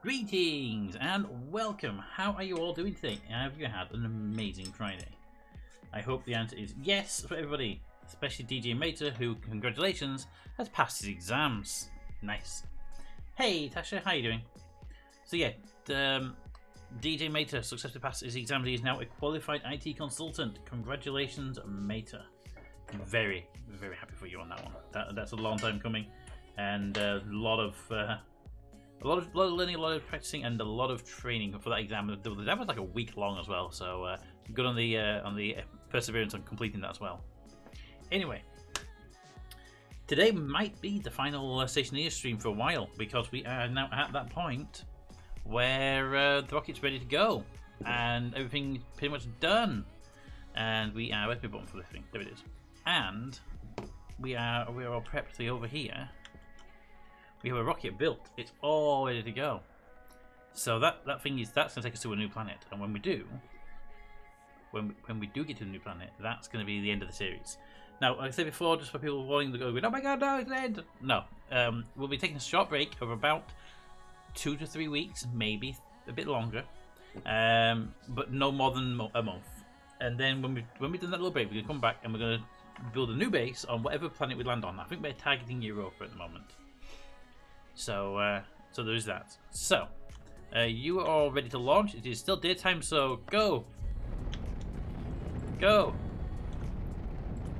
Greetings and welcome. How are you all doing today? Have you had an amazing Friday? I hope the answer is yes for everybody, especially DJ Mater, who, congratulations, has passed his exams. Nice. Hey Tasha, how you doing? So yeah, DJ Mater successfully passed his exams. He is now a qualified IT consultant. Congratulations, Mater. I'm very, very happy for you on that one. That's a long time coming, and a lot of learning, a lot of practicing, and a lot of training for that exam. The exam was like a week long as well, so good on the perseverance on completing that as well. Anyway, today might be the final Stationeers stream for a while, because we are now at that point where the rocket's ready to go and everything's pretty much done, and we are where's my button for this thing? There it is. And we are all prepped to over here. We have a rocket built. It's all ready to go. So that's going to take us to a new planet. And when we do, when we do get to the new planet, that's going to be the end of the series. Now, like I said before, just for people wanting to go, oh my god, no, it's the end. No, we'll be taking a short break of about 2 to 3 weeks, maybe a bit longer, but no more than a month. And then when we've done that little break, we're going to come back and we're going to build a new base on whatever planet we land on. I think we're targeting Europa at the moment. So there is that. So, you are all ready to launch. It is still daytime, so go! Go!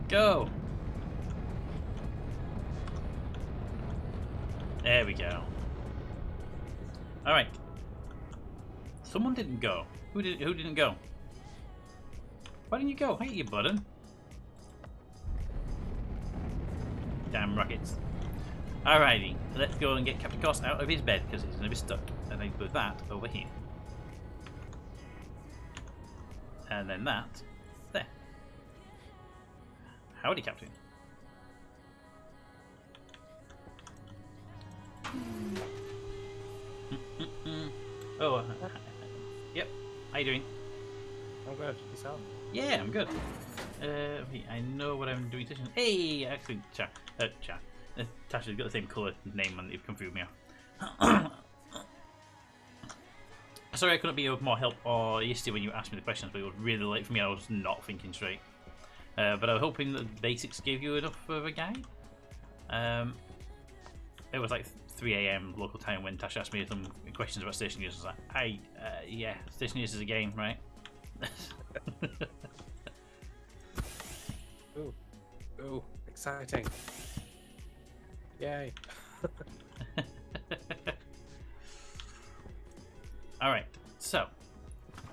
Go! There we go. Alright. Someone didn't go. Who didn't go? Why didn't you go? Hey, you button. Damn rockets. Alrighty, let's go and get Captain Cost out of his bed because he's going to be stuck. And then put that over here. And then that there. Howdy, Captain. Oh, yep. How you doing? I'm good. Yourself? Yeah, I'm good. I know what I'm doing. Hey, actually, Tasha's got the same colour name and you've confused me off. Sorry I couldn't be of more help yesterday when you asked me the questions, but it was really late for me. I was not thinking straight. But I was hoping that the basics gave you enough of a guide. It was like 3 AM local time when Tasha asked me some questions about Stationeers. I was like, yeah, Stationeers is a game, right? Ooh, exciting. Yay. Alright, so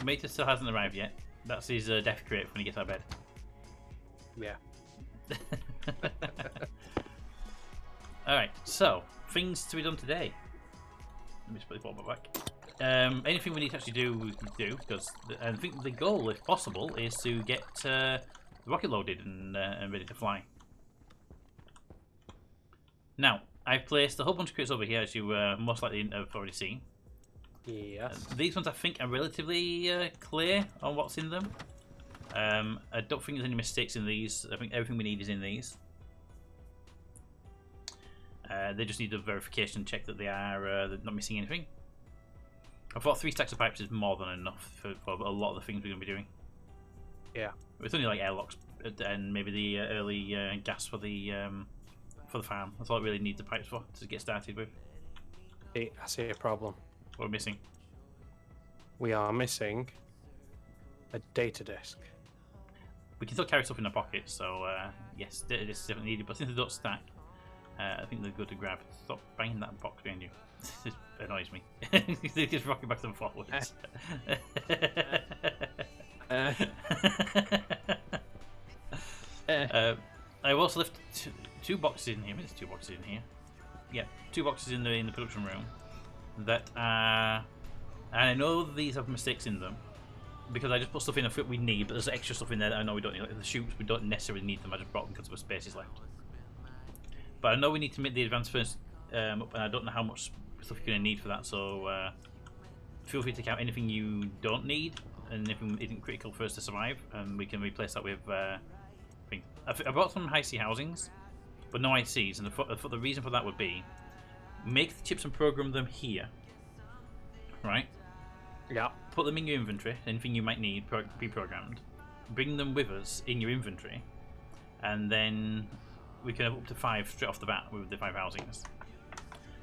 Mater still hasn't arrived yet. That's his death crate when he gets out of bed. Yeah. Alright, so things to be done today. Let me just put the bottom back. Anything we need to actually do, we can do, because I think the goal, if possible, is to get the rocket loaded and ready to fly. Now, I've placed a whole bunch of crates over here, as you most likely have already seen. Yes. These ones I think are relatively clear on what's in them. I don't think there's any mistakes in these. I think everything we need is in these. They just need a verification check that they are they're not missing anything. I thought 3 stacks of pipes is more than enough for a lot of the things we're going to be doing. Yeah. It's only like airlocks and maybe the early gas for the farm. That's all it really needs the pipes for to get started with. I see a problem. What we're missing? We are missing a data disk. We can still carry stuff in our pockets, so yes, data discs is definitely needed, but since they don't stack, I think they're good to grab. Stop banging that box behind you. This annoys me. They just rocking back and forwards. I've also left two boxes in here. There's 2 boxes in here. Yeah, 2 boxes in the production room that are, and I know these have mistakes in them because I just put stuff in that we need, but there's extra stuff in there that I know we don't need. Like the chutes, we don't necessarily need them. I just brought them because there were spaces left. But I know we need to make the advance first, and I don't know how much stuff you're going to need for that. So feel free to take out anything you don't need and anything isn't critical for us to survive, and we can replace that with. I brought some high C housings, but no ICs, and the reason for that would be make the chips and program them here, right? Yeah. Put them in your inventory. Anything you might need pre-programmed. Bring them with us in your inventory, and then we can have up to 5 straight off the bat with the 5 housings.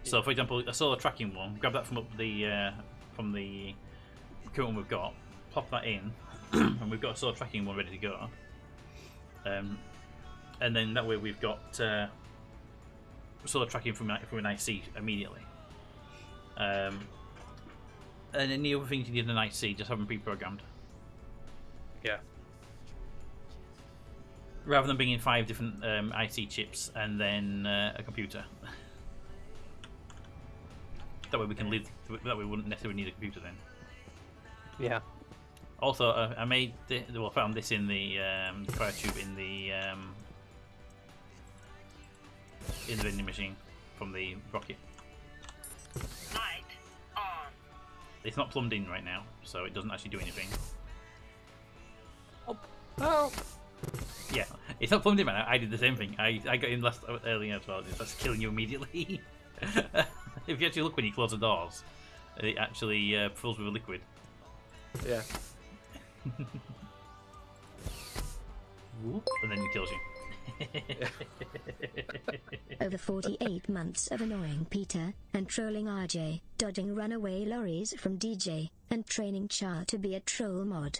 So, for example, a solar tracking one. Grab that from the current one we've got. Pop that in, and we've got a solar tracking one ready to go. And then that way we've got solar tracking from an IC immediately. And any other things you need in an IC, just have them pre-programmed. Yeah. Rather than bringing 5 different IC chips and then a computer. That way we can live. That way we wouldn't necessarily need a computer then. Yeah. Also, I made found this in the fire tube in the vending machine from the rocket. Light on. It's not plumbed in right now, so it doesn't actually do anything. Oh. Yeah, it's not plumbed in right now. I did the same thing. I got in earlier as well. That's killing you immediately. If you actually look when you close the doors, it actually fills with a liquid. Yeah. Whoop, and then it kills you. Over 48 months of annoying Peter and trolling RJ, dodging runaway lorries from DJ, and training Char to be a troll mod.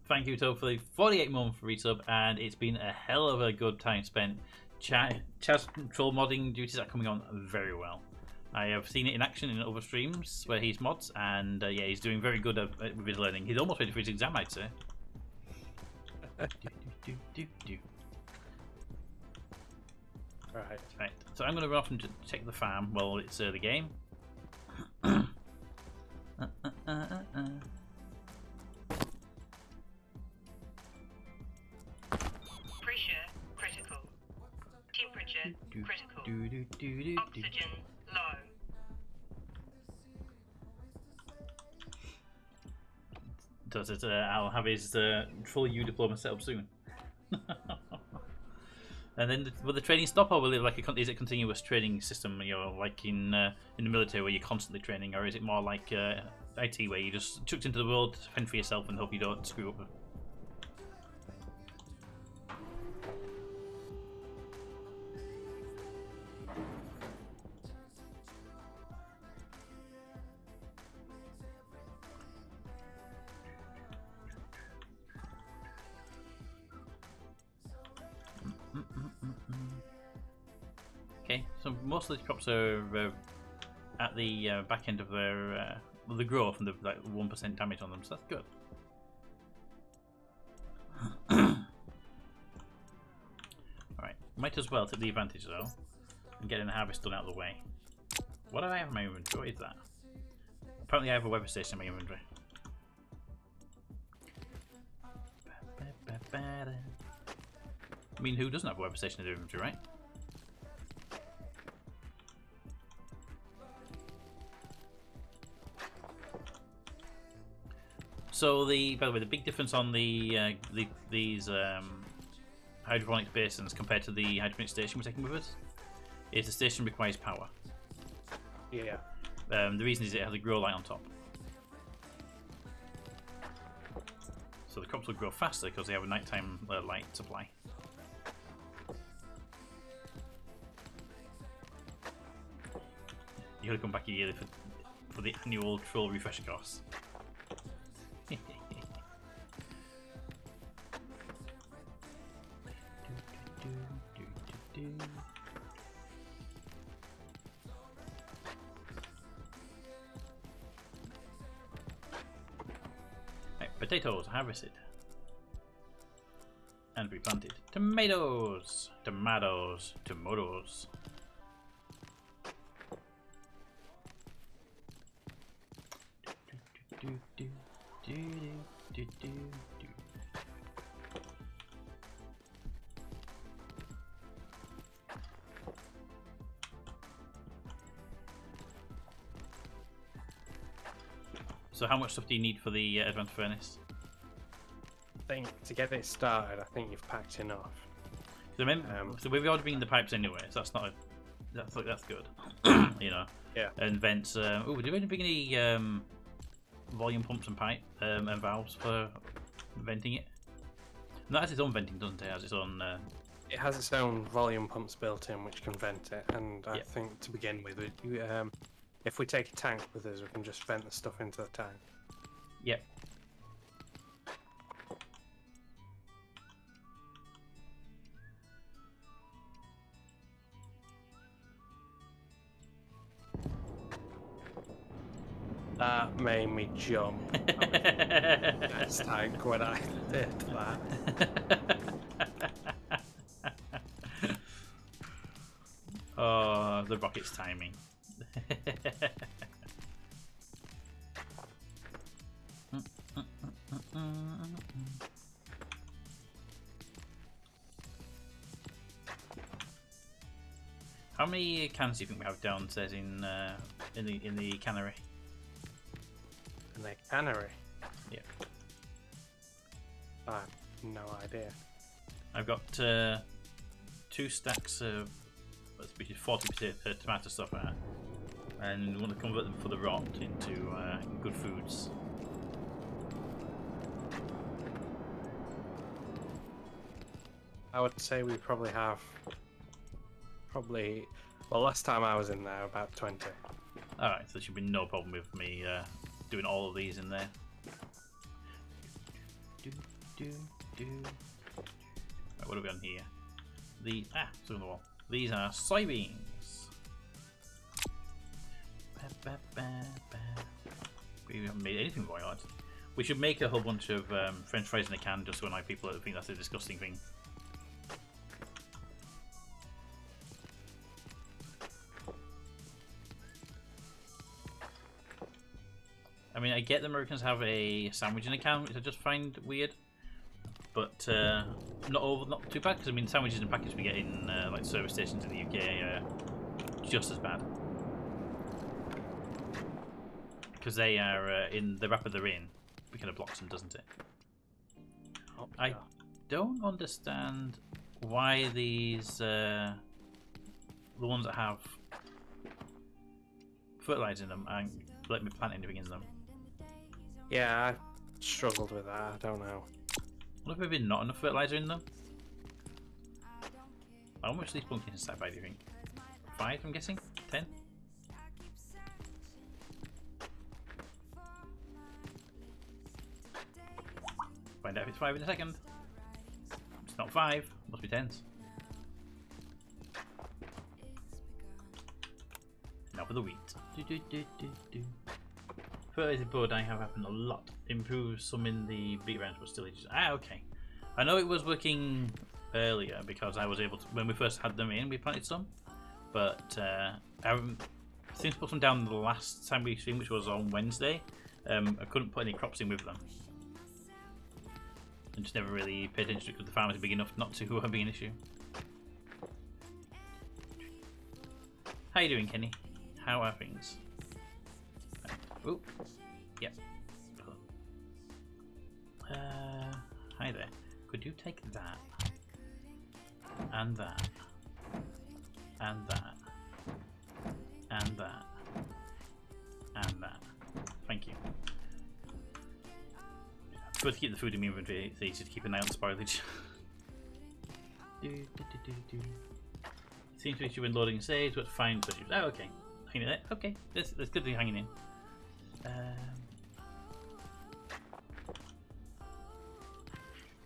Thank you, Toad, for the 48-month resub, and it's been a hell of a good time spent. Chaz troll modding duties are coming on very well. I have seen it in action in other streams where he's mods, and yeah, he's doing very good with his learning. He's almost ready for his exam, I'd say. Right. So I'm going to run off and check the farm while it's the game. Pressure critical. Temperature critical. Oxygen low. Does it? I'll have his full U diploma set up soon. And then will the training stop, or will it is it a continuous training system? You know, like in the military where you're constantly training, or is it more like IT where you just chucked into the world, fend for yourself, and hope you don't screw up? Okay, so most of these crops are at the back end of their the growth and the 1% damage on them, so that's good. Alright, might as well take the advantage though and getting the harvest done out of the way. What do I have in my inventory? What is that? Apparently I have a weather station in my inventory. I mean, who doesn't have a weather station in their inventory, right? So by the way, the big difference on these hydroponics basins compared to the hydroponic station we're taking with us is the station requires power. Yeah. The reason is it has a grow light on top. So the crops will grow faster because they have a nighttime light supply. You gotta come back yearly for the annual troll refresher course. Right, potatoes harvested and replanted. Tomatoes. So how much stuff do you need for the advanced furnace? I think to get it started, I think you've packed enough. So remember, so we've already been the pipes anyway, so that's not That's good. You know. Yeah. And vents. Oh, do we bring any volume pumps and pipe and valves for venting it? No, it has its own venting, doesn't it? It has its own. It has its own volume pumps built in, which can vent it. And I think to begin with, if we take a tank with us, we can just vent the stuff into the tank. Yep. That made me jump. Next tank when I did that. Oh, the rocket's timing. How many cans do you think we have downstairs in the cannery? In the cannery? Yeah. I have no idea. I've got 2 stacks of, which is 40 tomato stuff out, and we want to convert them for the rot into good foods. I would say we probably have, well, last time I was in there, about 20. Alright, so there should be no problem with me doing all of these in there. Right, what are we on here? It's on the wall. These are soybeans. We haven't made anything very hard. We should make a whole bunch of French fries in a can just to annoy people that think that's a disgusting thing. I mean, I get the Americans have a sandwich in a can, which I just find weird, but not too bad. Because I mean, sandwiches and packets we get in like service stations in the UK are just as bad, because they are in the wrapper they're in. It kind of blocks them, doesn't it? Oh, I don't understand why these the ones that have fertilizer in them and let me plant anything in them. Yeah, I struggled with that. I don't know. What if maybe not enough fertilizer in them? How much are these pumpkins inside by, do you think? 5, I'm guessing? 10? Find out if it's 5 in a second. It's not 5, must be 10s. Now for the wheat. Fertilizer board I have happened a lot. Improves some in the beat range, but still just okay. I know it was working earlier because I was able to, when we first had them in, we planted some, but I haven't since put them down the last time we streamed, which was on Wednesday. I couldn't put any crops in with them. I just never really paid attention to it because the farm is big enough not to be an issue. How you doing, Kenny? How are things? Oh, yep. Hi there. Could you take that, and that, and that, and that, and that? Thank you. It's good to keep the food in my inventory. It's easy to keep an eye on spoilage. Seems to be when loading saves, but fine. Oh, okay. Hanging in there. Okay, that's good to be hanging in.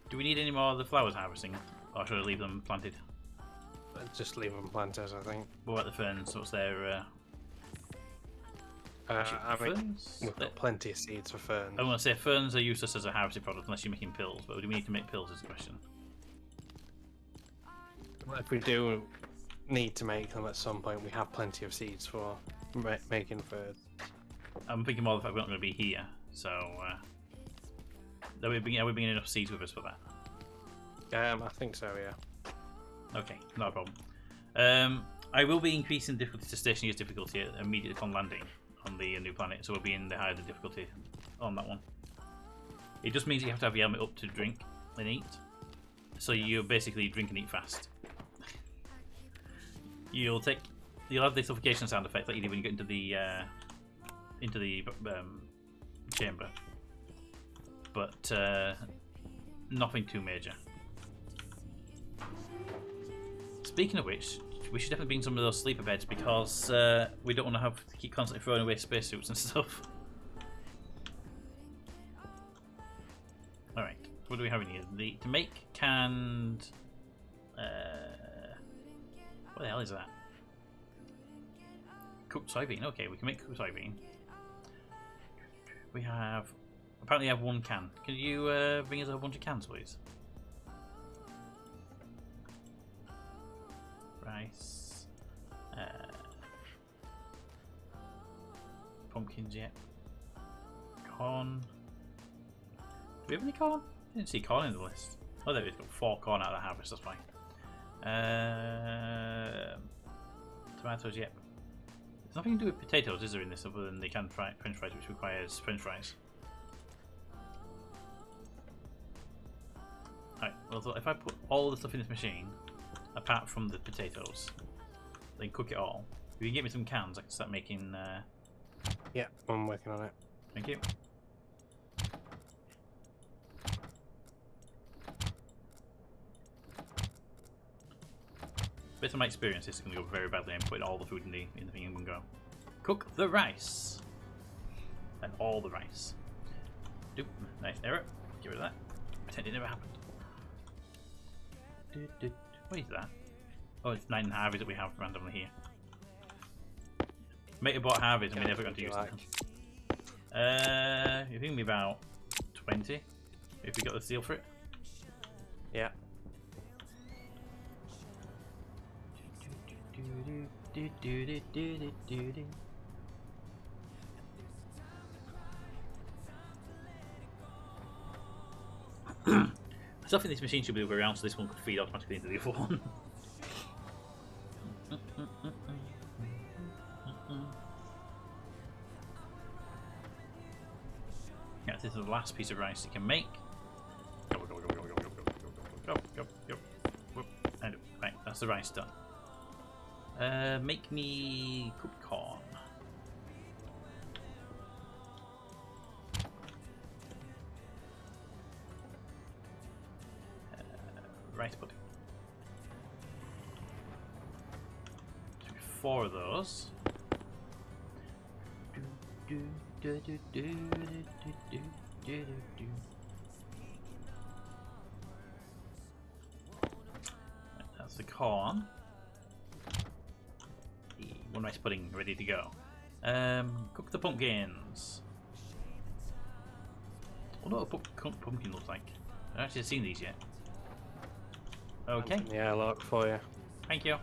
Do we need any more of the flowers harvesting, or should I leave them planted? Just leave them planted, I think. What about the ferns? What's their I mean, ferns? we've got plenty of seeds for ferns. I want to say ferns are useless as a harvesting product unless you're making pills, but do we need to make pills is the question. Well, if we do need to make them at some point, we have plenty of seeds for making ferns. I'm thinking more of the fact we're not going to be here, so are we bringing enough seeds with us for that? I think so, yeah. Okay, not a problem. I will be increasing difficulty to Stationeers difficulty immediately upon landing on the new planet, so we'll be in the higher the difficulty on that one. It just means you have to have your helmet up to drink and eat, so you basically drink and eat fast. You'll take you'll have the suffocation sound effect that you do when you get into the chamber, but nothing too major. Speaking of which, we should definitely bring some of those sleeper beds because we don't want to have to keep constantly throwing away spacesuits and stuff. Alright, what do we have in here? To make canned... what the hell is that? Cooked soybean. Okay, we can make cooked soybean. We have... Apparently I have one can. Can you bring us a bunch of cans, please? Rice. Pumpkins yet. Corn. Do we have any corn? I didn't see corn in the list. Oh, there we go. 4 corn out of the harvest, that's fine. Tomatoes, yep. There's nothing to do with potatoes, is there, in this, other than the canned french fries, which requires french fries. Alright, well, so if I put all the stuff in this machine, apart from the potatoes, then cook it all. If you can get me some cans, I can start making... Yeah, I'm working on it. Thank you. Based on my experience, this is going to go very badly. I'm putting all the food in the thing in one go. Cook the rice. And all the rice. Doop. Nice error. Get rid of that. Pretend it never happened. What is that? Oh, it's 9 harveys that we have randomly here. Metabot harveys, and we're never going to use them. You think maybe about 20 if we got the seal for it. Yeah. Stuff in this machine should be the way around, so this one could feed automatically into the other one. Yeah, this is the last piece of rice you can make. Go, go, go, go, go, go, go, go, go, go, go. Whoop. Right, that's the rice done. Make me cooked corn. Rice pudding. 4 of those. That's the corn. One rice pudding ready to go. Cook the pumpkins. I wonder what a pumpkin looks like. I've actually seen these yet. Okay. Yeah, I'll look for you. Thank you.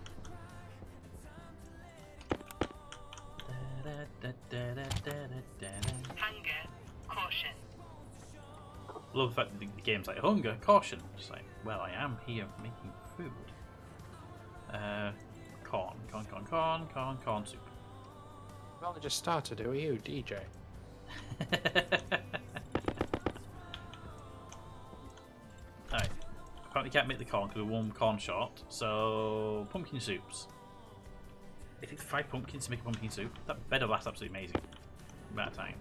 Hunger, caution. Love the fact that the game's like hunger, caution. Just like, well, I am here making food. Corn soup. You've only just started, who are you, DJ? Alright. Apparently can't make the corn because we're 1 corn short. So, pumpkin soups. It takes 5 pumpkins to make a pumpkin soup. That better last absolutely amazing amount of time.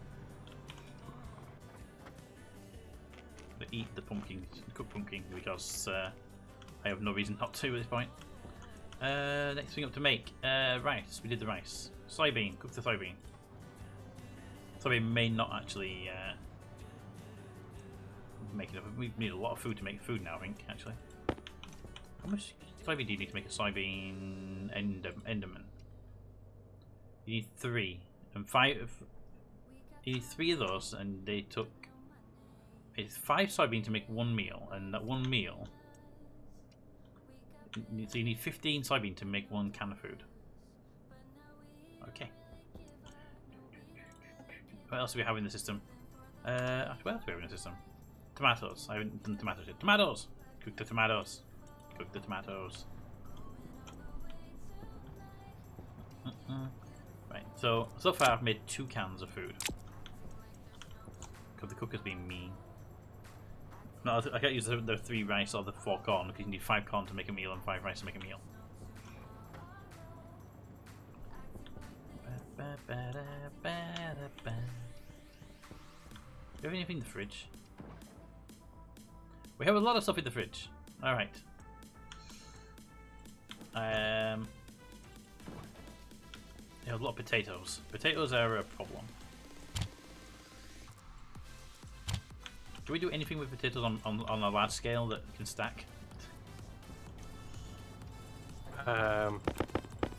I'm gonna eat the pumpkin, cooked pumpkin, because I have no reason not to at this point. Next thing up to make, rice. We did the rice. Soybean, cook the soybean. Soybean may not actually make enough. We need a lot of food to make food now, I think, actually. How much soybean do you need to make a soybean enderman? You need 3. And 5. You need 3 of those, and they took... It's 5 soybean to make 1 meal, and that 1 meal... So you need 15 soybean to make 1 can of food. Okay. What else do we have in the system? What else do we have in the system? Tomatoes. I haven't done tomatoes yet. Tomatoes! Cook the tomatoes. Cook the tomatoes. Right, so far I've made 2 cans of food. Because the cooker's being mean. No, I can't use the 3 rice or the 4 corn because you need 5 corn to make a meal and 5 rice to make a meal. Do we have anything in the fridge? We have a lot of stuff in the fridge. Alright. We have a lot of potatoes. Potatoes are a problem. Do we do anything with potatoes on a large scale that can stack?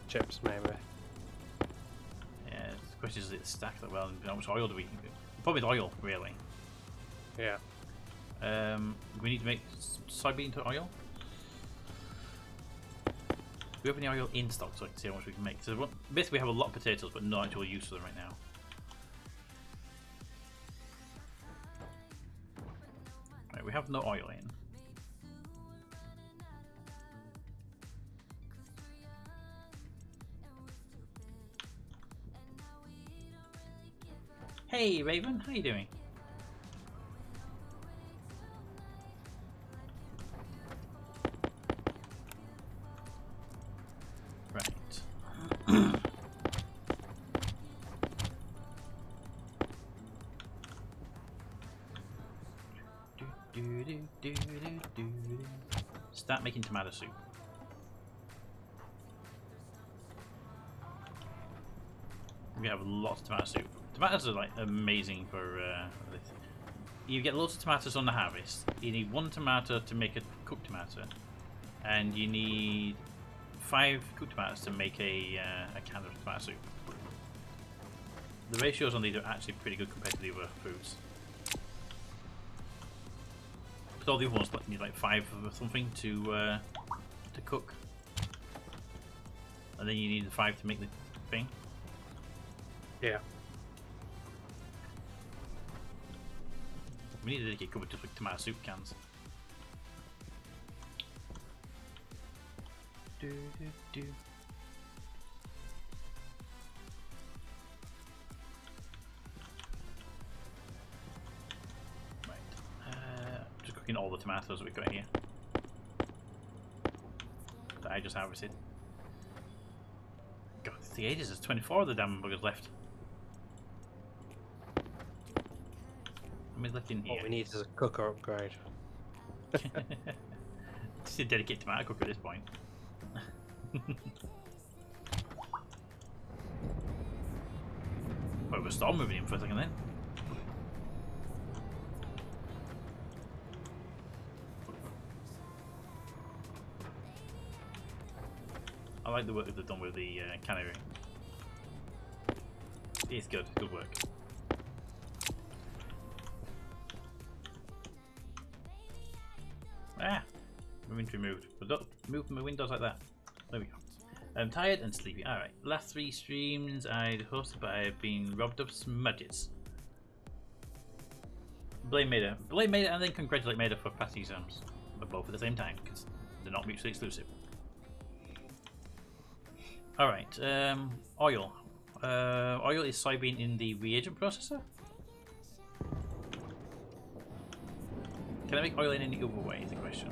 Chips, maybe. Yeah, the question is, it stack that well, and how much oil do we... Probably the oil, really. Yeah. We need to make soybean to oil. Do we have any oil in stock so I can see how much we can make? So basically we have a lot of potatoes, but no actual use for them right now. Right, we have no oil in. Hey Raven, how you doing? Right. Start making tomato soup. We have lots of tomato soup. Tomatoes are like amazing for this. You get lots of tomatoes on the harvest. You need 1 tomato to make a cooked tomato, and you need 5 cooked tomatoes to make a can of tomato soup. The ratios on these are actually pretty good compared to the other foods. Because all the other ones need like 5 or something to cook, and then you need 5 to make the thing. Yeah. We need to dedicate cover just like tomato soup cans. Right. Just cooking all the tomatoes that we've got here. That I just harvested. God, it's the ages, there's 24 of the damn buggers left. Let me look in here. What we need is a cooker upgrade. Just a dedicated tomato cooker at this point. Well, we're still moving in for a second then. I like the work that they've done with the cannery. It's good, good work. Ah! My inventory moved. But don't move my windows like that. There we go. I'm tired and sleepy. Alright, last 3 streams I'd hosted, but I've been robbed of smudges. Blame Maida. Blame Maida and then congratulate Maida for passing exams. But both at the same time, because they're not mutually exclusive. Alright, oil. Oil is soybean in the reagent processor? Can I make oil in any other way is the question.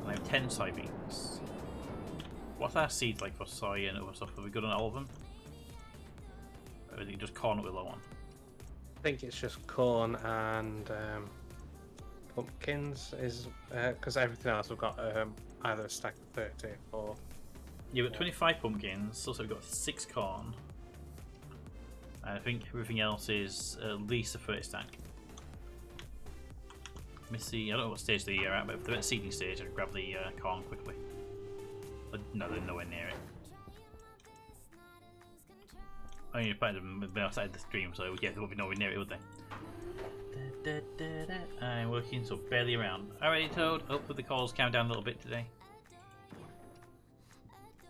And I have 10 soybeans. What's our seeds like for soy and other stuff? Are we good on all of them? Or is it just corn that we're low on? I think it's just corn and pumpkins, is because everything else we've got either a stack of 30 or... You've got 25 pumpkins, also we've got 6 corn. And I think everything else is at least a 30 stack. Let me see, I don't know what stage they're at, but if they're at the seeding stage, I can grab the corn quickly. But no, they're nowhere near it. I mean, probably been outside the stream, so yeah, they won't be nowhere near it, would they? I'm working so barely around. Alrighty, Toad, hopefully the calls calm down a little bit today.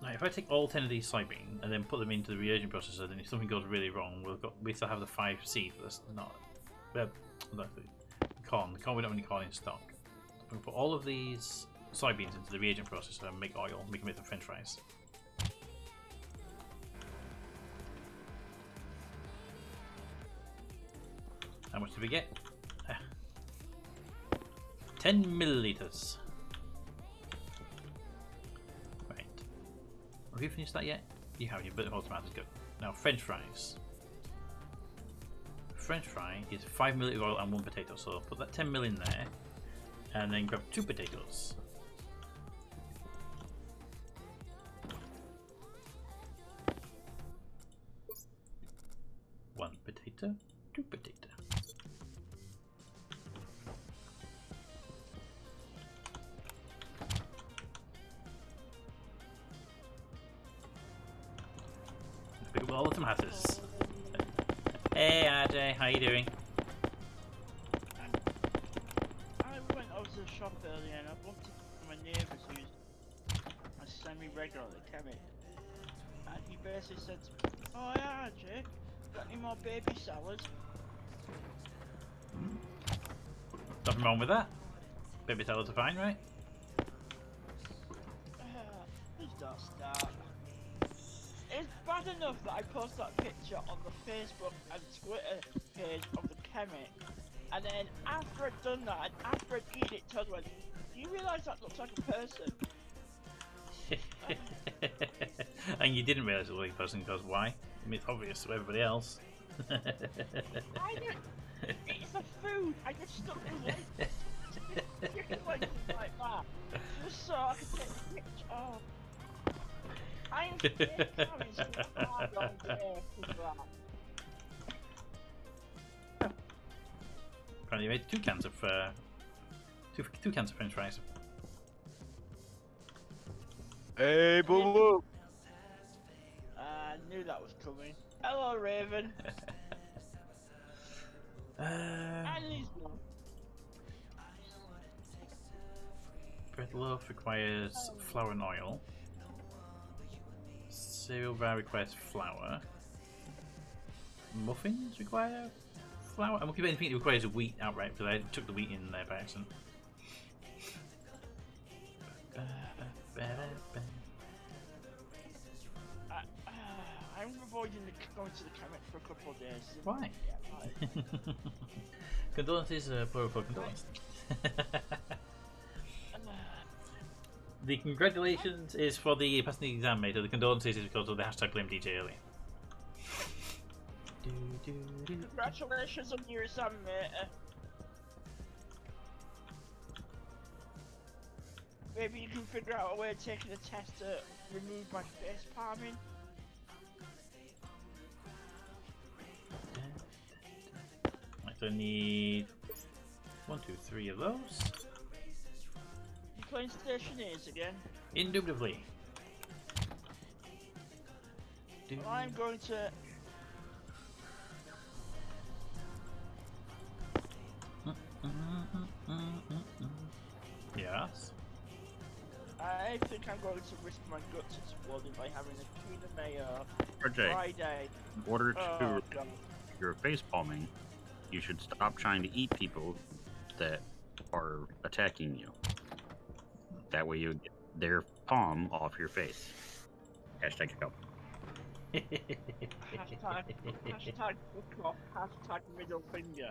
Now, if I take all 10 of these soybean and then put them into the reagent processor, then if something goes really wrong, we still have the 5 seeds. That's not... corn. We don't have any corn in stock. We'll put all of these soybeans into the reagent processor and make oil. We can make them french fries. How much did we get? 10 milliliters. Right. Have you finished that yet? You have your bit of whole tomatoes. Good. Now French fries. French fry is 5 ml of oil and 1 potato. So put that 10 ml in there, and then grab 2 potatoes. One potato, 2 potato. Pick up all the tomatoes. Hey RJ, how you doing? I went over to the shop earlier and I bumped into my neighbours who's a semi-regularly chemist. And he basically said to me, "Oh yeah, RJ, got any more baby salads?" Nothing wrong with that. Baby salads are fine, right? Please don't start. It's bad enough that I posted that picture on the Facebook and Twitter page of the chemist, and then after I'd done that, and after I'd eaten it, Todd went, "Do you realise that looks like a person?" And you didn't realise it was a person because why? I mean, it's obvious to everybody else. I didn't. It's a food. I just stuck with it. Like that, just so I could take a picture. Oh. I'm having such a hard long day for that. Apparently, you made 2 cans of two cans of French fries. Hey, boo boo! I knew that was coming. Hello, Raven. And he's gone. Bread loaf requires flour and oil. Cereal bar requires flour. Muffins require flour. I'm looking at anything that requires wheat outright because I took the wheat in there by accident. I'm avoiding going to the chemist for a couple of days. Why? Yeah, Condolences, plural for condolences. The congratulations is for the passing the exam, mate. The condolences is because of the hashtag blame DJ early. Congratulations on your exam, mate. Maybe you can figure out a way of taking a test to remove my face palming. Right, so I need 1, 2, 3 of those. You playing Stationeers again? Indubitably. Well, I'm going to. Yes. I think I'm going to risk my guts exploding by having a tuna mayo RJ, Friday. in order to Oh, God. your face palming, you should stop trying to eat people that are attacking you. That way you get their palm off your face. Hashtag help. Hashtag fuck off, hashtag middle finger.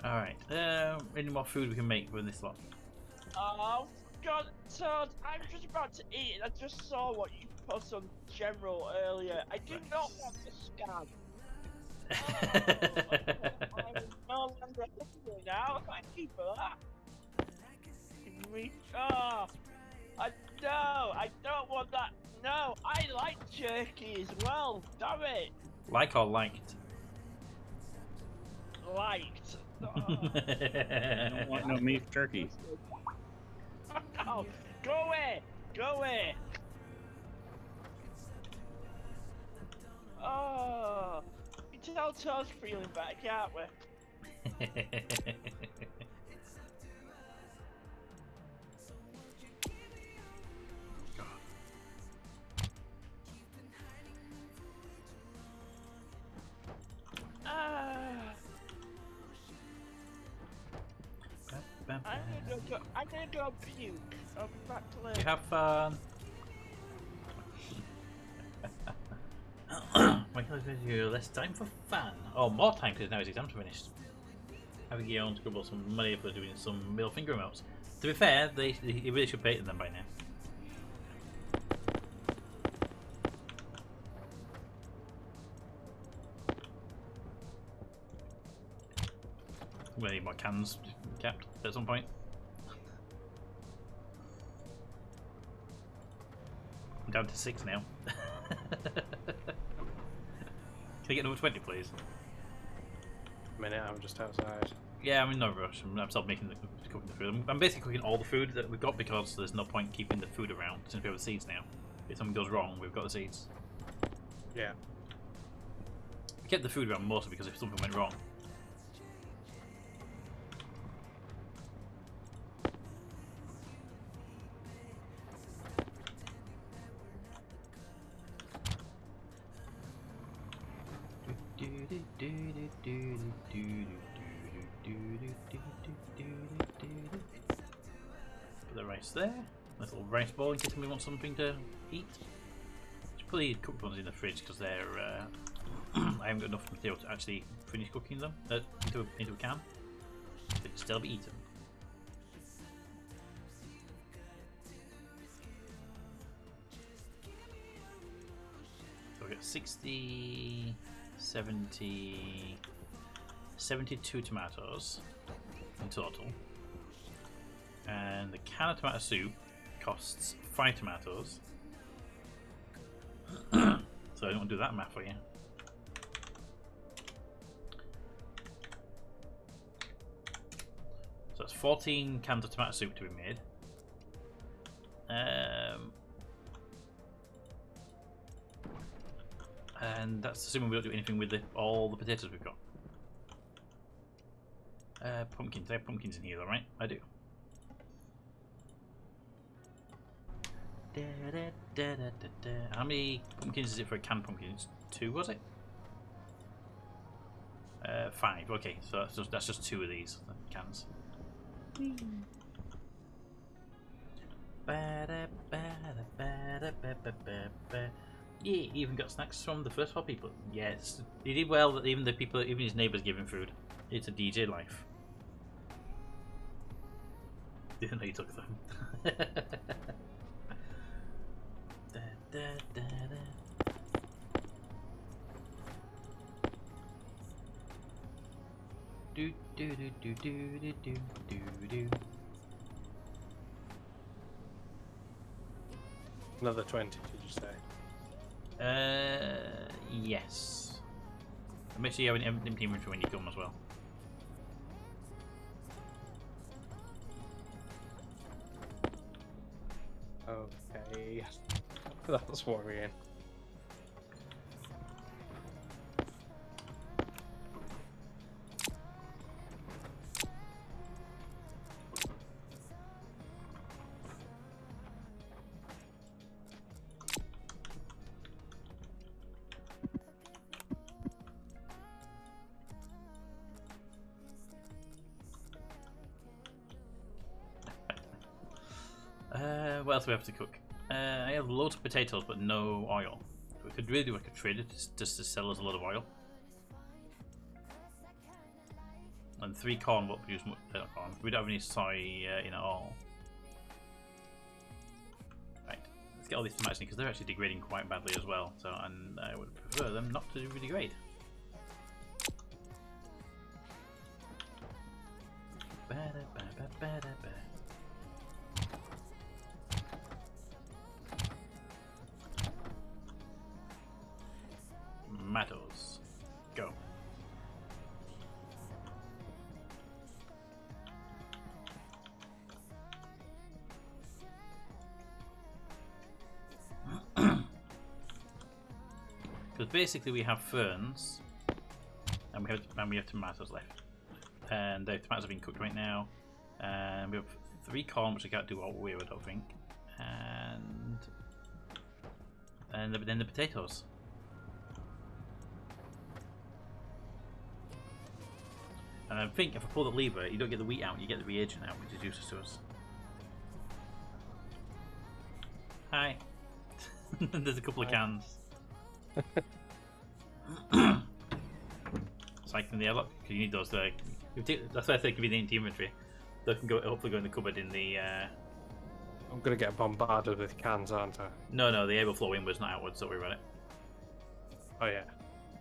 Alright, any more food we can make with this lot? Oh, God, Todd, I'm just about to eat and I just saw what you posted on General earlier. I do not want to scam. I'm no longer hungry now. Thank you for that. No, I don't want that. No, I like jerky as well. Damn it. Like or liked? Liked. I don't want no beef jerky. Oh, go away. Go away. Oh, you can tell Toad's feeling better, can't we? I'm gonna go puke. I'll be back to later. You have fun. Michael is with you. Less time for fun. Oh, more time because now his exams are finished. having Guillaume to grumble some money for doing some middle finger emotes. To be fair, they really should pay them by now. We need more cans kept at some point. I'm down to 6 now. Can I get number 20, please? A minute, I'm just outside. Yeah, I'm in no rush. I'm still cooking the food. I'm basically cooking all the food that we've got because there's no point keeping the food around since we have the seeds now. If something goes wrong, we've got the seeds. Yeah. We kept the food around mostly because if something went wrong. Put the rice there. Nice little rice bowl in case we want something to eat. Should put the cooked ones in the fridge because they're. I haven't got enough material to actually finish cooking them into a can. They can still be eaten. So we got 60, 70, 72 tomatoes in total. And the can of tomato soup costs 5 tomatoes. So I don't want to do that math for you. So that's 14 cans of tomato soup to be made. And that's assuming we don't do anything with all the potatoes we've got. Pumpkins. I have pumpkins in here, though, right? I do. How many pumpkins is it for a canned pumpkin? It's 2, was it? 5. Okay, so that's just 2 of these cans. Yeah, he even got snacks from the first 4 people. Yes, he did well that even his neighbours give him food. It's a DJ life. Didn't know he took them. Do do do do do do do do do. Another 20, did you say? Yes. And make sure you have an empty inventory when you come as well. Okay. That's worrying. What else do we have to cook? I have loads of potatoes but no oil. We could really do like a trade just to sell us a lot of oil. And 3 corn won't produce much corn. We don't have any soy in at all. Right, let's get all these tomatoes in because they're actually degrading quite badly as well. So, and I would prefer them not to degrade. Tomatoes. Go. Because basically we have ferns and we have tomatoes left. And the tomatoes are being cooked right now. And we have 3 corn, which I can't do all the way with, I don't think. And then the potatoes. And I think if I pull the lever, you don't get the wheat out, you get the reagent out, which is useless to us. Hi. There's a couple of cans. Cycling the airlock, because you need those That's why I think convenient inventory. They can hopefully go in the cupboard in the. I'm gonna get bombarded with cans, aren't I? No, the air will flow inwards, not outwards. Don't worry about Oh yeah.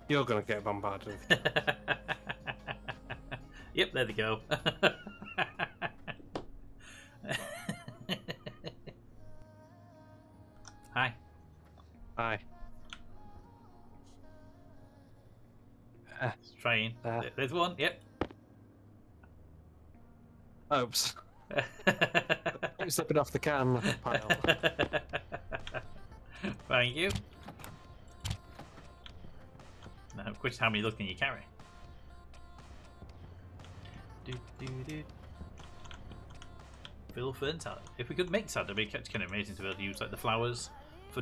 You're gonna get bombarded with it. Yep, there they go. Hi. Hi. Trying. There's one. Yep. Oops. I'm slipping off the can pile. Thank you. Now, of course, how many look can you carry? Fill fern salad. If we could make salad, it'd be kind of amazing to be able to use like the flowers for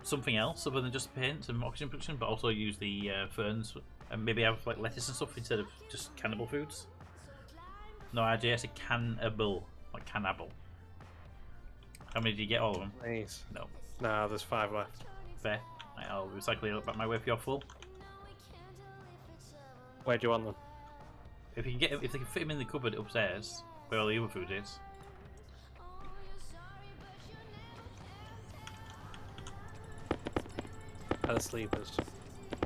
something else other than just paint and oxygen production, but also use the ferns and maybe have like lettuce and stuff instead of just cannibal foods. No, RJ, I said cannibal, like cannibal. How many did you get? All of them? Please. No. No, there's 5 left. Fair. Right, I'll recycle it back my way if you're full. Where do you want them? If you can if they can fit them in the cupboard upstairs where all the other food is. The sleepers.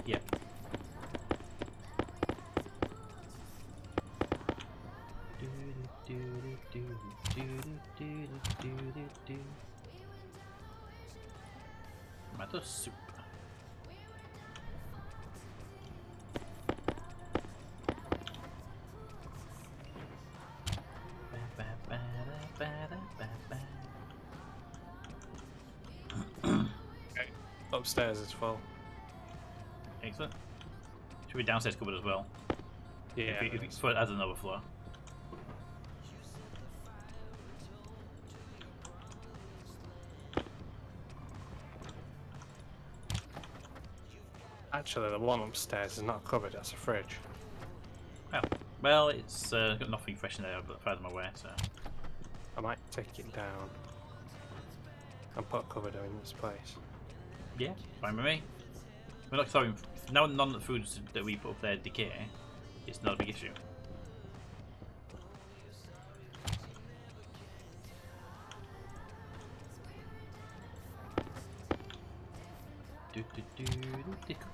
Yep. Tomato soup. Okay. Upstairs is full. Excellent. Should be downstairs cupboard as well. Yeah. If it's as another floor. Actually, the one upstairs is not a cupboard, that's a fridge. Well, it's got nothing fresh in there, but far as I'm aware, so. I might take it down and put a cupboard in this place. Yeah, fine with me. We're not throwing. Now none of the foods that we put up there decay, it's not a big issue.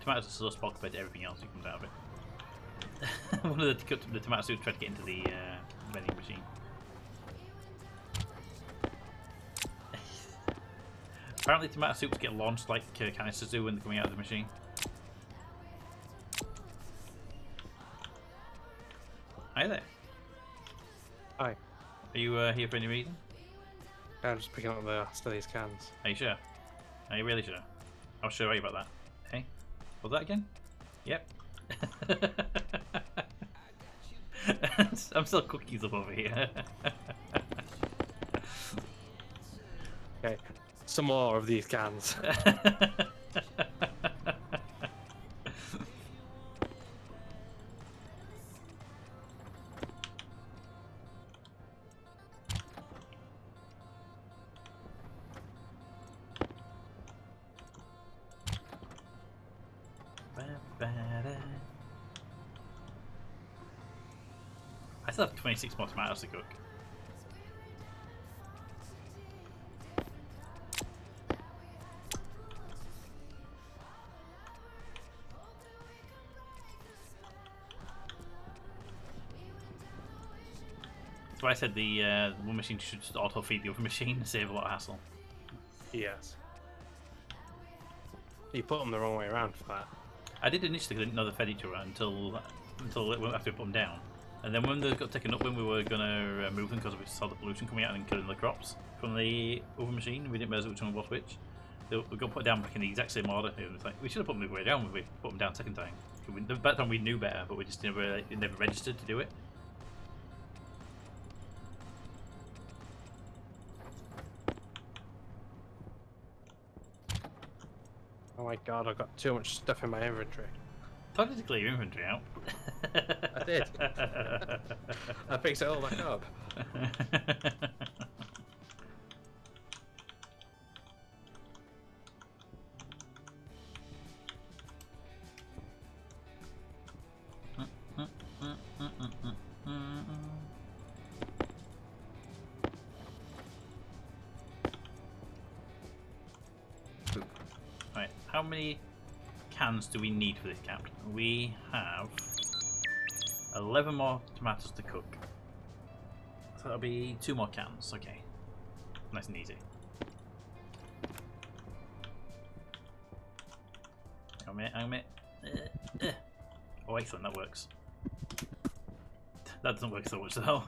Tomatoes are so small compared to everything else that comes out of it. One of the tomato soup tried to get into the vending machine. Apparently tomato soups get launched like canisters do when they're coming out of the machine. Hi there. Hi. Are you here for any reason? I'm just picking up the last of these cans. Are you sure? Are you really sure? I'll show you about that. Hey, was that again? Yep. I'm still cooking stuff over here. Okay, some more of these cans. I still have 26 more tomatoes to cook. That's why I said the one machine should just auto feed the other machine to save a lot of hassle. Yes. You put them the wrong way around for that. I did initially, 'cause I didn't know they fed each other until after we put them down. And then when they got taken up, when we were going to move them because we saw the pollution coming out and killing the crops from the other machine, we didn't realize which one was which. We got put down back in the exact same order. It was like, we should have put them the way down when we put them down second time. The back time we knew better, but we just never registered to do it. Oh my god, I've got too much stuff in my inventory. Told you to clear your inventory out. I did. I picked it all back up. how many cans do we need for this, Captain? We have 11 more tomatoes to cook. So that'll be 2 more cans. Okay. Nice and easy. Hang on a minute. Oh, excellent, that works. That doesn't work so much though.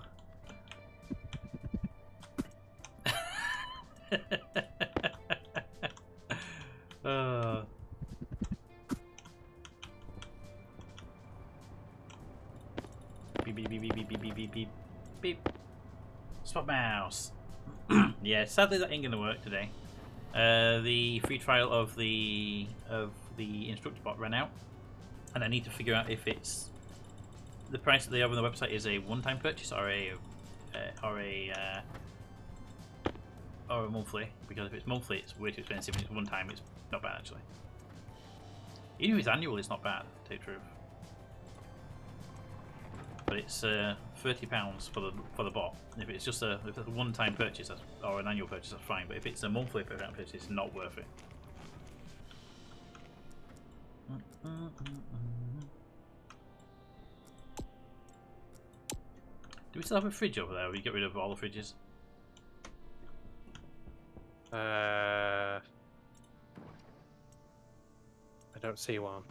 Beep beep beep beep beep beep beep beep beep. Swap mouse. Yeah, sadly that ain't gonna work today. The free trial of the instructor bot ran out, and I need to figure out if it's the price that they have on the website is a one-time purchase or a monthly. Because if it's monthly, it's way too expensive. And if it's one time, it's not bad actually. Even if it's annual, it's not bad. To tell you the truth. But it's £30 for the bot. If it's just a one-time purchase or an annual purchase, that's fine. But if it's a monthly purchase, it's not worth it. Do we still have a fridge over there? Or we get rid of all the fridges? I don't see one.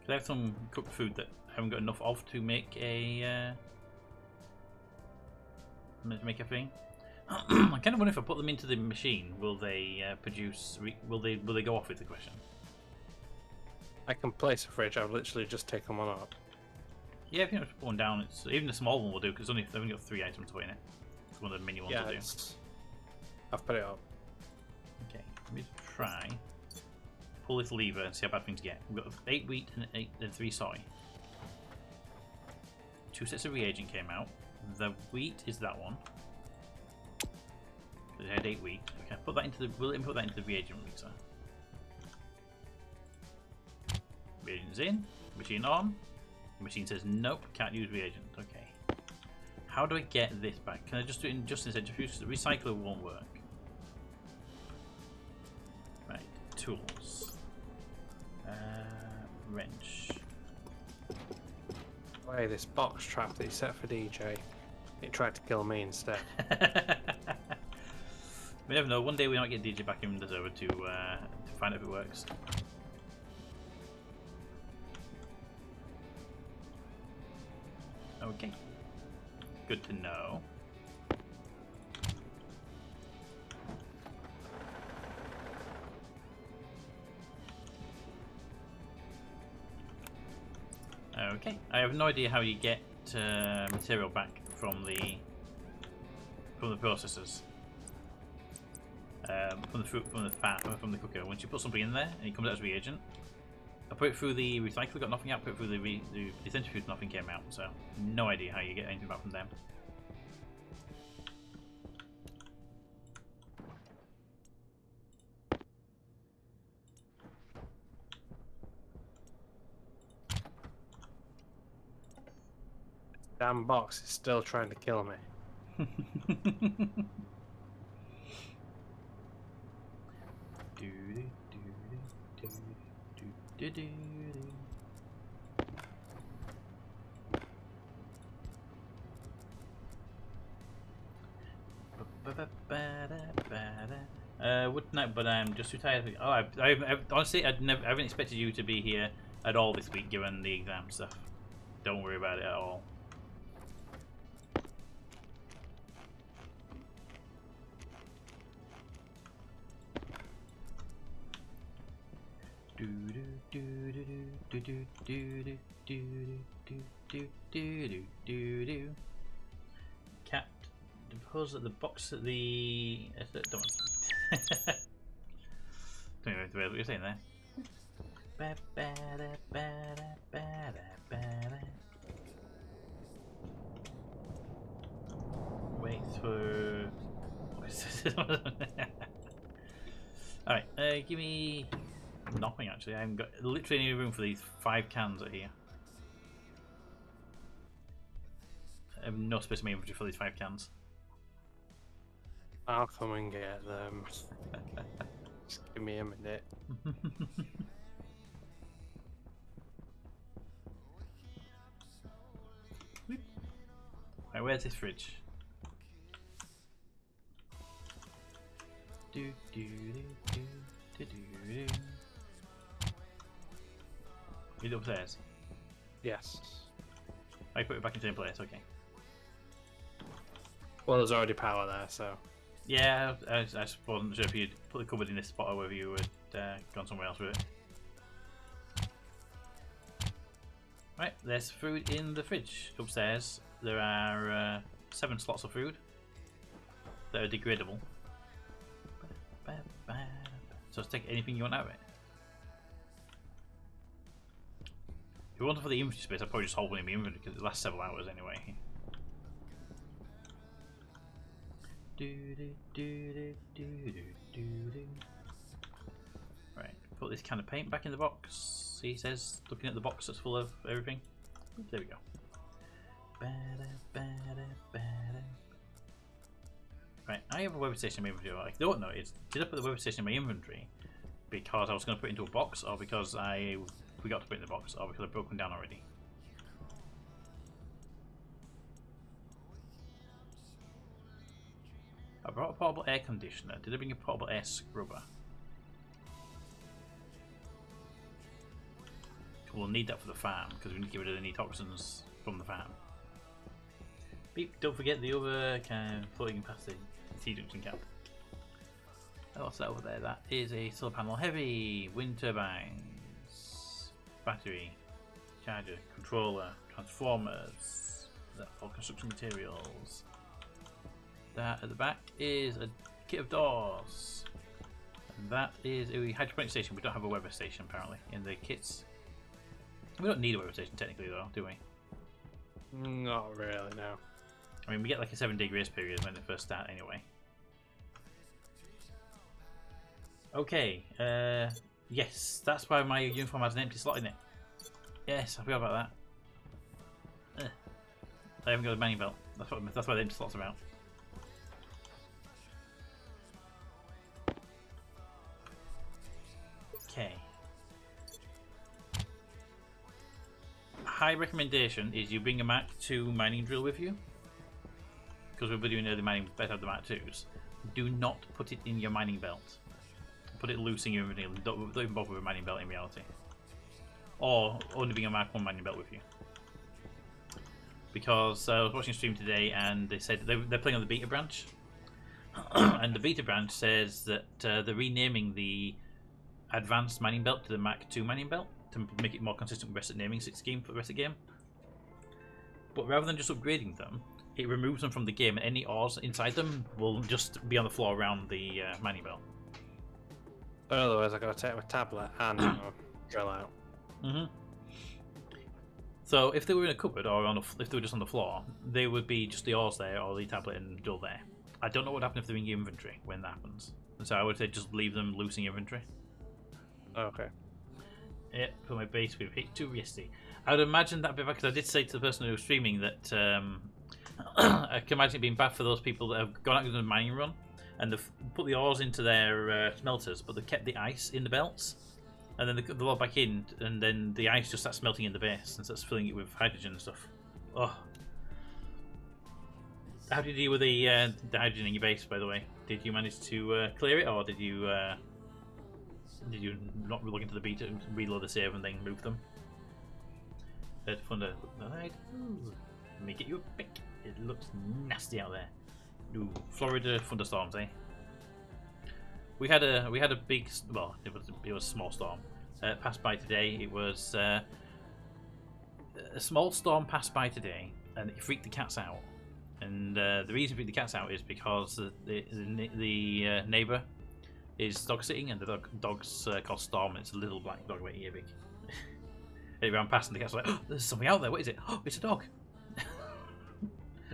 Could I have some cooked food that I haven't got enough of to make a thing? I kind of wonder if I put them into the machine, will they produce? Will they go off? Is the question. I can place a fridge. I've literally just taken one up. Yeah, if you put one down, it's even the small one will do because they've only got 3 items to put in it. It's one of the mini ones will do. I've put it up. Okay, let me try. Pull this lever and see how bad things get. We've got 8 wheat and 3 soy. 2 sets of reagent came out. The wheat is that one. It had 8 wheat. Okay, put that into the. We'll input that into the reagent mixer. Reagent's in. Machine on. The machine says nope, can't use reagent. Okay. How do I get this back? Can I just do it in just in centrifuge? The recycler won't work. Right. Tools. Wrench. Wait, this box trap that you set for DJ, it tried to kill me instead. We never know. One day we might get DJ back in the server to find out if it works. Okay. Good to know. Okay, I have no idea how you get material back from the processors, from the fruit, from the fat, from the cooker. Once you put something in there and it comes out as reagent, I put it through the recycler, got nothing out. Put it through the centrifuge, nothing came out. So no idea how you get anything back from them. Damn box is still trying to kill me. Wouldn't I? But I'm just too tired. Oh, honestly, I haven't expected you to be here at all this week, given the exam stuff. Don't worry about it at all. Cat, suppose that the box at the don't know what you're saying there. Wait for. Alright, give me nothing actually. I haven't got literally any room for these 5 cans out here. have no space in my inventory for these 5 cans. I'll come and get them. Just give me a minute. Right, where's this fridge? Do do do do do do. Is it upstairs? Yes. I put it back into the same place. Okay. Well, there's already power there, so. Yeah, I wasn't sure if you'd put the cupboard in this spot or whether you would gone somewhere else with it. Right, there's food in the fridge upstairs. There are 7 slots of food that are degradable. So just take anything you want out of it. If you want it for the inventory space, I'll probably just hold one in my inventory because it lasts several hours anyway. Right, put this can of paint back in the box. He says, looking at the box that's full of everything. There we go. Right, I have a weather station in my inventory. I don't know, did I put the weather station in my inventory because I was going to put it into a box, or because I forgot to put it in the box, or because I've broken down already? I brought a portable air conditioner. Did I bring a portable air scrubber? We'll need that for the farm because we need to get rid of any toxins from the farm. Beep, don't forget the other can floating past the T-junction cap. What's that over there? That is a solar panel heavy, wind turbines, battery, charger, controller, transformers, that for construction materials. That at the back is a kit of doors. And that is a hydroponic station. We don't have a weather station apparently in the kits. We don't need a weather station technically though, do we? Not really, no. I mean, we get like a 7-day grace period when they first start anyway. Okay, yes, that's why my uniform has an empty slot in it. Yes, I forgot about that. I haven't got a mining belt. That's why the empty slot's about. Okay. High recommendation is you bring a Mark II mining drill with you, because we'll be doing early mining better the Mark IIs. Do not put it in your mining belt. Put it loose in your inventory. Don't even bother with a mining belt in reality. Or only bring a Mark I mining belt with you. Because I was watching a stream today and they said they're playing on the beta branch. And the beta branch says that they're renaming the advanced mining belt to the Mark II mining belt to make it more consistent with the rest of the naming scheme for the rest of the game. But rather than just upgrading them, it removes them from the game and any ores inside them will just be on the floor around the mining belt. Otherwise, I gotta take my tablet and drill out. So if they were in a cupboard or if they were just on the floor, they would be just the ores there or the tablet and drill there. I don't know what would happen if they're in your inventory when that happens. So I would say just leave them loose in your inventory. Okay. Yep, for my base we've hit too risky. I would imagine that bit because I did say to the person who was streaming that I can imagine it being bad for those people that have gone out and done a mining run and they've put the ores into their smelters, but they've kept the ice in the belts, and then they log back in, and then the ice just starts melting in the base and starts filling it with hydrogen and stuff. Oh, how did you deal with the hydrogen in your base, by the way? Did you manage to clear it, or did you not log into the beta and reload the save and then move them? Thunder, right? Let me get you a pick. It looks nasty out there. Ooh, Florida thunderstorms, eh? We had a big, well, it was a small storm passed by today. It was a small storm passed by today, and it freaked the cats out. And the reason it freaked the cats out is because the neighbour is dog sitting, and the dog's called Storm, and it's a little black dog about a year big. They ran past, and the cats were like, "Oh, there's something out there. What is it? Oh, it's a dog."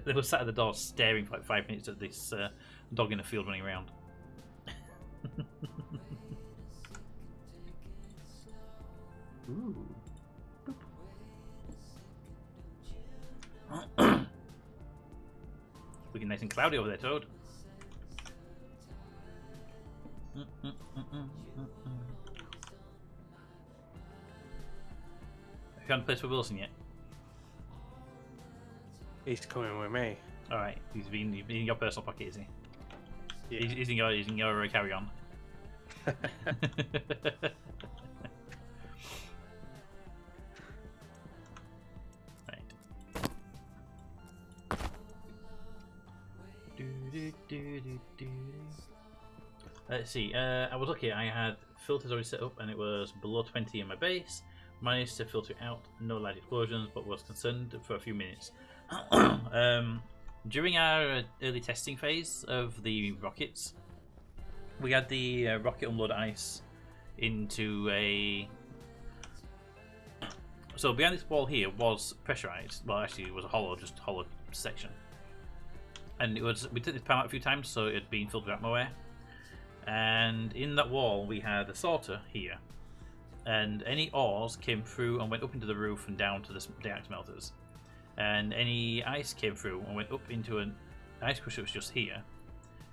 They were sat at the door staring for like 5 minutes at this dog in a field running around. Ooh. nice and cloudy over there, Toad. Have you found a place for Wilson yet? He's coming with me. Alright, he's been in your personal pocket, is he? Yeah. He's in your carry-on. Right. Let's see. I was lucky. I had filters already set up, and it was below 20 in my base. Managed to filter out no large explosions, but was concerned for a few minutes. During our early testing phase of the rockets, we had the rocket unload ice into a... So behind this wall here was pressurized. Well, actually, it was a hollow section. And it was, we took this pan out a few times, so it had been filtered out nowhere. And in that wall, we had a sorter here. And any ores came through and went up into the roof and down to the ice melters. And any ice came through and went up into an ice crusher that was just here.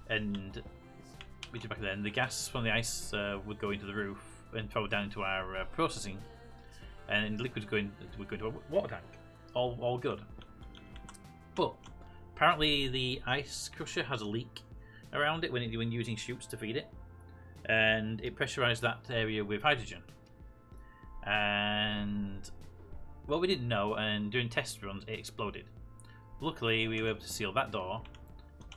And we did back then. The gas from the ice would go into the roof and travel down into our processing. And the liquids would go into a water tank. All good. But apparently the ice crusher has a leak around it when using chutes to feed it, and it pressurized that area with hydrogen. And well, we didn't know, and during test runs it exploded. Luckily we were able to seal that door.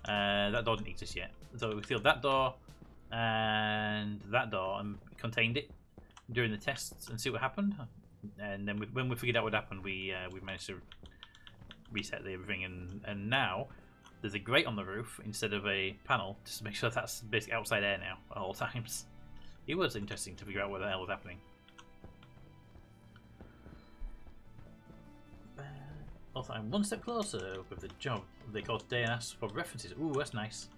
That door didn't exist yet, so we sealed that door and contained it during the tests and see what happened. And then when we figured out what happened, we managed to reset everything, and now there's a grate on the roof instead of a panel, just to make sure that's basically outside air now at all times. It was interesting to figure out what the hell was happening. Also, I'm one step closer with the job. They call today and ask for references. Ooh, that's nice.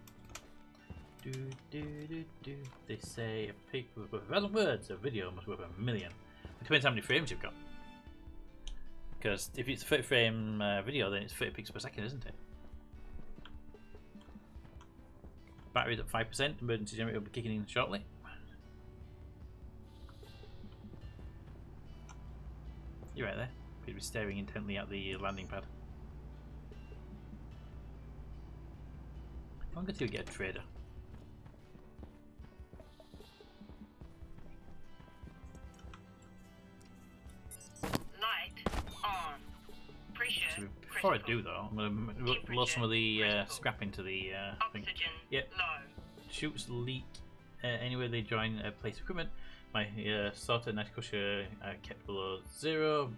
They say a picture with 1,000 words, a video must be worth 1,000,000. It depends how many frames you've got. Because if it's a 30 frame video, then it's 30 pixels per second, isn't it? Battery's at 5%, emergency generator will be kicking in shortly. You're right there. He'd be staring intently at the landing pad. I'm going to get a trader. Light on. Pressure. So before I do though, I'm going to load some of the scrap into the thing. Oxygen Yep. low. Chutes leak anywhere they join a place of equipment. My sorter and ice crusher kept below 0.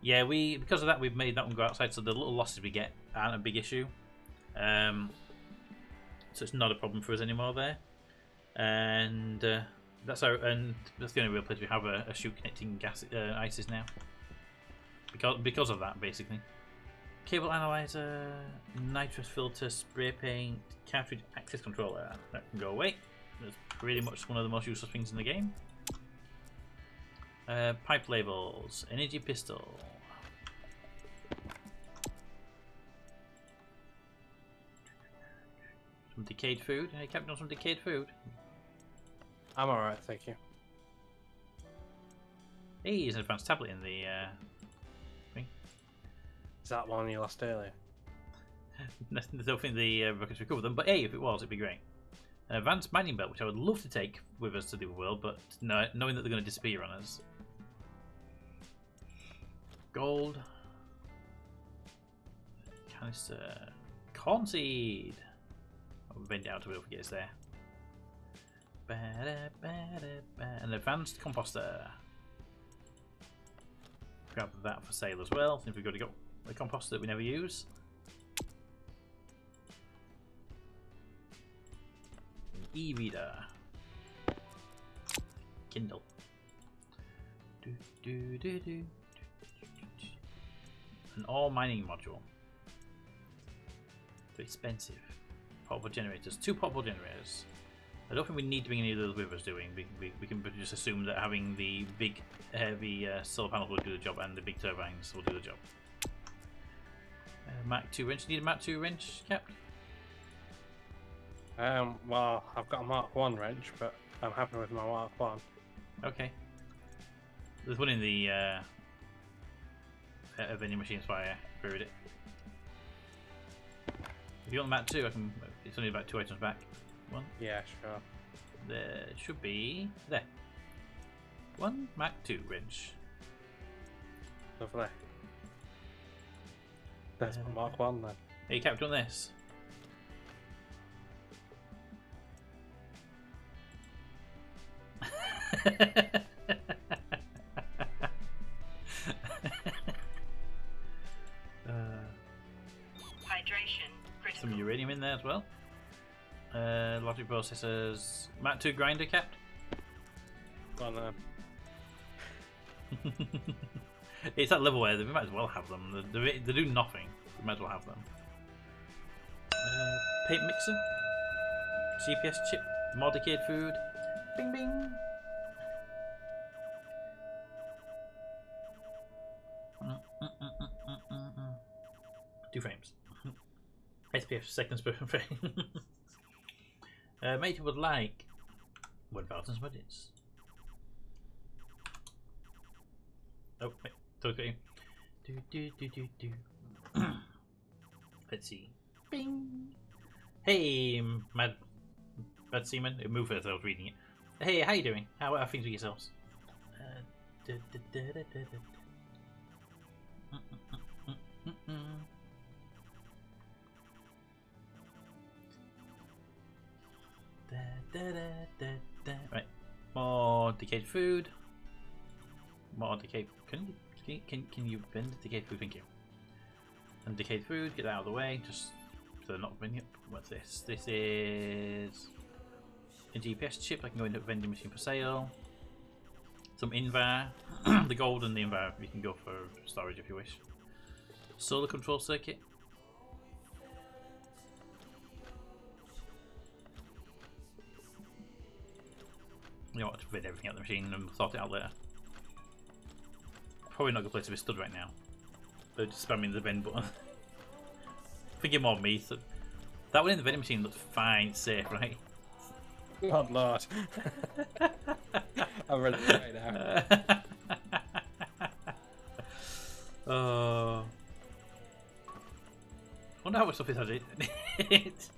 Yeah, because of that we've made that one go outside, so the little losses we get aren't a big issue. So it's not a problem for us anymore there. And that's the only real place we have a chute connecting ices now. Because of that, basically. Cable analyzer, nitrous filter, spray paint, cartridge access controller. That can go away. That's pretty much one of the most useful things in the game. Pipe labels, energy pistol. Some decayed food. Hey, Captain, some decayed food. I'm alright, thank you. Hey, there's an advanced tablet in the thing. Is that one you lost earlier? I don't think the rockets recovered them, but hey, if it was, it'd be great. An advanced mining belt, which I would love to take with us to the world, but no, knowing that they're going to disappear on us. Gold. Canister. Corn seed. I'll bend it out to be able to get us there. An advanced composter. Grab that for sale as well, since we've got a composter that we never use. E-reader. Kindle. An all mining module. Too expensive. Portable generators. 2 portable generators. I don't think we need to bring any of those with us, do we? We can just assume that having the big, heavy solar panels will do the job, and the big turbines will do the job. Mach 2 wrench. Need a Mach 2 wrench, Cap? Well, I've got a Mark 1 wrench, but I'm happy with my Mark 1. Okay. There's one in the vending machine, so I queried it. If you want Mac 2, I can. It's only about 2 items back. One. Yeah, sure. There should be there. One Mac 2 wrench. Lovely. There's my Mark 1 then. Hey, Captain, on this. Hydration critical. Some uranium in there as well. Logic processors. Mac 2 grinder, Cap. Go on then. It's that level where we might as well have them. They do nothing. We might as well have them. Paint mixer. GPS chip. Modified food. Bing bing. 2 frames. SPF seconds per frame. Mate would like 1,000 budgets. Oh, wait, don't get you. Let's see. Bing. Hey, Mad Seaman. It moved as I was reading it. Hey, how you doing? How are things with yourselves? Right. More decayed food. More decayed. Can you bend decayed food? Thank you. And decayed food. Get that out of the way. Just so they're not bending up. What's this? This is a GPS chip. I can go into a vending machine for sale. Some Invar. The gold and the Invar. You can go for storage if you wish. Solar control circuit. You know what, to vid everything out of the machine and sort it out later. Probably not a good place to be stood right now. They're just spamming the bend button. Thinking more of me. So that one in the vending machine looks fine, safe, right? God Lord. I'm ready right now. I wonder how much stuff is on it.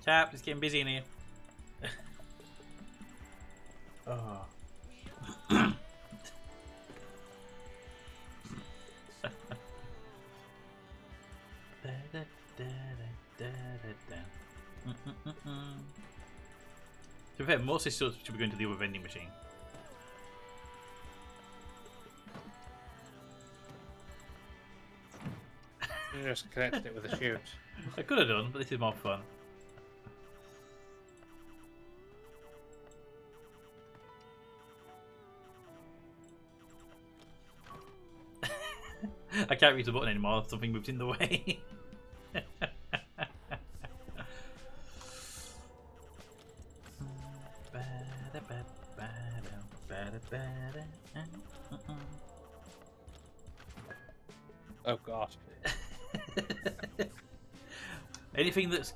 Cap, it's getting busy in here. Oh. To be fair, most of this stuff should be going to the other vending machine. You just connected it with a chute. I could have done, but this is more fun. I can't reach the button anymore, something moved in the way. Oh God. Anything that's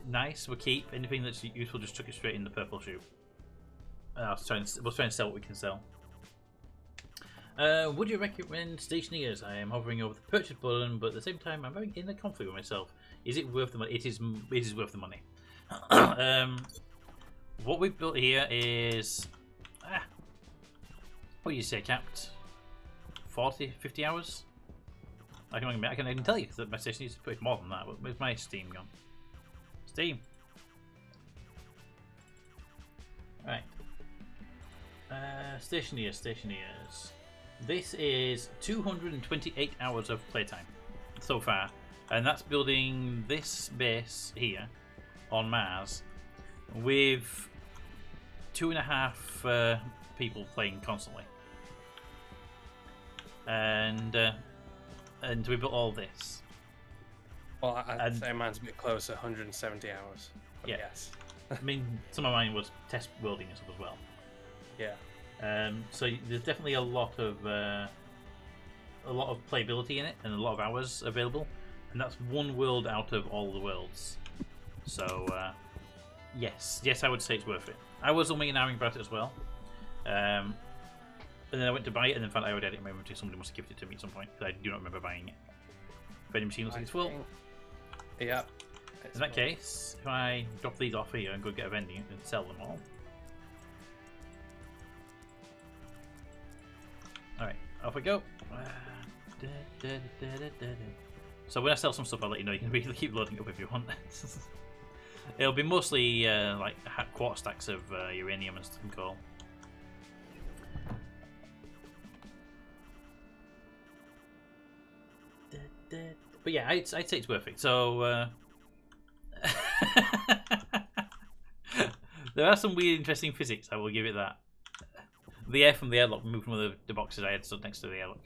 nice, we'll keep. Anything that's useful, just chuck it straight in the purple chute. We'll try and sell what we can sell. Would you recommend Stationeers? I am hovering over the purchase button, but at the same time, I'm having in a conflict with myself. Is it worth the money? It is worth the money. What we've built here is... what do you say, Capt? 40, 50 hours? I can tell you that my station is pretty more than that. But where's my Steam gone? Steam. Right. Stationeers. This is 228 hours of playtime so far, and that's building this base here on Mars with 2.5 people playing constantly, and we built all this. Well, I'd say mine's a bit closer, 170 hours. But Yeah. Yes. I mean, some of mine was test welding and stuff as well. Yeah. So there's definitely a lot of playability in it, and a lot of hours available. And that's one world out of all the worlds. So yes, I would say it's worth it. I was umming and ahhing about it as well, and then I went to buy it and then found I already had it in my inventory. Somebody must have gifted it to me at some point, but I do not remember buying it. Vending machine looks like it's full. Yep. In that case, if I drop these off here and go get a vending and sell them all. Alright, off we go. So when I sell some stuff, I'll let you know. You can really keep loading up if you want. It'll be mostly like quarter stacks of uranium and stuff and coal. But yeah, I'd say it's worth it. So there are some weird, interesting physics. I will give it that. The air from the airlock moved from one of the boxes I had stood next to the airlock.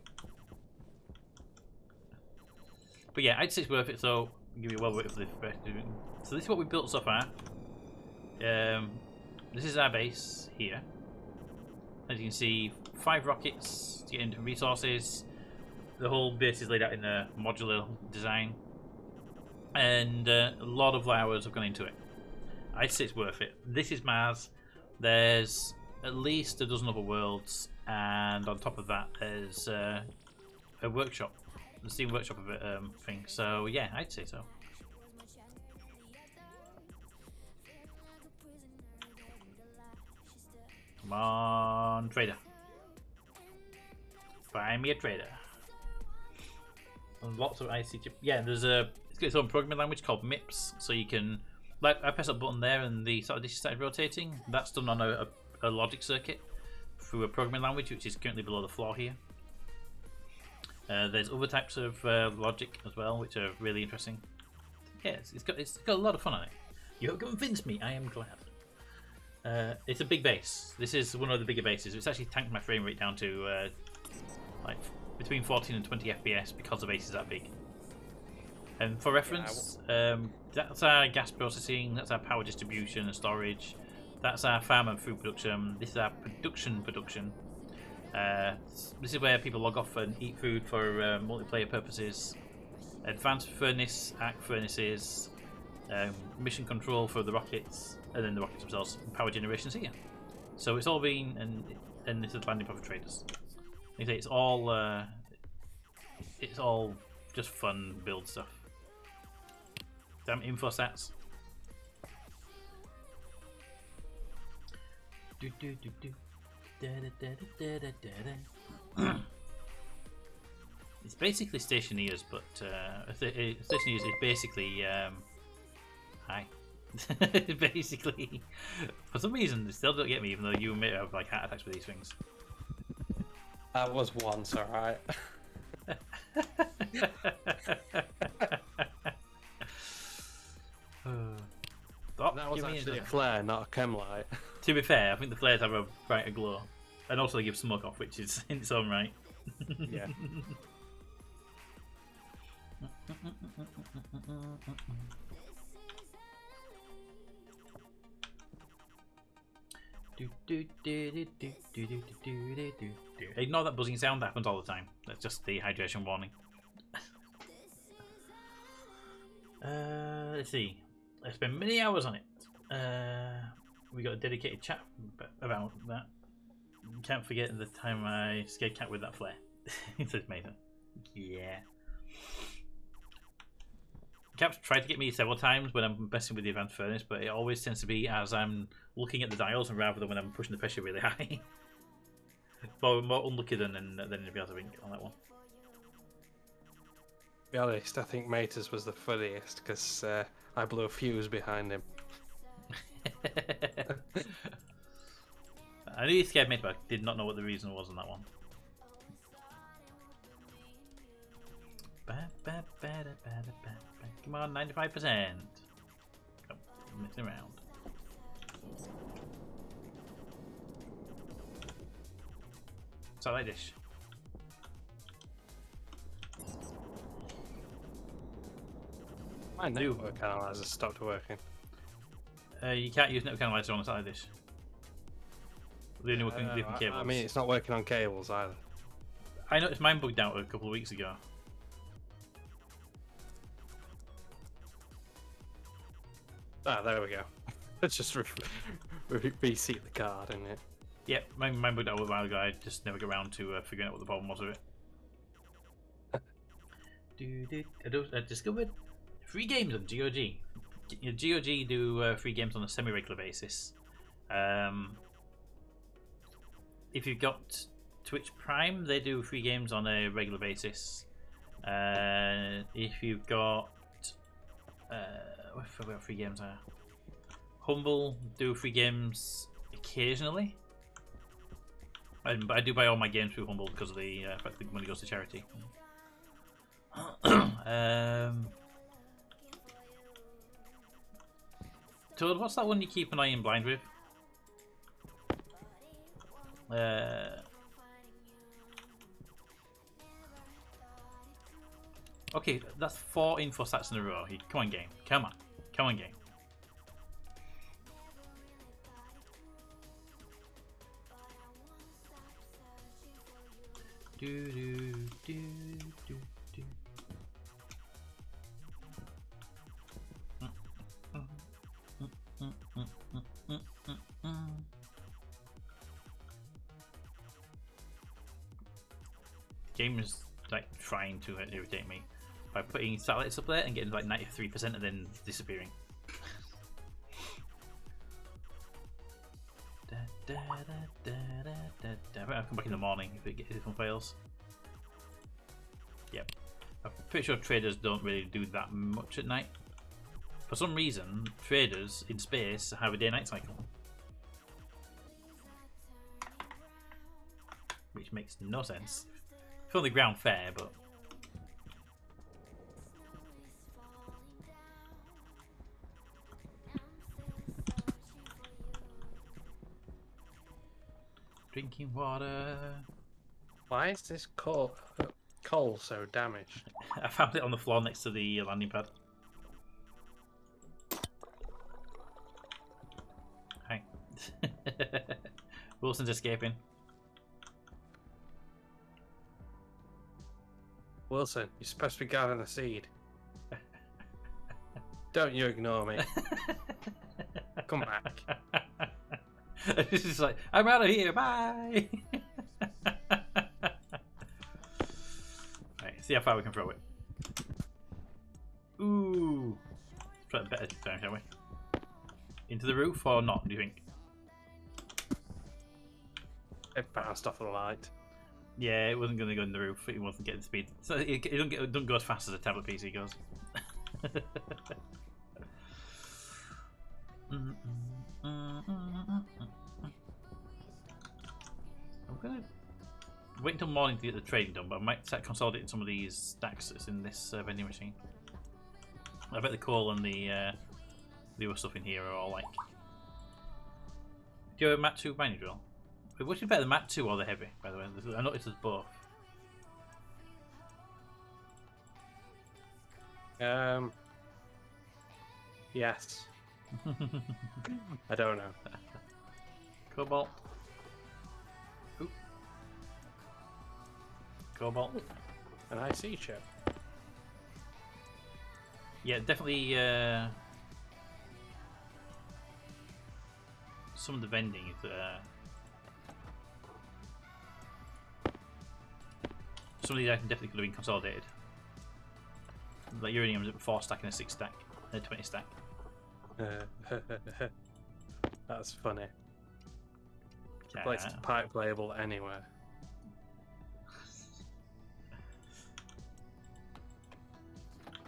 But yeah, I'd say it's worth it. So I'll give you well worth it for the rest of it. So this is what we built so far. This is our base here. As you can see, 5 rockets to get into resources. The whole base is laid out in a modular design, and a lot of hours have gone into it. I'd say it's worth it. This is Mars. There's at least a dozen other worlds, and on top of that, there's a workshop, the Steam Workshop of it thing. So yeah, I'd say so. Come on, trader. Find me a trader. And lots of IC chip. Yeah, it's got its own programming language called MIPS, so you can, like, I press a button there and the sort of dish started rotating. That's done on a logic circuit through a programming language, which is currently below the floor here. There's other types of logic as well, which are really interesting. Yeah, it's got a lot of fun on it. You have convinced me. I am glad. It's a big base. This is one of the bigger bases. It's actually tanked my frame rate down to like between 14 and 20 FPS because the base is that big. And for reference, that's our gas processing, that's our power distribution and storage, that's our farm and food production, this is our production. This is where people log off and eat food for multiplayer purposes. Advanced furnace, arc furnaces, mission control for the rockets, and then the rockets themselves, power generations here. So it's all been, and this is landing pad for traders. Like I say, it's all just fun build stuff. Damn info stats. It's basically Stationeers, but Stationeers is basically hi. Basically, for some reason, they still don't get me, even though you may have like heart attacks with these things. That was once, alright. That was actually a flare, not a chem light. To be fair, I think the flares have a brighter glow, and also they give smoke off, which is in its own right. Yeah. Ignore that buzzing sound, that happens all the time. That's just the hydration warning. Let's see. I spent many hours on it. We got a dedicated chat about that. Can't forget the time I scared Cat with that flare. It says Mason. Yeah. Cap's tried to get me several times when I'm messing with the advanced furnace, but it always tends to be as I'm looking at the dials and rather than when I'm pushing the pressure really high. More unlucky than anybody else I think on that one. To be honest, I think Mater's was the funniest because I blew a fuse behind him. I knew you scared me, but I did not know what the reason was on that one. Come on, 95%. Oh, messing around. Satellite dish. My network analyzer stopped working. You can't use network analyzer on a satellite dish. They only work on different cables. I mean, it's not working on cables either. I noticed mine bugged out a couple of weeks ago. Ah, there we go. Let's just reseat the card, isn't it? Yep, mine bugged out a while ago. I just never got around to figuring out what the problem was with it. I discovered free games on GOG. GOG do free games on a semi-regular basis. If you've got Twitch Prime, they do free games on a regular basis. If you've got I forgot what free games are. Humble do free games occasionally. But I do buy all my games through Humble because of the fact that money goes to charity. Toad, what's that one you keep an eye in blind with? Okay, that's 4 info stats in a row. Come on, game. Come on. Come on, game. Do do do do do. Game is like trying to irritate me by putting satellites up there and getting like 93% and then disappearing. I'll come back in the morning if it fails. Yep. I'm pretty sure traders don't really do that much at night. For some reason, traders in space have a day-night cycle. Which makes no sense. Feel the ground fair, but... Drinking water. Why is this coal so damaged? I found it on the floor next to the landing pad. Hi. Wilson's escaping. Wilson, you're supposed to be guarding the seed. Don't you ignore me. Come back. This is like, I'm out of here, bye! Right, see how far we can throw it. Ooh! Let's try a better time, shall we? Into the roof or not, do you think? It bounced off the light. Yeah, it wasn't going to go in the roof, it wasn't getting speed. So it don't go as fast as a tablet PC goes. I'm going to wait until morning to get the trading done, but I might start consolidating some of these stacks that's in this vending machine. I bet the coal and the other stuff in here are all like... Do you have a Mat 2 mining drill? Which is better, the Mat 2 or the heavy, by the way? I noticed there's both. Yes. I don't know. Cobalt. Oop. Cobalt. An IC chip. Yeah, definitely some of the vending is some of these items definitely could have been consolidated. Like uranium's at 4 stack and a 6 stack and a 20 stack. That's funny. Yeah. Place the pipe label anywhere.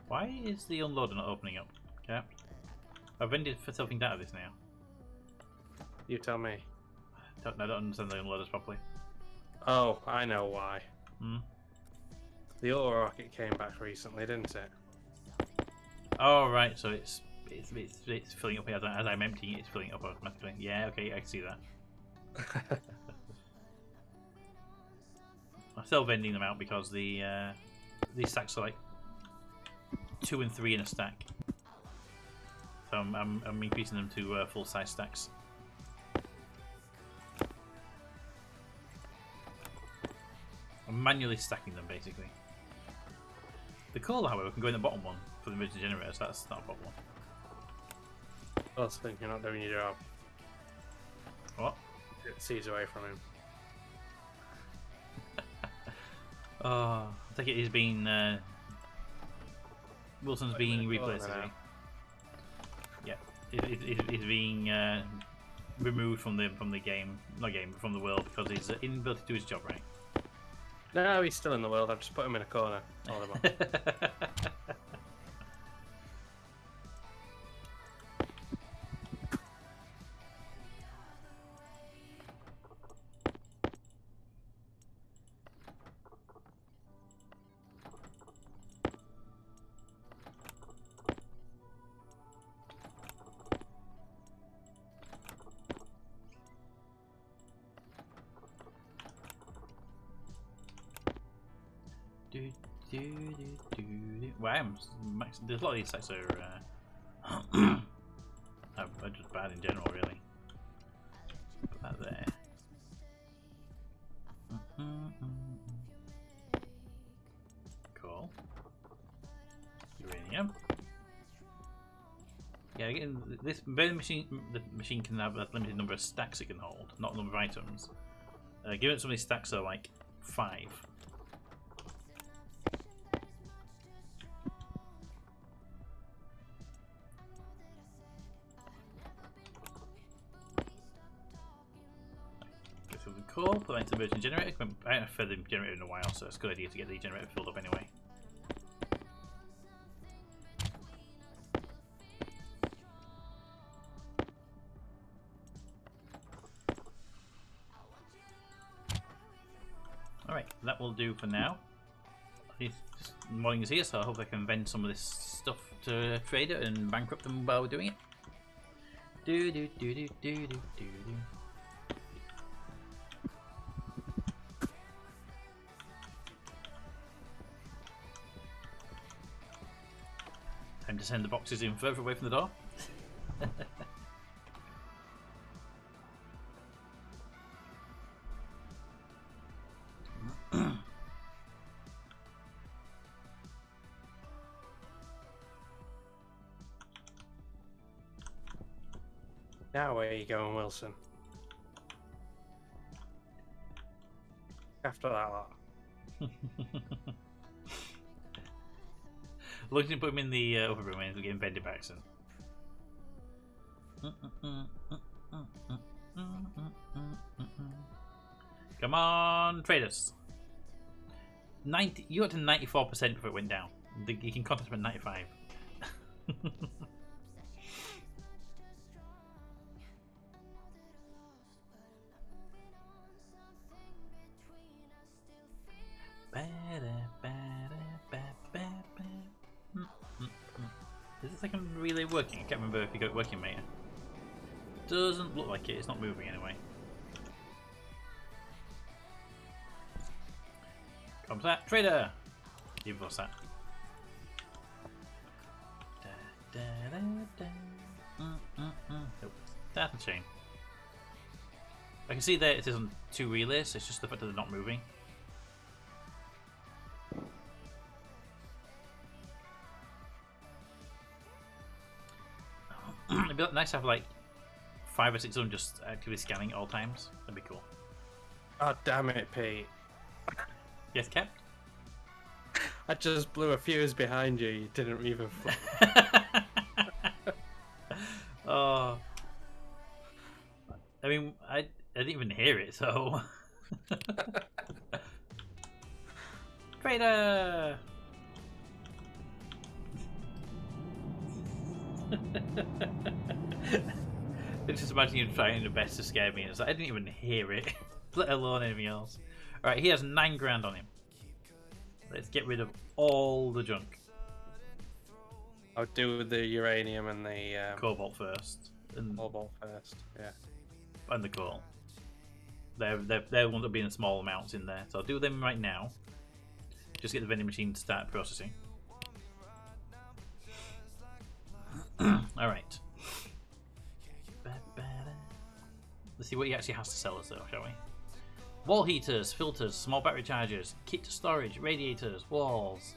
Why is the unloader not opening up? Okay. I've vended for something out of this now. You tell me. I don't understand the unloaders properly. Oh, I know why. Hmm? The auto rocket came back recently, didn't it? Oh right, so it's filling up here as I'm emptying it, it's filling up automatically. Yeah, okay, I can see that. I'm still vending them out because the these stacks are like 2 and 3 in a stack. So I'm increasing them to full size stacks. I'm manually stacking them basically. The coal, however, can go in the bottom one for the emergency generator, so that's not a problem. Wilson, you're not doing your job. What? It sees away from him. Oh, I think it is being. Wilson's being replaced. Is he? Yeah, he's being removed from the game, not game, but from the world because he's inability to do his job right. No, he's still in the world. I've just put him in a corner. All them off. Wow, there's a lot of these sites are are just bad in general, really. Put that there. Cool. Uranium. Yeah, again, this the machine can have a limited number of stacks it can hold, not a number of items. Given some of these stacks are like 5. Cool, put that into the merchant generator. I haven't fed the generator in a while, so it's a good idea to get the generator filled up anyway. Alright, that will do for now. Modding is here, so I hope I can vend some of this stuff to a trader and bankrupt them while we're doing it. Do do do do do do do do. Time to send the boxes in further away from the door. Now where are you going, Wilson? After that lot. Looking to put him in the upper room and getting vended back soon. Come on, traders. 90. You got to 94% before it went down. You can contact him at 95. Is the second relay working? I can't remember if you got it working, mate. Doesn't look like it. It's not moving anyway. Comes that trader. You boss that. Nope. That's a shame. I can see that it is on 2 relays. It's just the fact that they're not moving. It'd be nice to have like 5 or 6 of them just actively scanning at all times. That'd be cool. Oh damn it, Pete! Yes, Cap? I just blew a fuse behind you. You didn't even. Oh, I mean, I didn't even hear it, so. Trader. Just imagine you trying your best to scare me. It's like, I didn't even hear it, let alone anything else. Alright, he has 9 grand on him. Let's get rid of all the junk. I'll do the uranium and the Cobalt first. And, cobalt first, yeah. and the coal. They're one that be in small amounts in there. So I'll do them right now. Just get the vending machine to start processing. Alright. Let's see what he actually has to sell us though, shall we? Wall heaters, filters, small battery chargers, kit to storage, radiators, walls.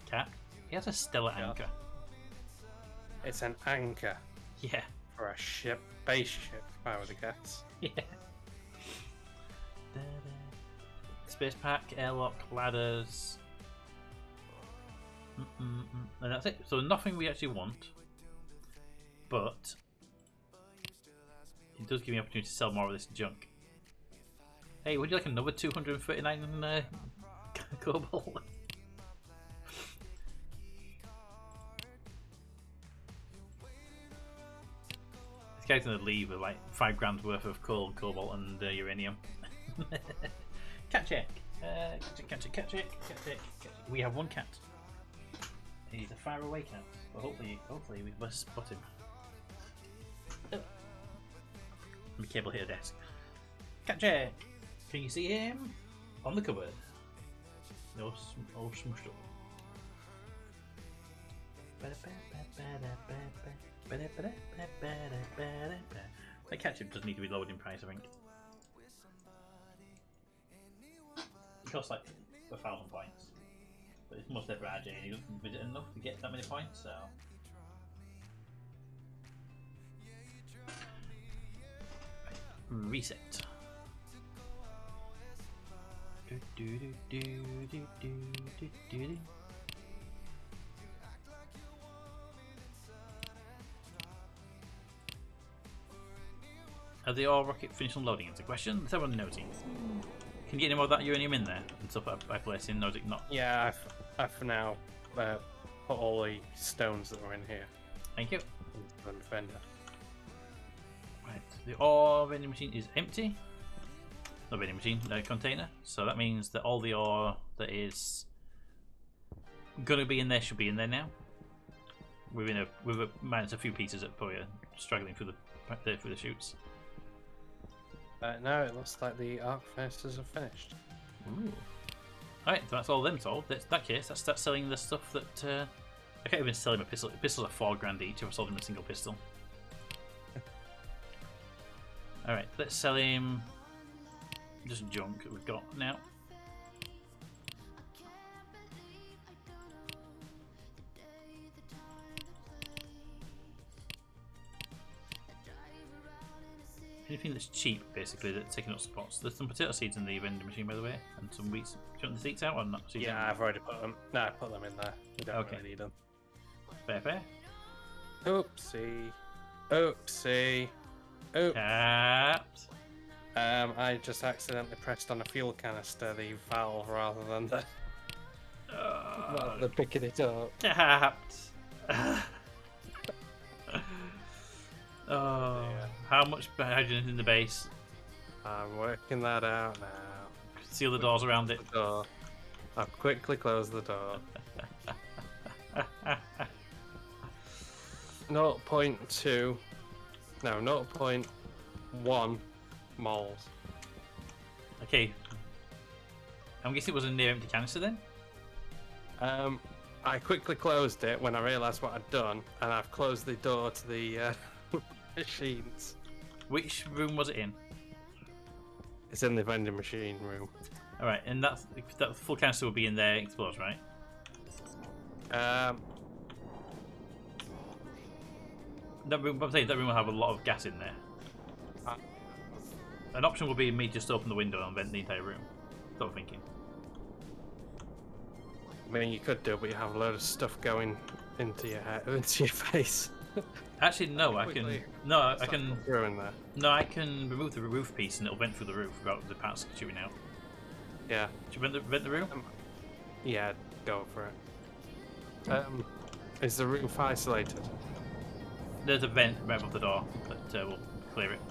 Cat? He has a stellar anchor. It's an anchor. Yeah. For a spaceship, I would guess. Yeah. Space pack, airlock, ladders. And that's it. So nothing we actually want. But it does give me an opportunity to sell more of this junk. Hey, would you like another 239 cobalt? This guy's gonna leave with like 5 grand worth of coal, cobalt, and uranium. Cat check. Cat check. We have 1 cat. He's a far away cat, but hopefully we must spot him. Oh. Let me cable hit a desk. Cat check. Can you see him? On the cupboard. No, smushed up. That ketchup does need to be lowered in price, I think. It costs like 1,000 points. But it's most ever RJ and he doesn't visit enough to get that many points, so. Reset. Have they all rocket finished unloading? Is the question. Is everyone noting? Can you get any more of that uranium in there and stuff I place in, or is it not? Yeah, I've for now put all the stones that were in here. Thank you. On the fender. Right, the ore vending machine is empty. Not vending machine, container. So that means that all the ore that is gonna be in there should be in there now. With minus a few pieces that probably are struggling through the chutes. No, it looks like the arc furnaces are finished. Ooh. Alright, so that's all them sold. In that case, let's start selling the stuff that I can't even sell him a pistol. Pistols are 4 grand each if I sold him a single pistol. Alright, let's sell him just junk that we've got now. Anything that's cheap, basically, that's taking up spots. There's some potato seeds in the vending machine, by the way, and some wheat. Do you want the seeds out or not? Seeds Yeah, out? I've already put them. No, I put them in there. We don't Okay. really need them. Fair. Oopsie. Oop. Caps. I just accidentally pressed on a fuel canister, the valve, rather than the picking it up. Caps. Oh, Yeah. how much hydrogen is in the base? I'm working that out now. Seal the doors around it. The door. I'll quickly close the door. 0.2. No, 0.1 moles. Okay. I'm guessing it was a near empty canister then? I quickly closed it when I realised what I'd done, and I've closed the door to the machines. Which room was it in? It's in the vending machine room. Alright, and that full canister will be in there, explodes, right? That room will have a lot of gas in there. An option would be me just open the window and vent the entire room. That's what I'm thinking. I mean, you could do it, but you have a load of stuff going into your head, into your face. Actually, no, I can. No, I can. Ruin that. No, I can remove the roof piece and it'll vent through the roof without the parts shooting out. Yeah. Should we vent the room? Yeah, go for it. Is the roof isolated? There's a vent right above the door that will clear it.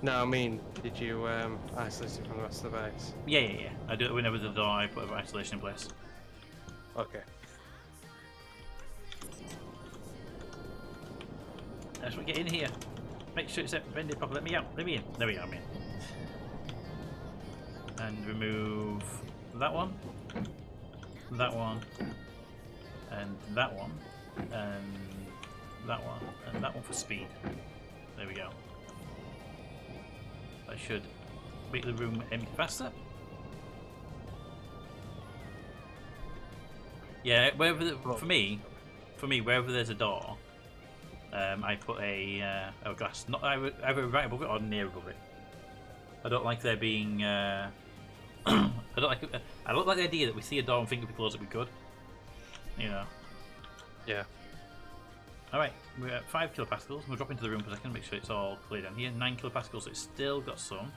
No, I mean, did you isolate it from the rest of the base? Yeah. I do it whenever the door. I put isolation in place. Okay. That's what. Get in here. Make sure it's vented properly. Let me out. Let me in. There we are. I'm in. And remove that one, and and that one, and that one for speed. There we go. That should make the room empty faster. Yeah, for me, wherever there's a door, I put a glass, not either right above it or near above it. I don't like there being. I don't like the idea that we see a door and think if we close it we could. You know. Yeah. All right, we're at 5 kilopascals. We'll drop into the room for a second, make sure it's all clear down here. 9 kilopascals, so it's still got some.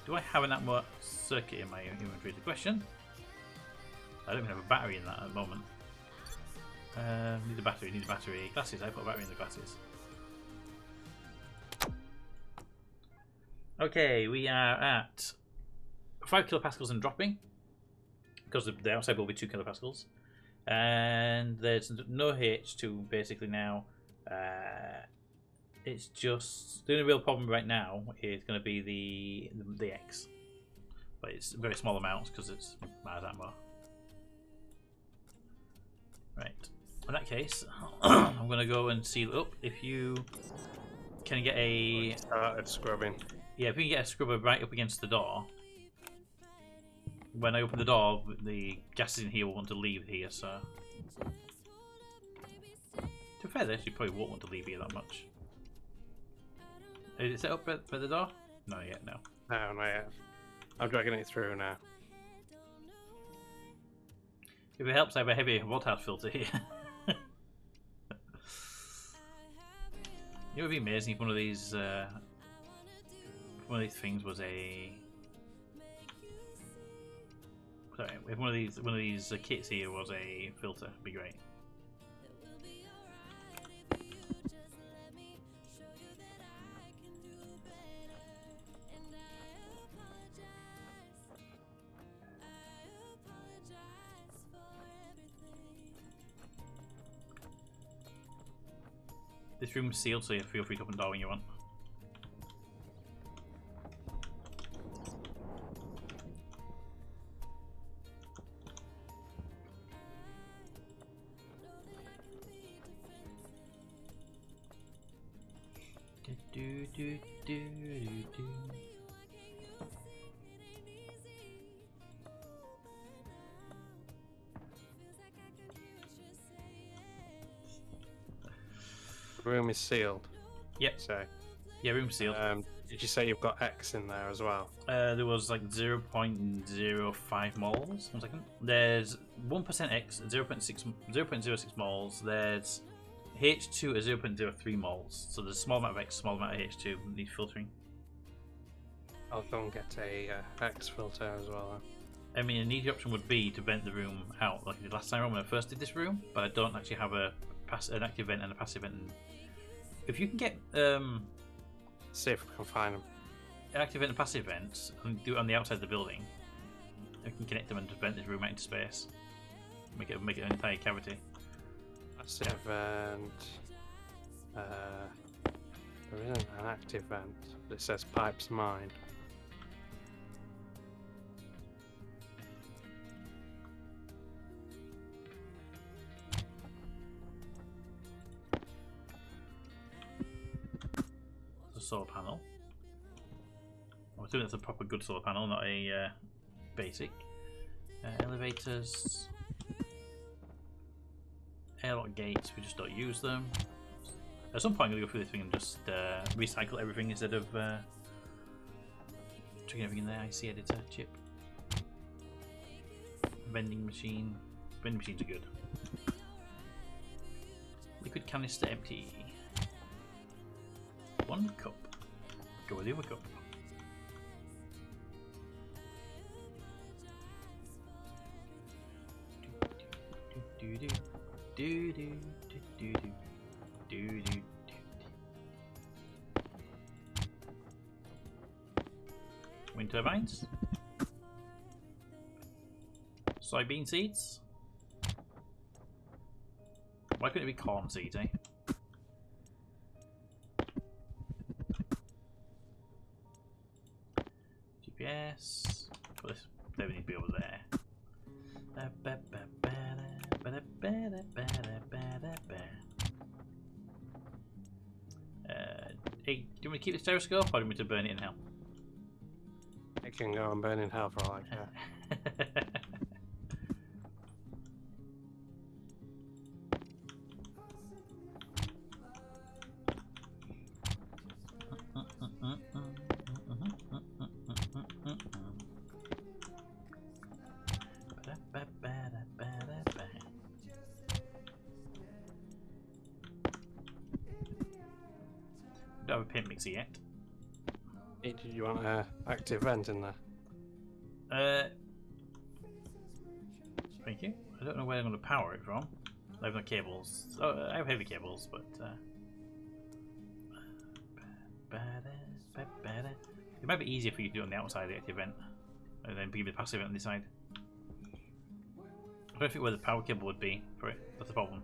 Do I have an Atmo circuit in my inventory? The question. I don't even have a battery in that at the moment. Need a battery. Need a battery. Glasses. I put a battery in the glasses. Okay, we are at 5 kilopascals and dropping because the outside will be 2 kilopascals, and there's no H2 basically now. It's just the only real problem right now is going to be the X, but it's very small amounts because it's mad ammo. Right. In that case, I'm going to go and seal up. If you can get a Started scrubbing. yeah, if you can get a scrubber right up against the door. When I open the door, the gases in here will want to leave here. So, to be fair, they actually probably won't want to leave here that much. Is it set up by the door? Not yet, no. No, not yet. I'm dragging it through now. If it helps, I have a heavy water filter here. It would be amazing if one of these things was a. Sorry, if one of these kits here was a filter, it'd be great. This room's sealed, so you feel free to open the door when you want. The room is sealed. Yep. So, Yeah, room's sealed. did you say you've got X in there as well? There was like 0.05 moles. 1 second. There's 1% X, 0.06 moles. There's H2 at 0.03 moles. So there's a small amount of X, small amount of H2 need filtering. I'll go and get a X filter as well. I mean, an easy option would be to vent the room out like I did last time when I first did this room, but I don't actually have an active vent and a passive vent. If you can get See if we can find them. an active vent and passive vents and do it on the outside of the building, I can connect them and just vent this room out into space. Make it an entire cavity. Passive vent. There isn't an active vent, but it says pipes mine. A solar panel. I'm assuming that's a proper good solar panel, not a basic. Elevators. Airlock gates, we just don't use them. At some point I'm going to go through this thing and just recycle everything instead of chucking everything in there. IC editor, chip. Vending machine. Vending machines are good. Liquid canister empty. 1 cup. Go with the other cup. Do do do do do do do do. Wind turbines. Soybean seeds. Why couldn't it be corn seeds, eh? GPS. Put this. There we need to be over there. Hey, do you want me to keep this gyroscope or do you want me to burn it in hell? It can go and burn in hell for all I care. Don't have a paint mixer yet. Did you want an active vent in there? Thank you. I don't know where I'm going to power it from. I have no cables. Oh, I have heavy cables, but it might be easier for you to do it on the outside of the active vent, and then be the passive vent on the side. I don't think where the power cable would be for it. That's the problem.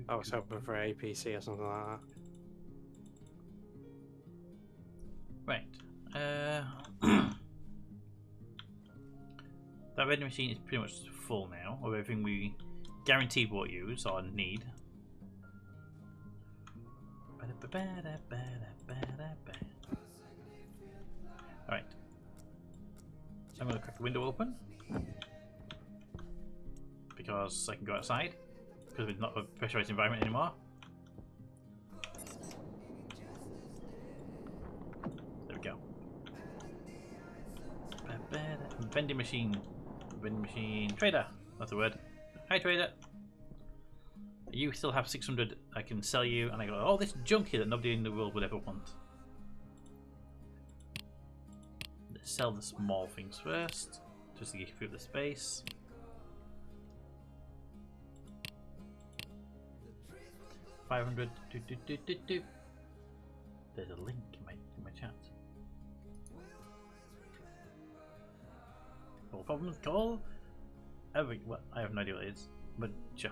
I was hoping for APC or something like that. Right. That vending machine is pretty much full now of everything we guaranteed will use or need. Alright. I'm going to crack the window open because I can go outside because it's not a pressurized environment anymore. There we go. Vending machine. Vending machine. Trader. That's the word. Hi, trader. You still have 600 I can sell you, and I got all this junk here that nobody in the world would ever want. Let's sell the small things first, just to get through the space. $500. There's a link in my chat. All problems, call every. Well, I have no idea what it is, but sure.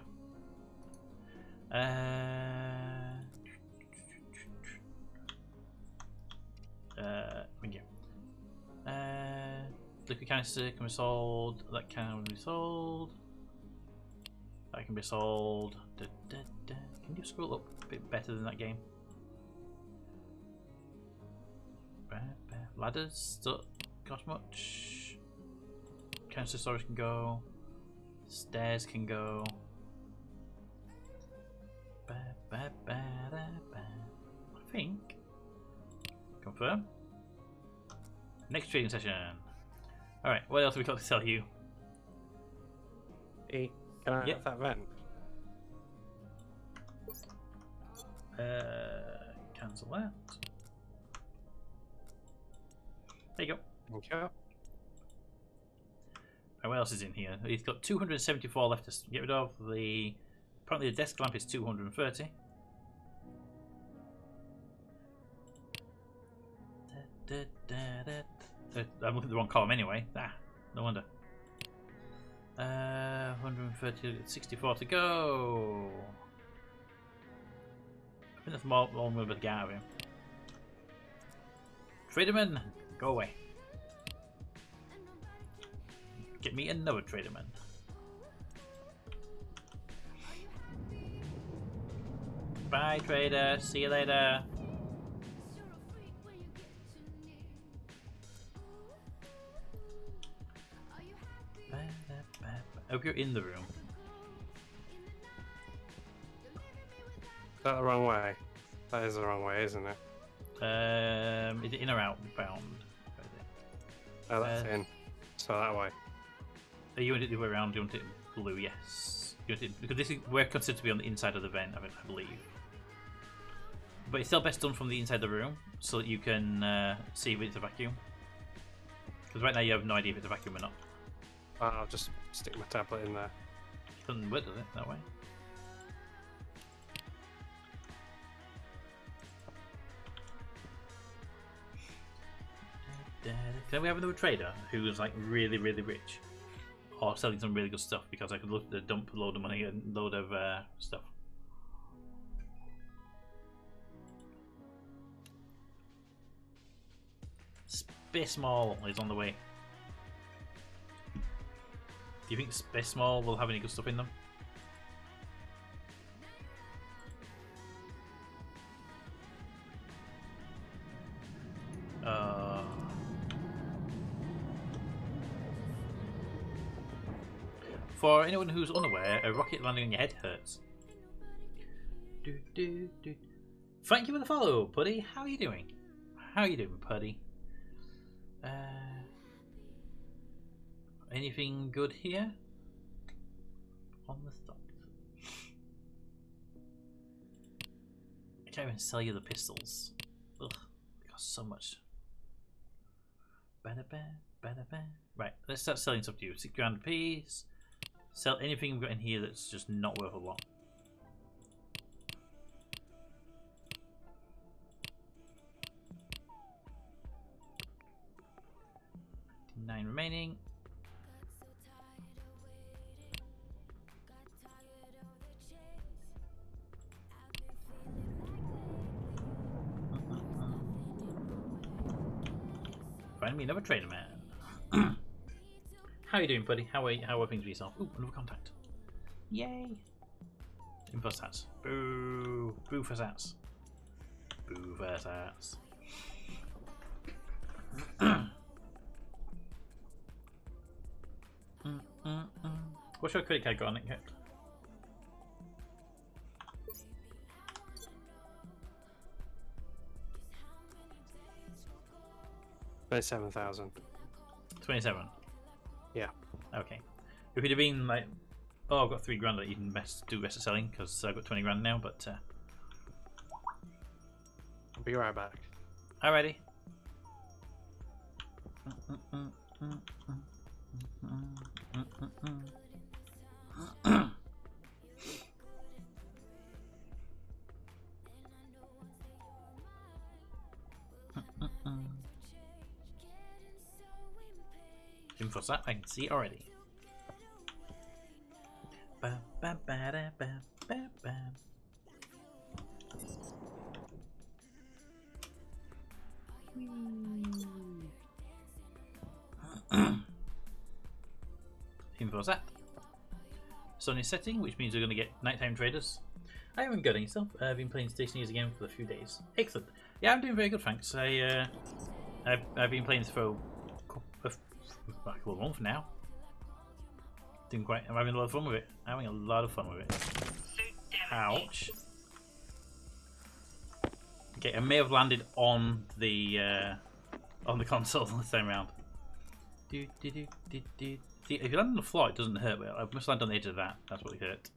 Thank you. Liquid canister can be sold. That can be sold. That can be sold. Can you scroll up a bit better than that game? Ladders don't cost much. Canister storage can go. Stairs can go. I think. Confirm. Next trading session. Alright, what else have we got to sell you? Can I have that vent? Cancel that. There you go. Thank you. Right, what else is in here? He's got 274 left to get rid of. Apparently the desk lamp is 230. I'm looking at the wrong column anyway. No wonder. 130, 64 to go. I think that's more I'm going to get out of him. Traderman, go away. Get me another Traderman. Bye, trader. See you later. I hope you're in the room. Is that the wrong way? That is the wrong way, isn't it? Is it in or out bound? Oh, that's in. So that way. Are you want it the way around? Do you want it blue? Yes. You want it, because this is, we're considered to be on the inside of the vent, I believe. But it's still best done from the inside of the room, so that you can see if it's a vacuum. Because right now you have no idea if it's a vacuum or not. I'll just stick my tablet in there. It doesn't work, does it, that way? Can we have another trader who's like really, really rich? Or selling some really good stuff, because I could look to dump a load of money and a load of stuff. Space Mall is on the way. Do you think Space Mall will have any good stuff in them? For anyone who's unaware, a rocket landing on your head hurts. Thank you for the follow, Puddy. How are you doing? How are you doing, Puddy? Anything good here? On the stop. I can't even sell you the pistols. Ugh, they cost so much. Right, let's start selling stuff to you. 6 grand a piece. Sell anything we've got in here that's just not worth a lot. 9 remaining. Find me another trader, man. How are you doing, buddy? How are things with yourself? Ooh, another contact. Yay! Info stats. Boo! Boo for stats. Boo for stats. What's your credit card got on it, Kat? $27,000. 27. Yeah. Okay. If it had been like, oh, I've got 3 grand that you can do best of selling because I've got 20 grand now, but I'll be right back. alrighty. Info set, I can see already. Info set. Sun is setting, which means we're going to get nighttime traders. I haven't got any stuff. I've been playing Stationeers again for a few days. Excellent. Yeah, I'm doing very good, thanks. I've been playing this for a month now. I'm having a lot of fun with it. Ouch. Okay, I may have landed on the console this time around. See, if you land on the floor, it doesn't hurt, but I must land on the edge of that. That's what it hurt.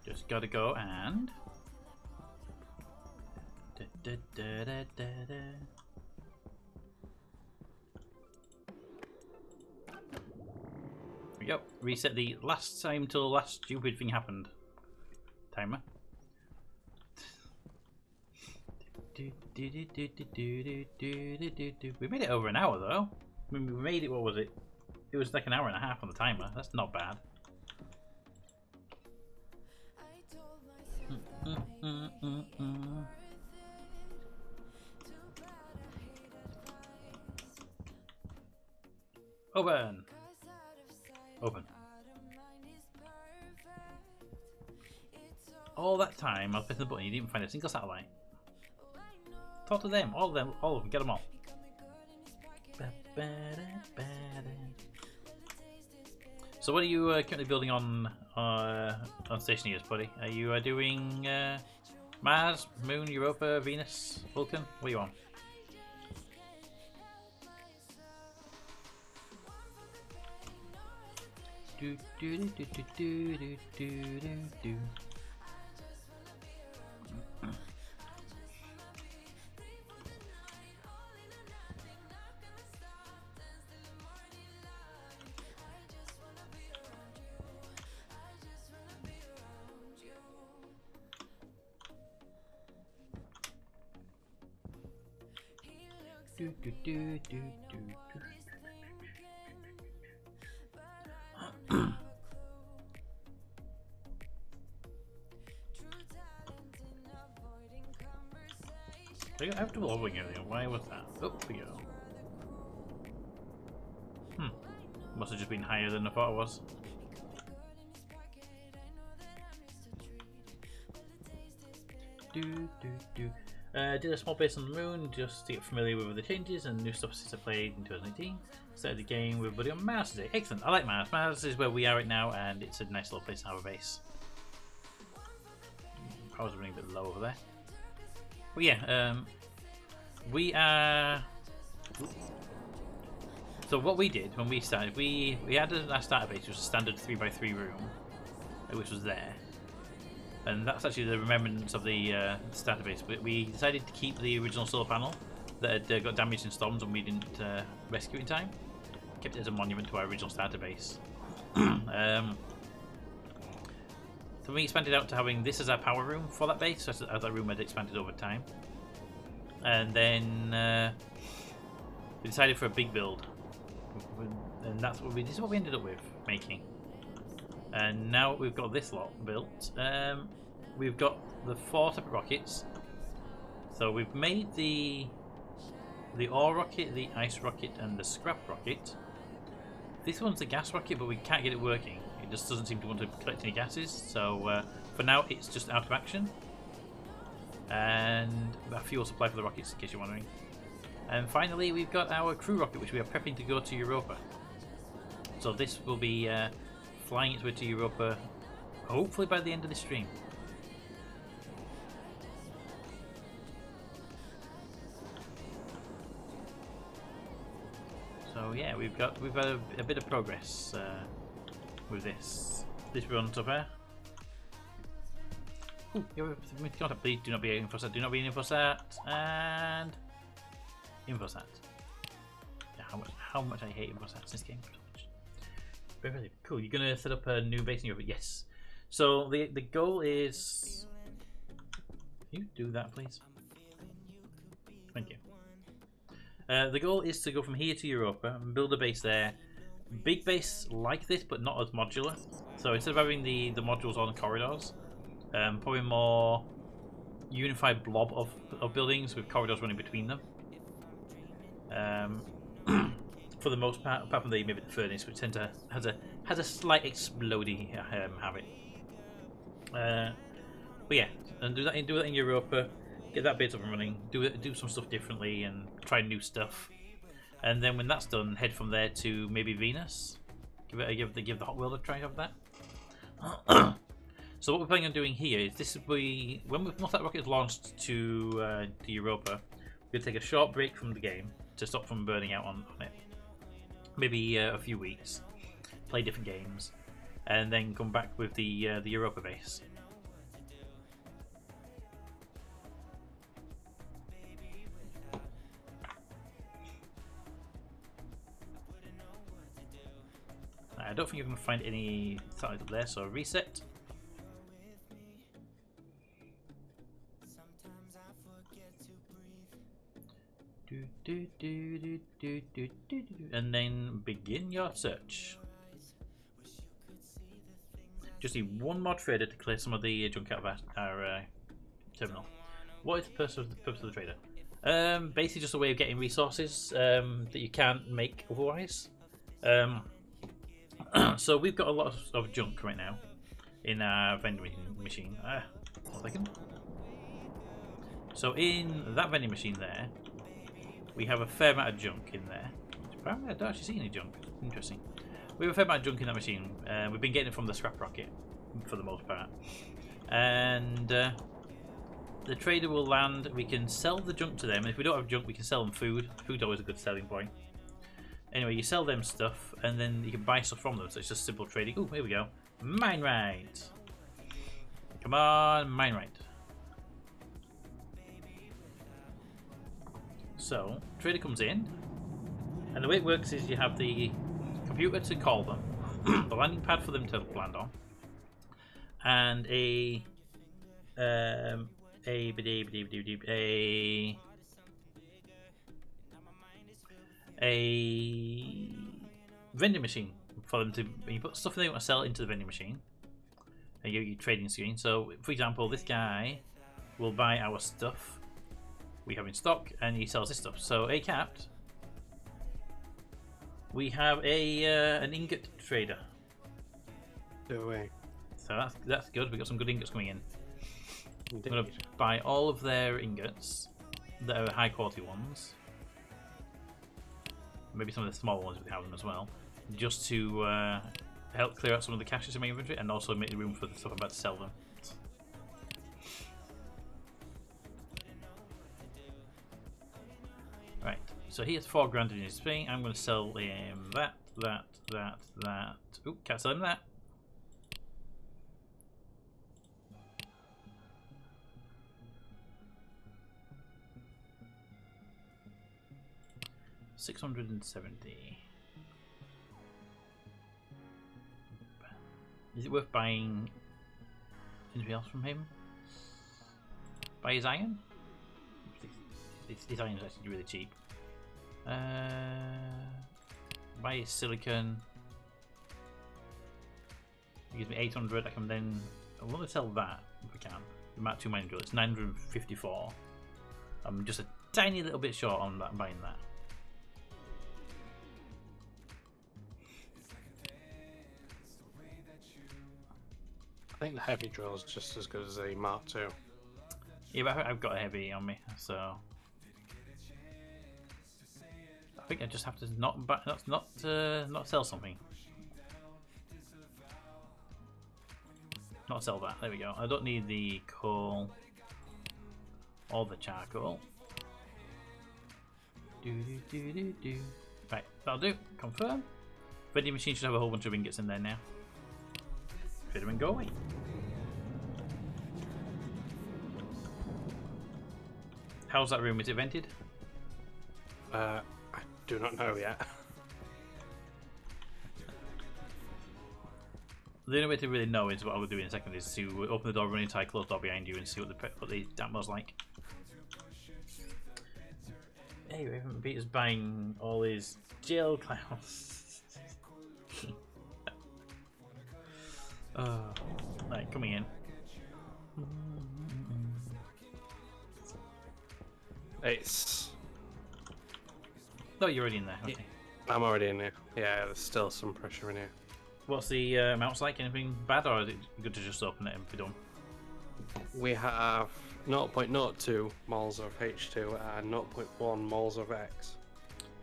Just gotta go and there we go. Reset the last time till the last stupid thing happened. Timer. We made it over an hour though. I mean, we made it, what was it? It was like an hour and a half on the timer. That's not bad. Open! Open. All that time I was pressing the button, you didn't find a single satellite. Talk to them, all of them, get them all. So what are you currently building on Stationeers, buddy? Are you doing Mars, Moon, Europa, Venus, Vulcan? What are you on? I have trouble opening everything. Why was that? Oh, we go. Must have just been higher than I thought it was. Did a small base on the moon just to get familiar with the changes and new stuff since I played in 2018. Started the game with a buddy on Mars today. Excellent, I like Mars. Mars is where we are right now, and it's a nice little place to have a base. Power's running a bit low over there. But yeah, we are. So what we did when we started, we had our starter base, which was a standard 3x3 room, which was there. And that's actually the remembrance of the starter base. But we decided to keep the original solar panel that had got damaged in storms and we didn't rescue it in time. Kept it as a monument to our original starter base. So we expanded out to having this as our power room for that base, as that room had expanded over time. And then we decided for a big build, and that's what this is what we ended up with making. And now we've got this lot built. We've got the 4 separate rockets. So we've made the ore rocket, the ice rocket, and the scrap rocket. This one's the gas rocket, but we can't get it working. It just doesn't seem to want to collect any gases. So for now, it's just out of action. And a fuel supply for the rockets, in case you're wondering. And finally, we've got our crew rocket, which we are prepping to go to Europa. So this will be flying its way to Europa, hopefully by the end of the stream. So yeah, we've had a bit of progress with this run so far. Ooh, please do not be an infosat. Do not be an infosat. And infosat. Yeah, how much I hate infosats in this game. Very cool. You're gonna set up a new base in Europe. Yes. So the goal is. Can you do that, please? Thank you. The goal is to go from here to Europa and build a base there. Big base like this, but not as modular. So instead of having the modules on corridors, probably more unified blob of buildings with corridors running between them. For the most part, apart from maybe the furnace, which tends to has a slight exploding habit. But yeah, and do that in Europa. Get that base up and running. Do some stuff differently and try new stuff. And then when that's done, head from there to maybe Venus. Give the hot world a try of that. So what we're planning on doing here is this will be once that rocket is launched to Europa, we're gonna take a short break from the game to stop from burning out on it. Maybe a few weeks, play different games, and then come back with the Europa base. I don't think you can find any satellites up there, so reset. And then begin your search. Just need one more trader to clear some of the junk out of our terminal. What is the purpose of the trader? Basically just a way of getting resources that you can't make otherwise. So we've got a lot of junk right now in our vending machine. 1 second. So in that vending machine there, we have a fair amount of junk in there. Apparently I don't actually see any junk. Interesting. We have a fair amount of junk in that machine. We've been getting it from the scrap rocket for the most part. And the trader will land. We can sell the junk to them. And if we don't have junk, we can sell them food. Food's always a good selling point. Anyway, you sell them stuff, and then you can buy stuff from them. So it's just simple trading. Oh, here we go. Mine right. Come on, mine right. So, trader comes in, and the way it works is you have the computer to call them, the landing pad for them to land on, and a vending machine for them to. You put stuff they want to sell into the vending machine, and your trading screen. So, for example, this guy will buy our stuff we have in stock, and he sells this stuff. So, capped We have a an ingot trader. Do we? So that's good. We got some good ingots coming in. Indeed. I'm gonna buy all of their ingots that are high quality ones. Maybe some of the smaller ones if they have them as well, just to help clear out some of the caches in my inventory and also make room for the stuff I'm about to sell them. Right, so he has 4 grand in his thing. I'm going to sell him that. Oop, can't sell him that. $670. Is it worth buying anything else from him? Buy his iron? His iron is actually really cheap. Buy his silicon. He gives me 800. I can then. I want to sell that if I can. The Mark 2 mining drill. It's 954. I'm just a tiny little bit short on that, buying that. I think the heavy drill is just as good as the Mark II. Yeah, but I've got a heavy on me, so I think I just have to not sell something. Not sell that. There we go. I don't need the coal or the charcoal. Right, that'll do. Confirm. Vending machine should have a whole bunch of ingots in there now. Fit them and go away. How's that room? Is it vented? I do not know yet. The only way to really know is what I will do in a second is to open the door, run inside, close the door behind you, and see what the atmo's like. Hey, Peter's buying all his jail clowns. Oh, right, coming in. It's. Oh, you're already in there. Okay. I'm already in here. Yeah, there's still some pressure in here. What's the amounts like? Anything bad, or is it good to just open it and be done? We have 0.02 moles of H2 and 0.1 moles of X.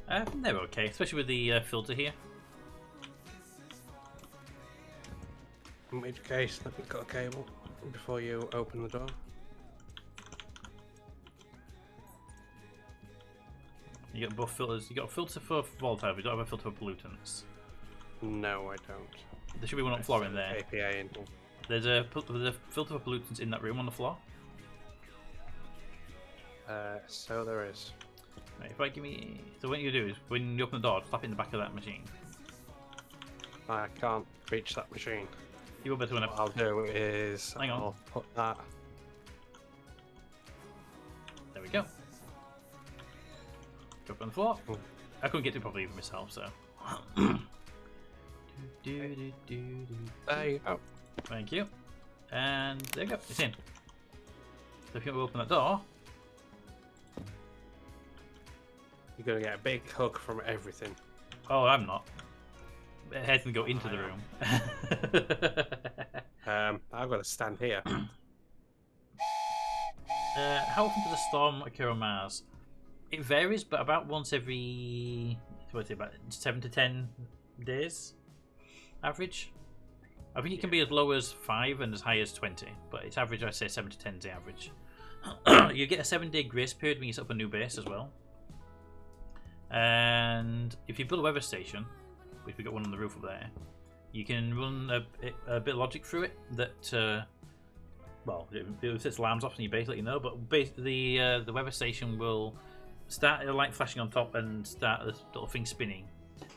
They're okay, especially with the filter here. In which case, let me cut a cable before you open the door. You got both filters. You got a filter for volatile, but you don't have a filter for pollutants. No, I don't. There should be one on the floor in there. APA in here. There's a filter for pollutants in that room on the floor. So there is. Right, if I give me, so what you do is when you open the door, slap it in the back of that machine. I can't reach that machine. You will better when What I'll do is Hang on. I'll put that. There we go. Go up on the floor. Hmm. I couldn't get to it properly even myself, so. There you go. Thank you. And there you go. It's in. So if you want to open that door, You're gonna get a big hug from everything. oh, I'm not. It has to go into the room. I've got to stand here. How often does a storm occur on Mars? It varies, but about once every, what is it, about 7 to 10 days, average. I think it can be as low as 5 and as high as 20, but it's average. I say 7 to 10 is the average. You get a 7-day grace period when you set up a new base as well. And if you build a weather station, which we got one on the roof up there, you can run a bit of logic through it that, well, it sets alarms off on your base, let you know. But the weather station will start a light flashing on top and start this little thing spinning,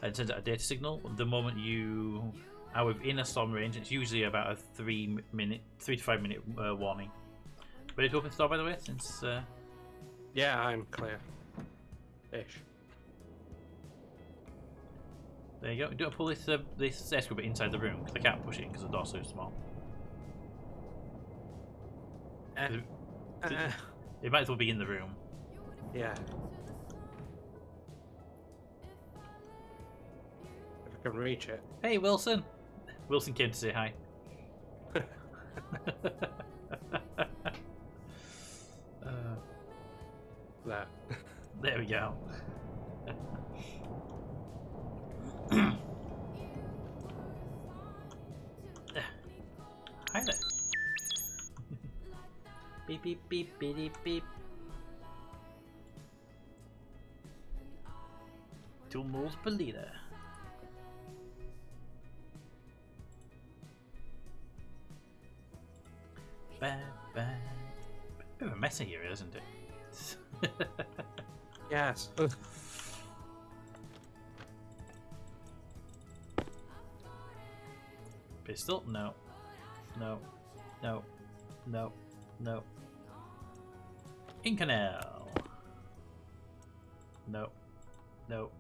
and sends out a data signal the moment you are within a storm range. It's usually about a 3 to 5 minute warning. Ready to open the door, by the way, since Yeah, I'm clear. Ish. there you go. Do I pull this escrow bit inside the room because I can't push it because the door's so small. It might as well be in the room. Yeah. can reach it. Hey, Wilson. Wilson came to say hi. There. There we go. Hi there. Beep beep beep beep beep beep. Two moles per liter. Bad. Bit of a mess here, isn't it? Yes. Pistol? No. No. No. No. No. Incanel. No. No.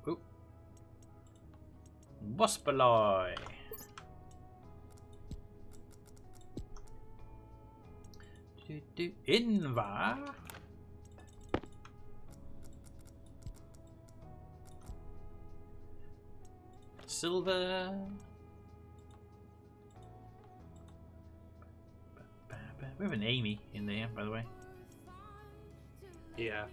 Oop. Waspaloy. Inva. Silver. We have an Amy in there, by the way. Yeah.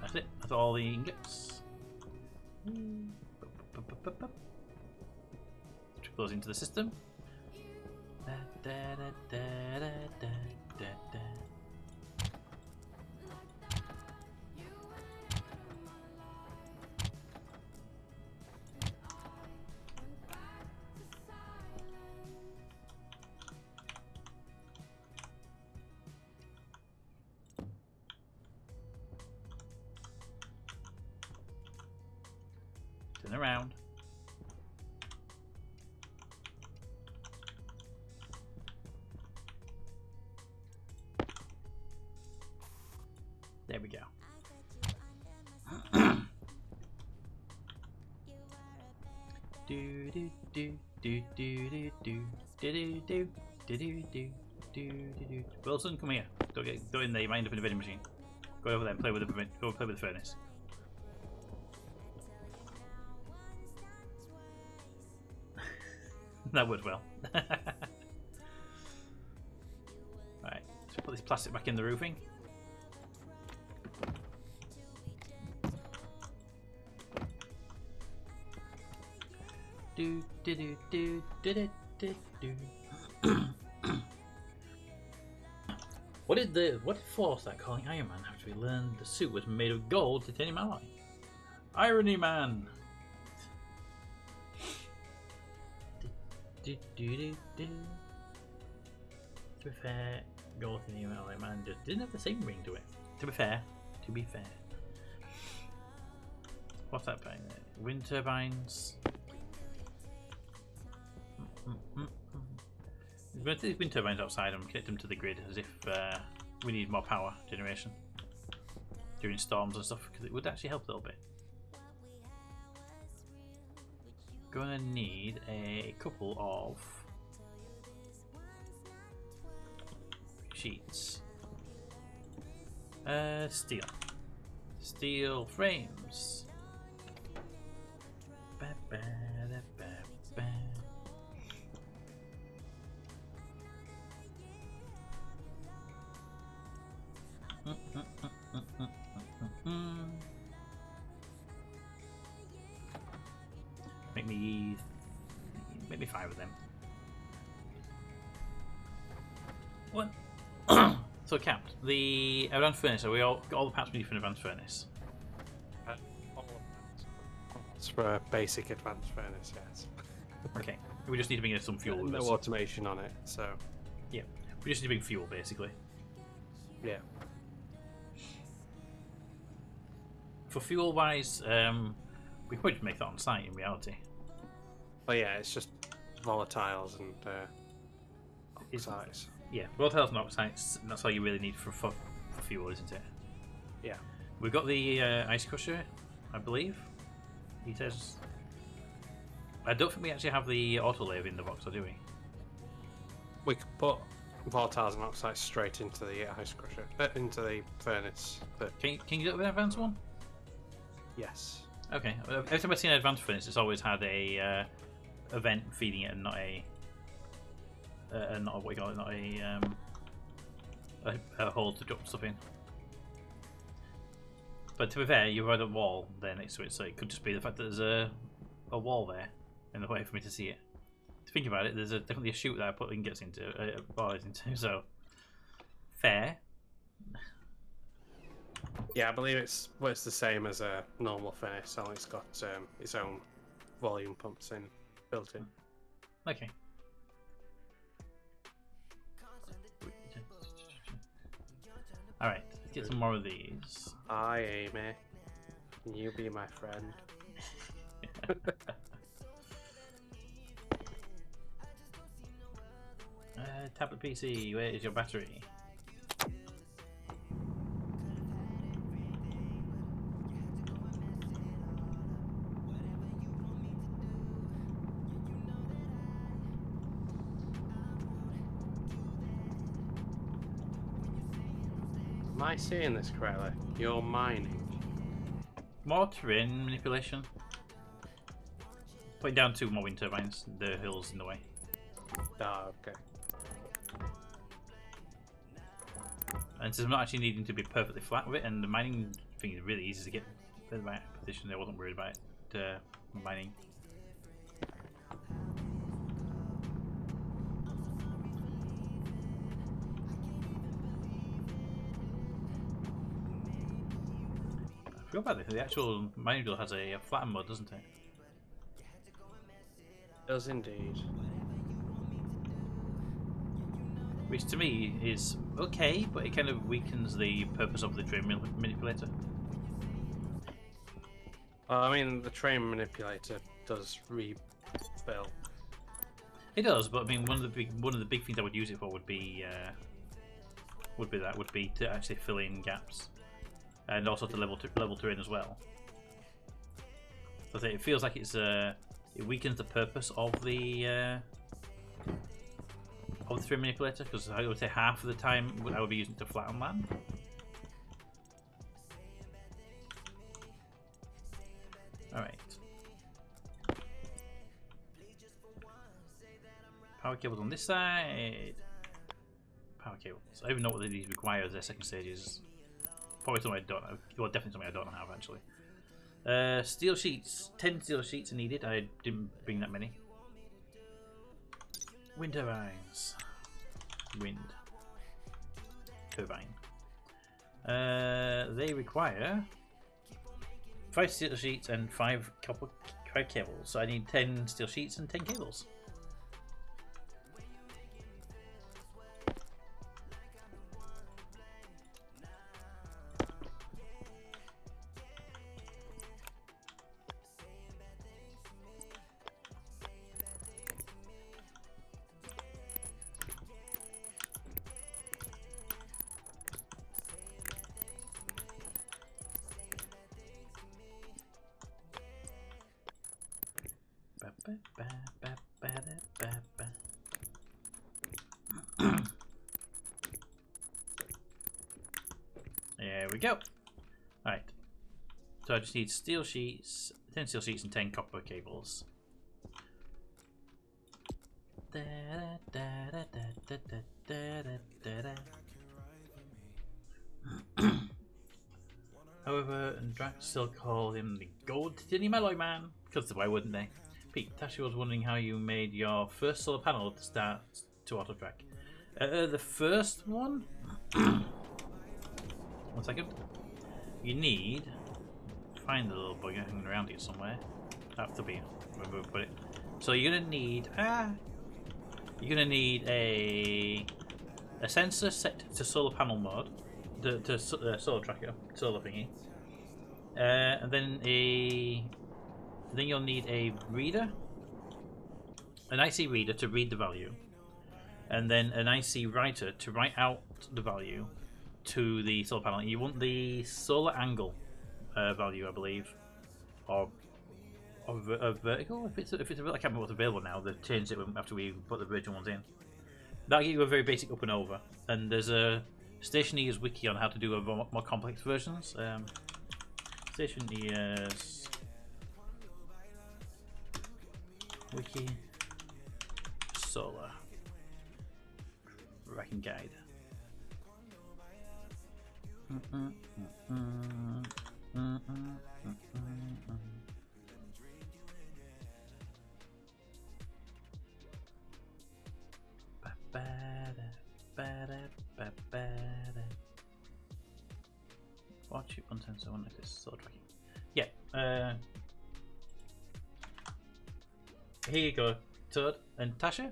That's it. That's all the ingots. Which goes into the system. Turn around. There we go. Do do do do do do do do do do do do. Wilson, come here. Don't in there. You might end up in a vending machine. Go over there and play with the furnace. That worked well. Right, let's put this plastic back in the roofing. Do do do do do do do. What did force that calling Iron Man after we learned the suit was made of gold titanium alloy? Irony Man. To be fair, gold titanium alloy man just didn't have the same ring to it. To be fair. What's that bang there? Wind turbines. We're going to these wind turbines outside and connect them to the grid as if we need more power generation during storms and stuff, because it would actually help a little bit. Gonna need a couple of sheets. Steel frames. Make me 5 of them. What? So, Cap, the advanced furnace. Are we all got all the parts we need for an advanced furnace? All of that. It's for a basic advanced furnace, yes. Okay. We just need to bring in some fuel with No us. automation on it, so Yeah. We just need to bring fuel, basically. yeah. For fuel wise, we could just make that on site in reality. Oh yeah, it's just volatiles and oxides. Yeah, volatiles and oxides, that's all you really need for fuel, isn't it? Yeah. We've got the ice crusher, I believe. He says. I don't think we actually have the autolave in the box, or do we? We volatiles and oxides straight into the ice crusher, into the furnace. Can you get the advanced one? Yes. Okay. Every time I've seen an advanced furnace, it's always had a vent feeding it, and not a what you call it, not a hole to drop stuff in. But to be fair, you've had a wall there next to it, so it could just be the fact that there's a wall there in the way for me to see it. To think about it, there's definitely a chute that I put ingots into, bars into, so fair. Yeah, I believe it's the same as a normal furnace, only it's got its own volume pumps built in. Okay. Alright, let's get some more of these. Hi, Amy. Can you be my friend? Tablet PC, where is your battery? Am I seeing this correctly? You're mining. More terrain manipulation. Putting down 2 more wind turbines, the hill's in the way. Ah, okay. And so I'm not actually needing to be perfectly flat with it, and the mining thing is really easy to get in the right position. I wasn't worried about it, mining. I forgot about this. The actual mining drill has a flatten mode, doesn't it? Does indeed. Which to me is okay, but it kind of weakens the purpose of the train manipulator. I mean, the train manipulator does refill. It does, but I mean, one of the big things I would use it for would be to actually fill in gaps, and also to level terrain as well. So it feels like it weakens the purpose of the train manipulator, because I would say half of the time I would be using it to flatten land. Alright. Power cables on this side. Power cables. I don't even know what these require as their second stages. Probably something I don't know. Well, definitely something I don't have actually. Steel sheets. 10 steel sheets are needed. I didn't bring that many. Wind turbines. Wind turbine. They require 5 steel sheets and 5 copper cables. So I need 10 steel sheets and 10 cables. There we go. Alright. So I just need steel sheets, 10 steel sheets and 10 copper cables. However, Drax still call him the gold titanium alloy man, because why wouldn't they? Pete, Tashi was wondering how you made your first solar panel to start to auto track. The first one? 1 second. You need to find the little bugger hanging around here somewhere. That to be where we put it. So you're gonna need a sensor set to solar panel mode, to solar tracker, solar thingy, and then you'll need a reader, an IC reader to read the value, and then an IC writer to write out the value to the solar panel. You want the solar angle value, I believe, or vertical. If it's I can't remember what's available now. They've changed it after we put the original ones in. That'll give you a very basic up and over. And there's a Stationeers wiki on how to do a more complex versions. Stationeers wiki solar racking guide. Watch it one time, so one like this solar tracking. Yeah. Here you go, Toad and Tasha.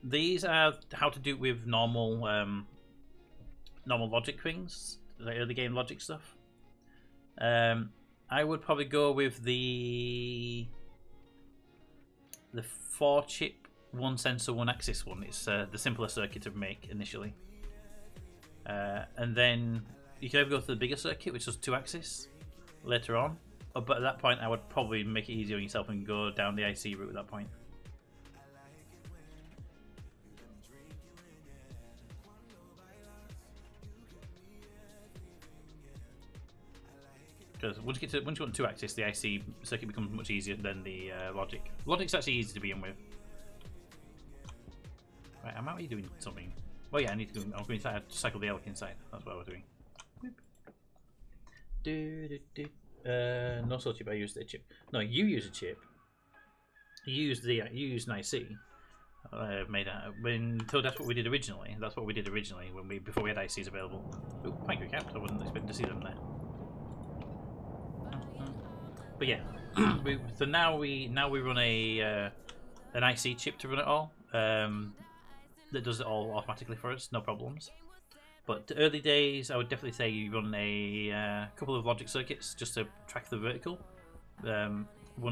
These are how to do it with normal normal logic things, like early game logic stuff. I would probably go with the 4-chip, 1 sensor, 1 axis one. It's the simpler circuit to make initially, and then you can either go to the bigger circuit, which is 2 axis, later on. But at that point, I would probably make it easier on yourself and go down the IC route at that point. Because once you want 2 axis, the IC circuit becomes much easier than the logic. Logic's actually easy to begin with. Right, I'm actually doing something. Well, yeah, I need to go. I'm going to cycle the elk inside. That's what I was doing. No soul chip. I used a chip. No, you use a chip. You used an IC. Made out when so that's what we did originally. That's what we did originally before we had ICs available. Oh, thank you, Cap. I wasn't expecting to see them there. But yeah, so now we run an IC chip to run it all. That does it all automatically for us, no problems. But the early days, I would definitely say you run a couple of logic circuits just to track the vertical 1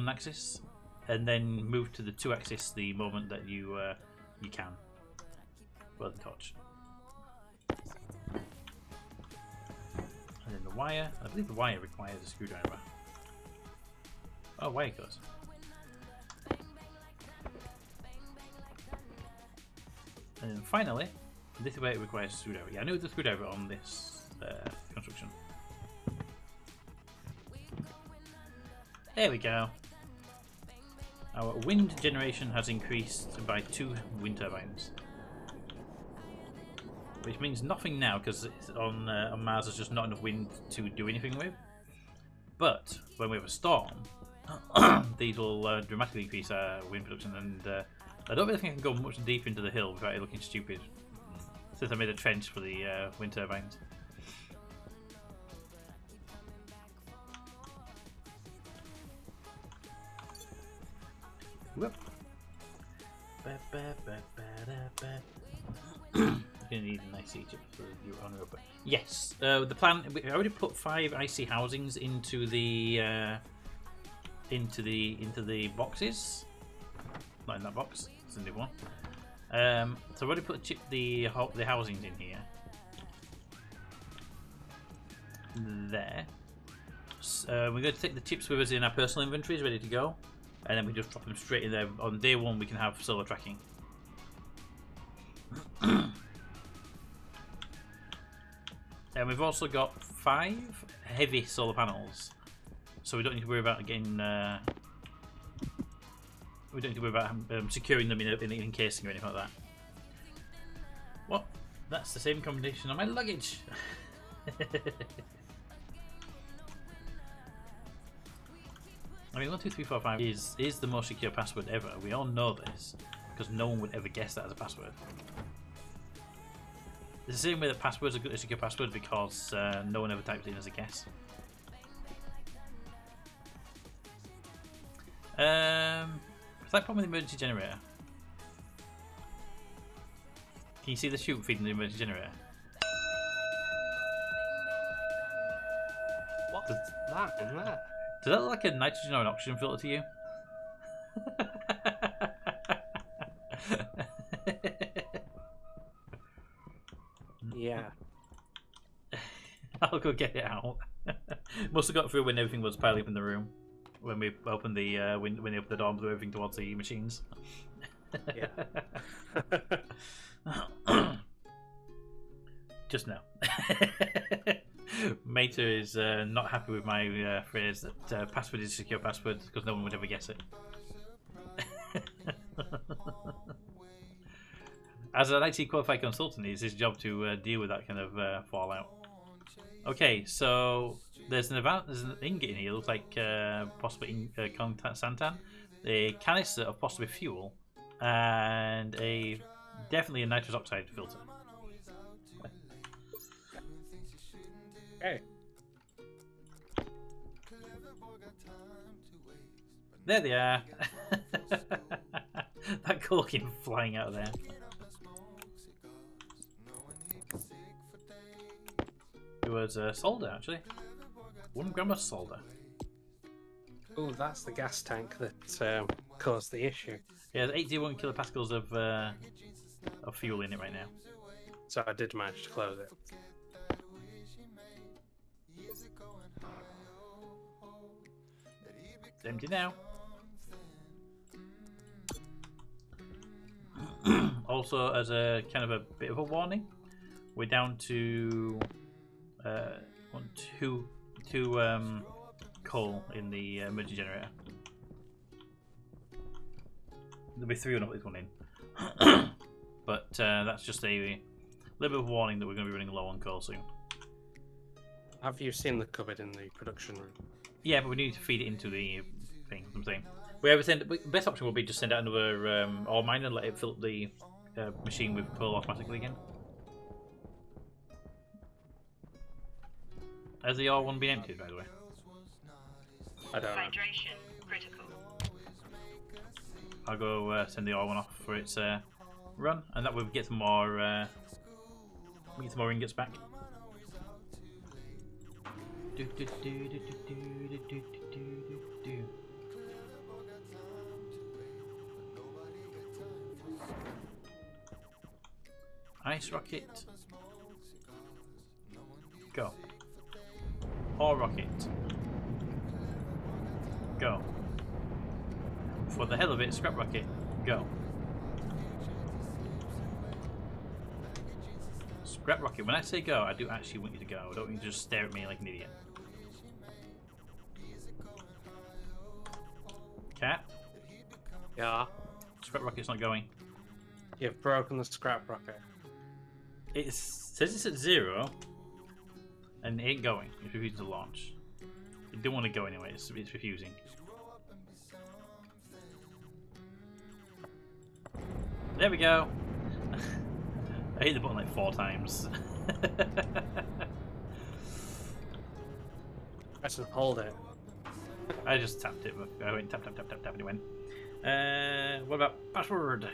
axis, and then move to the 2 axis the moment that you can. Well, the torch. And then the wire. I believe the wire requires a screwdriver. Oh, wire goes. And then finally, this is where it requires a screwdriver. Yeah, I knew the screwdriver on this construction. There we go. Our wind generation has increased by 2 wind turbines. Which means nothing now, because on Mars there's just not enough wind to do anything with. But when we have a storm, these will dramatically increase our wind production, and I don't really think I can go much deeper into the hill without it looking stupid, since I made a trench for the wind turbines. Whoop. You're gonna need an IC chip for you on over. Yes, the plan. I already put 5 IC housings into the boxes. Not in that box. It's a new one. So I've already put the housings in here. There. We're going to take the chips with us in our personal inventories, ready to go, and then we just drop them straight in there. On day 1, we can have solar tracking. And we've also got 5 heavy solar panels, so we don't need to worry about getting. We don't need to worry about securing them in an encasing or anything like that. What? That's the same combination on my luggage. I mean, 1, 2, 3, 4, 5 is the most secure password ever. We all know this because no one would ever guess that as a password. It's the same way that passwords are good as secure password because no one ever types it in as a guess. Is that problem with the emergency generator? Can you see the chute feeding the emergency generator? What's that in there? Does that look like a nitrogen or an oxygen filter to you? Yeah. I'll go get it out. Must have got through when everything was piling up in the room. When we opened the when they opened the door, moving everything towards the machines. Yeah. Just now. Mater is not happy with my phrase that password is a secure password because no one would ever guess it. As an IT qualified consultant, it's his job to deal with that kind of fallout. Okay, so there's an ingot in here. It looks like possibly contact santan, a canister of possibly fuel, and definitely a nitrous oxide filter. Okay. There they are. That cork came flying out of there. It was solder, actually. 1 gram of solder. Oh, that's the gas tank that caused the issue. Yeah, there's 81 kilopascals of fuel in it right now. So I did manage to close it. It's empty now. Also, as a kind of a bit of a warning, we're down to two coal in the emergency generator. There'll be 3 on this one in. But that's just a little bit of a warning that we're going to be running low on coal soon. Have you seen the cupboard in the production room? Yeah, but we need to feed it into the thing. I'm saying. The best option would be just send out another ore miner and let it fill up the machine with coal automatically again. Has the ore one been emptied, by the way? I don't know. Hydration critical. I'll go send the ore one off for its run, and that will get some more. We get some more ingots back. Ice rocket. Go. Ore rocket. Go. For the hell of it, scrap rocket. Go. Scrap rocket. When I say go, I do actually want you to go. I don't want you to just stare at me like an idiot. Cat? Yeah. Scrap rocket's not going. You've broken the scrap rocket. It says it's at 0, and it ain't going. It's refusing to launch. It don't want to go anyway. It's refusing. There we go. I hit the button like 4 times. Press and hold it. I just tapped it. I went tap, and it went. What about password?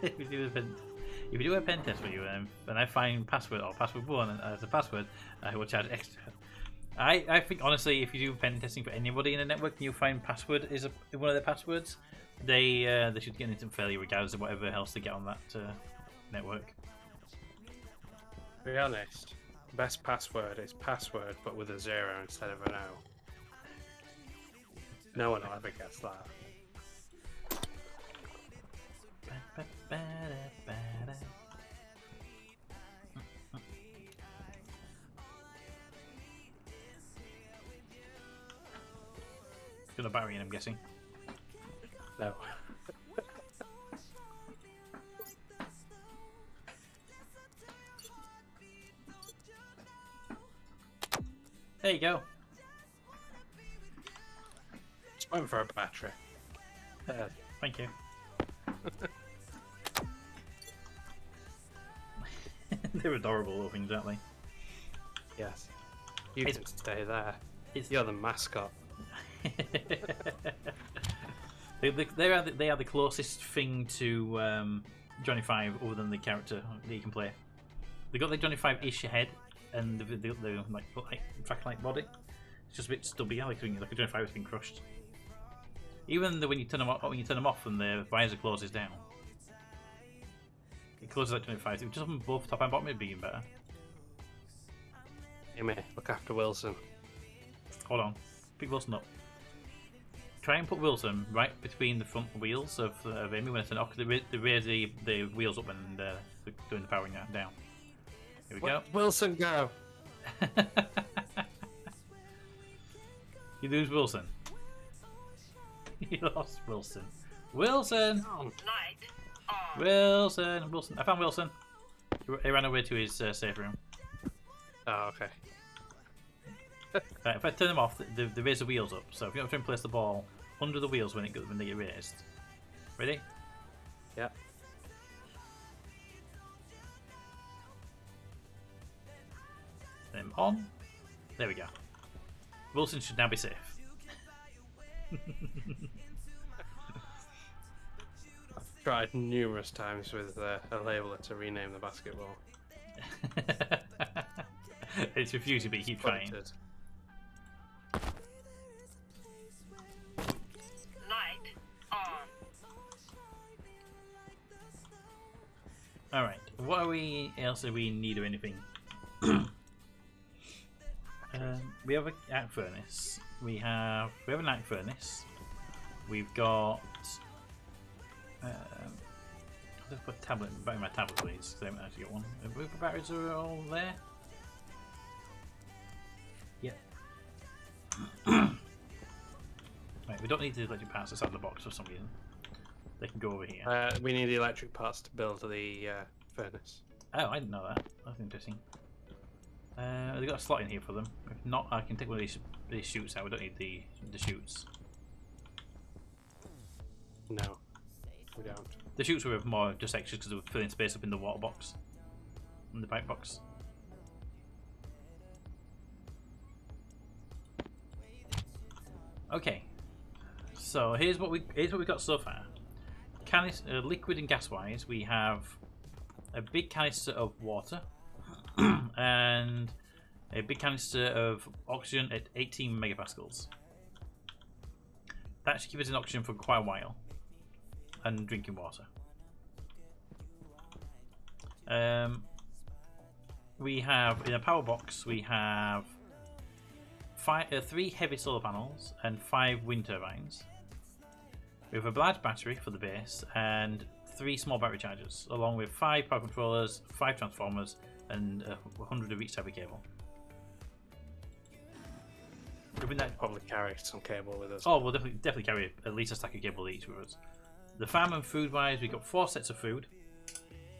If you do a pen test for you, and I find password or password 1 as a password, I will charge extra. I think honestly, if you do pen testing for anybody in a network and you find password is one of their passwords, they should get into failure regardless of whatever else they get on that network. To be honest, best password is password but with a 0 instead of an O. No one will ever guess that. Got a battery in, I'm guessing. No. There you go. Just went for a battery. Thank you. They're adorable little things, aren't they? Yes. You can stay there. It's You're the mascot. they are the closest thing to Johnny 5 other than the character that you can play. They got the Johnny 5-ish head and the like track-like body. It's just a bit stubby, like a Johnny 5 has been crushed. Even when you turn them off and the visor closes down, it closes like 25. If it just on both top and bottom, it'd be even better. Amy, look after Wilson. Hold on, pick Wilson up. try and put Wilson right between the front wheels of Amy when it's an they raise the wheels up and doing the powering down. Here we go. Wilson, go. You lose Wilson. You lost Wilson. Wilson! Light on. Wilson! Wilson! I found Wilson. He ran away to his safe room. Oh, okay. Right, if I turn them off, they raise the wheels up. So if you want to try and place the ball under the wheels when they get raised. Ready? Yeah. Them on. There we go. Wilson should now be safe. I've tried numerous times with a labeler to rename the basketball. It's refusing, but you keep trying. Pointed. Light on. Alright, what else do we need or anything? We have an arc furnace. We have an arc furnace. We've got. Let's put tablet back in my tablet, please. Because I haven't actually got one. The batteries are all there. Yep. Right, we don't need the electric parts outside the box for some reason. They can go over here. We need the electric parts to build the furnace. Oh, I didn't know that. That's interesting. They've got a slot in here for them. If not, I can take one of these chutes out. We don't need the chutes. No, we don't. The chutes were more just extras because they were filling space up in the water box, in the pipe box. Okay, so here's what we got so far. Liquid and gas wise, we have a big canister of water and a big canister of oxygen at 18 megapascals. That should keep us in oxygen for quite a while, and drinking water. We have in a power box we have 3 heavy solar panels and 5 wind turbines. We have a large battery for the base and 3 small battery chargers, along with 5 power controllers, 5 transformers, and 100 of each type of cable. Probably carry some cable with us. Oh, we'll definitely carry at least a stack of cable each with us. The farm and food wise, we've got 4 sets of food,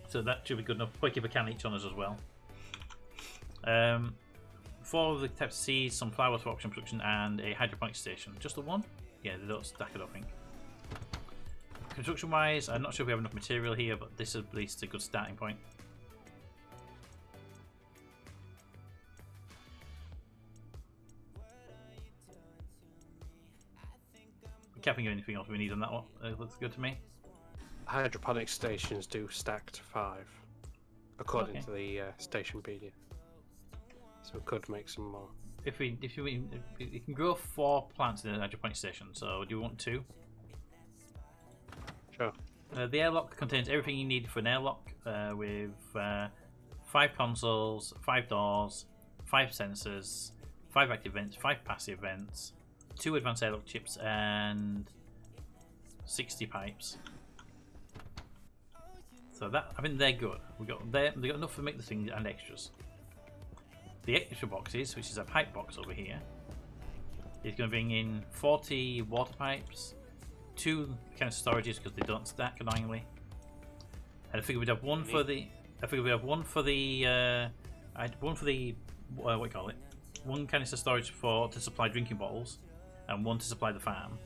so that should be good enough. Probably keep a can each on us as well. 4 of the types of seeds, some flowers for oxygen production, and a hydroponic station. Just the one? Yeah, they don't stack it, I think. Construction wise, I'm not sure if we have enough material here, but this is at least a good starting point. Can't think of anything else we need on that one. Looks good to me. Hydroponic stations do stack to 5, according to the Stationpedia. So we could make some more. If you can grow 4 plants in a hydroponic station, so do you want 2? Sure. The airlock contains everything you need for an airlock, with 5 consoles, 5 doors, 5 sensors, 5 active vents, 5 passive vents, 2 advanced airlock chips, and 60 pipes. So that, I think they're good. They got enough to make the thing and extras. The extra boxes, which is a pipe box over here, is going to bring in 40 water pipes, 2 kind of storages because they don't stack annoyingly, and I figure we'd have one for the. What do you call it? One canister storage to supply drinking bottles, and 1 to supply the farm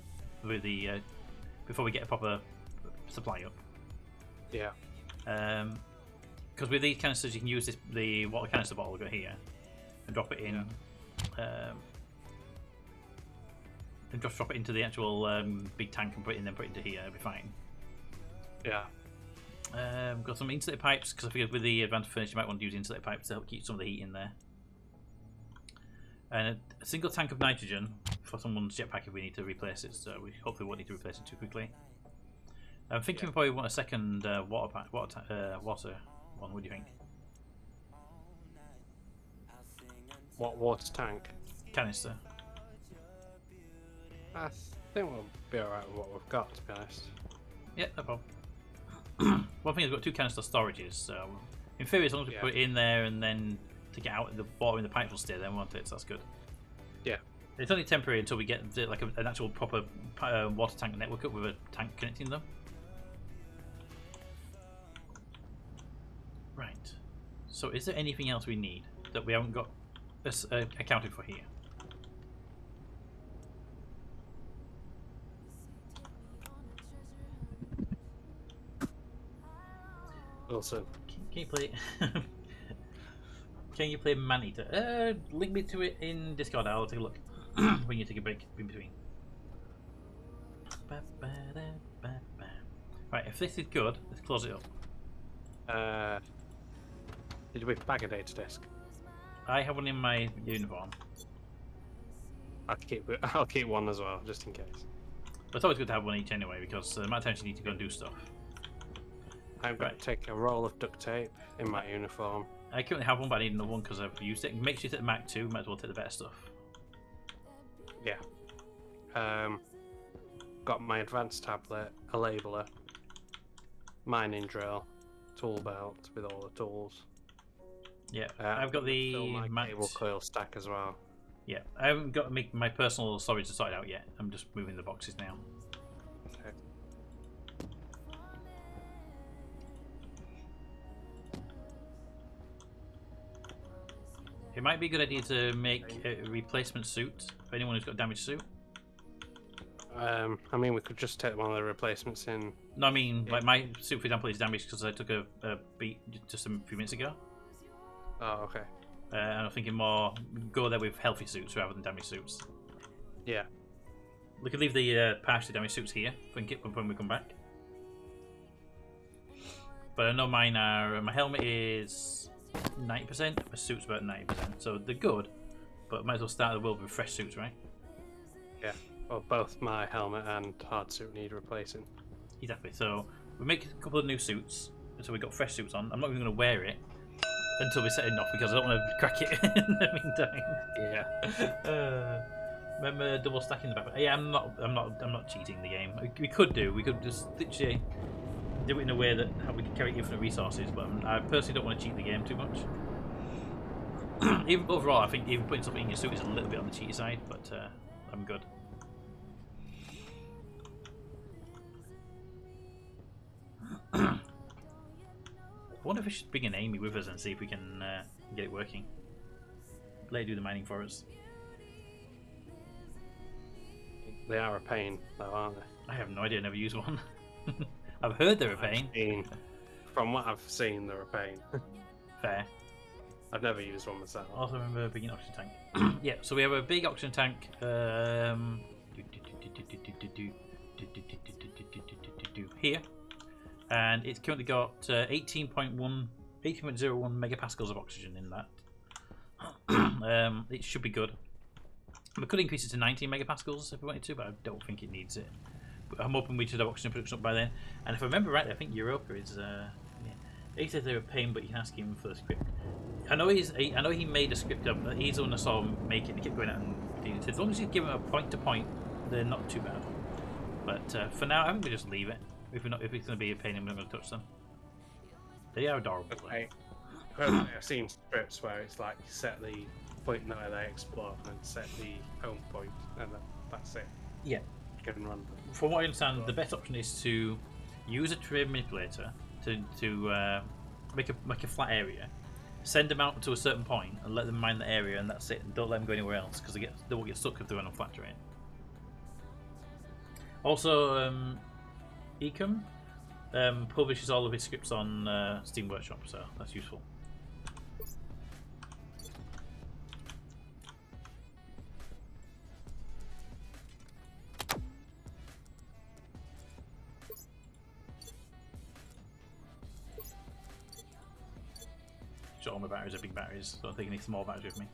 with the before we get a proper supply up. Yeah. Because with these canisters you can use the water canister bottle we've got here and drop it in, and just drop it into the actual big tank and put it in, then put it into here. It'll be fine. Yeah. Got some insulated pipes because I figured with the advanced furnace you might want to use insulated pipes to help keep some of the heat in there. And a single tank of nitrogen for someone's jetpack if we need to replace it. So we hopefully won't need to replace it too quickly. I'm thinking we probably want a second water one. What do you think? What water tank? Canister. think we'll be alright with what we've got, to be honest. Yeah, no problem. One thing is we've got 2 canister storages, so in theory, as long as we put it in there and then take it out at the bottom and the pipe will stay there, won't it? So that's good. Yeah. It's only temporary until we get like an actual proper water tank network up with a tank connecting them. Right. So is there anything else we need that we haven't got accounted for here? Also, Can you play? Can you play Maneater? Link me to it in Discord. I'll take a look when you take a break in between. Right, if this is good, let's close it up. did we bag a data disk? I have one in my uniform. I'll keep one as well, just in case. But it's always good to have one each anyway, because the amount of times you need to go and do stuff. I'm going to take a roll of duct tape in my uniform. I currently have one, but I need another one because I've used it. Make sure you take the Mac too. Might as well take the better stuff. Yeah. Got my advanced tablet, a labeler, mining drill, tool belt with all the tools. Yeah, I've got the my cable coil stack as well. Yeah, I haven't got to make my personal storage sorted out yet. I'm just moving the boxes now. Okay. It might be a good idea to make a replacement suit for anyone who's got a damaged suit. I mean, we could just take one of the replacements in. No, I mean, like my suit, for example, is damaged because I took a beat just a few minutes ago. Oh, okay. And I'm thinking more go there with healthy suits rather than damaged suits. Yeah. We could leave the partially damaged suits here when we come back. But I know mine are. My helmet is 90%. My suit's about 90%, so they're good. But might as well start the world with fresh suits, right? Yeah. Well, both my helmet and hard suit need replacing. Exactly. So we make a couple of new suits. So we've got fresh suits on. I'm not even going to wear it until we're setting off because I don't want to crack it in the meantime. Yeah. Remember double stacking the back? Yeah, I'm not cheating the game. We could just literally do it in a way that how we can carry infinite resources, but I personally don't want to cheat the game too much. Even overall, I think even putting something in your suit is a little bit on the cheaty side, but I'm good. I wonder if we should bring an Amy with us and see if we can get it working. Let her do the mining for us. They are a pain, though, aren't they? I have no idea. I never used one. I've heard they're a pain. From what I've seen, they're a pain. Fair. I've never used one myself. I also remember bringing an oxygen tank. Yeah, so we have a big oxygen tank. Here. And it's currently got 18.01 megapascals of oxygen in that. It should be good. We could increase it to 19 megapascals if we wanted to, but I don't think it needs it. But I'm hoping we should have oxygen production up by then. And if I remember right, I think Europa is. Yeah. He says they're a pain, but you can ask him for the script. I know he made a script up. He's the one I saw him make it. And he kept going out and doing it. As long as you give him a point to point, they're not too bad. But for now, I think we just leave it. If it's going to be a pain, I'm not going to touch them. They are adorable. Okay. I've seen scripts where it's like you set the point where they explode and then set the home point, and that's it. Yeah. You can run them. From what I understand, the best option is to use a terrain manipulator to make a flat area, send them out to a certain point, and let them mine the area, and that's it. And don't let them go anywhere else because they won't get stuck if they're on a flat terrain. Also, Ecom publishes all of his scripts on Steam Workshop, so that's useful. Sure, all my batteries are big batteries, so I'm taking these small batteries with me.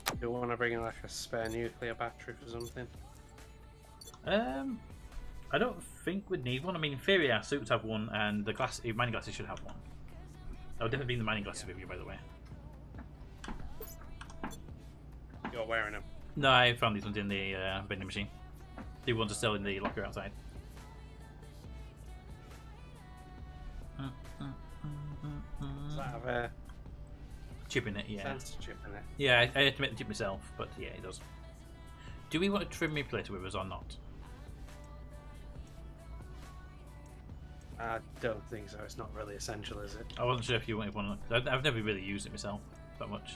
Do you want to bring in like a spare nuclear battery for something? I don't think we'd need one. I mean, in theory, our suits have one, and the mining glasses should have one. I'll definitely bring the mining glasses with you, by the way. You're wearing them. No, I found these ones in the vending machine. The ones are still in the locker outside. Does that have a Chip in it, yeah. sensor chip in it? Yeah, I had to make the chip myself, but yeah, it does. Do we want a trim manipulator with us or not? I don't think so. It's not really essential, is it? I wasn't sure if you wanted one. I've never really used it myself that much.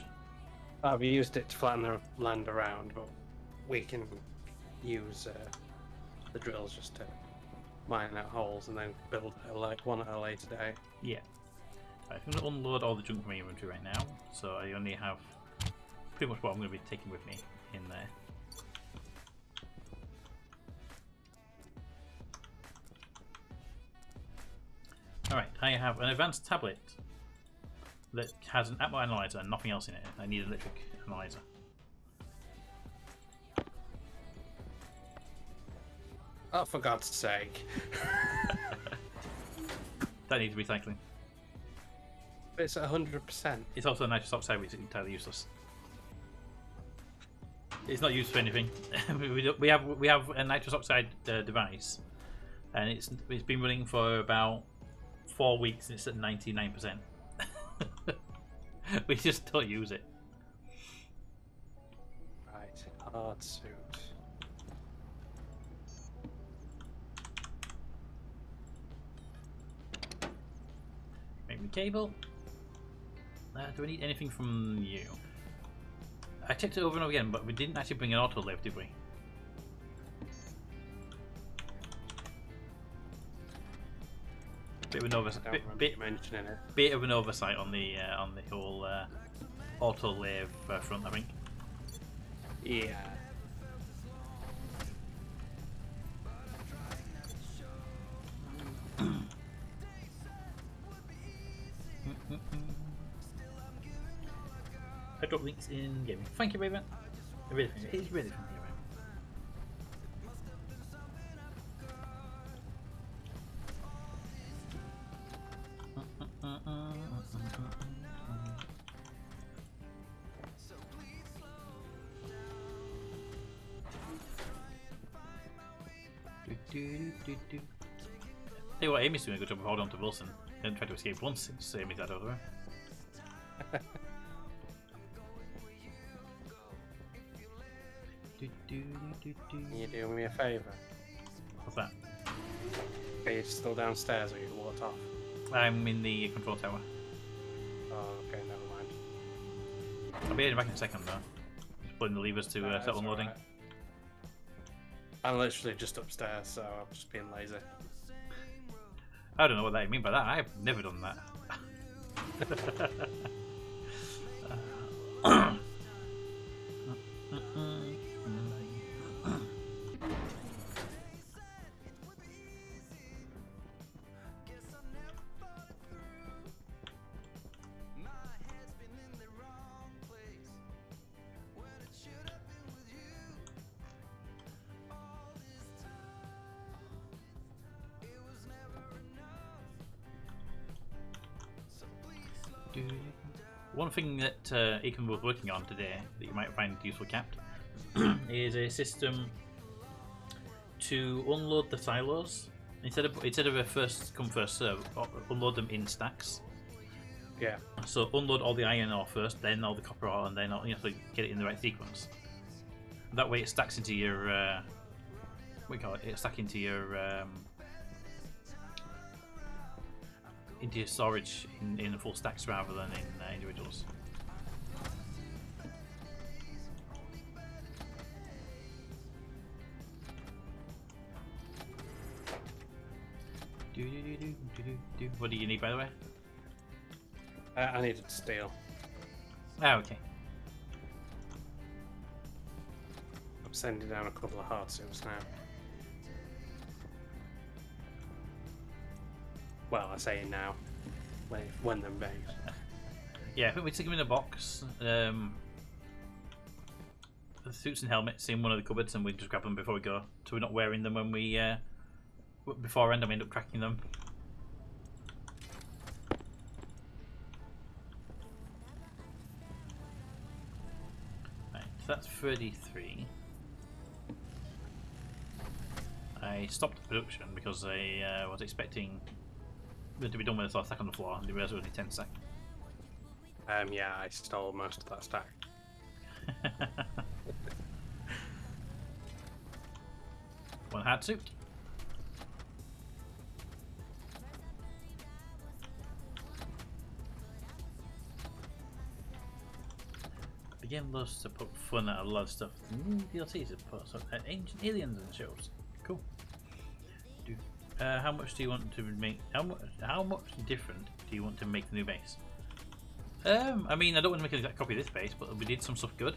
I've used it to flatten the land around, but we can use the drills just to mine out holes and then build one at a later date. Yeah. Right, I'm going to unload all the junk from my inventory right now, so I only have pretty much what I'm going to be taking with me in there. Alright, I have an advanced tablet that has an Atmo analyzer and nothing else in it. I need an electric analyzer. Oh, for God's sake. That needs recycling. It's 100%. It's also nitrous oxide, which is entirely useless. It's not used for anything. we have a nitrous oxide device, and it's been running for about 4 weeks, and it's at 99%. We just don't use it. Right, hard suit. Make me cable. Do I need anything from you? I checked it over and over again, but we didn't actually bring an auto live, did we? Bit of an oversight. Mentioning it. Bit of an oversight on the whole auto lathe front, I think. Yeah. I drop links in gaming. Thank you, Raven. It's really from you, Raven. Tell you what, Amy's doing a good job of holding on to Wilson. Didn't try to escape once since Amy's had over her. Can you do me a favour? What's that? Are you still downstairs or you walked off? I'm in the control tower. Oh, okay, never mind. I'll be back in a second though. Just pulling the levers to That's start unloading. alright. I'm literally just upstairs, so I'm just being lazy. I don't know what that you mean by that. I've never done that. One thing that Aiken was working on today that you might find useful, Capt, is a system to unload the silos instead of a first come first serve. Unload them in stacks. Yeah. So unload all the iron ore first, then all the copper ore, and then you have to get it in the right sequence. That way, it stacks into your what do you call it? It stacks into your storage in full stacks rather than in individuals. What do you need, by the way? I needed steel. Ah, okay. I'm sending down a couple of hard suits now. Well, I say now, when they're made. Yeah, I think we stick them in a box. The suits and helmets in one of the cupboards, and we just grab them before we go, so we're not wearing them when we beforehand and we end up cracking them. Right. So that's 33. I stopped the production because I was expecting it to be done with a stack on the floor, and the rest was only 10 stack. Yeah, I stole most of that stack. One hard suit. The game loves to put fun out of a lot of stuff. New DLCs to put some ancient aliens and shows. Cool. How much do you want to make? How much different do you want to make the new base? I mean, I don't want to make an exact copy of this base, but we did some stuff good.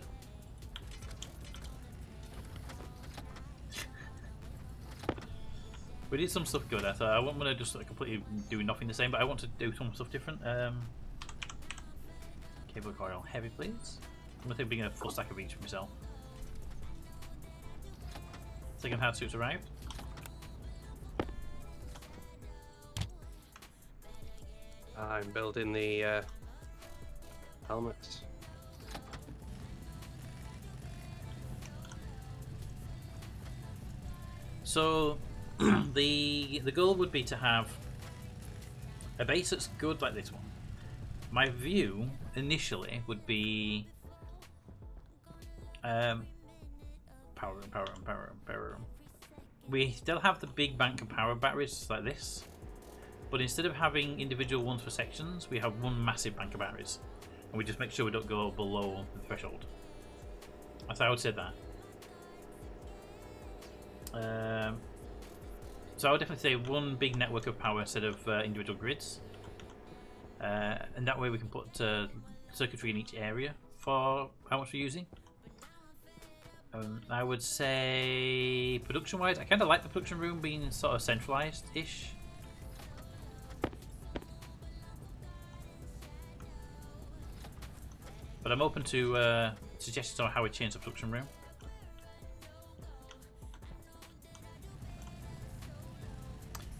We did some stuff good. I thought I wouldn't want to just completely do nothing the same, but I want to do some stuff different. Cable coil, heavy please. I'm going to bring a full stack of each for myself. Second hard suits arrived. I'm building the helmets. So the goal would be to have a base that's good like this one. My view initially would be power room. We still have the big bank of power batteries like this, but instead of having individual ones for sections, we have one massive bank of batteries, and we just make sure we don't go below the threshold. That's how I would say that. So I would definitely say one big network of power instead of individual grids, and that way we can put circuitry in each area for how much we're using. I would say production-wise, I kind of like the production room being sort of centralized-ish. But I'm open to suggestions on how we change the production room.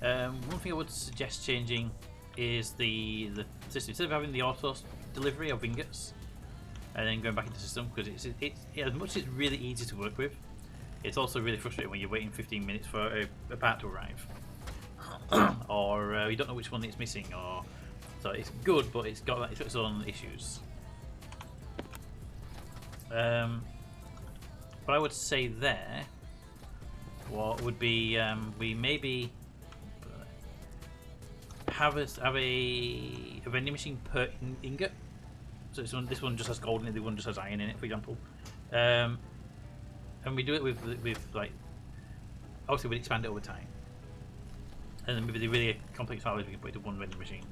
One thing I would suggest changing is the system. Instead of having the auto delivery of ingots and then going back into the system, because as much as it's really easy to work with, it's also really frustrating when you're waiting 15 minutes for a part to arrive, or you don't know which one it's missing, or so it's good, but it's got its own issues. What I would say there, what would be we maybe have a vending machine per ingot. So this one just has gold in it, the one just has iron in it, for example. And we do it with like, obviously we expand it over time. And then maybe the really complex part is we can put it to one vending machine.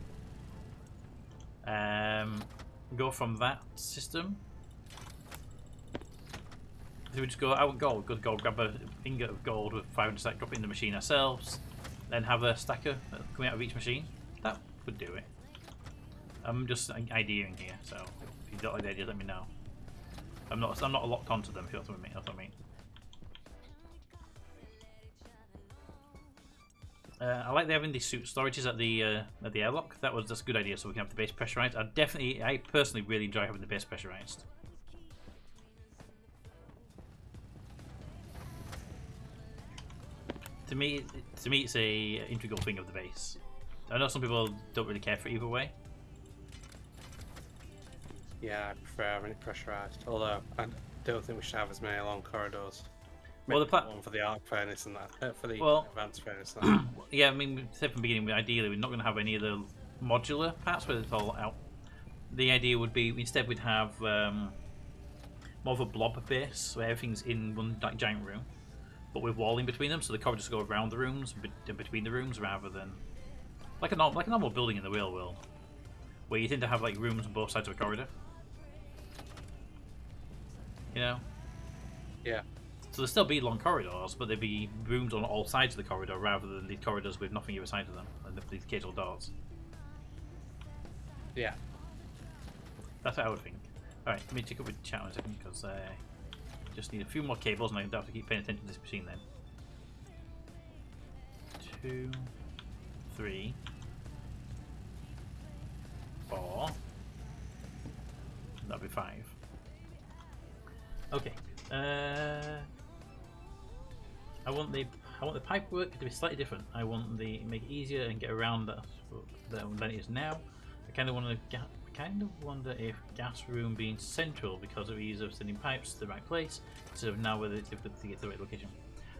Go from that system. So we just go out gold, grab an ingot of gold with 500 stack, drop it in the machine ourselves, then have a stacker coming out of each machine. That would do it. I'm just ideaing here, so if you don't like the idea, let me know. I'm not locked onto them. If you know what I mean. I like having these suit storages at the airlock. That's a good idea, so we can have the base pressurized. I personally really enjoy having the base pressurized. To me, it's a integral thing of the base. I know some people don't really care for it either way. Yeah, I prefer having it pressurized. Although I don't think we should have as many long corridors. Well, Maybe one for the arc furnace and that for the advanced furnace. Yeah, I mean, said from the beginning, ideally we're not going to have any of the modular parts where it's all out. The idea would be instead we'd have more of a blob base where everything's in one giant room, but with walling between them, so the corridors go around the rooms, between the rooms, rather than like a normal building in the real world, where you tend to have like rooms on both sides of a corridor. You know? Yeah. So there'll still be long corridors, but there'll be rooms on all sides of the corridor rather than these corridors with nothing either side of them, and these occasional doors. Yeah. That's what I would think. Alright, let me check up with chat in a second, because I just need a few more cables and I don't have to keep paying attention to this machine then. 2, 3, 4. That'll be 5. Okay. I want the pipe work to be slightly different. I want the make it easier and get around that than it is now. I kind of wonder if gas room being central because of ease of sending pipes to the right place instead of now whether it's difficult to get to the right location.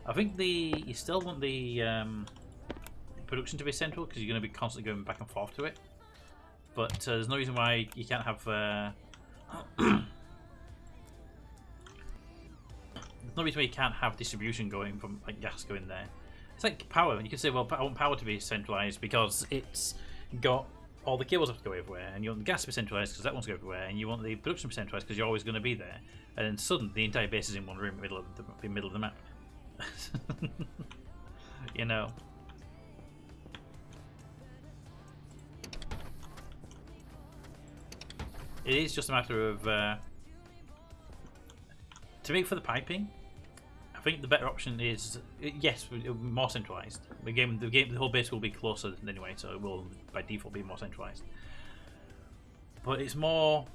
I think you still want the production to be central because you're going to be constantly going back and forth to it. But there's no reason why you can't have. There's no reason why you can't have distribution going from like gas going there. It's like power. You can say, well, I want power to be centralized because it's got all the cables have to go everywhere, and you want the gas to be centralized because that wants to go everywhere, and you want the production to be centralized because you're always going to be there. And then suddenly the entire base is in one room, middle of the map. You know. It is just a matter of to me for the piping. I think the better option is yes, more centralized. The whole base will be closer anyway, so it will by default be more centralized. But it's more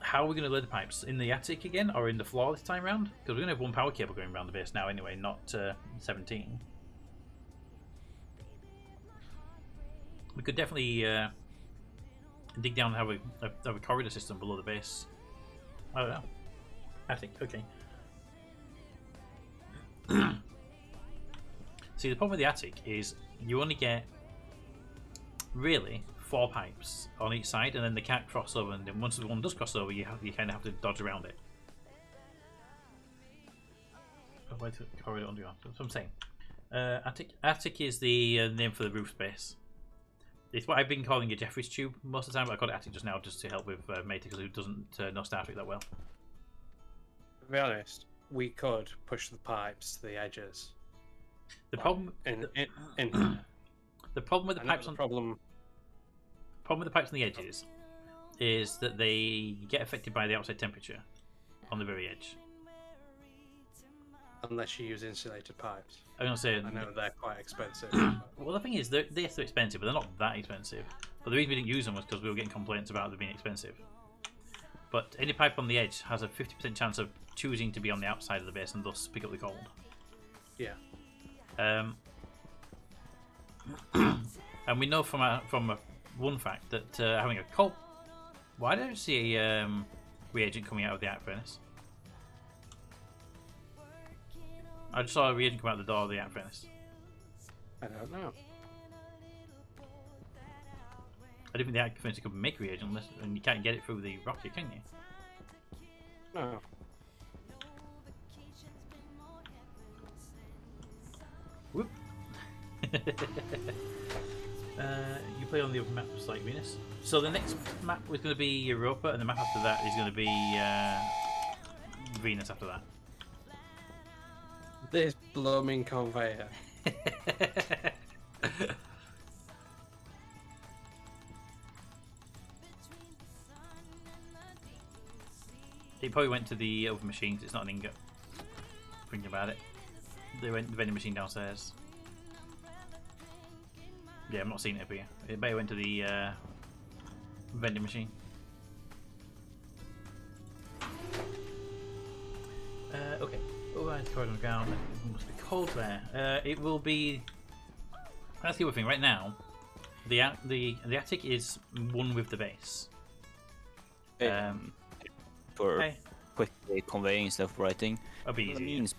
how are we going to lay the pipes in the attic again or in the floor this time round? Because we're going to have one power cable going around the base now anyway, not 17. We could definitely dig down and have a corridor system below the base. I don't know. Attic, okay. See, the problem with the attic is you only get really 4 pipes on each side, and then they can't cross over. And then once the one does cross over, you kind of have to dodge around it. Why to corridor underground? That's what I'm saying. Attic is the name for the roof space. It's what I've been calling a Jeffrey's tube most of the time, but I called it attic just now just to help with Mate because who doesn't know Star Trek that well. To be honest, we could push the pipes to the edges. The problem the problem with the pipes on problem with the pipes on the edges is that they get affected by the outside temperature on the very edge. Unless you use insulated pipes. I'm gonna say I know they're quite expensive. well, the thing is they're so expensive, but they're not that expensive. But the reason we didn't use them was because we were getting complaints about them being expensive. But any pipe on the edge has a 50% chance of choosing to be on the outside of the base and thus pick up the cold. Yeah. And we know from one fact that having a cold. Why don't you see a reagent coming out of the arc furnace? I just saw a reagent come out the door of the arc furnace. I don't know. I didn't think the arc furnace could make reagent unless, and you can't get it through the rocket, can you? No. Whoop. You play on the other maps like Venus. So the next map was going to be Europa, and the map after that is going to be Venus after that. This blooming conveyor. It probably went to the other machines. It's not an ingot. Thinking about it, they went to the vending machine downstairs. Yeah, I'm not seeing it up here. It may have went to the vending machine. Okay. Override corridor on the ground. It must be cold there. It will be. That's the other thing. Right now, the attic is one with the base. For quickly conveying instead of writing. That'll be easy.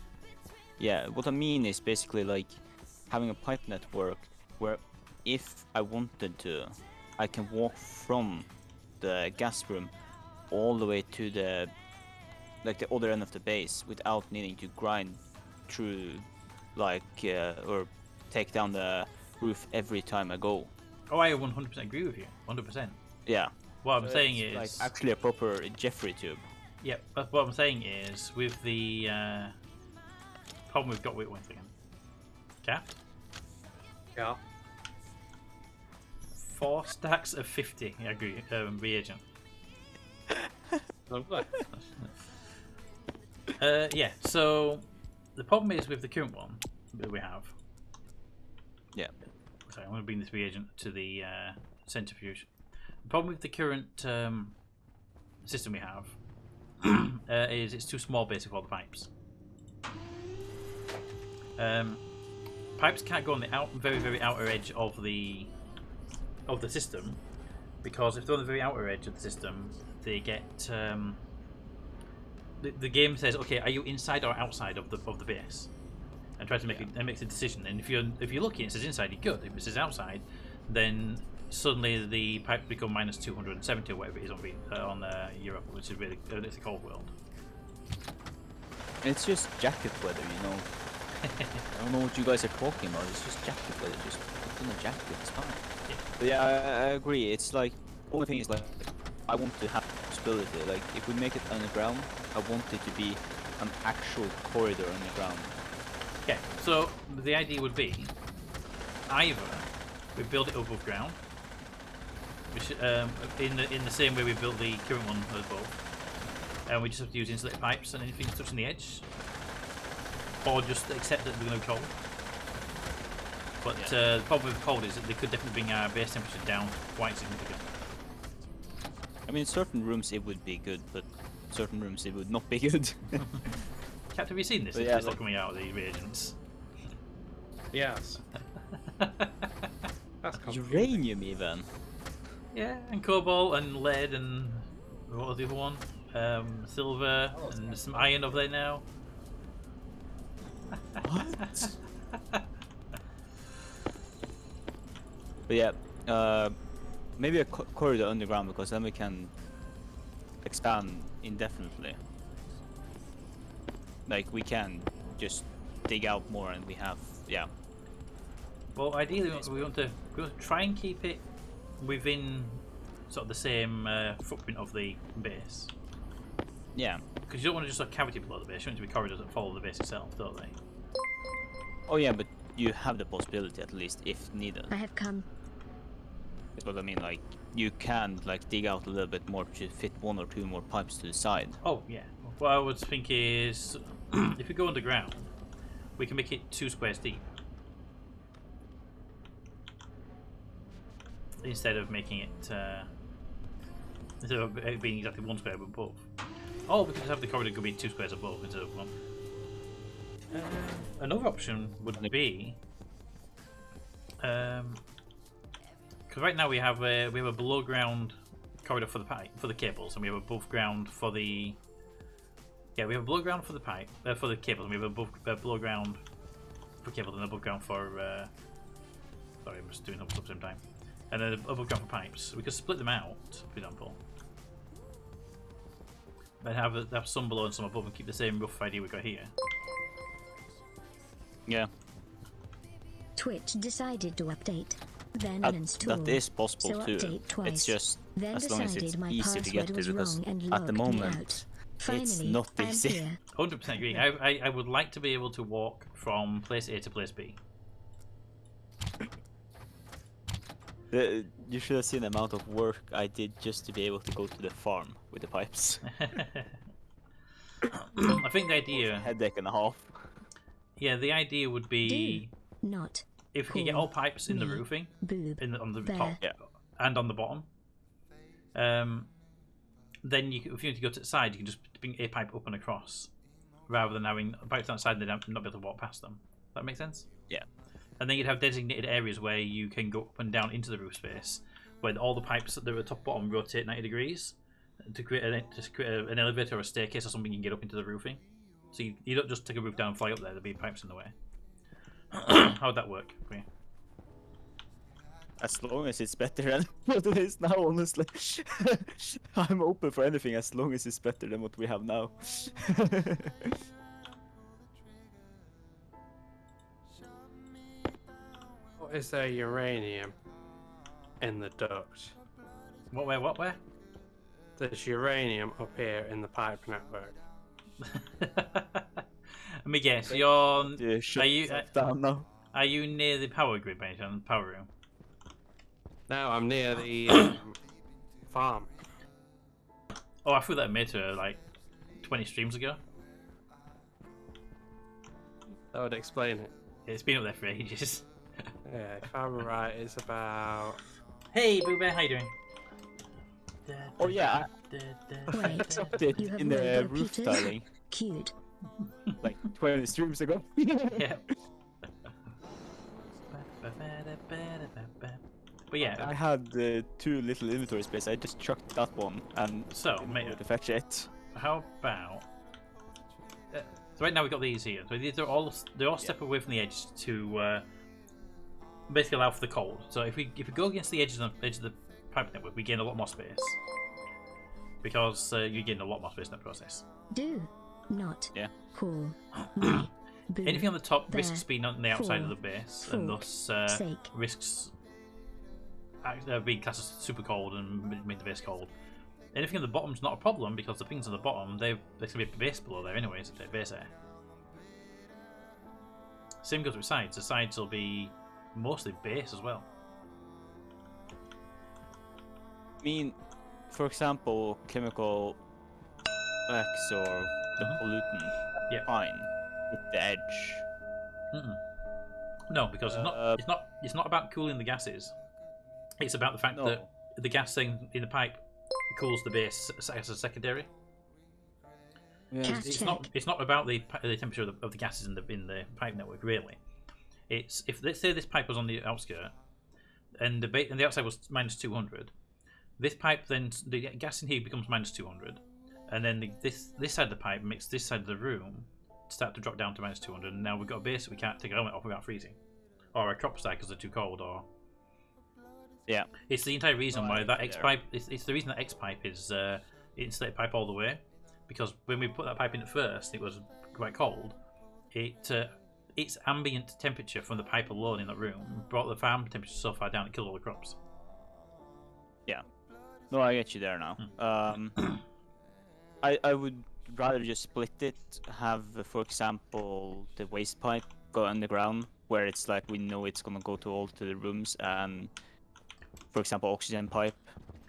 What I mean is basically like having a pipe network where if I wanted to, I can walk from the gas room all the way to the other end of the base without needing to grind through or take down the roof every time I go. Oh, I 100% agree with you. 100%. Yeah. What I'm saying is like actually a proper Jeffrey tube. Yeah, but what I'm saying is with the problem we've got with one second. Cap? Yeah. 4 stacks of 50, I agree, reagent. Lovely. Yeah, so the problem is with the current one that we have. Yeah. Sorry, I'm going to bring this reagent to the centrifuge. The problem with the current system we have is it's too small basically for all the pipes. Pipes can't go on the very outer edge of the system, because if they're on the very outer edge of the system, they get the game says, okay, are you inside or outside of the base, and tries to make makes a decision. And if you're lucky, it says inside, you're good. If it says outside, then suddenly the pipes become minus 270 or whatever it is on Europe, which is really it's a cold world. It's just jacket weather, you know. I don't know what you guys are talking about. It's just jacket weather. Just put in a jacket. It's fine. Yeah. But yeah, I agree. It's like only thing is like I want to have possibility. Like if we make it underground, I want it to be an actual corridor underground. Okay, so the idea would be either we build it above ground, which in the same way we built the current one above, and we just have to use insulated pipes and anything touching the edge, or just accept that we're going to be cold. But the problem with cold is that they could definitely bring our base temperature down quite significantly. I mean, in certain rooms it would be good, but certain rooms it would not be good. Captain, have you seen this? Yeah, It's not coming out of the reagents. Yes. That's confusing. Uranium even. Yeah, and cobalt and lead and what was the other one? Silver and there's some iron over there now. What? But yeah, maybe a corridor underground, because then we can expand indefinitely. Like we can just dig out more, and we have Well, ideally we want to try and keep it within sort of the same footprint of the base. Yeah. Because you don't want to just have cavity below the base. You want it to be corridors that follow the base itself, don't they? Oh yeah, but you have the possibility at least if needed. I have come. That's what I mean. Like you can like dig out a little bit more to fit 1 or 2 more pipes to the side. Oh yeah. What I would think is, if we go underground, we can make it 2 squares deep instead of making it instead of it being exactly 1 square above. Oh, we could have the corridor could be 2 squares above instead of 1. Another option would be, because right now we have a below ground corridor for the cables, and we have above ground for the we have below ground for the for the cables, and we have above below ground for cables and above ground for sorry, I'm just doing them at the same time, and then above ground for pipes. We could split them out, for example, and have some below and some above, and keep the same rough idea we got here. Yeah. Twitch decided to update, then uninstall. That is possible so too. Update twice. It's just then as long as it's decided my easy to get password to, was because wrong and at the logged me moment out. it's Finally, not I'm easy. here. 100% agree. I would like to be able to walk from place A to place B. You should have seen the amount of work I did just to be able to go to the farm with the pipes. I think the idea, Headache and a half. yeah, the idea would be Not if we can get all pipes in the roofing, boob. on the There. top and on the bottom. Then if you need to go to the side, you can just bring a pipe up and across, rather than having pipes outside and not be able to walk past them. Does that make sense? Yeah. And then you'd have designated areas where you can go up and down into the roof space, where all the pipes that are at top bottom rotate 90 degrees to create an elevator or a staircase or something you can get up into the roofing. So you don't just take a roof down and fly up there. There'll be pipes in the way. How would that work for you? As long as it's better than what it is now, honestly. I'm open for anything as long as it's better than what we have now. What is there uranium in the duct? What where? There's uranium up here in the pipe network. Let me guess. You're. Yeah, shut yourself down now. Are you near the power grid, by any chance? Power room. No, I'm near the farm. Oh, I threw that meter like 20 streams ago. That would explain it. It's been up there for ages. Yeah, if I'm right, it's about... Hey, Boo Bear, how you doing? Oh yeah, Wait, I stopped it you have in the mobile roof computers? tiling. Cute. like 20 streams ago. Yeah. But yeah, I had 2 little inventory space. I just chucked that one and so didn't mate, bother to fetch it. how about? So right now we've got these here. So these are all step away from the edge to basically allow for the cold. So if we go against the edge of the pipe network, we gain a lot more space because you gain a lot more space in that process. Do not Yeah. call me boo. Anything on the top there, risks being on the outside of for the base, and fork thus sake. risks being classed as super cold and make the base cold. Anything at the bottom's not a problem because the things on the bottom, there's gonna be a base below there anyways, it's a base air. Same goes with sides. The sides will be mostly base as well. I mean, for example, chemical X or the pollutant. Yeah. Fine. Hit the edge. No, because it's not about cooling the gases. It's about the fact No. that the gas thing in the pipe cools the base as a secondary. Cat It's check. not about the temperature of the gases in the pipe network really. It's if let's say this pipe was on the outskirt and the outside was minus 200. This pipe then the gas in here becomes minus 200, and then this side of the pipe makes this side of the room start to drop down to minus 200, and now we've got a base we can't take our helmet off without freezing, or a crop stack because they're too cold, or Yeah. it's the entire reason No, why I that agree X there. pipe. It's the reason that X pipe is insulated pipe all the way, because when we put that pipe in at first, it was quite cold. Its ambient temperature from the pipe alone in that room brought the farm temperature so far down it killed all the crops. No, I get you there now. I would rather just split it. Have, for example, the waste pipe go underground, where it's like we know it's gonna go to all to the rooms, and for example, oxygen pipe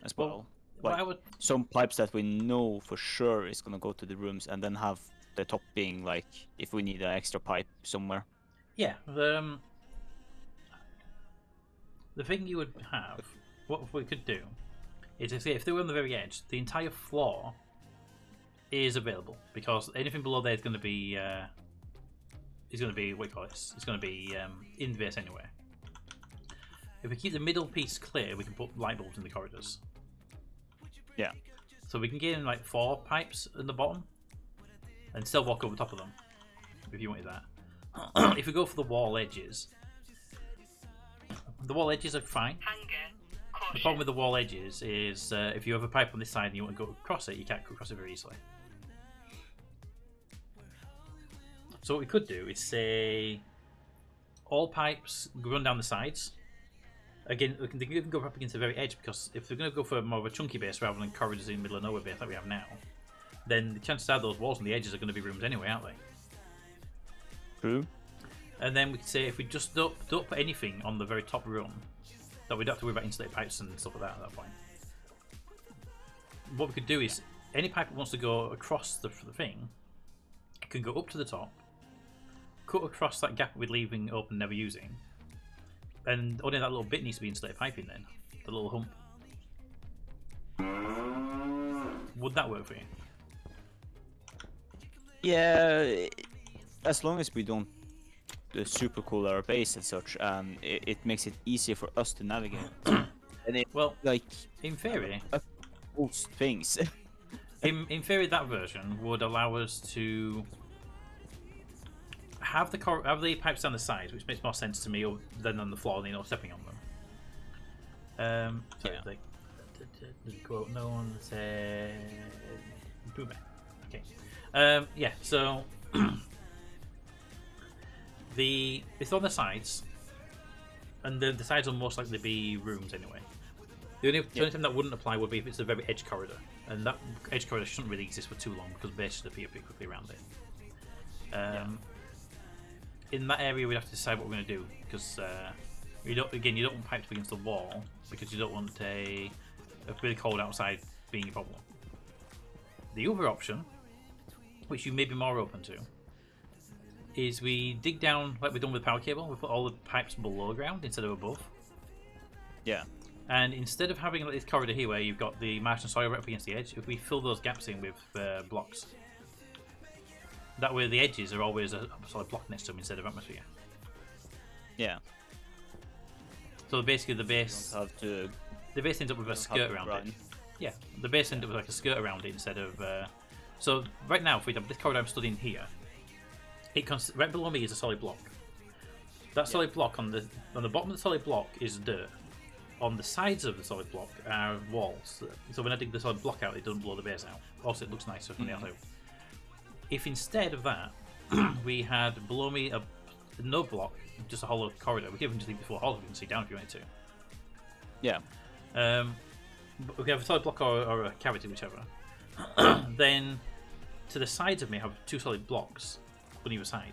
as well. Well, Like, I would some pipes that we know for sure is gonna go to the rooms, and then have the top being like if we need an extra pipe somewhere. yeah the thing you would have, what we could do is if they were on the very edge, the entire floor is available because anything below there is going to be what do you call it? It's going to be in the base anyway. If we keep the middle piece clear, we can put light bulbs in the corridors. Yeah. So we can get in like 4 pipes in the bottom and still walk over top of them if you wanted that. If we go for the wall edges are fine. Hunger. The Caution. problem with the wall edges is if you have a pipe on this side and you want to go across it, you can't go across it very easily. So what we could do is say all pipes run down the sides. Again, they can even go up against the very edge, because if they're going to go for more of a chunky base rather than corridors in the middle of nowhere base like we have now, then the chances are those walls on the edges are going to be rooms anyway, aren't they? True. And then we could say if we just don't put anything on the very top room, that we don't have to worry about insulated pipes and stuff like that at that point. What we could do is any pipe that wants to go across the thing can go up to the top, cut across that gap we're leaving open, never using, and only that little bit needs to be insulated piping then, the little hump. Would that work for you? Yeah, as long as we don't super cool our base and such, and it makes it easier for us to navigate. And it, Well, like, in theory, most things. in theory, that version would allow us to have the pipes down the sides, which makes more sense to me than on the floor, stepping on them. Sorry, Yeah. the quote, no one said boomer. Okay. Yeah, so it's on the sides, and the sides will most likely be rooms anyway. The only time that wouldn't apply would be if it's a very edge corridor, and that edge corridor shouldn't really exist for too long because base should appear pretty quickly around it. In that area, we'd have to decide what we're going to do, because you don't want pipes against the wall, because you don't want a really cold outside being a problem. The other option, which you may be more open to, is we dig down like we've done with power cable. We put all the pipes below ground instead of above. Yeah. And instead of having like this corridor here where you've got the marsh and soil right up against the edge, if we fill those gaps in with blocks, That way the edges are always a solid block next to them instead of atmosphere. Yeah. So basically the base Have to the base ends up with a skirt around it. Yeah, the base ends up with like a skirt around it instead of. So right now, for example, this corridor I'm studying here, right below me is a solid block. That solid block on the bottom of the solid block is dirt. On the sides of the solid block are walls. So when I dig the solid block out, it doesn't blow the base out. Also, it looks nicer from the outside. If instead of that, we had below me no block, just a hollow corridor, we could even just leave the floor hollow. You can see down if you wanted to. Yeah. But we have a solid block or a cavity, whichever. Then to the sides of me, I have two solid blocks on either side.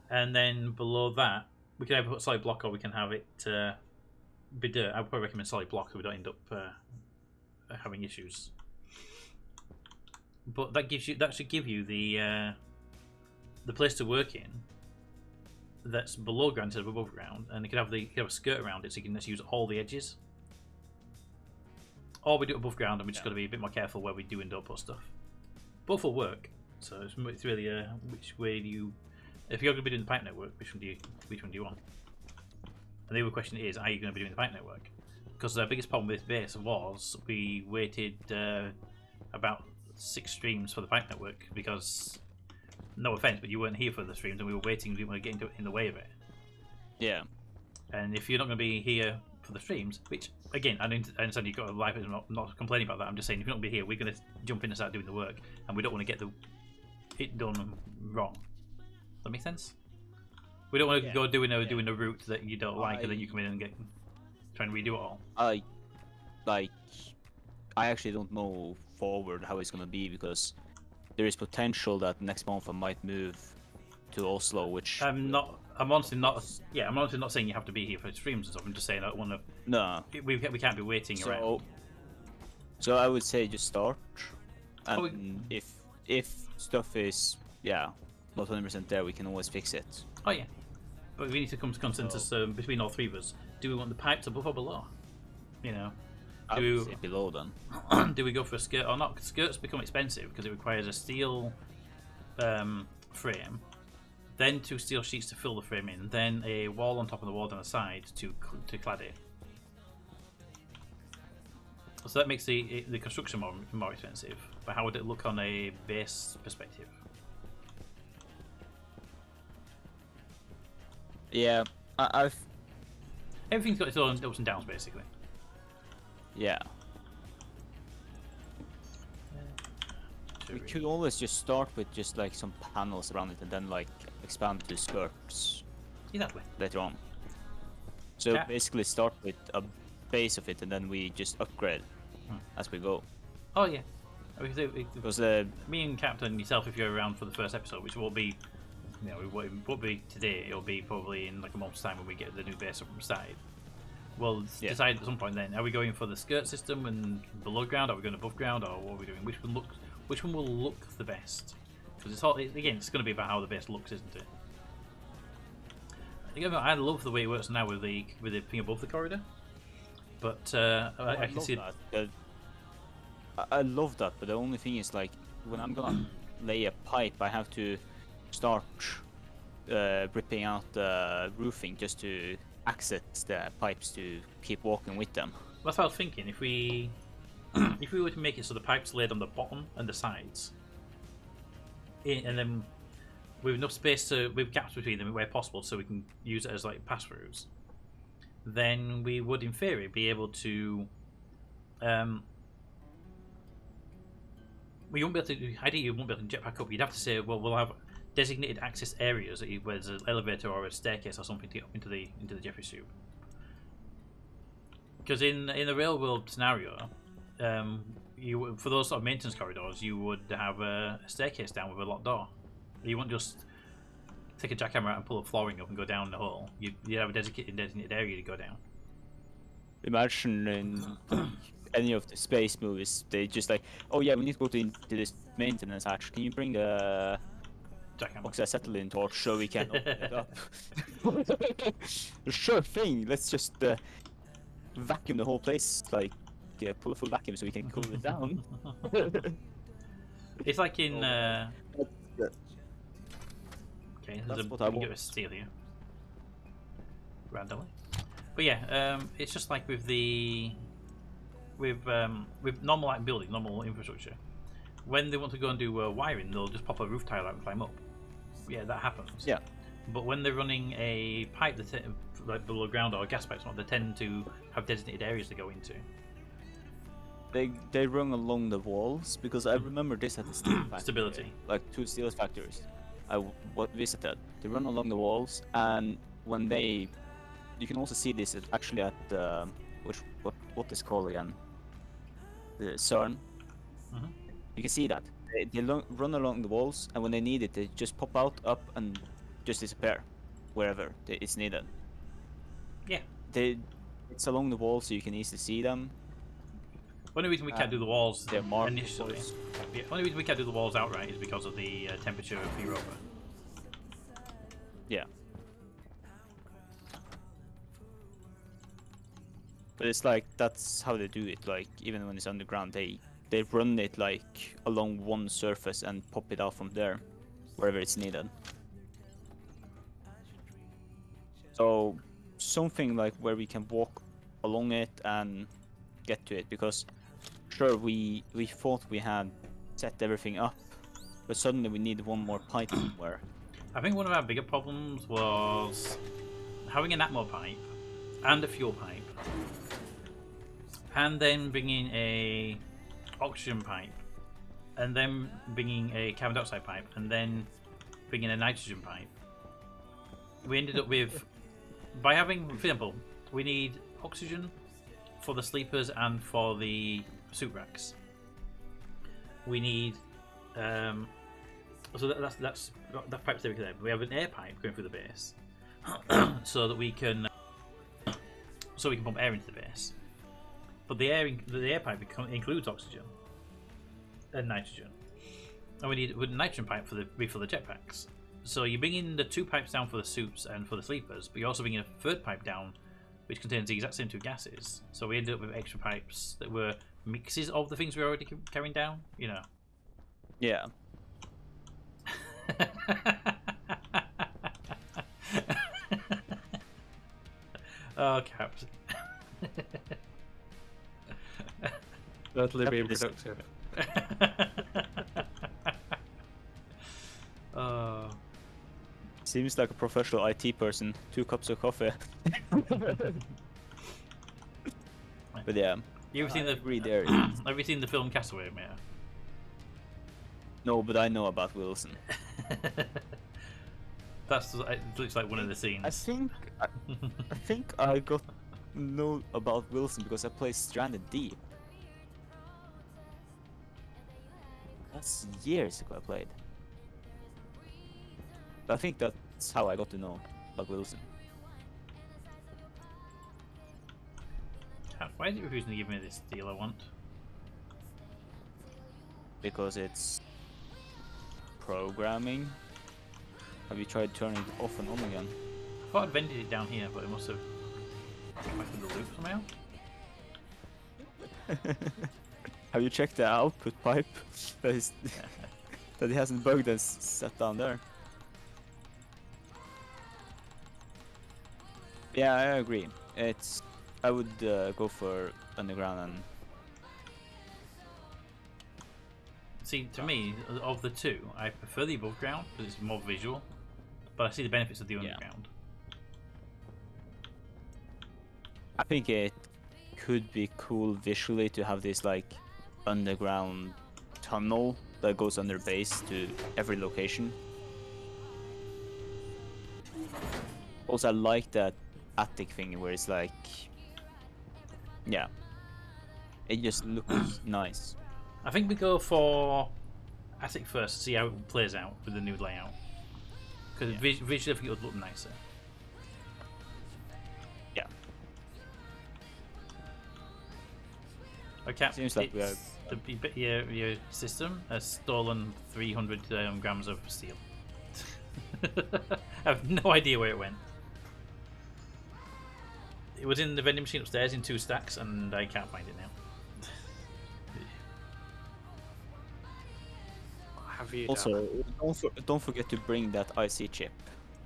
And then below that, we can either put a solid block or we can have it be dirt. I would probably recommend solid block so we don't end up having issues. But that should give you the place to work in that's below ground instead of above ground, and you can have a skirt around it so you can just use all the edges. Or we do it above ground and we just got to be a bit more careful where we do and don't put stuff. Both will work, so it's really which way do you. If you're going to be doing the pipe network, which one do you want? And the other question is, are you going to be doing the pipe network? Because the biggest problem with this base was we waited about 6 streams for the pipe network because, no offense, but you weren't here for the streams and we were waiting. We didn't want to get in the way of it. Yeah. And if you're not going to be here for the streams, which again, I understand you've got a life. I'm not complaining about that. I'm just saying if you're not going to be here, we're going to jump in and start doing the work, and we don't want to get it done wrong. Does that make sense? We don't want to go doing a route that you don't like, and then you come in and try and redo it all. I actually don't know forward how it's gonna be because there is potential that next month I might move to Oslo, which I'm honestly not saying you have to be here for streams and stuff. I'm just saying I don't want to. No, we can't be waiting around. So I would say just start, and if stuff is not 100% there, we can always fix it. Oh yeah, but we need to come to consensus between all three of us. Do we want the pipes above or below? You know, I would say below then. Do we go for a skirt or not? Skirts become expensive because it requires a steel frame, then 2 steel sheets to fill the frame in, then a wall on top of the wall down the side to clad it. So that makes the construction more expensive. But how would it look on a base perspective? Yeah, I've. Everything's got its own ups and downs, basically. Yeah. We could always just start with just like some panels around it and then like expand to skirts. Exactly. Later on. So basically start with a base of it and then we just upgrade as we go. Oh yeah. Because me and Captain, yourself, if you're around for the first episode, which will be, it won't be today. It'll be probably in like a month's time when we get the new base up started. We'll decide at some point. Then, are we going for the skirt system and below ground? Are we going above ground, or what are we doing? Which one will look the best? Because it's going to be about how the base looks, isn't it? Again, I love the way it works now with the thing above the corridor. But I can see that. I love that, but the only thing is like when I'm gonna lay a pipe, I have to start ripping out the roofing just to access the pipes to keep walking with them. That's what I was thinking. If we were to make it so the pipes laid on the bottom and the sides, and then with enough space with gaps between them where possible, so we can use it as like pass-throughs, then we would, in theory, be able to. We won't be able to. Ideally, you won't be able to jetpack up. You'd have to say, well, we'll have designated access areas where there's an elevator or a staircase or something to get up into the Jeffrey tube. Because in the real world scenario, for those sort of maintenance corridors, you would have a staircase down with a locked door. You wouldn't just take a jackhammer out and pull the flooring up and go down the hole. You'd have a designated area to go down. Imagine in any of the space movies, they just like, oh yeah, we need to go to this maintenance hatch. Can you bring the oxyacetylene torch so we can open it up? Sure thing. Let's just vacuum the whole place, like pull a full vacuum so we can cool it down. It's like in Yeah. Okay, That's there's what a I we can get a want. steel here. Randomly. But yeah, it's just like with normal like building, normal infrastructure. When they want to go and do wiring, they'll just pop a roof tile out and climb up. Yeah, that happens. Yeah. But when they're running a pipe, like below ground or a gas pipe, they tend to have designated areas to go into. They run along the walls because I remember this at the steel factory. Stability. Like 2 steel factories visited. They run along the walls, and when you can also see this actually at what is called again, the CERN. Mhm. You can see that they run along the walls, and when they need it, they just pop out, up, and just disappear wherever it's needed. Yeah. It's along the wall, so you can easily see them. Only reason we can't do the walls They're marked, of initially. course. Yeah, only reason we can't do the walls outright is because of the temperature of Europa. Yeah. But it's like that's how they do it. Like even when it's underground, they run it like along one surface and pop it out from there, wherever it's needed. So something like where we can walk along it and get to it, because sure we thought we had set everything up, but suddenly we need one more pipe somewhere. I think one of our bigger problems was having an Atmo pipe and a fuel pipe, and then bringing a oxygen pipe, and then bringing a carbon dioxide pipe, and then bringing a nitrogen pipe. We ended up with, by having, for example, we need oxygen for the sleepers and for the suit racks. We need so that's that pipe's there. We have an air pipe going through the base, so that we can pump air into the base. But the air pipe includes oxygen and nitrogen, and we need a nitrogen pipe for the jetpacks. So you bring in the 2 pipes down for the suits and for the sleepers, but you also bring in a 3rd pipe down, which contains the exact same 2 gases. So we ended up with extra pipes that were mixes of the things we were already carrying down. You know. Yeah. Oh, Caps. Totally being productive. Oh. Seems like a professional IT person. 2 cups of coffee. But yeah, You ever seen the agree there. Have you seen the film Castaway, mate? No, but I know about Wilson. It looks like one of the scenes. I think I got know about Wilson because I played Stranded Deep. That's years ago I played. But I think that's how I got to know about Wilson. Why is it refusing to give me this deal I want? Because it's programming. Have you tried turning it off and on again? I thought I'd vented it down here, but it must have come back in the loop somehow. Have you checked the output pipe that is that it hasn't bugged and set down there? Yeah, I agree. I would go for underground and See, to me, of the 2, I prefer the above ground because it's more visual, but I see the benefits of the underground. I think it could be cool visually to have this like underground tunnel that goes under base to every location. Also, I like that attic thing where it's like, yeah, it just looks nice. I think we go for attic first to see how it plays out with the new layout. Because visually I think it would look nicer. Yeah. Okay, Seems like we are. Your system has stolen 300 grams of steel. I have no idea where it went. It was in the vending machine upstairs in 2 stacks, and I can't find it now. Have for you. Also, don't forget to bring that IC chip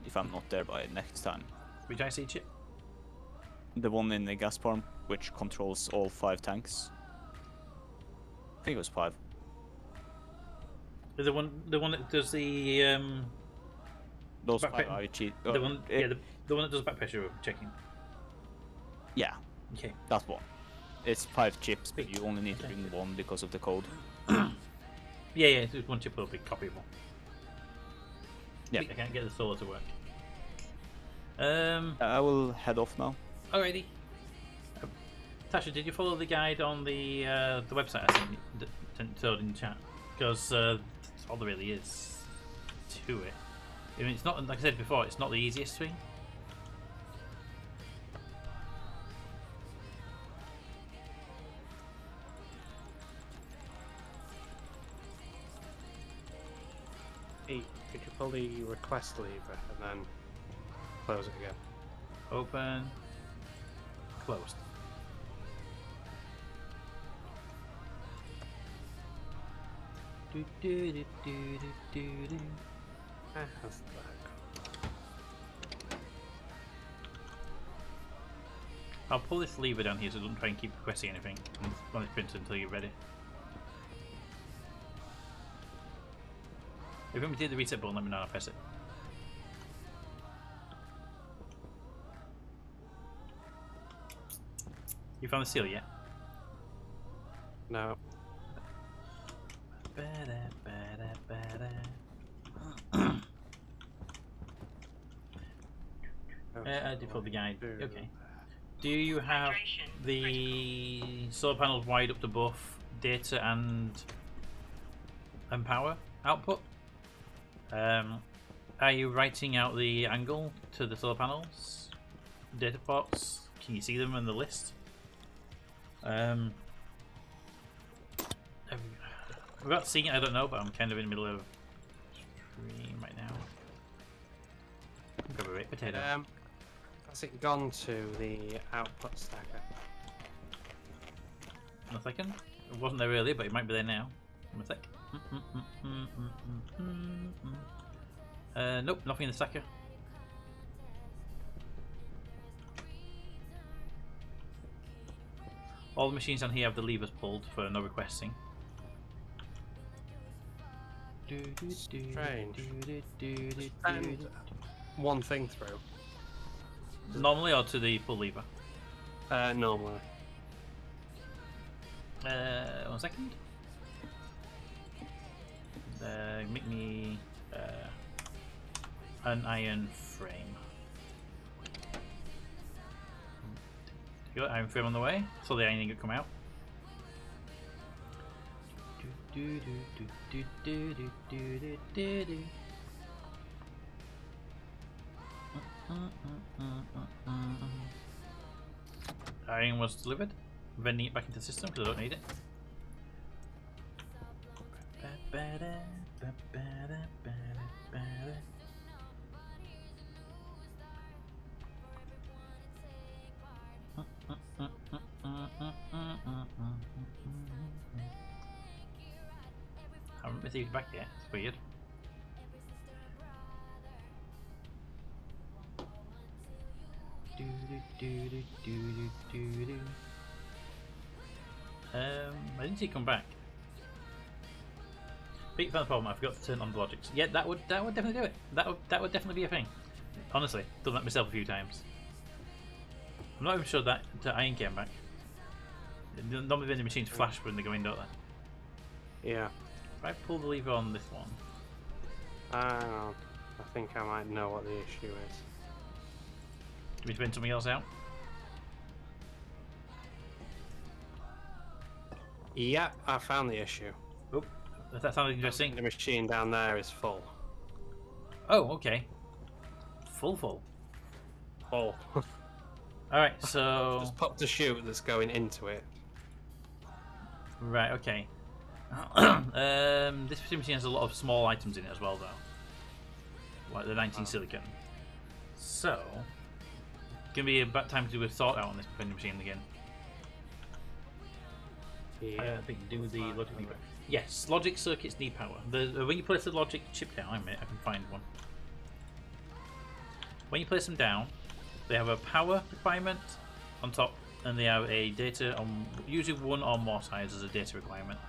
if I'm not there by next time. Which IC chip? The one in the gas farm, which controls all 5 tanks. I think it was 5. The one that does the Those back 5 pa- IG. the one the one that does back pressure checking. Yeah, Okay. that one. It's 5 chips, but you only need to bring 1 because of the code. Yeah, it's one chip will be copyable. Yeah. I can't get the solar to work. I will head off now. Alrighty. Tasha, did you follow the guide on the website I sent in chat? Because that's all there really is to it. I mean, it's not, like I said before, it's not the easiest thing. Hey, could you pull the request lever and then close it again? Open. Closed. That's the back. I'll pull this lever down here so don't try and keep requesting anything on this printer until you're ready. If you want me to hit the reset button, let me know, I'll press it. You found the seal yet? No. I did pull the guide. Okay. Do you have the solar panels wired up to both data and power output? Are you writing out the angle to the solar panels? Data ports? Can you see them in the list? Without seeing it, I don't know, but I'm kind of in the middle of stream right now. Grab a baked potato. Has it gone to the output stacker? In a second. It wasn't there earlier, but it might be there now. In a sec. Nope, nothing in the stacker. All the machines down here have the levers pulled for no requesting. Strange. Send one thing through. Normally or to the pull lever? Normally. 1 second. Make me an iron frame. You got iron frame on the way, so the ironing could come out. Iron was delivered. Vending it back into the system because I don't need it. I haven't received it back yet. It's weird. I didn't see it come back. Big fan of the problem. I forgot to turn on the logics. Yeah, that would definitely do it. That would definitely be a thing. Honestly, done that myself a few times. I'm not even sure that iron came back. Normally vending machines flash when they go in, don't they? Yeah. If I pull the lever on this one. I think I might know what the issue is. Do we spin something else out? Yeah, I found the issue. Oh, that sounded interesting. The machine down there is full. Oh, okay. Full. Full. Alright, so... Just popped a chute that's going into it. Right, okay. This machine has a lot of small items in it as well, though. Like the 19 silicon. So... Gonna be a bad time to do a sort out on this vending machine again. Yeah. I think do the logic lever. Yes, logic circuits need power. When you place the logic chip down, I can find one. When you place them down, they have a power requirement on top, and they have a data on usually one or more sides as a data requirement.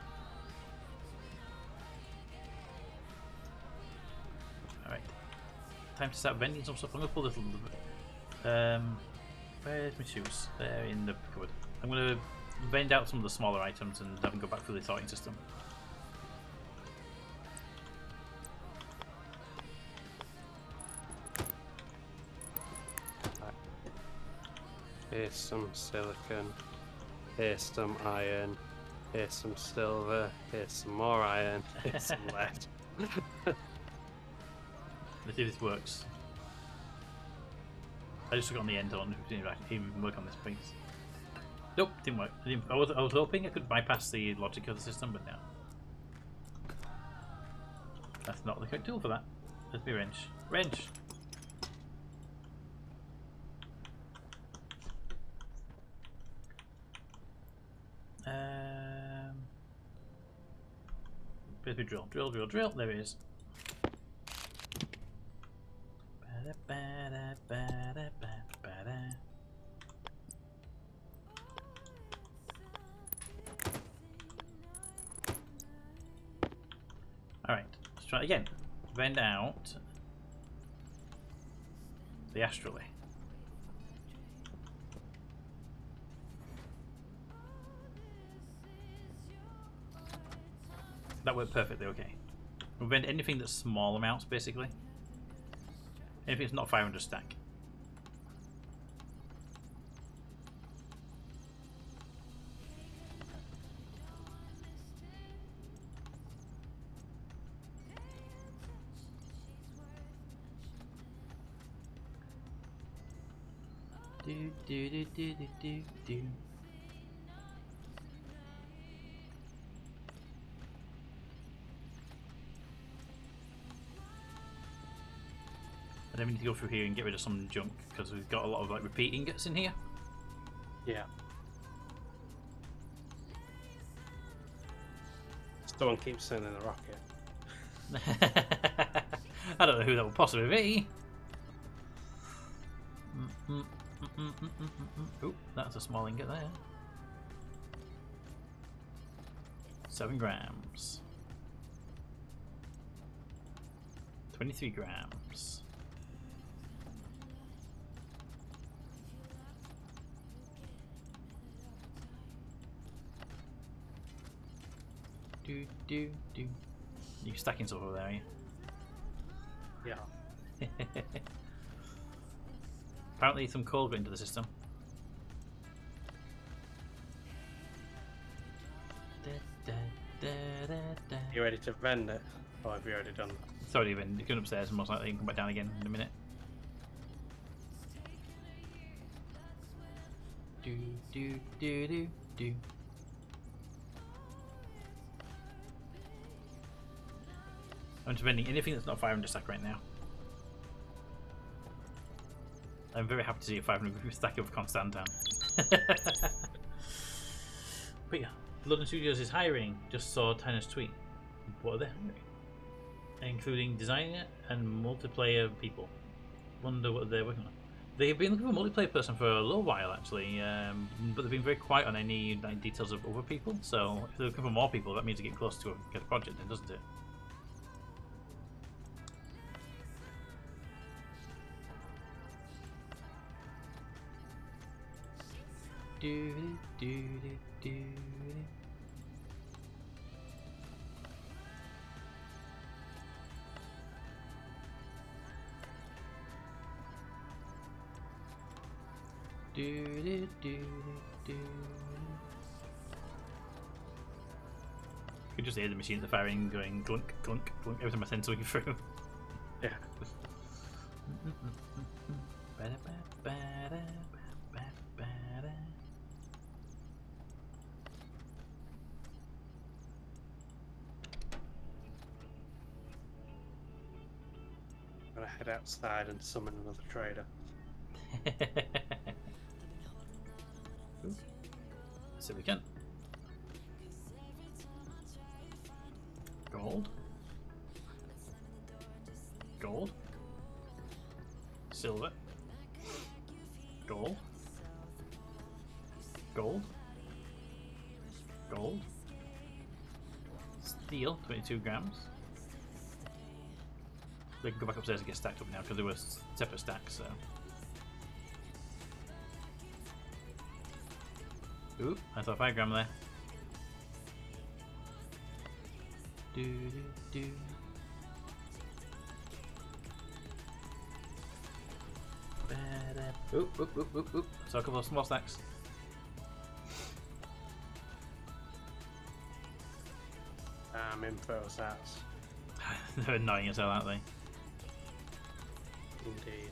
Alright. Time to start vending some stuff. I'm going to pull this a little bit. Where's my shoes? They're in the cupboard. I'm going to vend out some of the smaller items and have them go back through the sorting system. Here's some silicon, here's some iron, here's some silver, here's some more iron, here's some lead. Let's see if this works. I just took it on the end on to even work on this piece. Nope, didn't work. I was hoping I could bypass the logic of the system, but no. That's not the correct tool for that. Let's be wrench. Wrench! Where's my drill? Drill, drill, drill. There it is. Alright, let's try it again. Vend out the astrally. That worked perfectly okay. We'll vend anything that's small amounts, basically. Anything that's not 500 stack. Do do do do do do do. And then we need to go through here and get rid of some junk because we've got a lot of like repeat ingots in here. Yeah. Someone keeps sending the rocket. I don't know who that would possibly be. Oh, that's a small ingot there. 7 grams. 23 grams. Do. You're stacking stuff over there, are you? Yeah. Apparently some coal got into the system. You ready to vend it? Or have you already done that? It's already been going upstairs and most likely you can come back down again in a minute. Do. I'm just vending anything that's not 500 stack right now. I'm very happy to see a 500 stack of Constantan. But yeah, London Studios is hiring. Just saw Tyner's tweet. What are they hiring? Including designer and multiplayer people. Wonder what they're working on. They've been looking for a multiplayer person for a little while actually, but they've been very quiet on any like, details of other people. So if they're looking for more people, that means they get close to get a project, then, doesn't it? Do. You could just hear the machines are firing, going clunk, clunk, clunk every time I send something through. Yeah. I'm gonna head outside and summon another trader. So we can. Gold. Gold. Silver. Gold. Gold. Gold. Steel, 22 grams. They can go back upstairs and get stacked up now because they were separate stacks, so. Ooh, I saw 5 gram there. Do do do. Oop, oop, oop, oop, oop. So a couple of small stacks. Info sats. They're annoying as hell, aren't they? Indeed.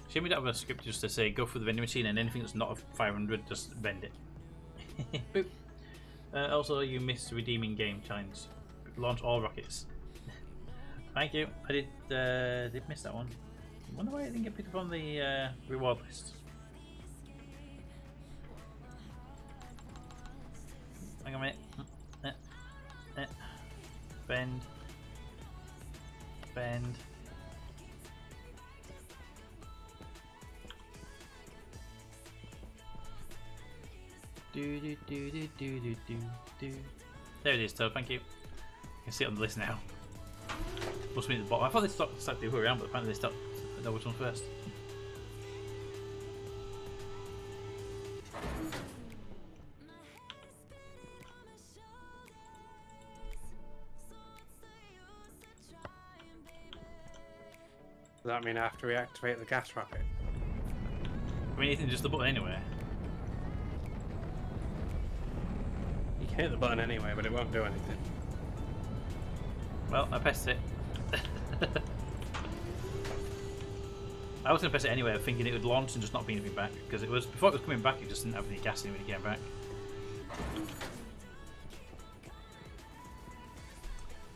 Shame we don't have a script just to say go through the vending machine and anything that's not a 500 just vend it. Boop. Also, you missed redeeming game challenge. Launch all rockets. Thank you. I did miss that one. I wonder why I didn't get picked up on the reward list. Hang on a minute. Bend. Bend. Do do do do do do do do. There it is, Toad. Thank you. You can see it on the list now. Must be at the bottom. I thought they started to hurry around, but apparently they stopped. I know which one first. Does that mean I have to reactivate the gas rocket? I mean, you can just the button anyway. You can hit the button anyway, but it won't do anything. Well, I pressed it. I was going to press it anyway, thinking it would launch and just not bring anything back. Because it was before it was coming back, it just didn't have any gas in it when it came back.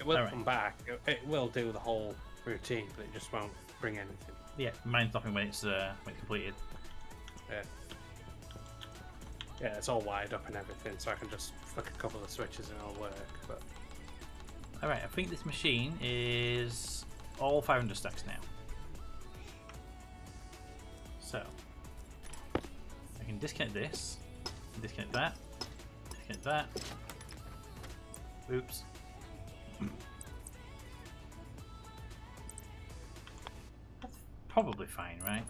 It will Alright. come back. It will do the whole routine, but it just won't bring anything. Yeah, mine's nothing when it's completed. Yeah. Yeah, it's all wired up and everything, so I can just flick a couple of switches and it'll work. But Alright, I think this machine is all 500 stacks now. So, I can disconnect this, disconnect that, disconnect that. Oops. That's probably fine, right?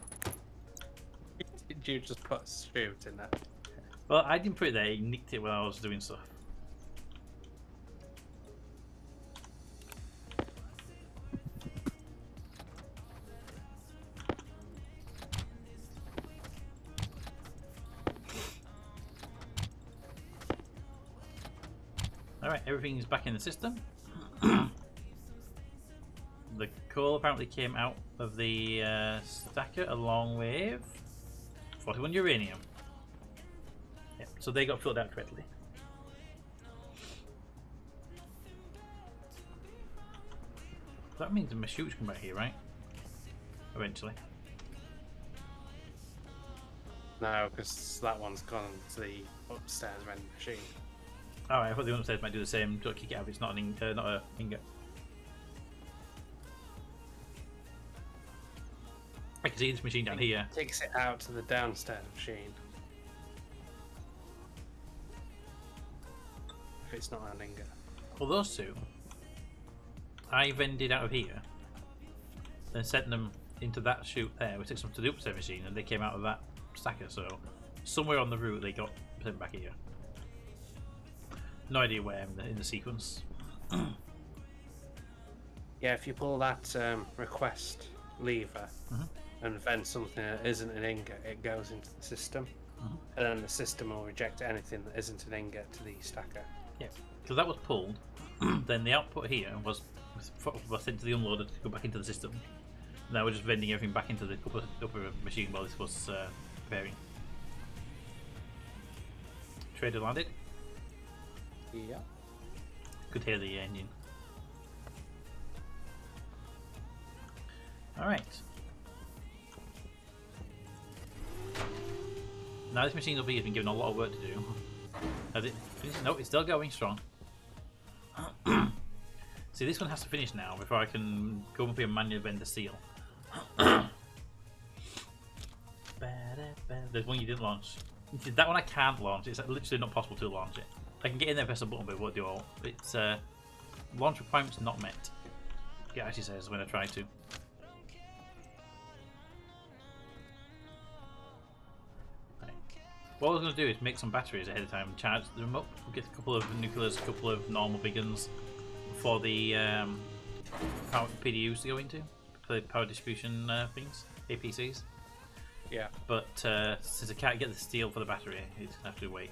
did you just put a shoot in there? Well, I didn't put it there, he nicked it while I was doing stuff. Alright, everything's back in the system. The coal apparently came out of the stacker along with 41 uranium. Yep, so they got filled out correctly. That means the chutes come back here, right? Eventually. No, because that one's gone to the upstairs vending machine. Alright, I thought the one upstairs might do the same. Don't kick it out if it's not an not a ingot. I can see this machine down here. Takes it out to the downstairs machine. If it's not an ingot. Well, those two, I vended out of here, then sent them into that chute there. We took them to the upstairs machine, and they came out of that stacker. So somewhere on the route, they got sent back here. No idea where in the sequence. Yeah, if you pull that request lever and vent something that isn't an ingot, it goes into the system, and then the system will reject anything that isn't an ingot to the stacker. Yeah, because that was pulled. Then the output here was sent to the unloader to go back into the system. Now we're just vending everything back into the upper machine while this was preparing. Trader landed. Yeah. Could hear the engine. Alright. Now this machine over here has been given a lot of work to do. Has it finished? No, it's still going strong. See, this one has to finish now before I can go up here and manually bend the steel. There's one you didn't launch. That one I can't launch. It's literally not possible to launch it. I can get in there, press a button, but it won't do all. It's launch requirements not met. It actually says when I try to. Right. What I was going to do is make some batteries ahead of time and charge them up. Get a couple of nuclears, a couple of normal big guns for the power PDUs to go into, for the power distribution things, APCs. Yeah. But since I can't get the steel for the battery, it's gonna have to wait.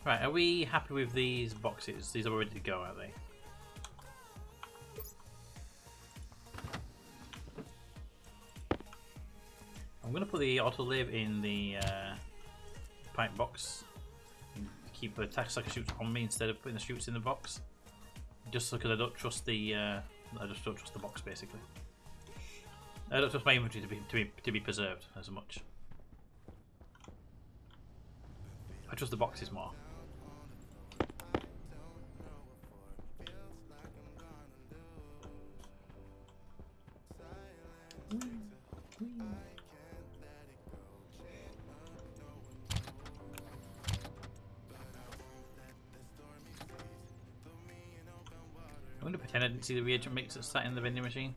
Right, are we happy with these boxes? These are ready to go, are they? I'm gonna put the autoliv in the pipe box. Keep the attack sucker shoots on me instead of putting the shoots in the box. Just because I don't trust the, I just don't trust the box basically. I don't trust my inventory to be preserved as much. I trust the boxes more. I'm going to pretend I didn't see the reagent mix that sat in the vending machine.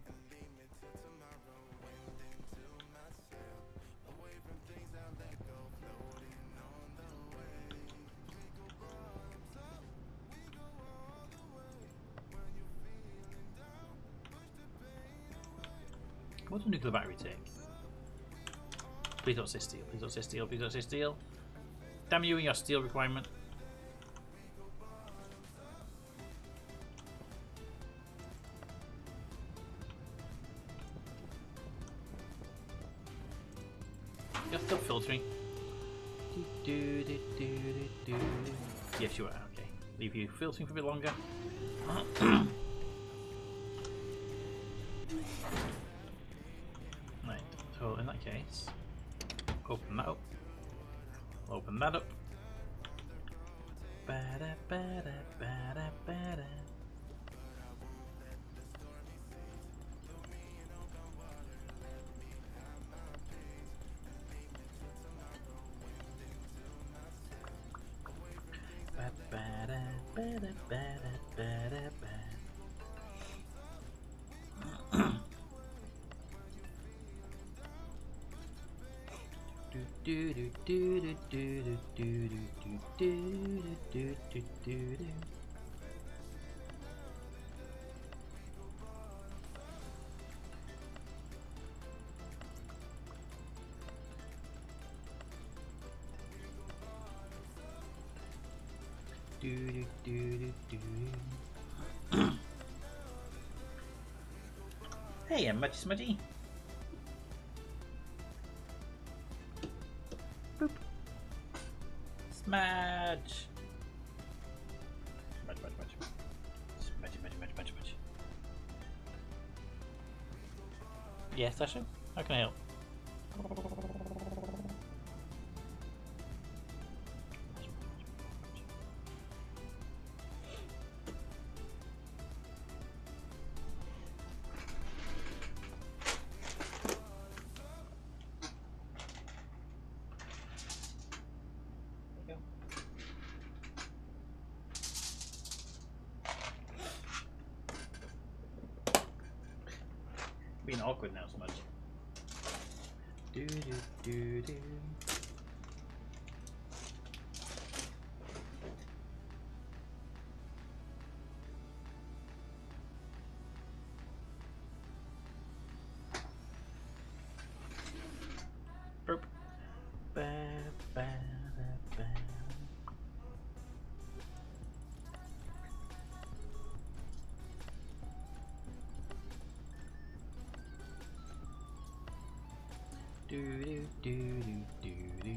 What does a nuclear battery take? Please don't say steel, please don't say steel, please don't say steel. Damn you and your steel requirement. You're still filtering. Yes, you are. Okay. Leave you filtering for a bit longer. Right. So in that case, open that up. Open that up. Ba-da, ba-da, ba-da, ba-da. Hey, I'm Smudgy Smudgy. Boop. Smudge. Smudge, smudge, smudge. Smudgy, smudgy, smudgy, smudgy, smudgy. Yes, Ashley? How can I help? Being awkward now so much. Do do do do. Burp. Ba, ba, da, ba. Do do do do do do.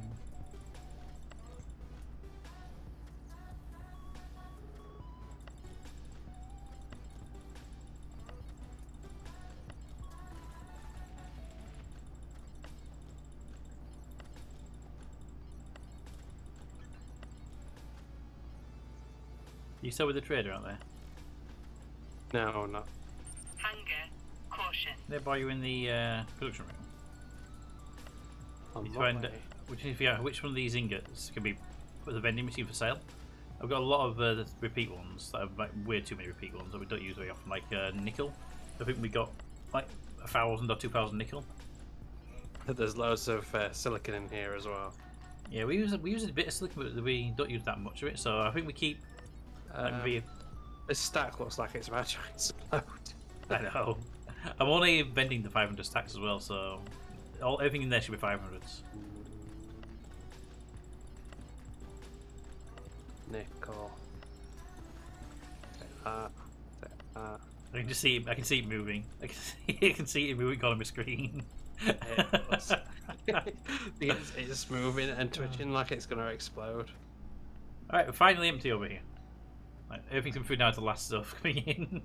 You still with the trader out there? No, not. Hunger. Caution. They buy you in the production room. On You what find way? which one of these ingots can be put in the vending machine for sale. I've got a lot of the repeat ones that have like way too many repeat ones that we don't use very often, like nickel. I think we got like 1,000 or 2,000 nickel. There's loads of silicon in here as well. Yeah, we use a bit of silicon, but we don't use that much of it. So I think we keep. This stack looks like it's about to explode. I know. I'm only vending the 500 stacks as well, so everything in there should be 500s. Nickel. Take that. Take that. I can just see it. I can see it moving. I can see it moving on my screen. It's moving and twitching like it's going to explode. Alright, we're finally empty over here. Like, everything's coming through now to the last stuff coming in.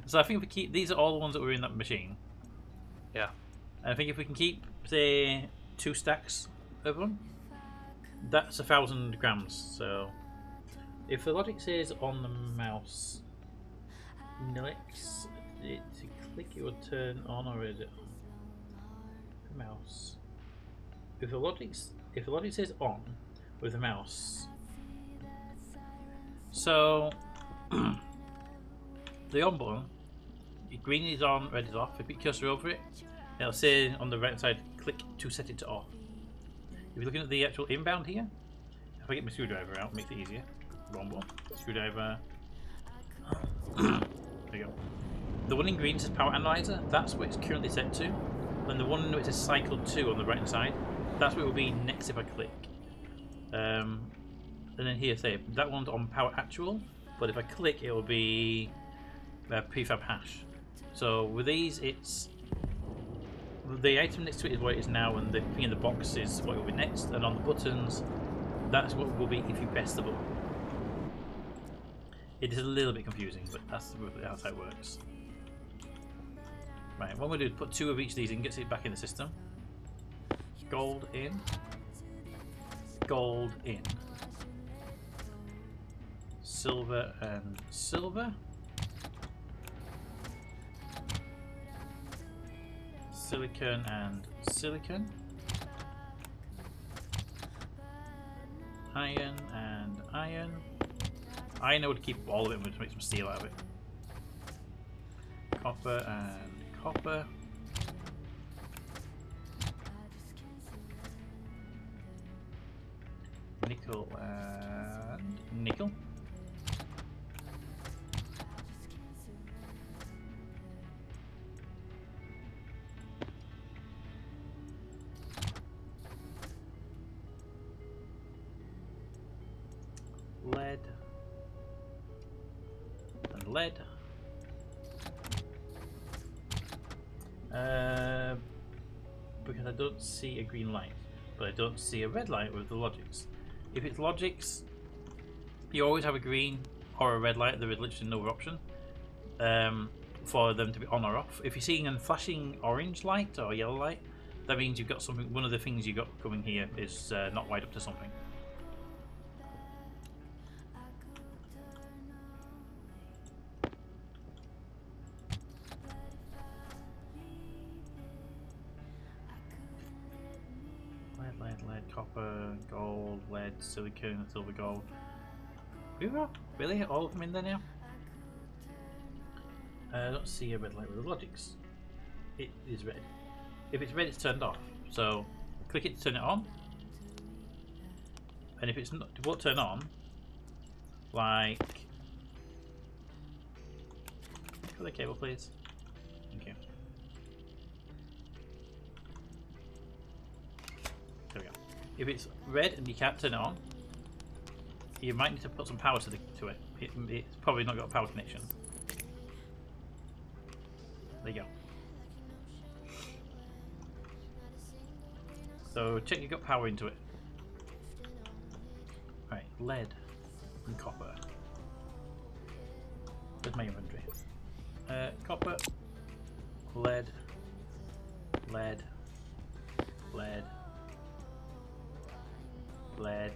So I think if we keep... These are all the ones that were in that machine. Yeah. And I think if we can keep, say, 2 stacks of them, that's 1,000 grams. So if the logic says on the mouse, Nilix, to click it would turn on, or is it on the mouse? If the logic says on with the mouse, so the on button, green is on, red is off. If you cursor over it, it'll say on the right side, click to set it to off. If you're looking at the actual inbound here, if I get my screwdriver out, it makes it easier. Wrong button. Screwdriver. There you go. The one in green says power analyzer, that's what it's currently set to. And the one which says cycle 2 on the right hand side, that's what it will be next if I click. And then here, say, that one's on power actual, but if I click, it will be prefab hash. So with these, it's the item next to it is what it is now, and the thing in the box is what it will be next, and on the buttons, that's what it will be if you press the button. It is a little bit confusing, but that's how it works. Right, what we'll do is put 2 of each of these in, gets it back in the system. Gold in. Gold in. Silver and silver. Silicon and silicon. Iron and iron. Iron I would keep all of it and we'd make some steel out of it. Copper and copper. Nickel and nickel. Lead and lead. Because I don't see a green light, but I don't see a red light with the logics. If it's logics, you always have a green or a red light. There is literally no option for them to be on or off. If you're seeing a flashing orange light or yellow light, that means you've got something. One of the things you got coming here is not wired up to something. Lead, copper, gold, lead, silicon, silver, gold. Really? All of them in there now? I don't see a red light with the logics. It is red. If it's red, it's turned off. So click it to turn it on. And if it's not, it won't turn on. Like, put the cable, please. Thank you. There we go. If it's red and you can't turn it on, you might need to put some power to it. It's probably not got a power connection. There you go. So check you've got power into it. Right, lead and copper. Where's my inventory? Copper, lead, lead, lead, lead,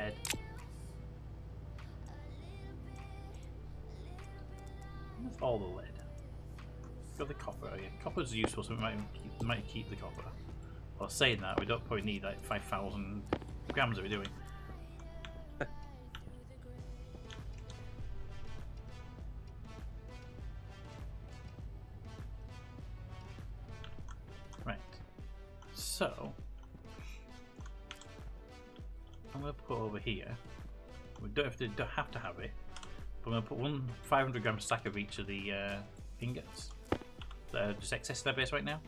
lead. That's all the lead. Got the copper. Oh, yeah. Copper's useful, so we might keep the copper. Well, saying that, we don't probably need like 5,000 grams. Are we doing? Right. So I'm gonna put over here. We don't have to have it. But I'm gonna put one 500-gram stack of each of the ingots that are just excess to their base right now,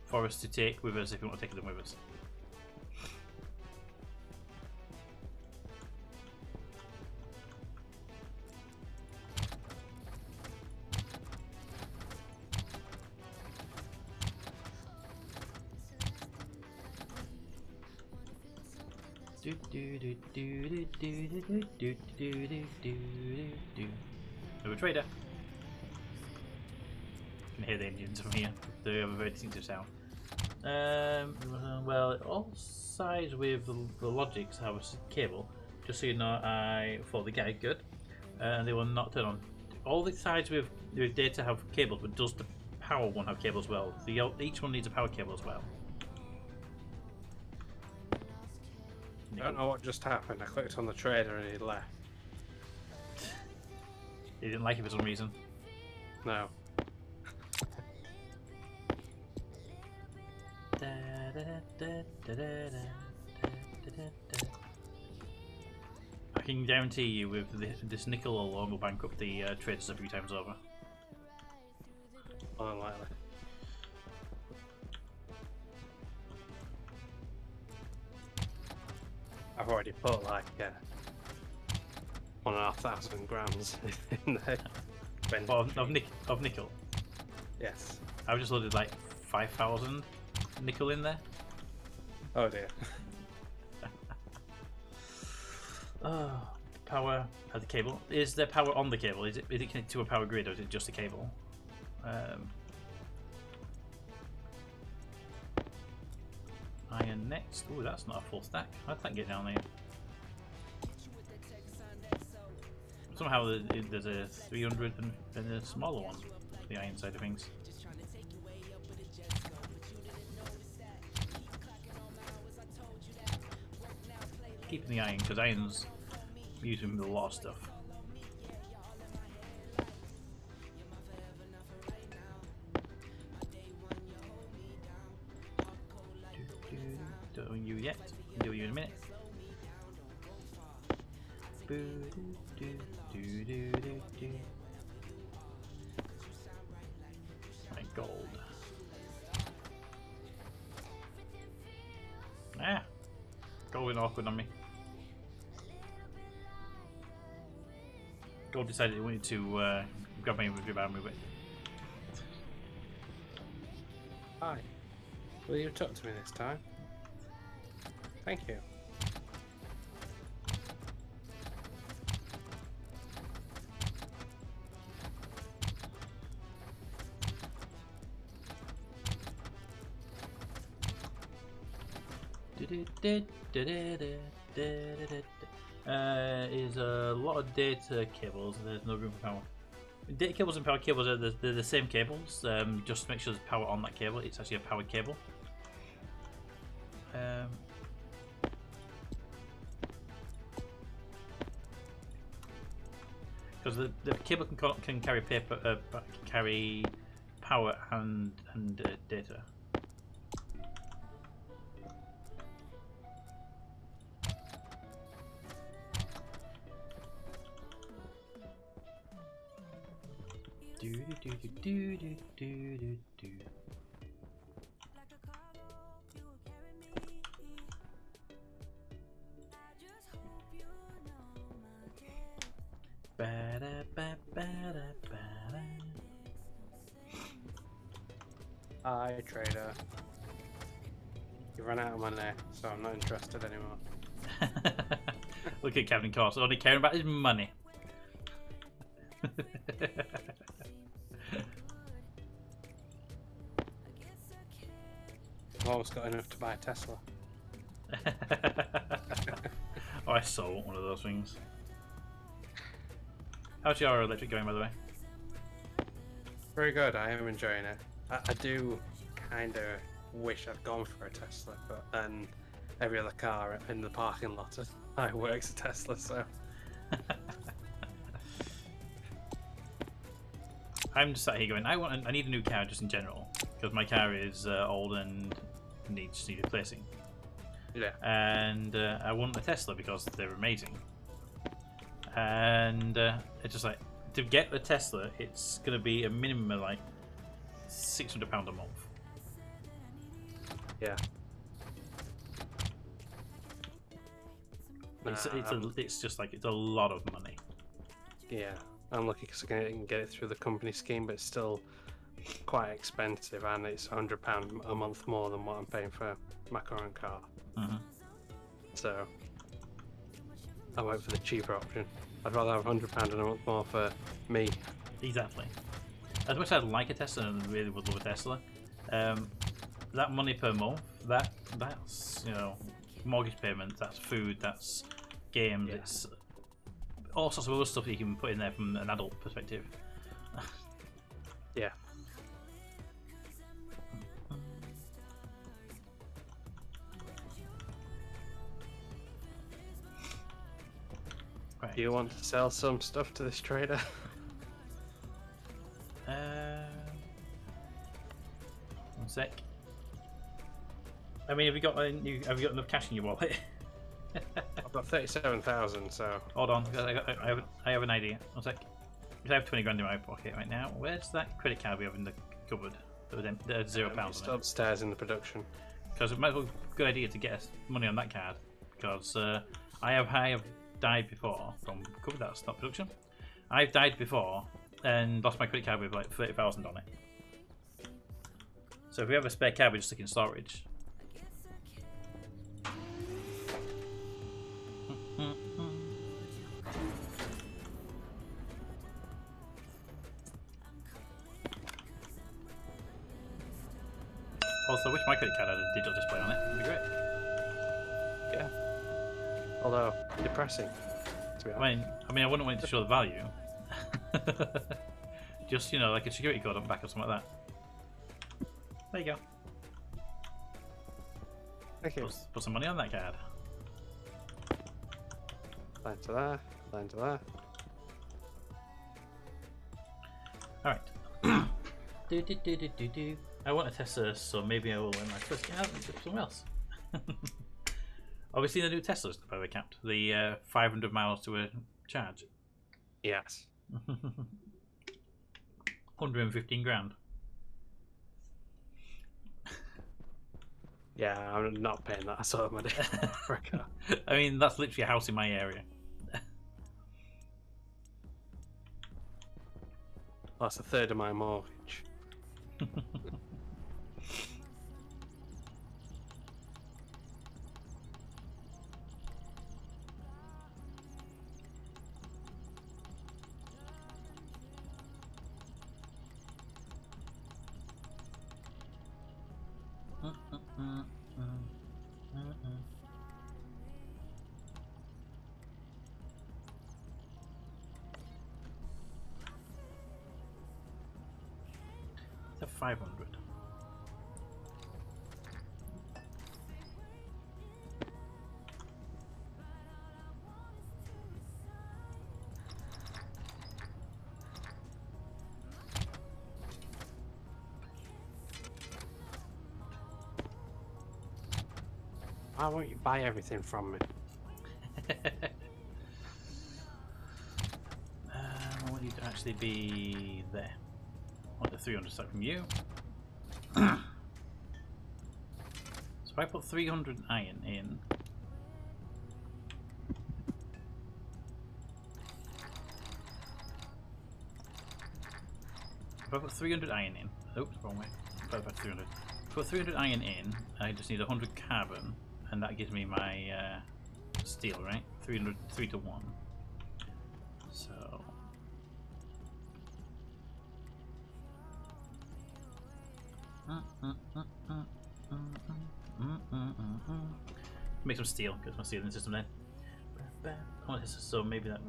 for us to take with us if we want to take them with us. We're a trader. You can hear the engines from here. They have a very distinctive sound. Well, it all sides with the logics have a cable. Just so you know, I thought the guy good, and they will not turn on. All the sides with data have cables, but does the power one have cable as well? Each one needs a power cable as well. I don't know what just happened. I clicked on the trader and he left. He didn't like it for some reason. No. I can guarantee you with this nickel alone will bankrupt the traders a few times over. Unlikely. I've already put like 1,500 grams in there. Of nickel. Yes. I've just loaded like 5,000 nickel in there. Oh dear. Oh, power at the cable. Is there power on the cable? Is it connected to a power grid or is it just a cable? Iron next. Oh, that's not a full stack. How'd that get down there? Somehow there's a 300 and a smaller one. The iron side of things. Keeping the iron because iron's using a lot of stuff. Don't own you yet. I'll do you in a minute. My gold. Ah, going awkward on me. Gold decided he wanted to grab me with your and move it. Hi. Will you talk to me this time? Thank you. Is a lot of data cables. There's no room for power. Data cables and power cables are they're the same cables. Just to make sure there's power on that cable. It's actually a powered cable. Because the cable can carry carry power and data. Hi, trader. You ran out of money, so I'm not interested anymore. Look at Captain Cost, only caring about his money. I've always got enough to buy a Tesla. I so want one of those things. How's your electric going, by the way? Very good. I am enjoying it. I do kind of wish I'd gone for a Tesla, but then every other car in the parking lot I works a Tesla, so. I'm just sat here going, I need a new car just in general because my car is old and needs replacing. Yeah. And I want a Tesla because they're amazing. And it's just like to get a Tesla, it's gonna be a minimum of like £600 a month. Yeah. It's just like it's a lot of money. Yeah. I'm lucky because I can get it through the company scheme, but it's still quite expensive, and it's £100 a month more than what I'm paying for my current car. So I went for the cheaper option. I'd rather have £100 a month more for me. Exactly. As much as I'd like a Tesla and really would love a Tesla, that money per month, that's mortgage payments, that's food, that's games, it's all sorts of other stuff that you can put in there from an adult perspective. Yeah. Right. Do you want to sell some stuff to this trader? One sec. I mean, have you got enough cash in your wallet? I've got 37,000, so. Hold on, I have an idea. One sec. I have 20 grand in my pocket right now. Where's that credit card we have in the cupboard? That had £0 It's on it. upstairs in the production. Because it might be a good idea to get us money on that card. Because I have died before from cover. That's not production. I've died before and lost my credit card with like 30,000 on it. So if we have a spare card, we just stick in storage. Also, I wish my credit card had a digital display on it. It'd be great. Yeah. Although depressing. To be honest. I mean, I wouldn't want it to show the value. Just like a security code on the back or something like that. There you go. Thank you. Put some money on that card. Line to there. Line to there. All right. Do. I want a Tesla, so maybe I will when I first get out and do something else. Obviously, the new Teslas, by the way, count the 500 miles to a charge. Yes. 115 grand. Yeah, I'm not paying that sort of money for a car. I mean, that's literally a house in my area. That's a third of my mortgage. It's a 500. Why won't you buy everything from me? I want you to actually be there. I want the 300 stuff from you. So if I put 300 iron in, if I put 300 iron in, oops, wrong way. If I put 300. Put 300 iron in, I just need 100 carbon, and that gives me my steel, right? 300, 3 to 1. So. Make some steel, get some steel in the system then. Oh, so maybe that.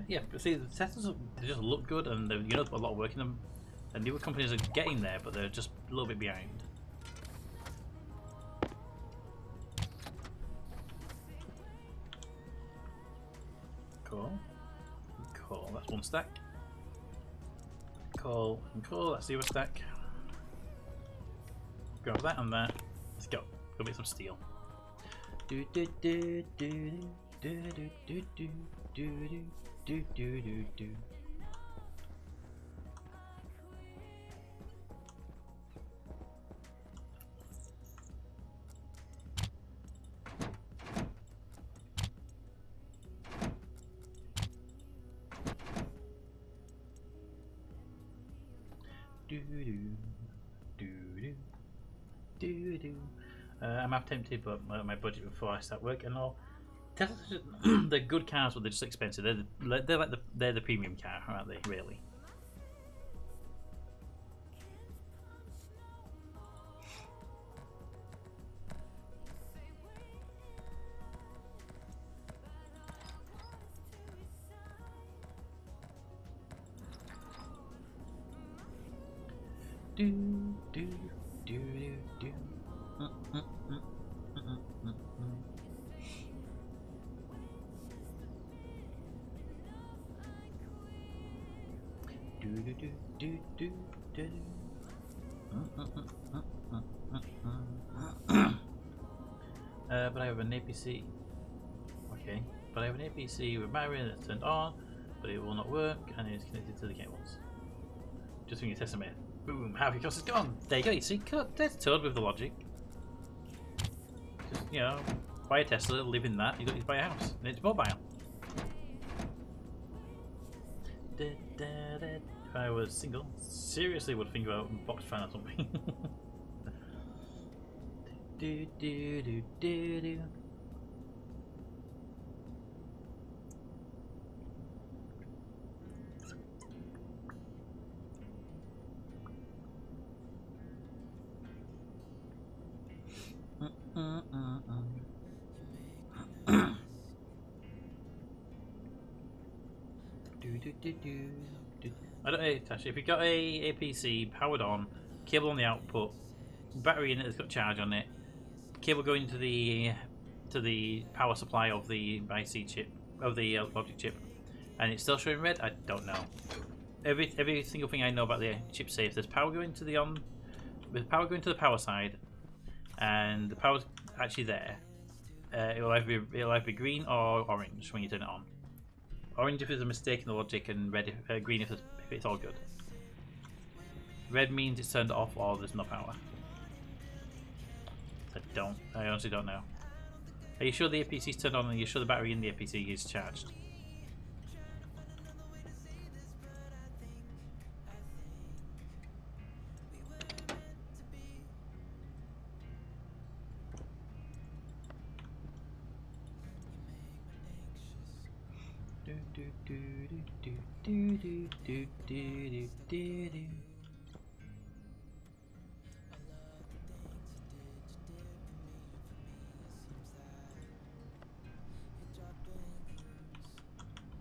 Yeah, but see, the Teslas they just look good, and you know, a lot of work in them. And newer companies are getting there, but they're just a little bit behind. Cool. Cool. That's one stack. Cool and cool. That's the other stack. Grab that and that. Let's go. Go get some steel. Do do do do do do do do do do do do do. I'm half tempted, but my budget before I start work and all. Teslas, they're good cars, but they're just expensive. They're the premium car, aren't they? Really. Do do do do do. Do do do do do do. But I have an APC. Okay, but I have an APC with battery that's turned on, but it will not work, and it is connected to the cables. Just when you test them in. Boom, half your cost is gone. There you go, you see, cut. There's Toad with the logic. Just, you know, buy a Tesla, live in that, you don't need to buy a house. And it's mobile. If I was single, seriously would think about box fan or something. do do do do do. I don't know, Tasha, if you got a APC powered on, cable on the output, battery in it that's got charge on it, cable going to the power supply of the IC chip, of the logic chip, and it's still showing red, I don't know. Every single thing I know about the chip safe, there's power going to the power side, and the power's actually there. It'll either be green or orange when you turn it on. Orange if there's a mistake in the logic, and red green if it's all good. Red means it's turned off or there's no power. I honestly don't know. Are you sure the APC's turned on and are you sure the battery in the APC is charged?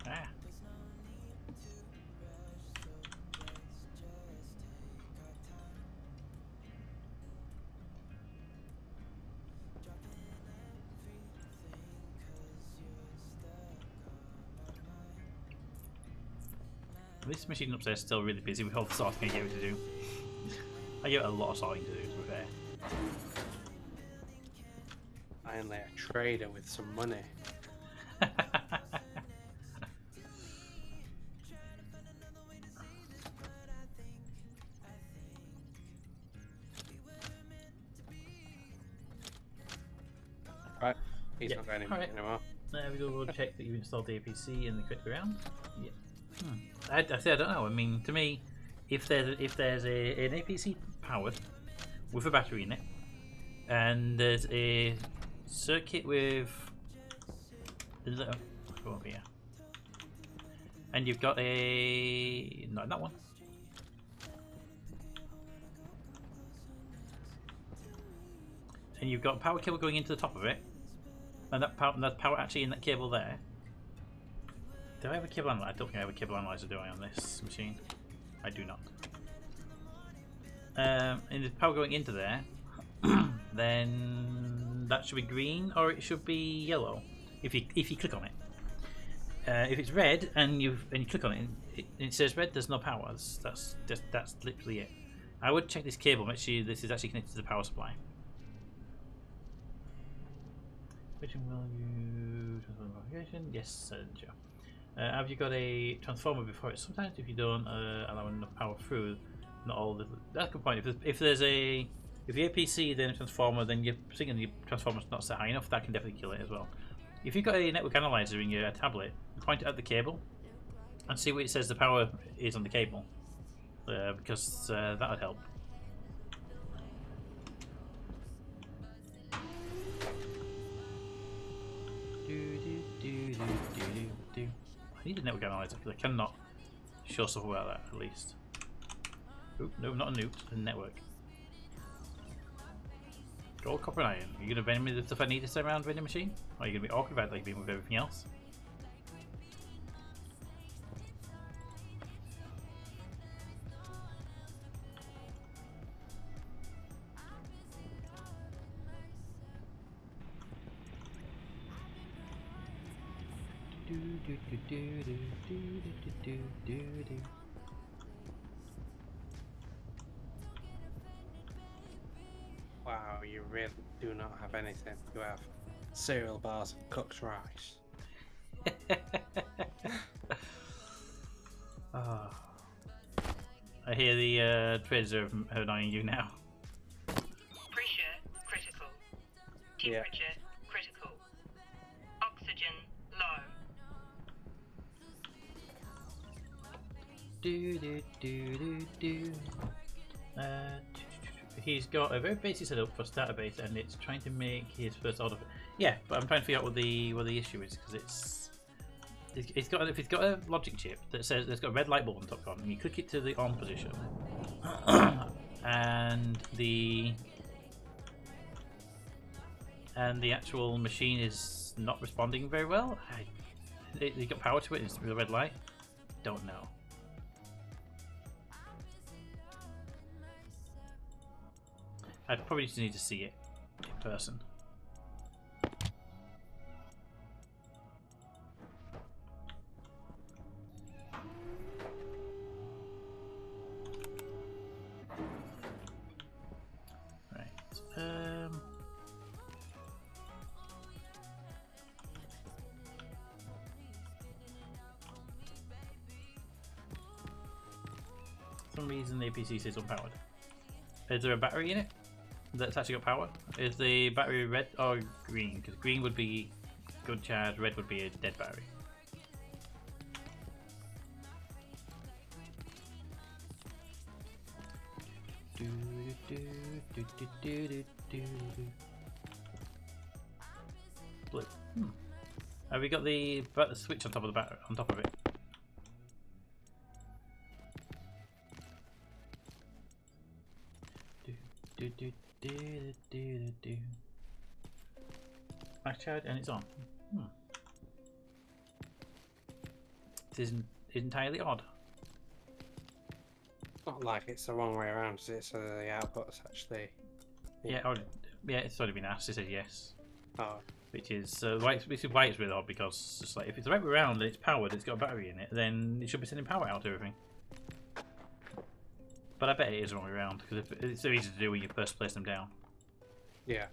Ah. This machine upstairs is still really busy with all the sorting I gave it to do. I give it a lot of sorting to do, to be fair. Finally, a trader with some money. Right, he's not going anymore. There we go. We'll check that you installed the APC in the quick round. Yeah. I say I don't know. I mean, to me, if there's an APC powered with a battery in it, and there's a circuit with go over here, and you've got a not that one. And you've got a power cable going into the top of it, and that power actually in that cable there, Do I have a cable analyzer? I don't think I have a cable analyzer, do I, on this machine? I do not. And the power going into there, then that should be green, or it should be yellow if you click on it. If it's red and you click on it, it says red, there's no power. That's literally it. I would check this cable, make sure this is actually connected to the power supply. Which will you transform configuration? Yes, sure. Have you got a transformer before it? Sometimes if you don't allow enough power through, not all the. That's a good point. If the APC then a transformer, then you're thinking your transformer's not set high enough, that can definitely kill it as well. If you've got a network analyzer in your tablet, point it at the cable and see what it says the power is on the cable, because that would help. I need a network analyzer because I cannot show stuff about that at least. Oop, no, not a newt, a network. Gold, copper, and iron. Are you going to vendor me the stuff I need this time around, vending machine? Or are you going to be awkward about like being with everything else? Wow, you really do not have anything. You have cereal bars and cooked rice. Oh. I hear the traders are annoying you now. Pressure critical. Yeah. Temperature critical. Oxygen low. He's got a very basic setup for database, and it's trying to make his first order. Yeah, but I'm trying to figure out what the issue is, because it's got a logic chip that says there's got a red light bulb on top of it, and you click it to the on position, and the actual machine is not responding very well. You got power to it, it's with a red light. Don't know. I'd probably just need to see it in person. Right. For some reason the APC says unpowered. Is there a battery in it that's actually got power? Is the battery red or green? Because green would be good charge, red would be a dead battery. Blue. Have we got the switch on top of the battery? On top of it. Max charge and it's on. It isn't entirely odd. It's not like it's the wrong way around, is it? So the output's actually. Yeah, it's already been asked. It said yes. Oh. Which is why it's really odd, because it's like if it's the right way around and it's powered, it's got a battery in it, then it should be sending power out to everything. But I bet it is the wrong way around, because it's so easy to do when you first place them down. Yeah.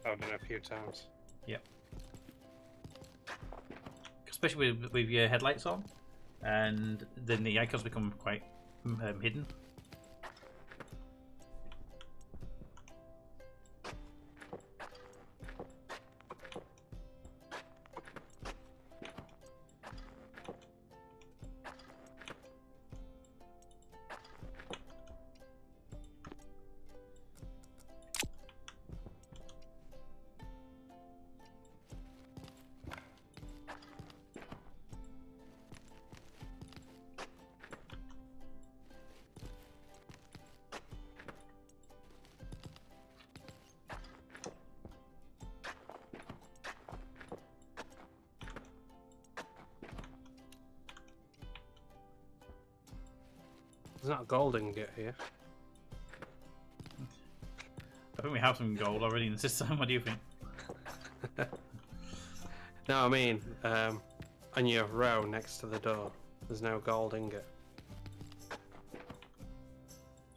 I've done it a few times. Yep. Especially with your headlights on, and then the icons become quite hidden. There's not a gold ingot here. I think we have some gold already in the system. What do you think? No, I mean, on your row next to the door, there's no gold ingot.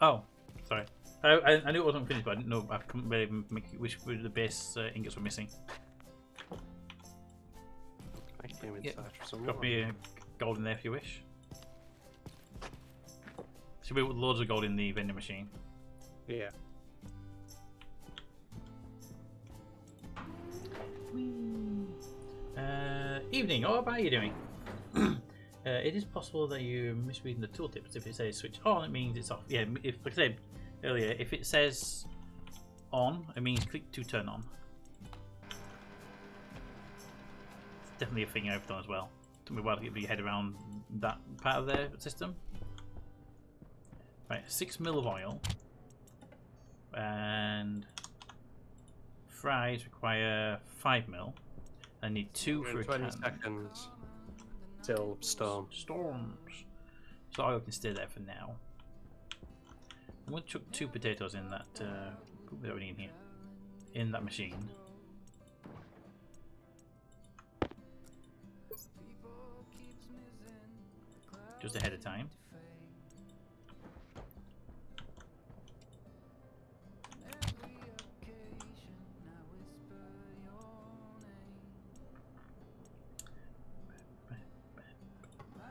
Oh, sorry. I knew it wasn't finished, but I didn't know. I couldn't really make which were the base ingots were missing. I came inside for some Got more. me gold in there if you wish. Should we put loads of gold in the vending machine? Yeah. Evening, how are you doing? It is possible that you're misreading the tooltips. If it says switch on, it means it's off. Yeah, if, like I said earlier, if it says on, it means click to turn on. It's definitely a thing I've done as well. Took me a while to get your head around that part of their system. Right, 6 mil of oil. And fries require 5 mil. I need 2 for a 20 can. seconds till storm. Storms. So oil can stay there for now. I'm going to chuck 2 potatoes in that. Put it already in here. In that machine. Just ahead of time.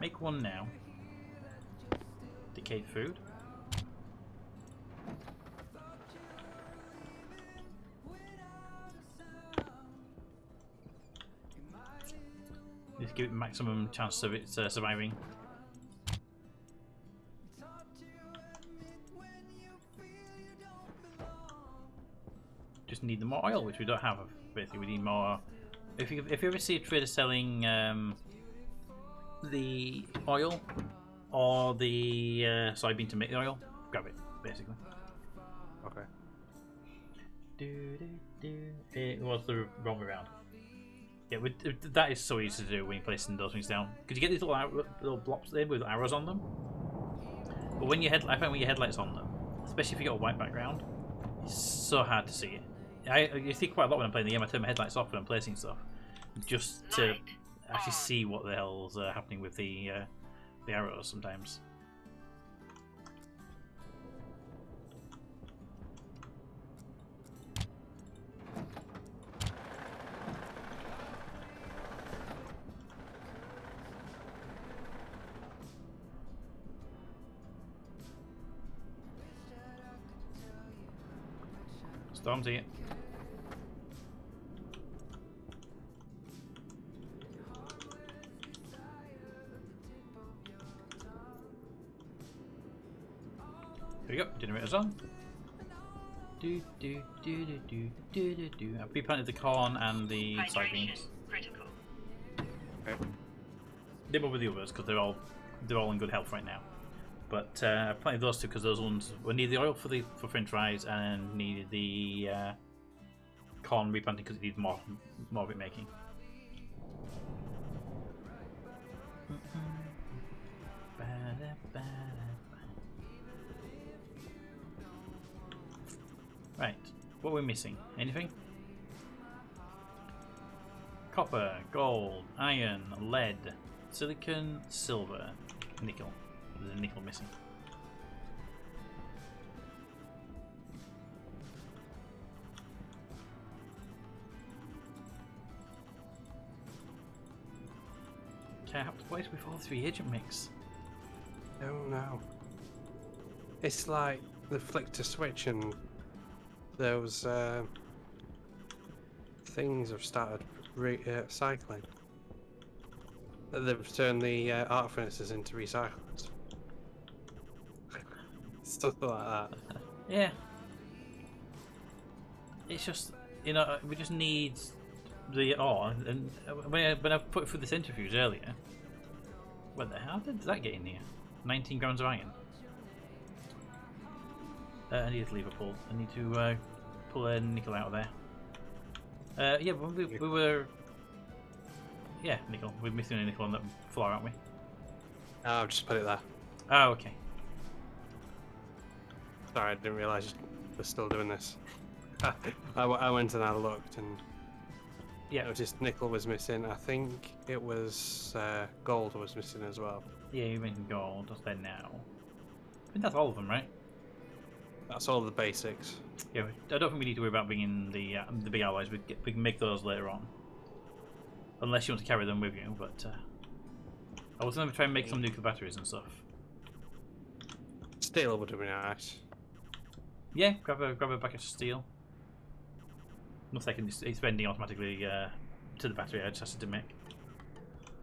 Make one now. Decayed food. Just give it maximum chance of it surviving. Just need the more oil, which we don't have. Basically, we need more. If you ever see a trader selling the oil or the soybean to make the oil, grab it. Basically. Okay. It was the wrong way around. Yeah, that is so easy to do when you're placing those things down. Because you get these little blobs there with arrows on them. But when I find when your headlights on them, especially if you got a white background, it's so hard to see it. You see quite a lot when I'm playing the game. I turn my headlights off when I'm placing stuff, just to Light actually on. see what the hell's happening with the arrows sometimes. Storm's here. Here we go, generator's on. I've replanted the corn and the Hydration soybeans. critical. Didn't bother with the others because they're all in good health right now. But I planted those 2 because those ones we need the oil for French fries and needed the corn replanting because it needs more of it making. Right, what are we missing? Anything? Copper, gold, iron, lead, silicon, silver, nickel. There's a nickel missing. Okay, I have to place with all 3 agent mix. Oh no. It's like they flicked a switch and those things have started cycling. They've turned the art furnaces into recyclers. Stuff like that. Yeah. It's just, we just need the ore. And when I put it through the centrifuge earlier, how did that get in here? 19 grams of iron. I need to leave a pull. I need to pull a nickel out of there. Yeah, but we were. Yeah, nickel. We're missing a nickel on that floor, aren't we? Oh, I've just put it there. Oh, okay. Sorry, I didn't realise we're still doing this. I went and I looked, and Yeah. noticed nickel was missing. I think it was gold was missing as well. Yeah, you're making gold. That's there now. I think that's all of them, right? That's all the basics. Yeah, I don't think we need to worry about bringing the big alloys. We can make those later on, unless you want to carry them with you. But I was going to try and make some nuclear batteries and stuff. Steel would have been nice. Yeah, grab a bucket of steel. Looks like it's bending automatically to the battery. I just has to make.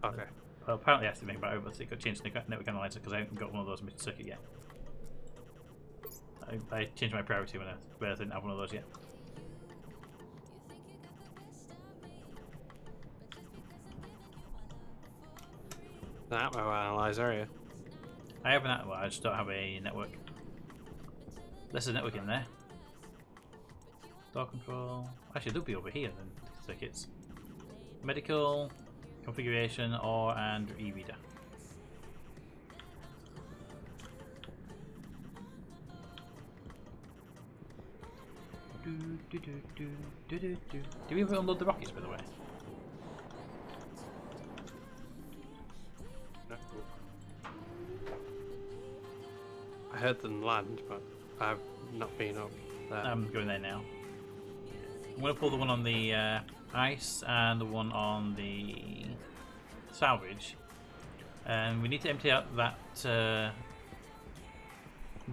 Okay. Well, apparently I have to make a battery, but it got changed to the network analyzer because I haven't got one of those in my circuit yet. I changed my priority when I didn't have one of those yet. That will analyze area. I have an network, I just don't have a network. There's a network in there. Door control. Actually, it'll be over here then. Circuits. Medical, configuration, or and e-reader. Do we ever unload the rockets, by the way? No. I heard them land, but I've not been up there. I'm going there now. I'm going to pull the one on the ice and the one on the salvage. And we need to empty out that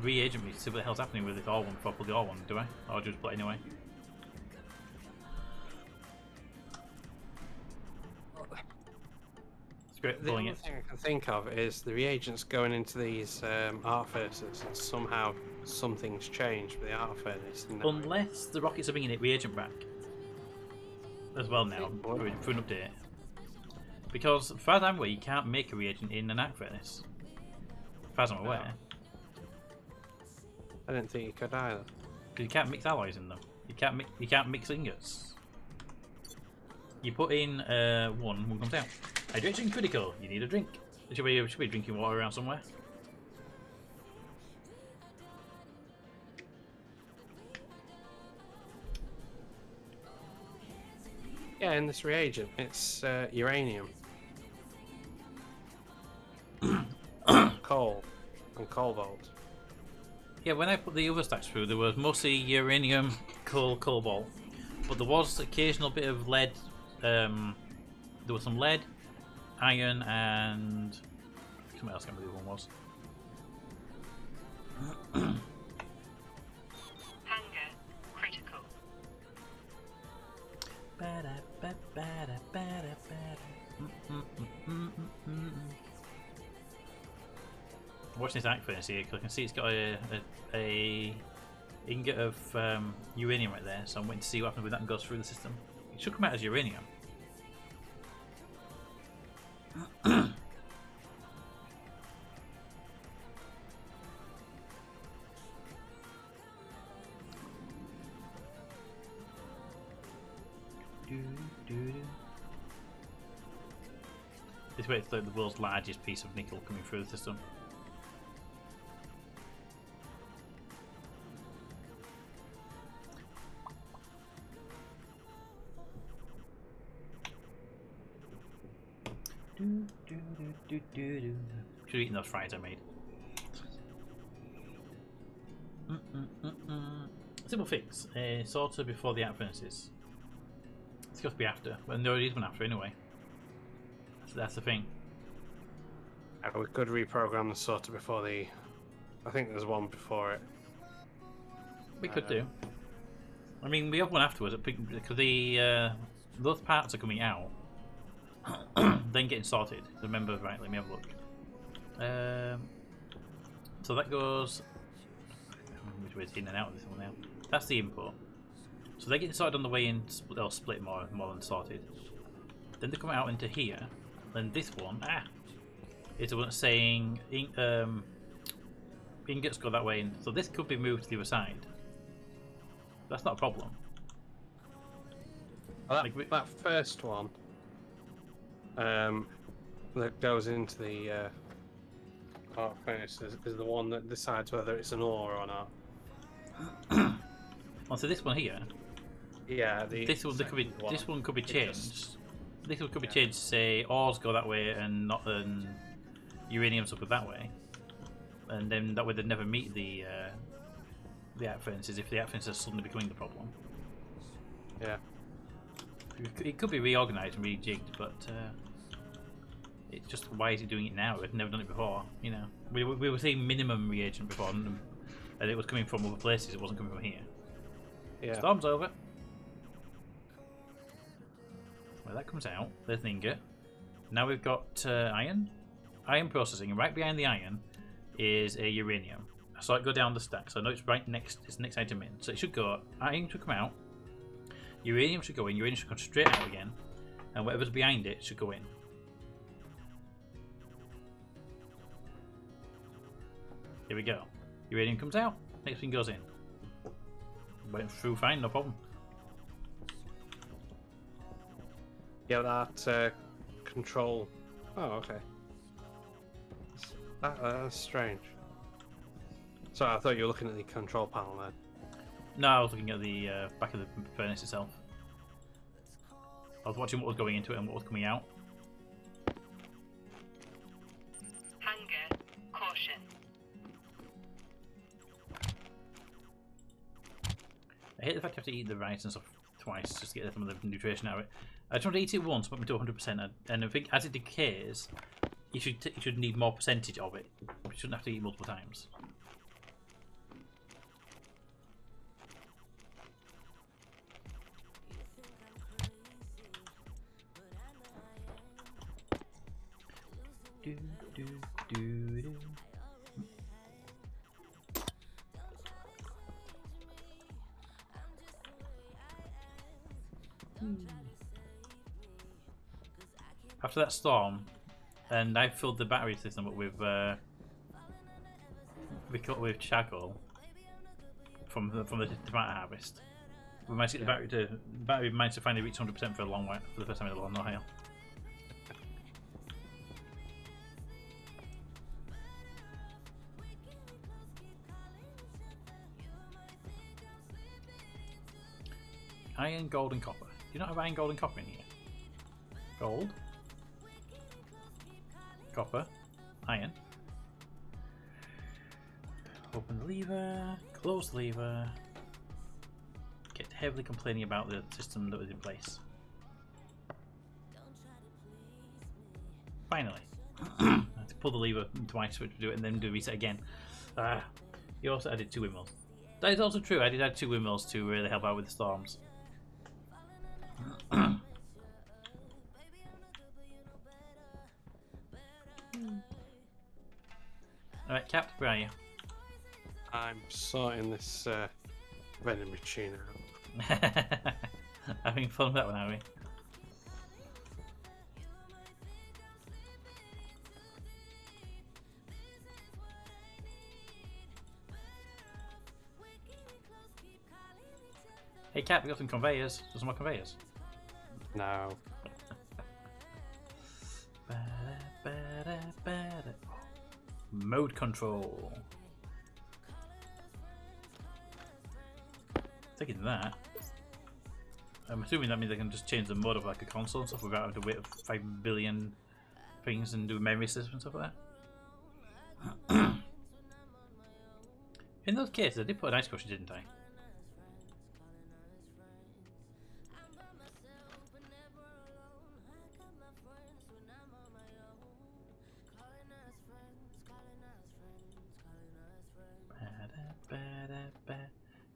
reagent to see what the hell's happening with this R1 before I pull the R1, do I? Or just put it anyway? It's great The pulling only it. thing I can think of is the reagents going into these art furnaces, and somehow something's changed with the art furnace. Unless the rockets are bringing it reagent back. As well now, for an update. Because, as far as I'm aware, you can't make a reagent in an arc furnace. As far as I'm aware. I didn't think you could either. Because you can't mix alloys in them. You can't mix ingots. You put in one comes out. Hydration critical. You need a drink. Should be drinking water around somewhere. Yeah, in this reagent, it's uranium, coal, and cobalt. Yeah, when I put the other stacks through, there was mostly uranium, coal, cobalt, but there was occasional bit of lead. There was some lead, iron, and something else. I can't remember what the one was. Hunger critical. Watching this arc furnace here because I can see it's got a ingot of uranium right there, so I'm waiting to see what happens when that goes through the system. It should come out as uranium. This way it's like the world's largest piece of nickel coming through the system. Should have eaten those fries I made. Simple fix. Sorter before the arc furnaces. It's got to be after. Well, no, it is one after anyway. That's the thing. We could reprogram the sorter before the. I think there's one before it. We could do. I mean, we have one afterwards because the those parts are coming out, then getting sorted. Remember, right? Let me have a look. So that goes. Which way is in and out of this one now? That's the input. So they're getting sorted on the way in. They'll split more than sorted. Then they come out into here. Then this one, is the one saying ingots go that way, and so this could be moved to the other side. That's not a problem. Well, that first one that goes into the arc furnace is the one that decides whether it's an ore or not. Oh, so this one here. Yeah, This one could be. This one could be It changed. just- This one could be yeah. changed. To say ores go that way and not uranium's up that way, and then that way they'd never meet the arc furnaces if the arc furnaces are suddenly becoming the problem. Yeah. It could be reorganised and rejigged, but it's just why is it doing it now? We've never done it before. You know, we were seeing minimum reagent before, and it was coming from other places. It wasn't coming from here. Yeah. Storm's over. Well, that comes out. There's an ingot. Now we've got iron. Iron processing, and right behind the iron is a uranium. I saw it go down the stack, so I know it's right next. It's the next item in. So it should go. Iron should come out. Uranium should go in. Uranium should come straight out again, and whatever's behind it should go in. Here we go. Uranium comes out. Next thing goes in. Went through fine, no problem. Yeah, that control. Oh, okay. That's strange. Sorry, I thought you were looking at the control panel then. No, I was looking at the back of the furnace itself. I was watching what was going into it and what was coming out. Hunger. Caution. I hate the fact you have to eat the rice and stuff twice just to get some of the nutrition out of it. I just want to eat it once, put me to 100%, and I think as it decays, you should need more percentage of it. You shouldn't have to eat multiple times. Do, do, do, do. After that storm, and I filled the battery system up with charcoal from the tomato harvest. We managed to get the battery managed to finally reach 100% for a long while, for the first time in a long while. Iron, gold, and copper. Do you not have iron, gold, and copper in here? Gold, copper, iron. Open the lever, close the lever. Get heavily complaining about the system that was in place. Finally. I had to pull the lever twice to do it and then do a reset again. You also added 2 windmills. That is also true, I did add 2 windmills to really help out with the storms. Alright, Cap, where are you? I'm sorting this vending machine out. Having fun with that one, are we? Hey Cap, we got some conveyors. Some more conveyors. No. Mode control. Taking that. I'm assuming that means I can just change the mode of like a console and stuff without having to wait 5 billion things and do memory system and stuff like that. In those cases, I did put an ice cushion, didn't I?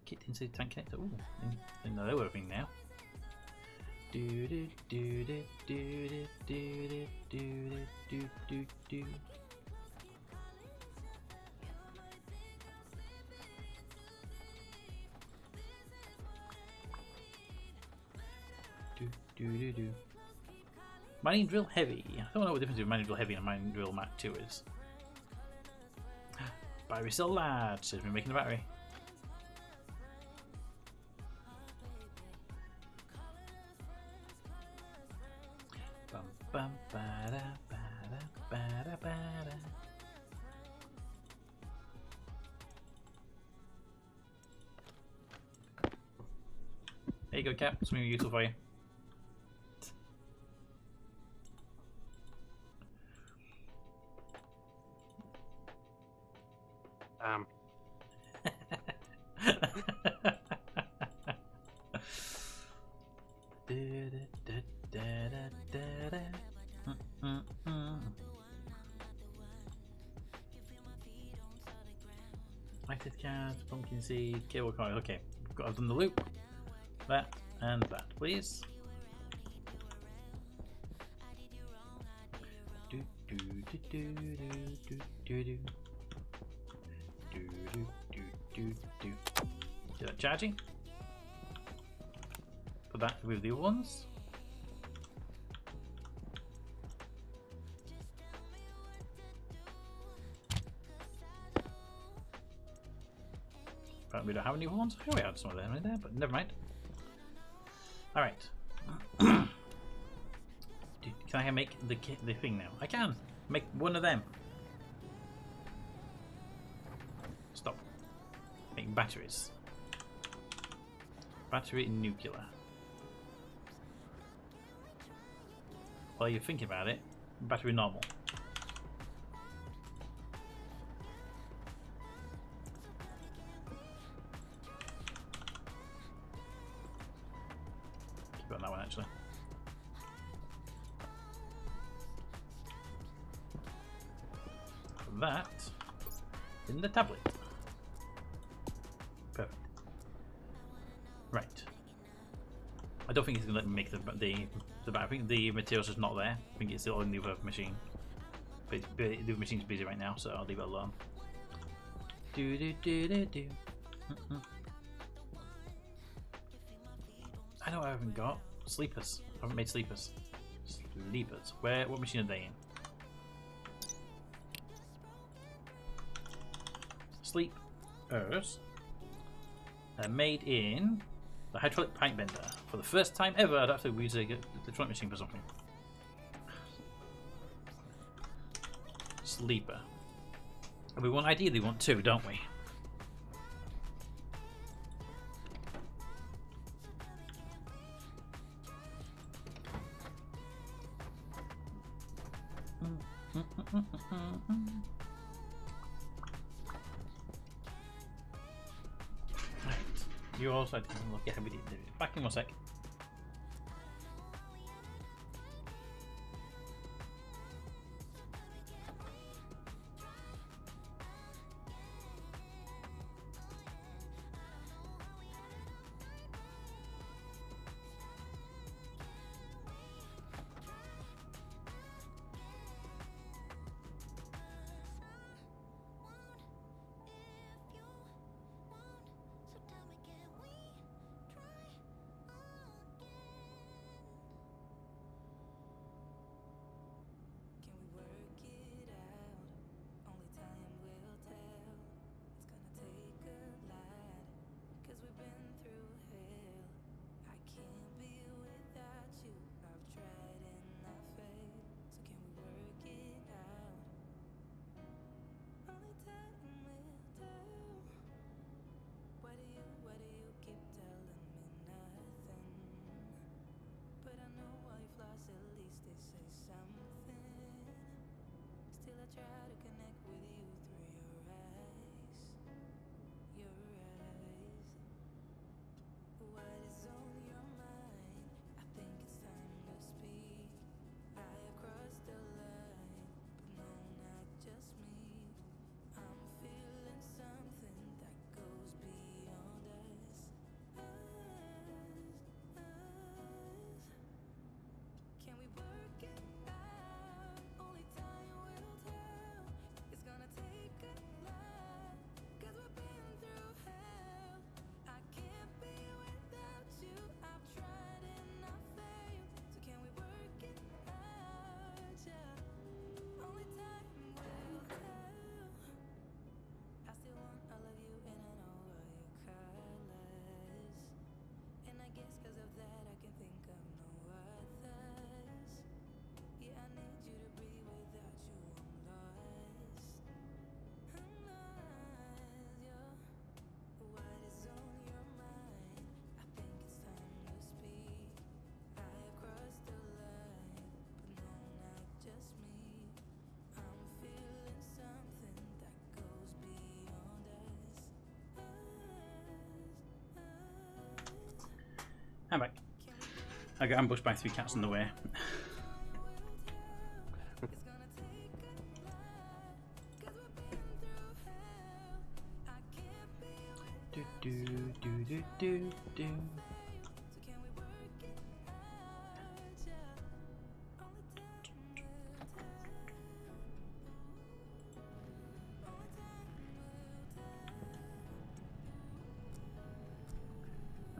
Get into the tank connector. Ooh, didn't know they were a thing now. Do do do do do do do do do do. Do do do. Mining drill heavy. I don't know what the difference between mining drill heavy and mining drill Mat 2 is. Battery cell large, says we're making the battery. Bum, bum, ba-da, ba-da, ba-da, ba-da. There you go, Cap. Something useful for you. Lighted cards, pumpkin seed, cable coil. Okay, I've done the loop. That and that, please. Do do do do do do do do do do do do. Do that charging. Put that with the other ones. But we don't have any other ones. Oh, we had some of them in there, but never mind. All right. Can I make the thing now? I can make one of them. Stop. Make batteries. Battery nuclear. While you're thinking about it, battery normal. Keep on that one actually. Put that in the tablet. Perfect. Right. I don't think it's going to let me make the battery. I think the material's just not there. I think it's still in the other machine. But the other machine's busy right now, so I'll leave it alone. Do do do do do. I know I haven't got sleepers. I haven't made sleepers. Sleepers. Where? What machine are they in? Sleepers. Made in the hydraulic pipe bender. For the first time ever, I'd have to use a electronic machine for something. Sleeper. And we want ideally want two, don't we? Right. You also had to look at how we did it. Back in one sec. I'm back. I got ambushed by 3 cats on the way. do, do, do, do, do, do.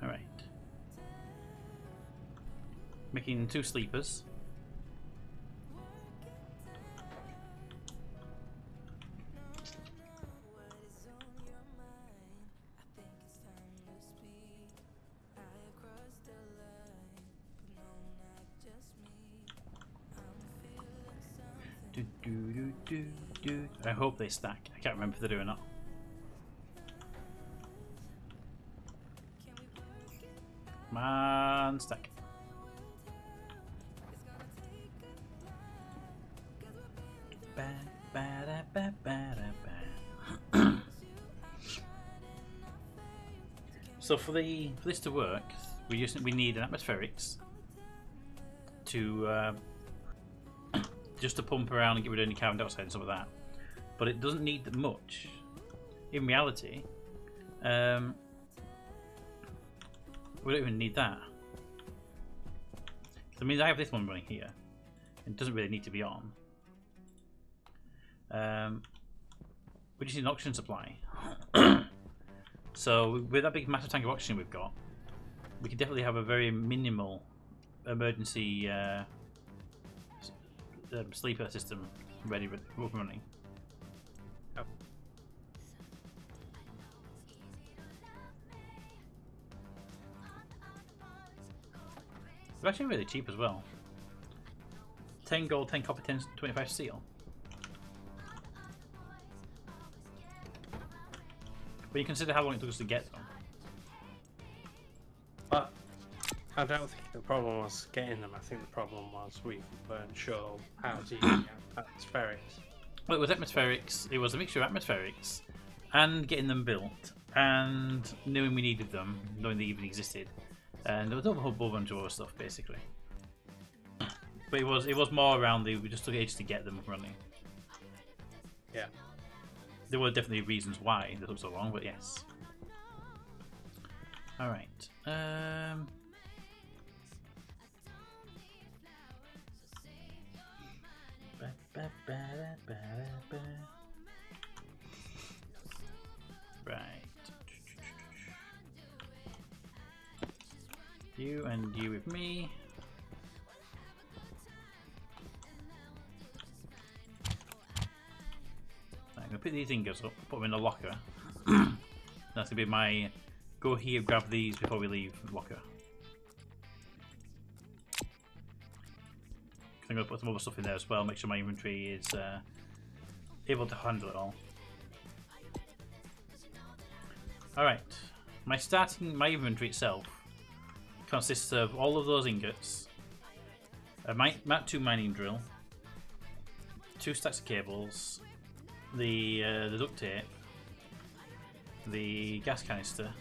Alright. Making 2 sleepers. Do, do, do, do, do. I hope they stack. I can't remember if they do or not. Come on, stack. Ba, ba, da, ba, ba, da, ba. So for this to work, we need an atmospherics to just to pump around and get rid of any carbon dioxide and stuff like that. But it doesn't need that much. In reality, we don't even need that. So it means I have this one running here. It doesn't really need to be on. We just need an oxygen supply. So with that big massive tank of oxygen we've got, we can definitely have a very minimal emergency sleeper system ready, up and running. Yep. They're actually really cheap as well. 10 gold, 10 copper, 10, 25 steel. But you consider how long it took us to get them. But I don't think the problem was getting them. I think the problem was we weren't sure how to use atmospherics. Well, it was atmospherics. It was a mixture of atmospherics and getting them built and knowing we needed them, knowing they even existed. And there was a whole bunch of other stuff basically. But it was more around we just took ages to get them running. Yeah. There were definitely reasons why they took so long, but yes. Alright. Right. You and you with me. I'm gonna put these ingots up, put them in the locker. That's gonna be my go here, grab these before we leave locker. I'm gonna put some other stuff in there as well, make sure my inventory is able to handle it all. Alright, my inventory itself consists of all of those ingots, a Mat 2 mining drill, 2 stacks of cables, the duct tape, the gas canister,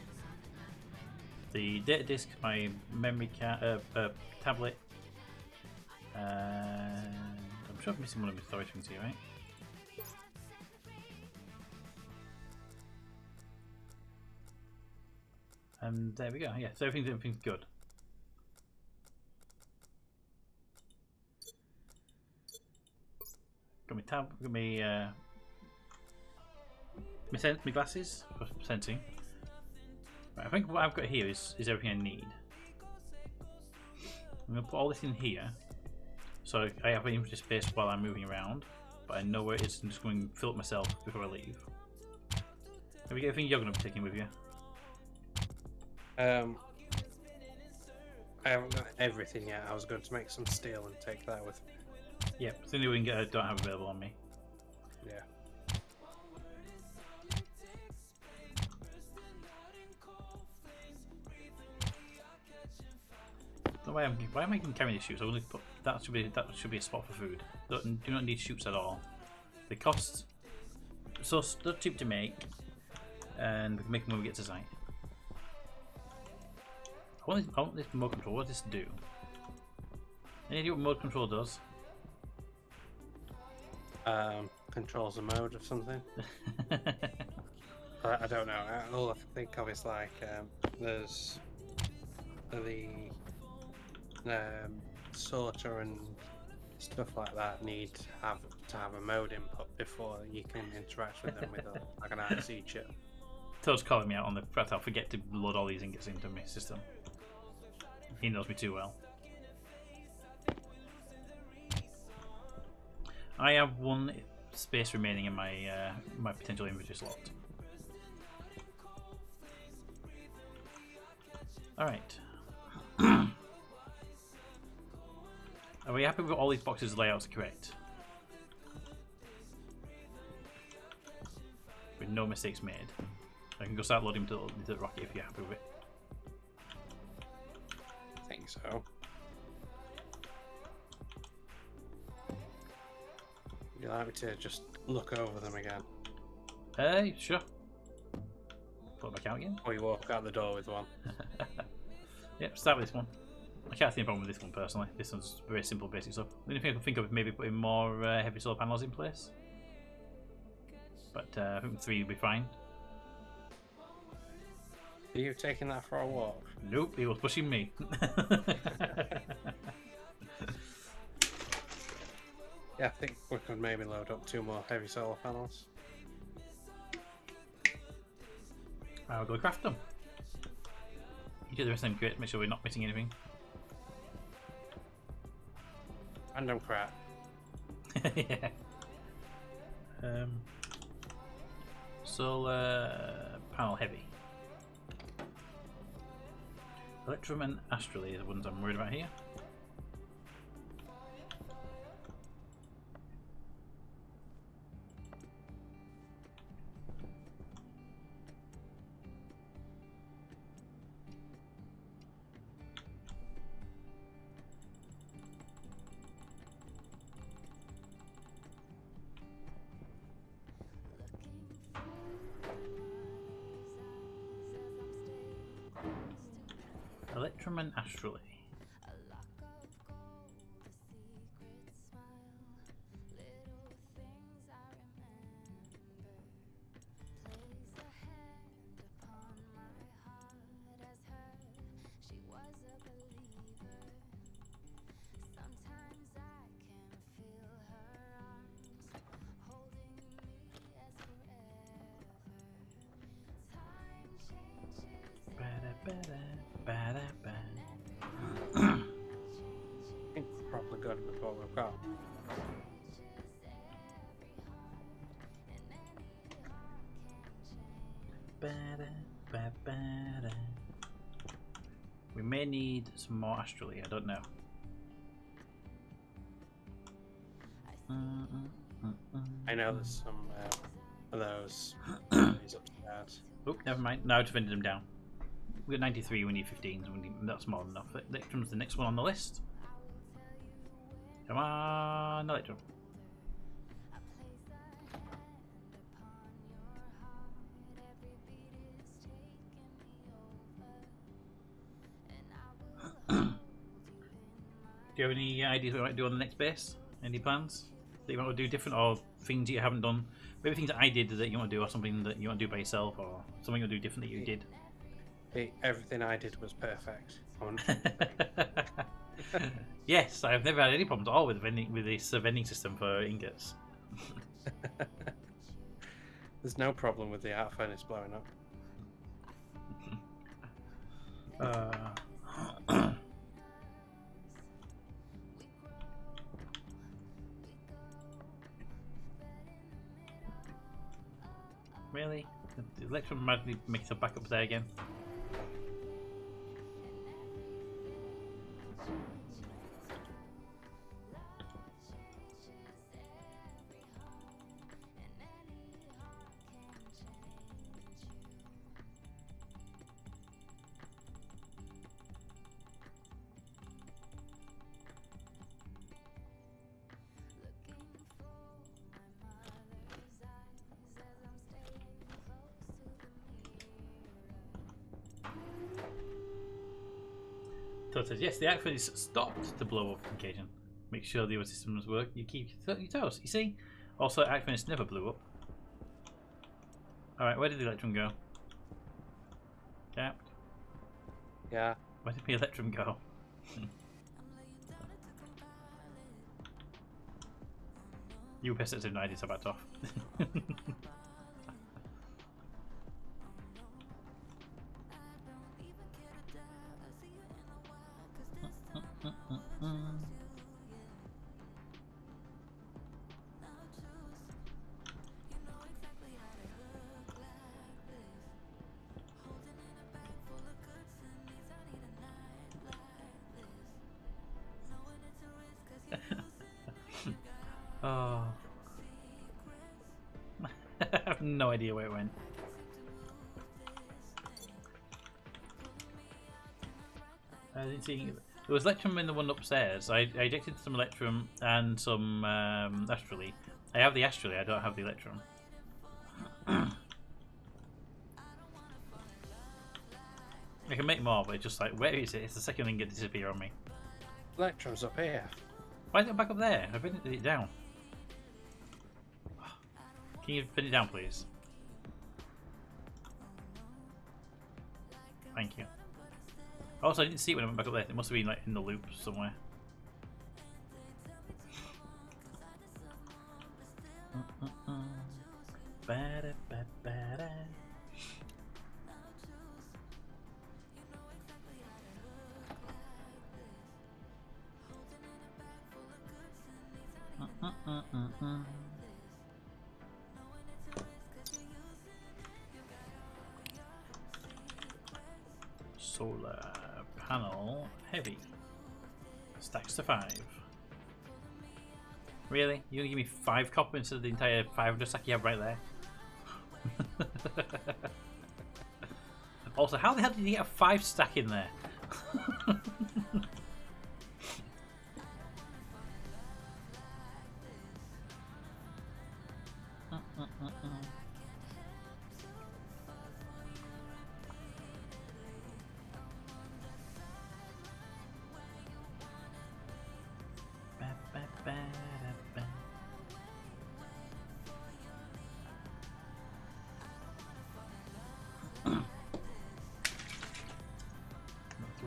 the data disk, my memory tablet, and I'm sure I'm missing one of the storage things here, right? And there we go. Yeah, so everything's good. Got my tab. Got my my glasses for sensing. Right, I think what I've got here is everything I need. I'm gonna put all this in here, so I have inventory space while I'm moving around. But I know where it is. I'm just going to fill it myself before I leave. Have you got everything you're gonna be taking with you? I haven't got everything yet. I was going to make some steel and take that with me. Yep, it's the only thing I don't have available on me. Yeah. So why am I even carrying these shoots? I only put that should be a spot for food. Do not need shoots at all. They cost so cheap to make, and we can make them when we get to site. I want this mode control. What does this do? Any idea what mode control does? Controls a mode of something. I don't know. All I can think of is like there's the sorter and stuff like that need to have a mode input before you can interact with them with like an IC chip. Toad's calling me out on the fact I'll forget to load all these ingots into my system. He knows me too well. I have one space remaining in my my potential inventory slot. Alright. Are we happy with all these boxes' layouts are correct? With no mistakes made. I can go start loading to the rocket if you're happy with it. I think so. Would you like me to just look over them again? Sure. Put it back out again. Or you walk out the door with one? Yep, start with this one. I can't see a problem with this one personally. This one's very simple, basic stuff. The only thing I can think of is maybe putting more heavy solar panels in place. But I think 3 will be fine. Are you taking that for a walk? Nope, he was pushing me. Yeah, I think we could maybe load up 2 more heavy solar panels. I'll go craft them. You do the rest of them great, make sure we're not missing anything. Random crap. Yeah. Solar panel heavy. Electrum and Astrally are the ones I'm worried about here. Electrum and Astrally. I think we're probably good with what we've got. We may need some more Astrally, I don't know. I know there's some of those upstairs. Oh, never mind. No, I've defended them down. We've got 93, we need 15, so that's more than enough. Electrum's the next one on the list. Come on, Electrum. Do you have any ideas what you might do on the next base? Any plans that you want to do different, or things you haven't done? Maybe things that I did that you want to do, or something that you want to do by yourself, or something you want to do different that you did. Everything I did was perfect. Yes, I've never had any problems at all with this vending system for ingots. There's no problem with the art furnace blowing up. Really? The Electrum madly makes a backup there again. So it says, yes, the action is stopped to blow up on occasion. Make sure the other systems work. You keep your toes. You see? Also, Acfinus never blew up. Alright, where did the Electrum go? Capped. Yeah. Where did the Electrum go? You pissed at no idea, so backed off. Oh. I have no idea where it went. I didn't see. There was Electrum in the one upstairs. I ejected some Electrum and some Astrally. I have the Astrally, I don't have the Electrum. I can make more, but it's just like, where is it? It's the second thing that disappear on me. Electrum's up here. Why is it back up there? I've been it down. Can you pin it down, please? Thank you. Also, I didn't see it when I went back up there. It must have been like in the loop somewhere. Solar panel heavy. Stacks to 5. Really? You're gonna give me 5 copper instead of the entire 500 stack you have right there? Also, how the hell did you get a 5 stack in there?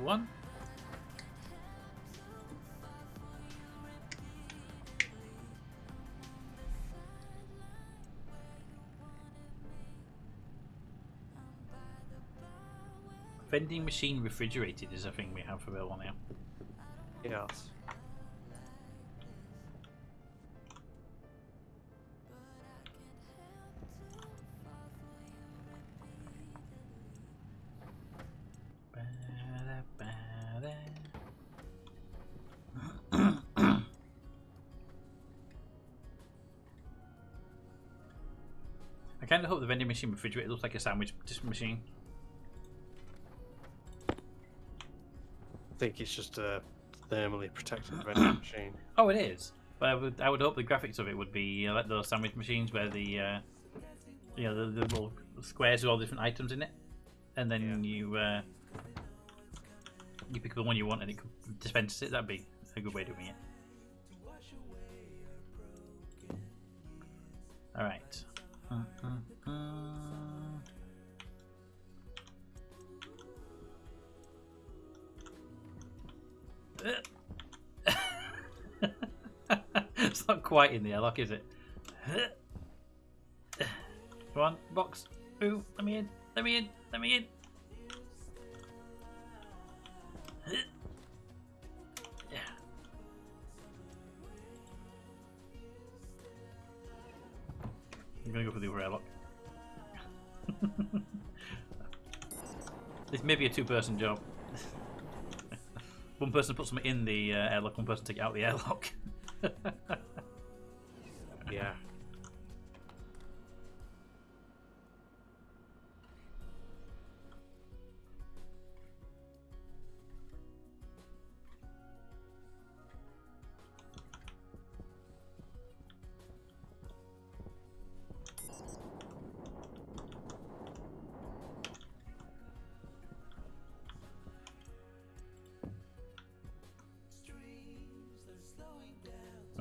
One. Vending machine refrigerated is a thing we have available now. Yes. I kind of hope the vending machine refrigerator looks like a sandwich machine. I think it's just a thermally protected vending machine. Oh, it is. But I would hope the graphics of it would be like those sandwich machines where the you know, the little squares with all different items in it, and then you pick up the one you want and it dispenses it. That'd be a good way of doing it. All right. It's not quite in the airlock, is it? Come on, box. Ooh, let me in. Let me in. Let me in. Yeah. I'm gonna go for the other airlock. This may be a 2-person job. One person puts something in the airlock, one person take it out the airlock. Yeah.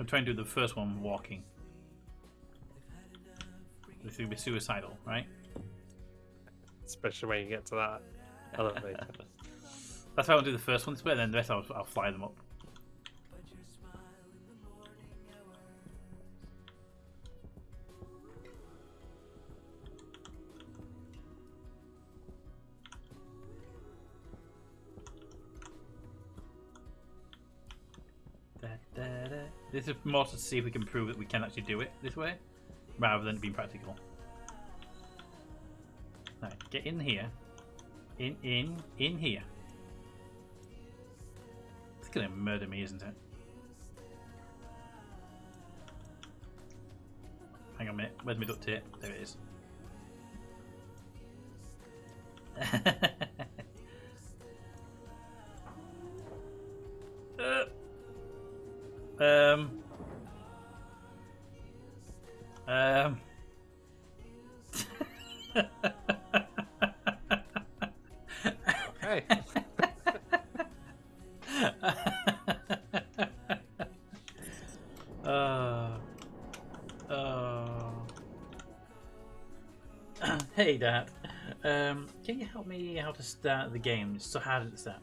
I'm trying to do the first one walking. This would be suicidal, right? Especially when you get to that elevator. That's how I'll do the first one, but then the rest I'll fly them up. This is more to see if we can prove that we can actually do it this way, rather than being practical. Right, get in here. In here. It's gonna murder me, isn't it? Hang on a minute. Where's my duct tape? There it is. Okay. Hey Dad, can you help me how to start the game? So how does it start?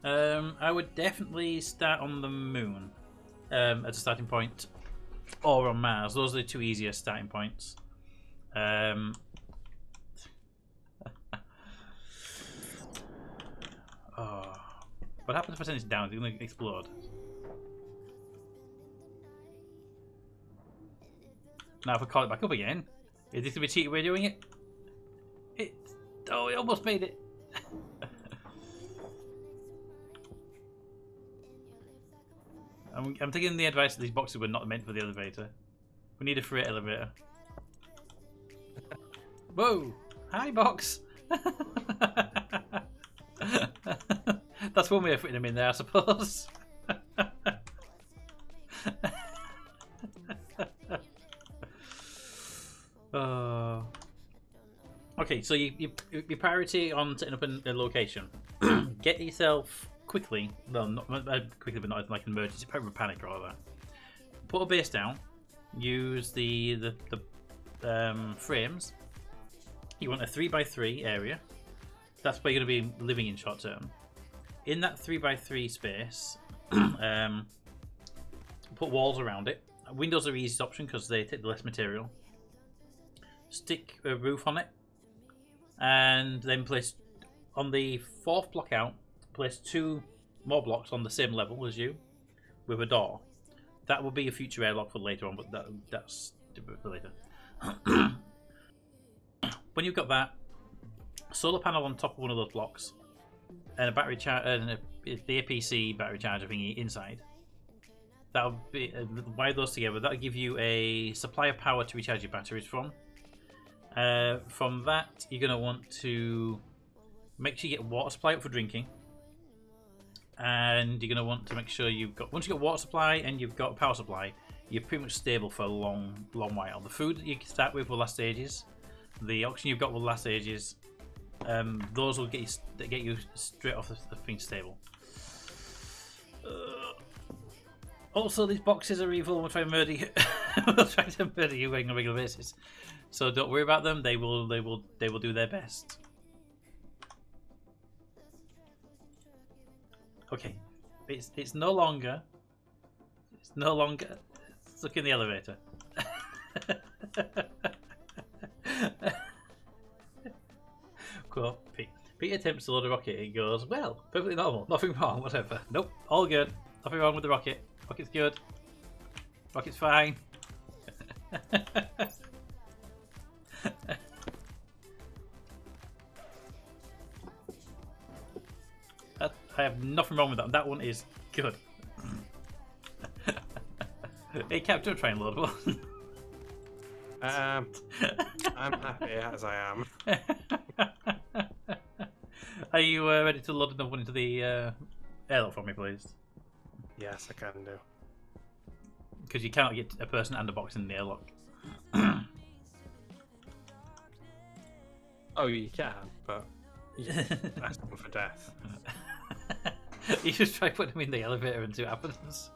I would definitely start on the moon as a starting point, or on Mars. Those are the two easiest starting points. Oh. What happens if I send this down? Is it going to explode? Now if I call it back up again, is this going to be a cheaty way of doing it? Oh, it almost made it. I'm taking the advice that these boxes were not meant for the elevator. We need a freight elevator. Whoa! Hi, box! That's one way of fitting them in there, I suppose. Okay, so your priority on setting up a location. Get yourself quickly, well, not quickly, but not like an emergency, panic or all that. Put a base down. Use the frames. You want a 3x3 area. That's where you're going to be living in short term. In that 3x3 space, put walls around it. Windows are the easiest option because they take the less material. Stick a roof on it, and then place on the fourth block out. Place 2 more blocks on the same level as you, with a door. That will be a future airlock for later on, but that's for later. When you've got that, solar panel on top of one of those blocks, and a battery charge, and the APC battery charger thingy inside. That'll be wire those together. That'll give you a supply of power to recharge your batteries from. From that, you're going to want to make sure you get water supply up for drinking, and you're going to want to make sure you've got, once you've got water supply and you've got power supply, you're pretty much stable for a long while. The food that you can start with will last ages. The oxygen you've got will last ages. Those will get you straight off the thing stable. Also, these boxes are evil and will try to murder you. They'll try to murder you on a regular basis. So don't worry about them. They will do their best. Okay, it's no longer stuck in the elevator. Cool. Pete attempts to load a rocket. It goes, well, perfectly normal. Nothing wrong. Whatever. Nope. All good. Nothing wrong with the rocket. Rocket's good. Rocket's fine. I have nothing wrong with that. That one is good. Hey, Captain, try and load one. I'm happy as I am. Are you ready to load another one into the airlock for me, please? Yes, I can do. Because you cannot get a person and a box in the airlock. Oh, you can, but that's one for death. You just try putting them in the elevator and see what happens.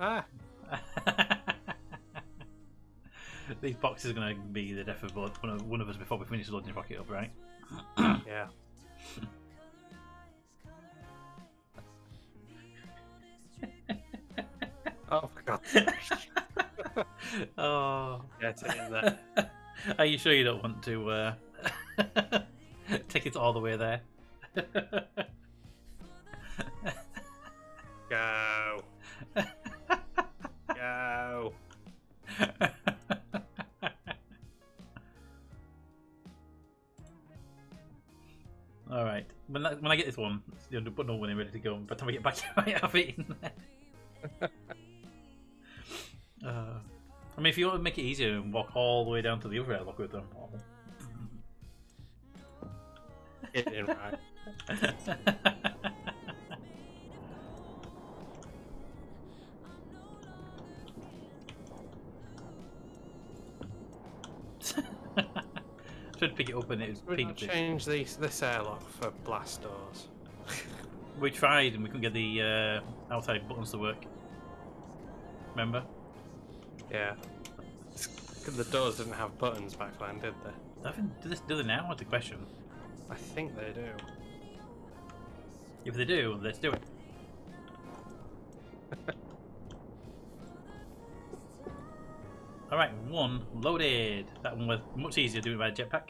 Ah. These boxes are going to be the death of one of us before we finish loading the rocket up, right? Yeah. Oh, for God's sake. Oh. Get in there. Are you sure you don't want to take it all the way there? Go. Go. All right. When I get this one, put no one in ready to go. By the time I get back, I might have it in there. I mean, if you want to make it easier and walk all the way down to the other airlock with them. Get in right. Should pick it up and it was We ping not up. change this airlock for blast doors. We tried and we couldn't get the outside buttons to work. Remember? Yeah. The doors didn't have buttons back then, did they? I think do they now? What's the question? I think they do. If they do, let's do it. Alright, one loaded. That one was much easier doing it by a jetpack.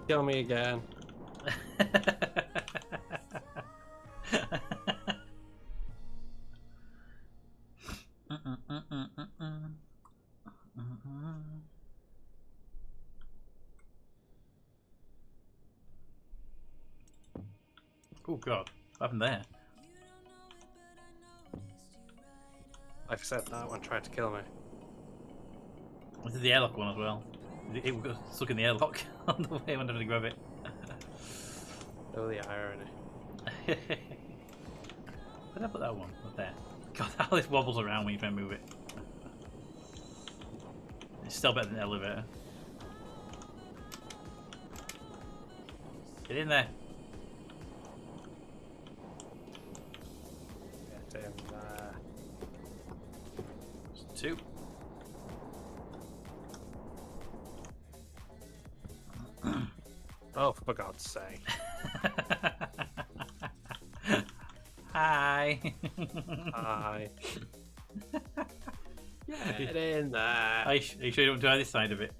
Kill me again. Oh god, what happened there? Like I said, that one tried to kill me. This is the airlock one as well. It got stuck in the airlock on the way I wanted to grab it. Oh, the irony. Where did I put that one? Up there. God, how this wobbles around when you try and move it. It's still better than the elevator. Get in there. Get in there. Two. Oh, for God's sake. Hi. Hi. Get in there. Are you sure you don't try this side of it?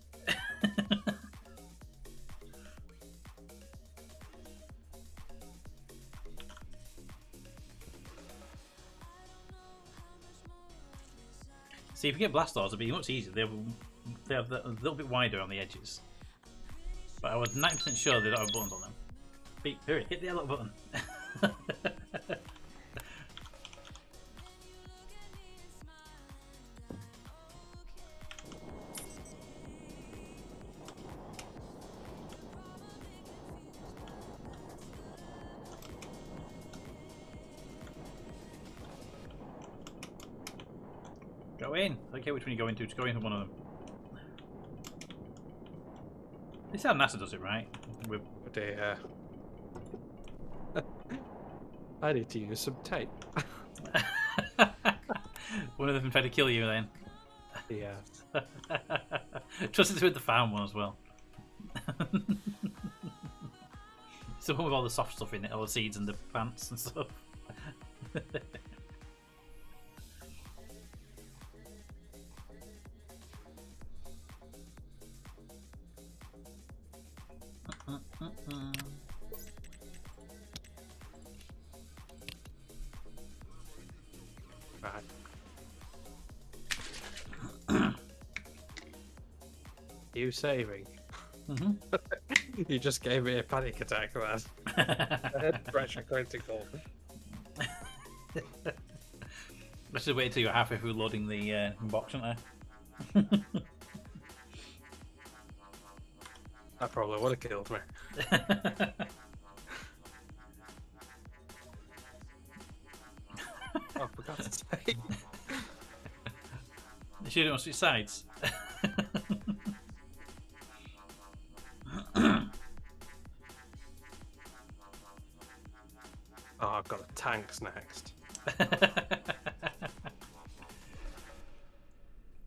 See, if you get blast doors, it'll be much easier. They have a little bit wider on the edges. But I was 90% sure they don't have buttons on them. Beep, hurry, hit the yellow button. Go in. I don't care which one you go into, just go into one of them. This is how NASA does it, right? With... Oh dear. I need to use some tape. One of them tried to kill you then. Yeah. Trust it's with the farm one as well. It's the one with all the soft stuff in it, all the seeds and the plants and stuff. Right. You saving? Mm-hmm. You just gave me a panic attack, man. Head pressure critical. Let's just wait until you're halfway through loading the box, aren't I? That probably would have killed me. Oh, I forgot to say. You sure you don't switch sides? Oh, I've got the tanks next.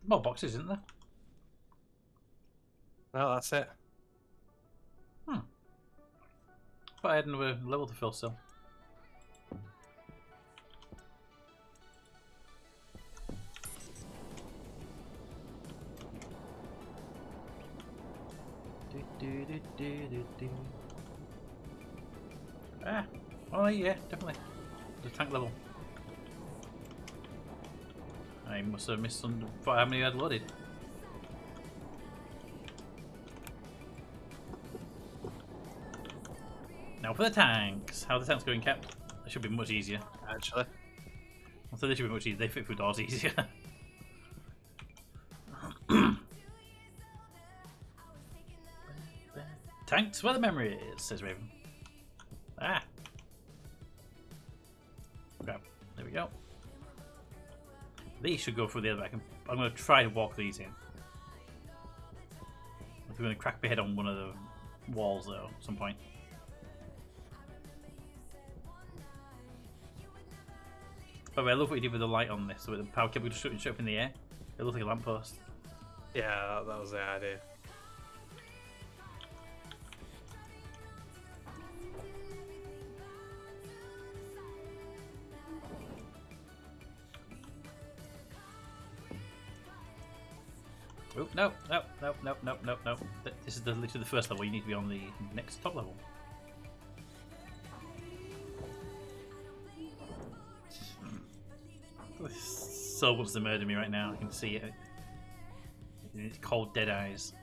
More boxes, isn't there? No, that's it. But I had another level to fill still. Ah, oh yeah, definitely. The tank level. I must have missed some. How many I had loaded? Now for the tanks. How are the tanks going, Cap? They should be much easier. Actually. So they should be much easier. They fit through doors easier. Tanks where the memory is, says Raven. Ah. Grab. There we go. These should go through the other back. I'm going to try to walk these in. I'm going to crack my head on one of the walls though at some point. By the way, I love what you did with the light on this. So with the power cable just shooting up in the air. It looks like a lamppost. Yeah, that was the idea. Oh, no. This is literally the first level. You need to be on the next top level. So wants to murder me right now. I can see it. In its cold, dead eyes.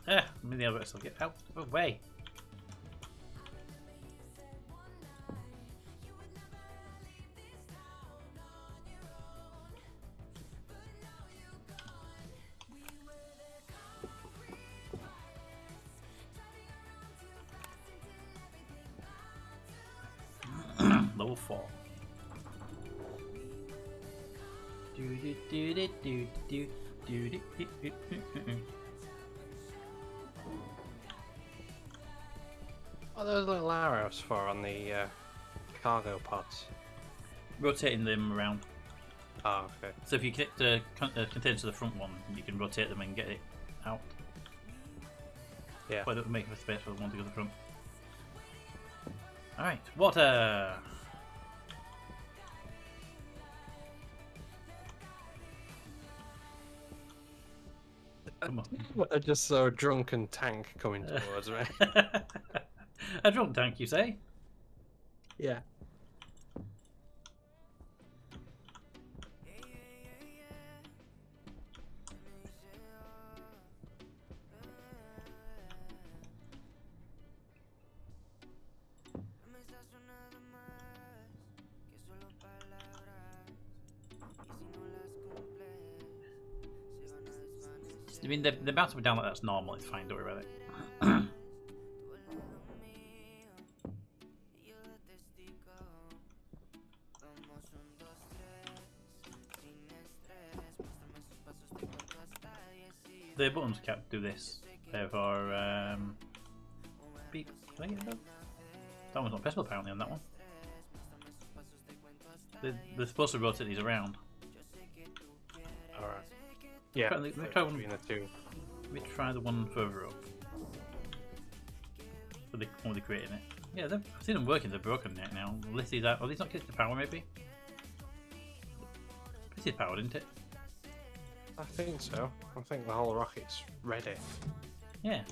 Ah, I'm in the other so get out of the way. Level 4. What are those little arrows for on the cargo pods? Rotating them around. Oh, okay. So if you connect the container to the front one, you can rotate them and get it out. Yeah. But it'll make a space for the one to go to the front. Alright, water! Come on. I just saw a drunken tank coming towards me. A drunk tank, you say? Yeah. I mean, the bounce up and down like that's normal, it's fine, don't worry about it. The buttons can't do this. They're for beep. Can I get that? That one's not pressable apparently on that one. They're supposed to rotate these around. Alright. Yeah, Let me try one. between the two. Let me try the one further up. So they, when they're creating it. Yeah, I've seen them working, they're broken now. Lift these out. Oh, these not connected to power maybe? This is powered, isn't it? I think so. I think the whole rocket's ready. Yeah.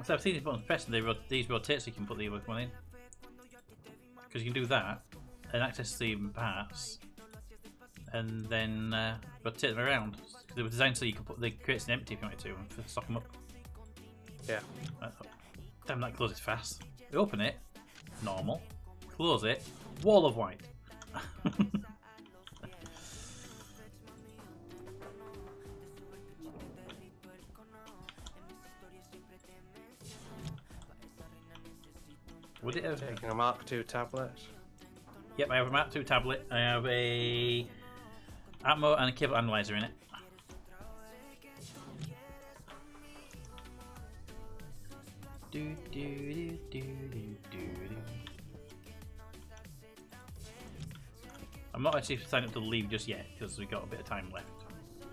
So I've seen these buttons pressed and these rotate so you can put the other one in. Because you can do that and access the parts and then rotate them around. They were designed so you can put the crates in empty if you wanted to and stock them up. Yeah. Damn, that closes fast. You open it, normal. Close it, wall of white. Would it have? Taking a Mark II tablet. Yep, I have a Mark II tablet. I have a Atmo and a cable analyzer in it. I'm not actually signed up to leave just yet because we've got a bit of time left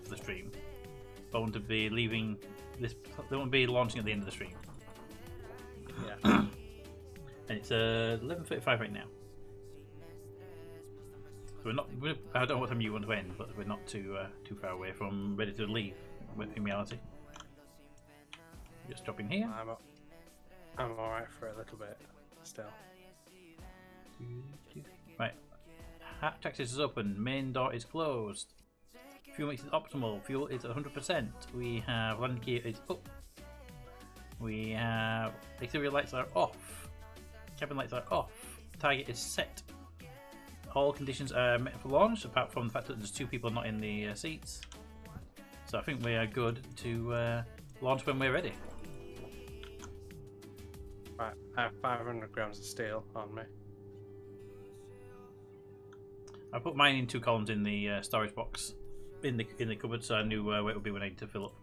for the stream. But I want to be leaving this. They won't be launching at the end of the stream. Yeah. And it's 11:35 right now. So we're not. I don't know what time you want to end, but we're not too far away from ready to leave. In reality, just drop in here. I'm alright for a little bit still. Right. Hatch access is open. Main door is closed. Fuel mix is optimal. Fuel is 100%. We have landing gear is up. We have exterior lights are off. Cabin lights are off. Target is set. All conditions are met for launch, apart from the fact that there's 2 people not in the seats. So I think we are good to launch when we're ready. Right, I have 500 grams of steel on me. I put mine in 2 columns in the storage box in the cupboard, so I knew where it would be when I need to fill up.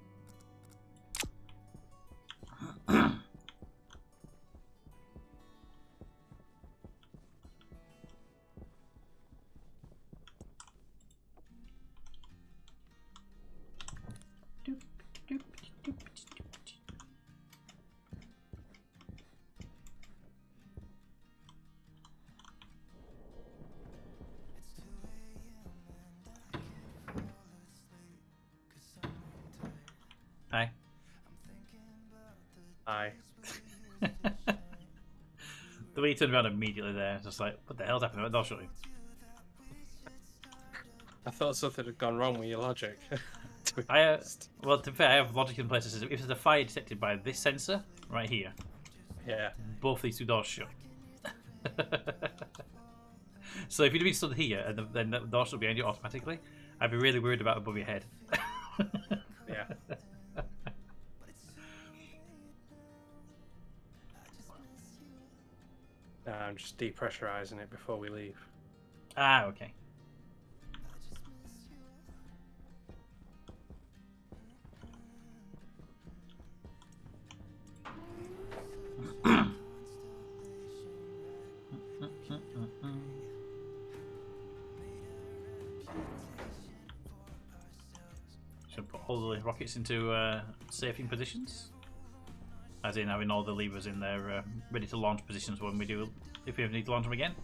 Hi. Aye. The way he turned around immediately there, it's just like, what the hell's happening? I'll show you. I thought something had gone wrong with your logic. Well, to be fair, I have logic in place that says if there's a fire detected by this sensor right here, Yeah. both these 2 doors shut. So if you'd been stood here and then the door shut behind you automatically, I'd be really worried about above your head. Yeah. I'm just depressurizing it before we leave. Ah, okay. Should put all the rockets into safing positions, as in having all the levers in their ready to launch positions when we do, if we ever need to launch them again.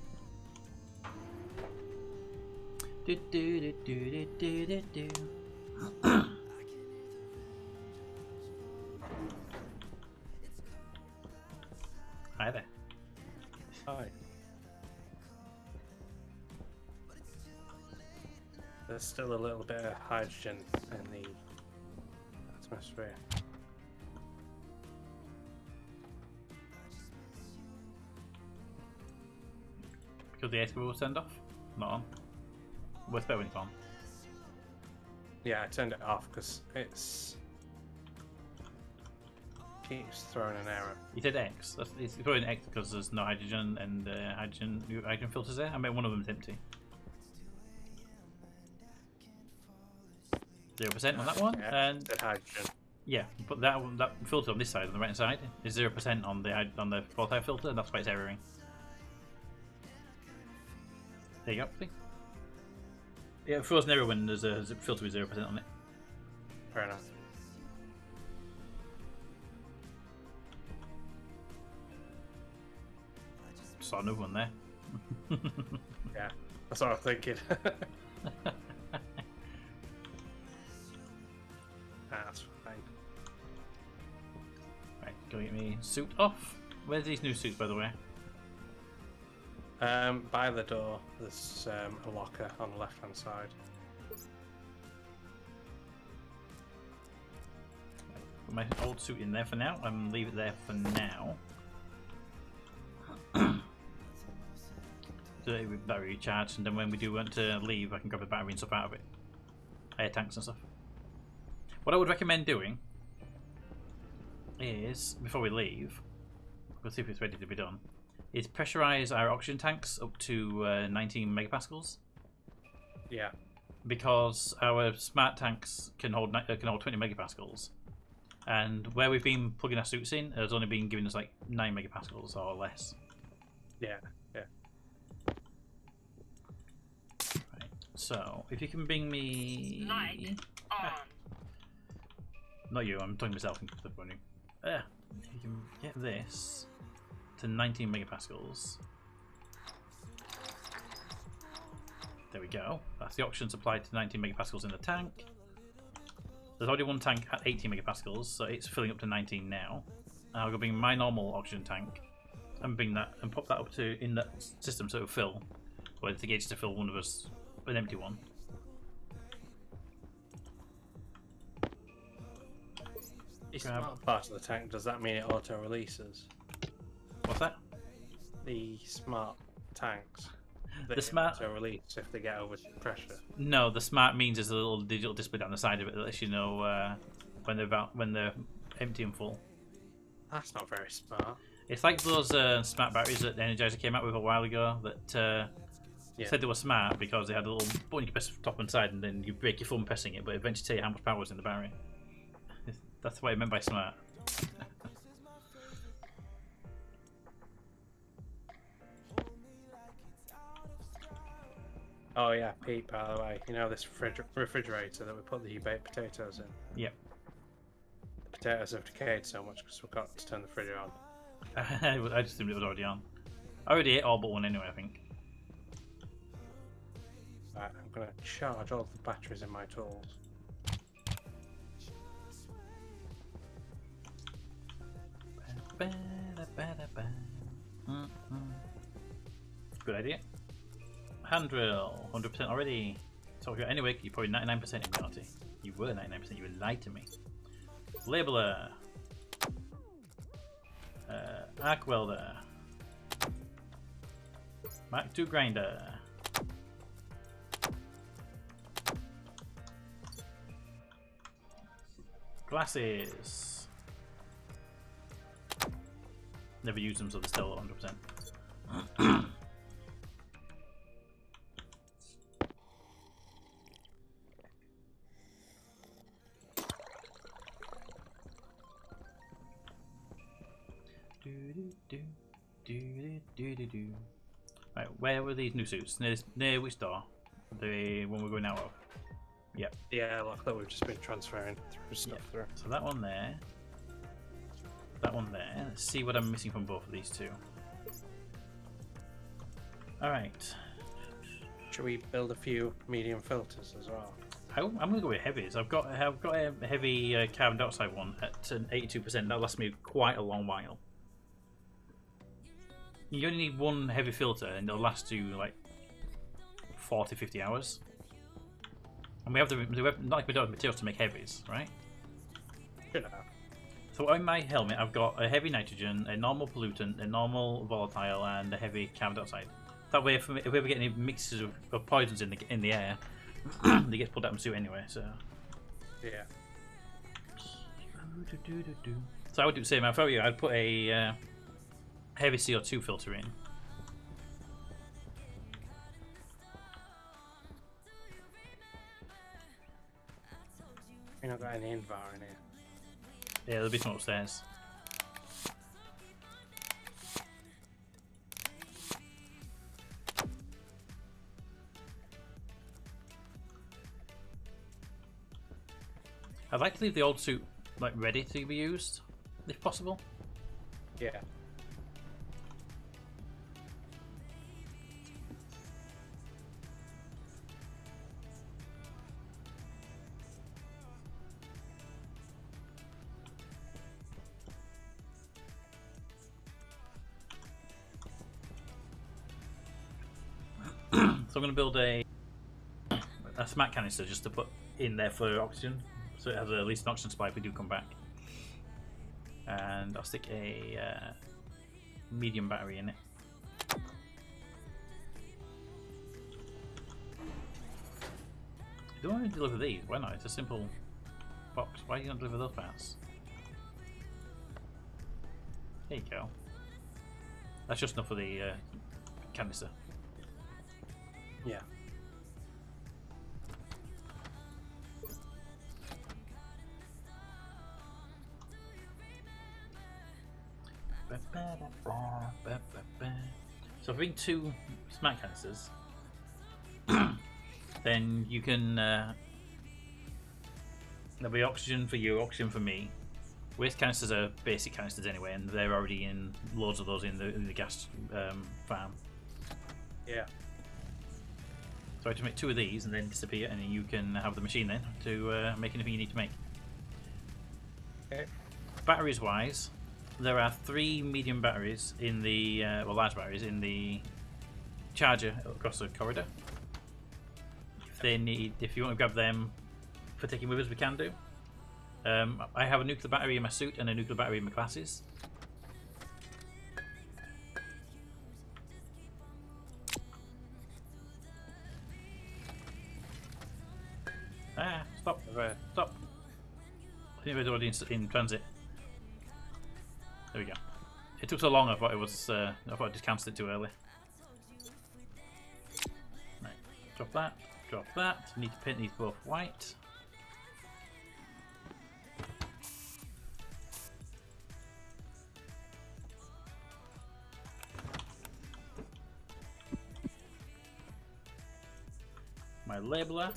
Hi there. Hi. There's still a little bit of hydrogen in the atmosphere. Because the air will send off? Not on. Well, it's better when it's on. Yeah, I turned it off because keeps throwing an error. You said X. It's probably an X because there's no hydrogen and hydrogen filters there. I mean, one of them's empty. 0% on that one, Yeah, and the hydrogen. yeah, but that filter on this side, on the right hand side, is 0% on the volatile filter, and that's why it's erroring. There you go. See? Yeah, it throws an error when there's a filter with 0% on it. Fair enough. Saw another one there. Yeah, that's what I'm thinking. That's fine. Go get me suit off. Where's these new suits, by the way? By the door, there's a locker on the left-hand side. Put my old suit in there for now, and leave it there for now. So it with battery recharged, and then when we do want to leave, I can grab the battery and stuff out of it. Air tanks and stuff. What I would recommend doing is, before we leave, we'll see if it's ready to be done, is pressurize our oxygen tanks up to 19 megapascals. Yeah. Because our smart tanks can hold 20 megapascals, and where we've been plugging our suits in, it's only been giving us like 9 megapascals or less. Yeah. Yeah. Right. So if you can bring me, Light on. Not you, I'm talking myself. If you can get this to 19 megapascals. There we go. That's the oxygen supplied to 19 megapascals in the tank. There's already one tank at 80 megapascals, so it's filling up to 19 now. I'll go bring my normal oxygen tank and bring that and pop that up to in that system so it'll fill. Or the gauge to fill one of us, an empty one. The smart part of the tank, does that mean it auto releases? What's that? The smart tanks. The smart auto release if they get over pressure. No, the smart means there's a little digital display down the side of it that lets you know when they're empty and full. That's not very smart. It's like those smart batteries that Energizer came out with a while ago that said they were smart because they had a little button you press top and side and then you break your thumb pressing it, but eventually tell you how much power was in the battery. That's what I meant by smart. Oh yeah, Pete, by the way, you know this refrigerator that we put the baked potatoes in? Yep. The potatoes have decayed so much because we forgot to turn the fridge on. I just assumed it was already on. I already ate all but one anyway, I think. Right, I'm going to charge all the batteries in my tools. Good idea. Hand drill, 100% already. So anyway, you're probably 99% in reality. You were 99%, you lied to me. Labeler. Arc welder. Mark II grinder. Glasses. Never used them, so they're still 100%. Right, where were these new suits? Near which door? The one we're going out of? Yep. Yeah, like that we've just been transferring through stuff through. So that one there. That one there. Let's see what I'm missing from both of these two. Alright. Should we build a few medium filters as well? I'm going to go with heavies. I've got a heavy carbon dioxide one at an 82%. That'll last me quite a long while. You only need one heavy filter and it'll last you like 40-50 hours. And we have not like we don't have materials to make heavies, right? Should have. So in my helmet I've got a heavy nitrogen, a normal pollutant, a normal volatile and a heavy carbon dioxide. That way if we ever get any mixes of poisons in the air, they get pulled out of my suit anyway, so... Yeah. So I would do the same. If I were you, I'd put a heavy CO2 filter in. We've not got any invar in here. Yeah, there'll be some upstairs. I'd like to leave the old suit like ready to be used, if possible. Yeah. So I'm going to build a smack canister just to put in there for oxygen, so it has at least an oxygen supply if we do come back. And I'll stick a medium battery in it. Do I want to deliver these? Why not? It's a simple box. Why do you not deliver those parts? There you go. That's just enough for the canister. Yeah. So if we bring 2 smack canisters, then you can there'll be oxygen for you, oxygen for me. Waste canisters are basic canisters anyway, and they're already in loads of those in the gas farm. Yeah. So I have to make 2 of these and then disappear, and then you can have the machine then to make anything you need to make. Okay. Batteries wise, there are 3 medium batteries in the large batteries in the charger across the corridor. If you want to grab them for taking with us, we can do. I have a nuclear battery in my suit and a nuclear battery in my classes. Stop. Stop. I think we're already in transit. There we go. It took so long, I thought it was. I thought I just cancelled it too early. Right. Drop that. Drop that. Need to paint these both white. My labeler.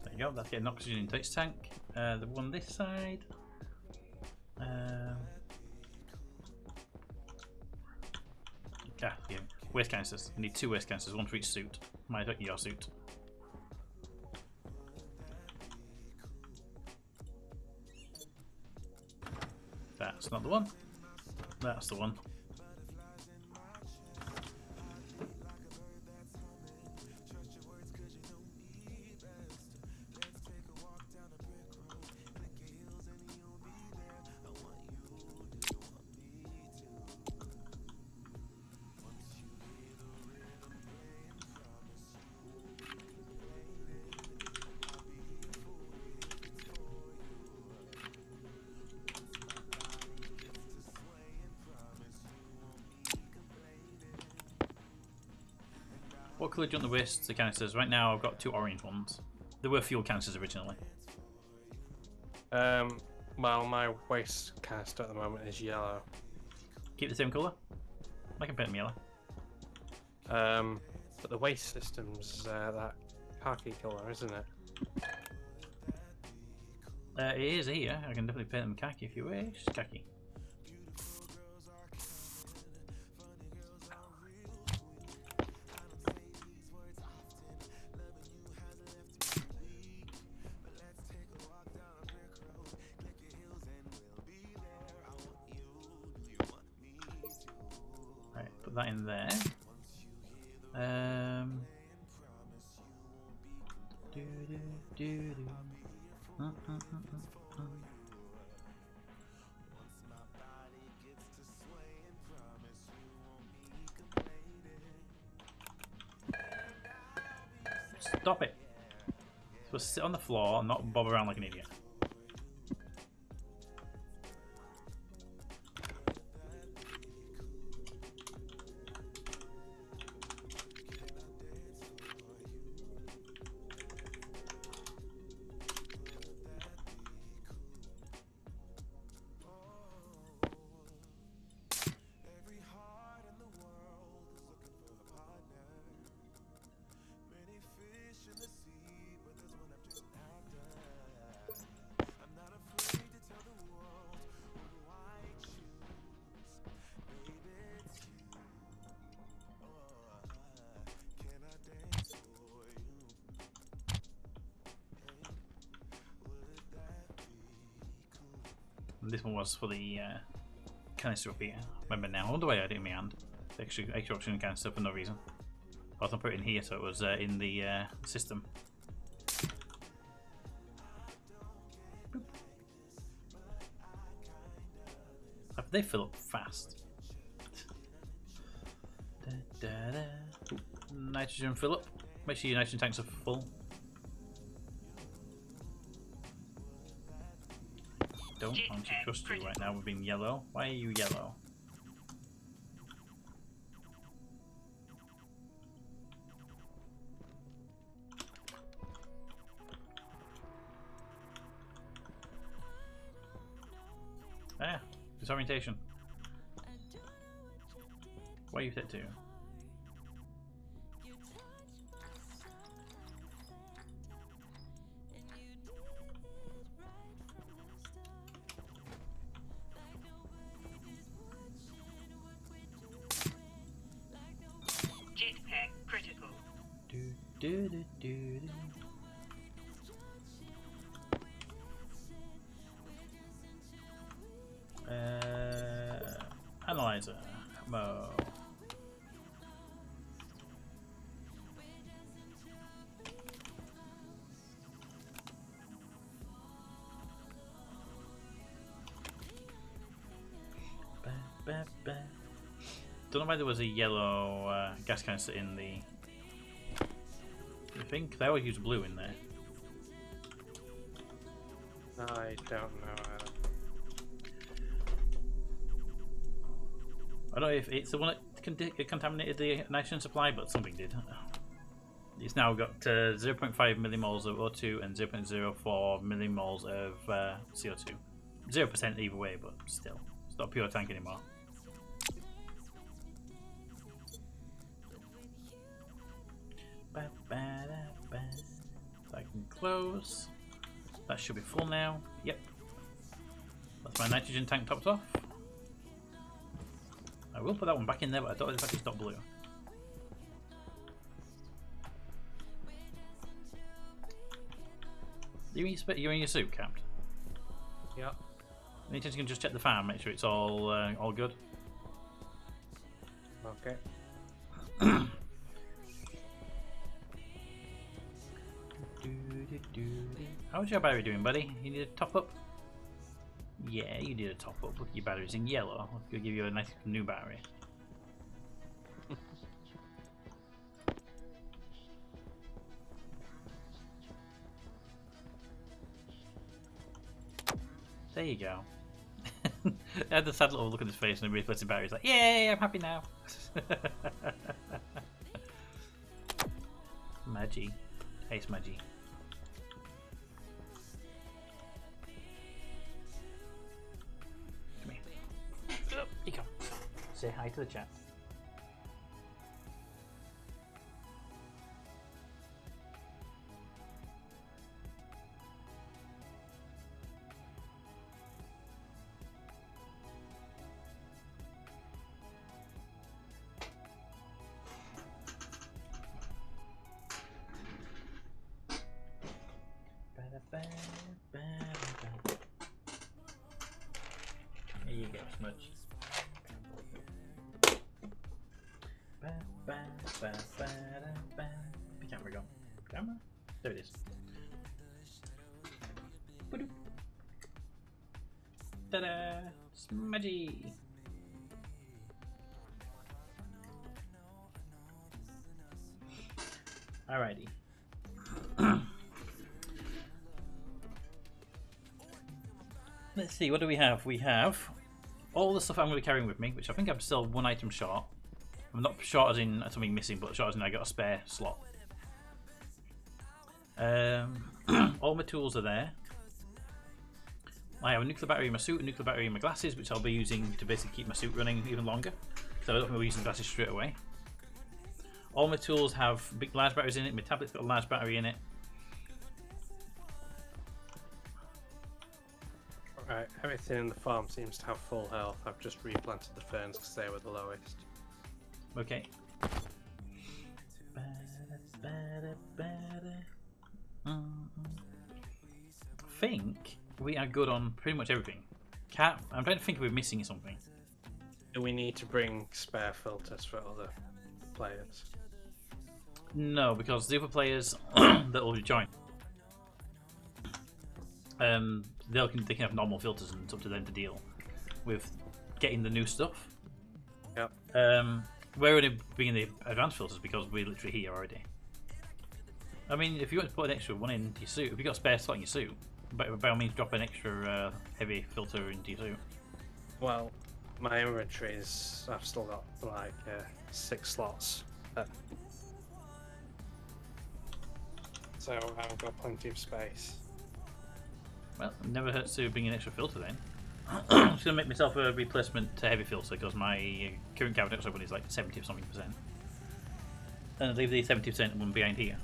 There you go, that's getting oxygen into its tank. The one this side. Yeah, waste canisters. I need 2 waste canisters, 1 for each suit. Your suit. That's not the one. That's the one. What colour do you want the waste the canisters? Right now I've got 2 orange ones. There were fuel canisters originally. Well, my waste canister at the moment is yellow. Keep the same colour? I can paint them yellow. But the waste system's that khaki colour, isn't it? It is here. I can definitely paint them khaki if you wish. Khaki. Right, put that in there. Stop it. So sit on the floor and not bob around like an idiot. And this one was for the canister up here. Remember now. I wonder why I had it in my hand. Extra oxygen canister for no reason. I thought I put it in here so it was in the system. Boop. They fill up fast. Ooh, nitrogen fill up. Make sure your nitrogen tanks are full. Don't want to trust you right now with being yellow. Why are you yellow? Ah, disorientation. Why are you set to? Jetpack critical. Do, do, do, do, do. Analyzer. Mo. Don't know why there was a yellow gas canister in the. I think they always use blue in there. I don't know. I don't know if it's the one that contaminated the nitrogen supply, but something did. It's now got 0.5 millimoles of O2 and 0.04 millimoles of CO2. 0% either way, but still. It's not a pure tank anymore. So I can close. That should be full now. Yep. That's my nitrogen tank topped off. I will put that one back in there, but I don't know if it's not blue. You're in your suit, Captain? Yeah. You can just check the farm, make sure it's all good. Okay. How's your battery doing, buddy? You need a top up? Yeah, you need a top up. Look, your battery's in yellow. I'll give you a nice new battery. There you go. I had the sad little look on his face and he replaced the battery. He's like, yay, I'm happy now. Maggie. Hey, Smudgy. Come here. Up you come. Say hi to the chat. There you go, Smudge. The camera gone. Camera? There it is. Ba-doop. Ta-da! Smudgy! Alrighty. Let's see, what do we have? We have all the stuff I'm going to be carrying with me, which I think I'm still one item short. I'm not short as in something missing, but short as in I got a spare slot. All my tools are there. I have a nuclear battery in my suit, a nuclear battery in my glasses, which I'll be using to basically keep my suit running even longer. So I don't think we're using glasses straight away. All my tools have big, large batteries in it. My tablet's got a large battery in it. Right, everything in the farm seems to have full health. I've just replanted the ferns because they were the lowest. Okay. I think we are good on pretty much everything. Cat, I'm trying to think if we're missing something. Do we need to bring spare filters for other players? No, because the other players that will join, they can have normal filters, and it's up to them to deal with getting the new stuff. Yep. We're only bringing the advanced filters because we're literally here already. I mean, if you want to put an extra one into your suit, if you've got a spare slot in your suit, by all means drop an extra heavy filter into your suit. Well, my inventory is... I've still got like 6 slots. So I've got plenty of space. Well, it never hurts to bring an extra filter then. I'm just going to make myself a replacement to heavy filter because my current carbon dioxide one is like 70 or something %. And I'll leave the 70% one behind here.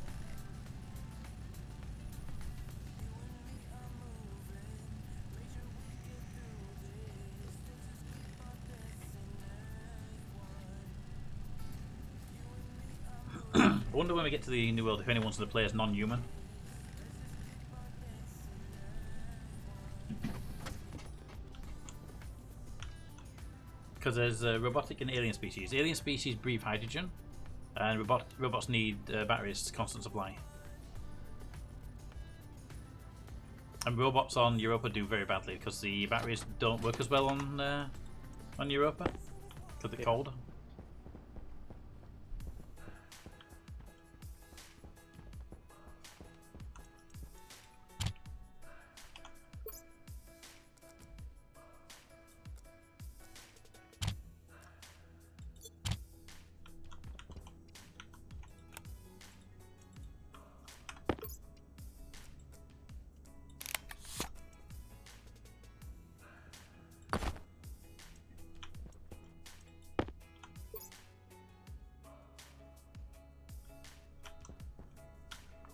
I wonder when we get to the new world if anyone wants to play as non-human. Because there's robotic and alien species. Alien species breathe hydrogen, and robots need batteries, constant supply. And robots on Europa do very badly because the batteries don't work as well on Europa because they're cold.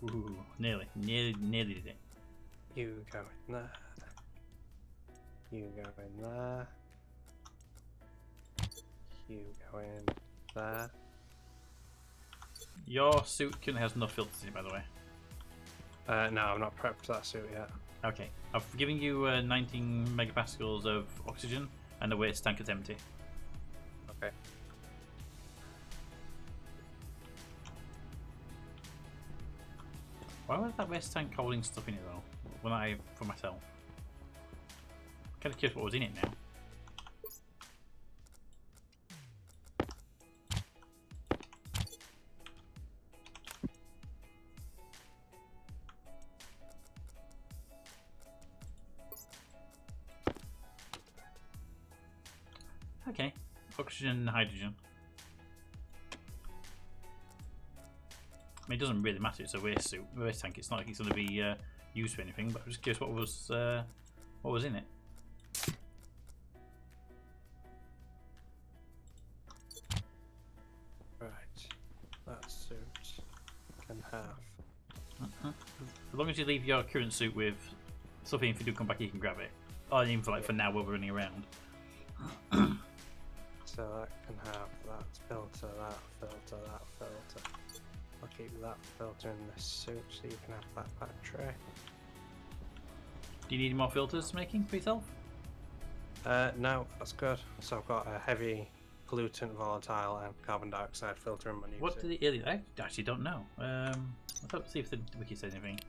Ooh, nearly did it. You go in there. You go in there. You go in there. Your suit currently has no filters in it, by the way. No, I'm not prepped for that suit yet. Okay, I've given you 19 megapascals of oxygen, and the waste tank is empty. Okay. Why was that waste tank holding stuff in it though? When I for myself. Kind of curious what was in it now. Okay, oxygen and hydrogen. I mean, it doesn't really matter. It's a waste suit, waste tank. It's not like it's going to be used for anything. But I'm just curious what was in it. Right. That suit can have. As long as you leave your current suit with something, if you do come back, you can grab it. Or even for like for now, while we're running around. So that can have that filter, that filter, that filter. I'll keep that filter in this suit so you can have that battery. Do you need more filters making for yourself? No, that's good. So I've got a heavy pollutant, volatile, and carbon dioxide filter in my new What suit. did the alien? I actually don't know. Let's have to see if the wiki says anything.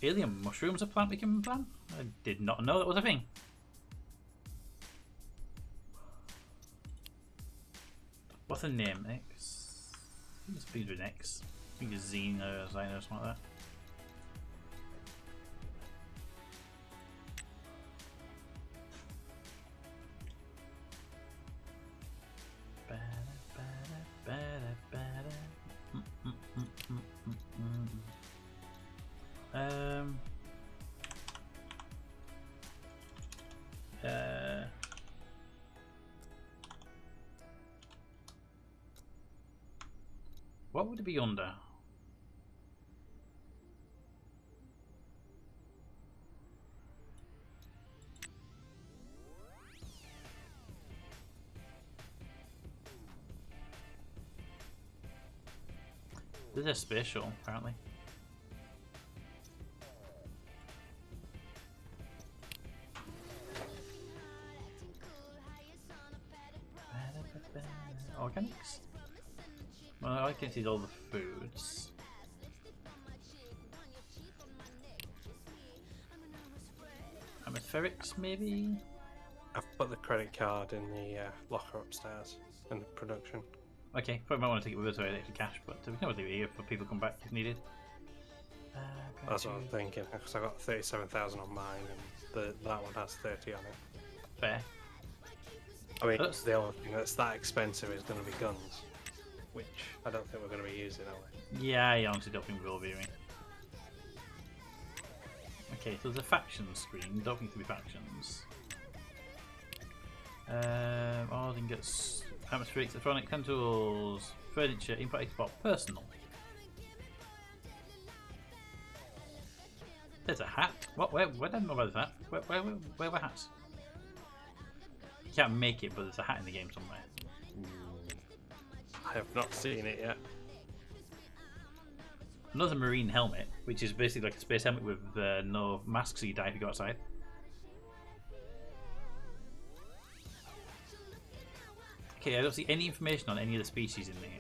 Alien mushrooms, a plant we can plant? I did not know that was a thing. What's the name? X? I think it's begins with an X. I think it's Xeno or Xeno or something like that. What would it be under? This is a spatial, apparently. I can see all the foods. Atmospherics, maybe? I've put the credit card in the locker upstairs in the production. Okay, probably might want to take it with us so I extra cash, but we can always leave it here for people to come back if needed. That's what I'm thinking, because I got 37,000 on mine, and that one has 30 on it. Fair. I mean, the only thing that's that expensive is going to be guns, which I don't think we're going to be using, are we? Yeah, I honestly don't think we will be doing. Okay, so there's a factions screen. Don't think there'll be factions. Oh, then gets atmospheric, electronic, hand tools, furniture, import, export, personal. There's a hat. What? Where did I know about this hat? Where were hats? You can't make it, but there's a hat in the game somewhere. I have not seen it yet. Another marine helmet, which is basically like a space helmet with no mask, so you die if you go outside. Okay, I don't see any information on any of the species in there.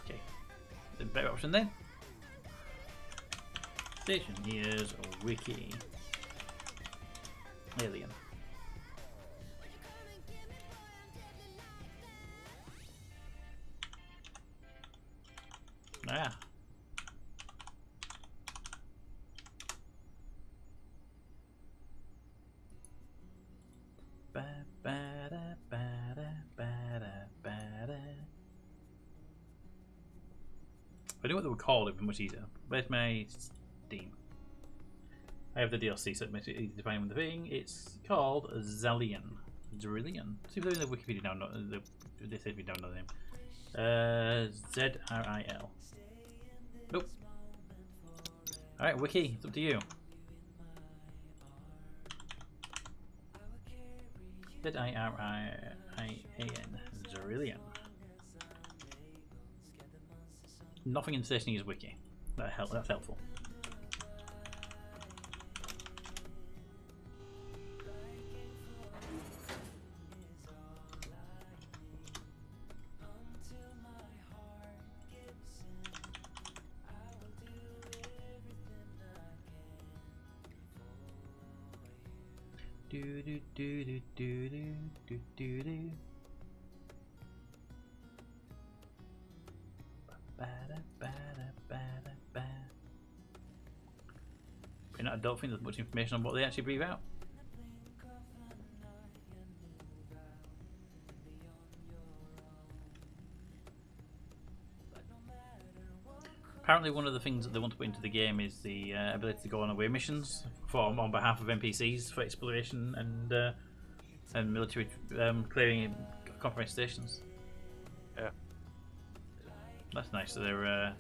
Okay, the better option then. Stationeers or wiki. Alien. Ah. Ba, ba, da, ba, da, ba, da, ba, da. If I knew what they were called, it'd be much easier. Where's my Steam? I have the DLC, so it makes it easy to find the thing. It's called Zillion. Zrillion. See if they're in the Wikipedia now. They said we don't know the name. Z-R-I-L. Nope. Alright, Wiki, it's up to you. Z-I-R-I-A-N. Zrillion. Nothing in Stationeers Wiki. That's helpful. Do do do do do do do do do. I don't think there's much information on what they actually breathe out. Apparently one of the things that they want to put into the game is the ability to go on away missions on behalf of NPCs for exploration and military clearing compromised stations. Yeah. That's nice. So they're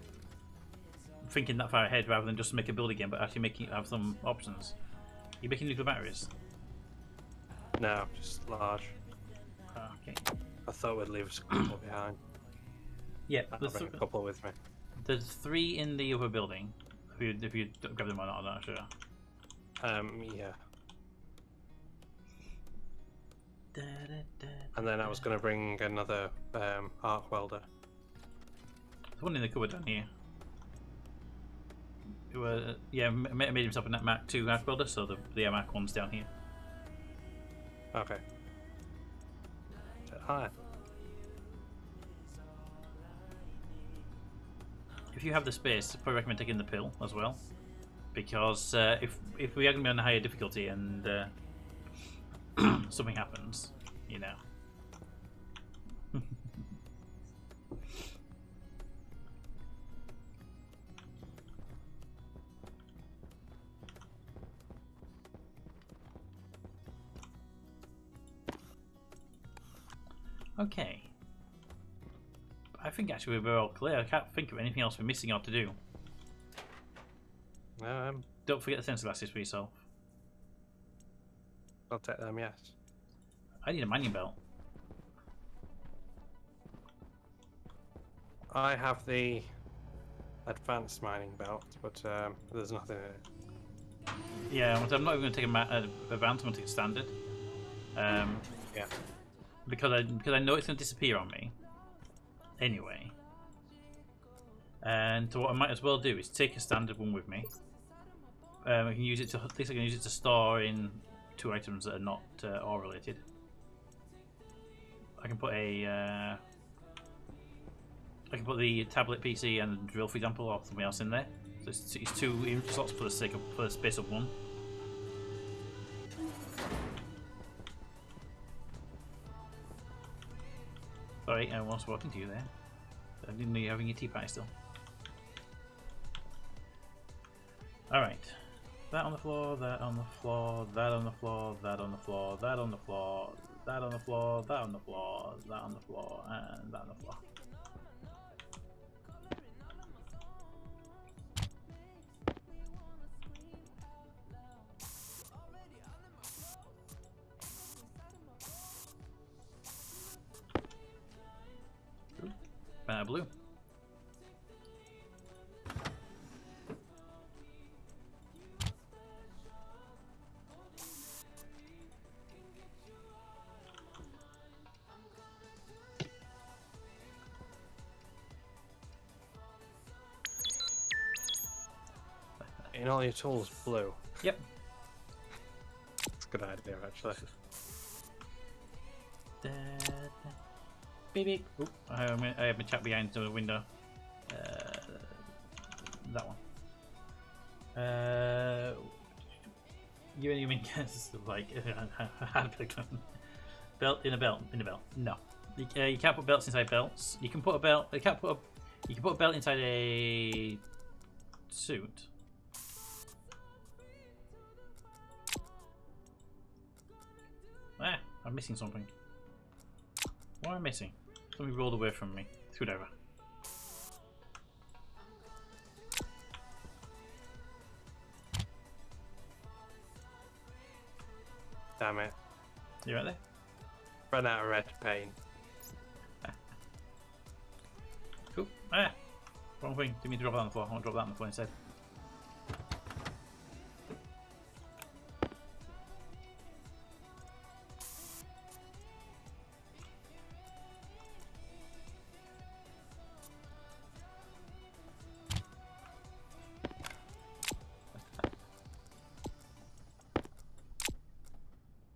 thinking that far ahead rather than just make a build again, but actually making it have some options. You're making nuclear batteries? No, just large. Okay. I thought we'd leave a couple behind. Yeah, I'll bring a couple with me. There's 3 in the other building. If you grab them or not, I'm not sure. Yeah. And then I was going to bring another arc welder. There's one in the cupboard down here. Who, yeah, made himself a Mark 2 arc welder, so the Mark 1's down here. Okay. Hi. If you have the space, I probably recommend taking the pill as well, because if we are going to be on a higher difficulty and something happens, you know. Okay. I think actually we're all clear. I can't think of anything else we're missing out to do. Don't forget the sensor glasses for yourself. I'll take them, yes. I need a mining belt. I have the advanced mining belt, but there's nothing in it. Yeah, I'm not even going to take a advanced. I'm going to take a standard. Yeah. Because I know it's going to disappear on me. Anyway. And so what I might as well do is take a standard one with me. I can use it to. At least I can use it to store in 2 items that are not ore related. I can put a. I can put the tablet PC and the drill, for example, or something else in there. So it's 2 input slots for the space of 1. Sorry, I was talking to you there. I didn't know you were having your tea party still. Alright. That on the floor, that on the floor, that on the floor, that on the floor, that on the floor, that on the floor, that on the floor, that on the floor, and that on the floor. Blue. In all your tools, blue. Yep. It's a good idea, actually. Beep beep. Oop, I have my chat behind the window. That one. You mean like belt in a belt in a belt? No, you can't put belts inside belts. You can put a belt. You can't put a. You can put a belt inside a suit. Ah, I'm missing something. What am I missing? Something rolled away from me. Screwdriver. Damn it. You right there? Run out of red paint. Cool. Ah! Wrong thing. Didn't mean to drop that on the floor. I want to drop that on the floor instead.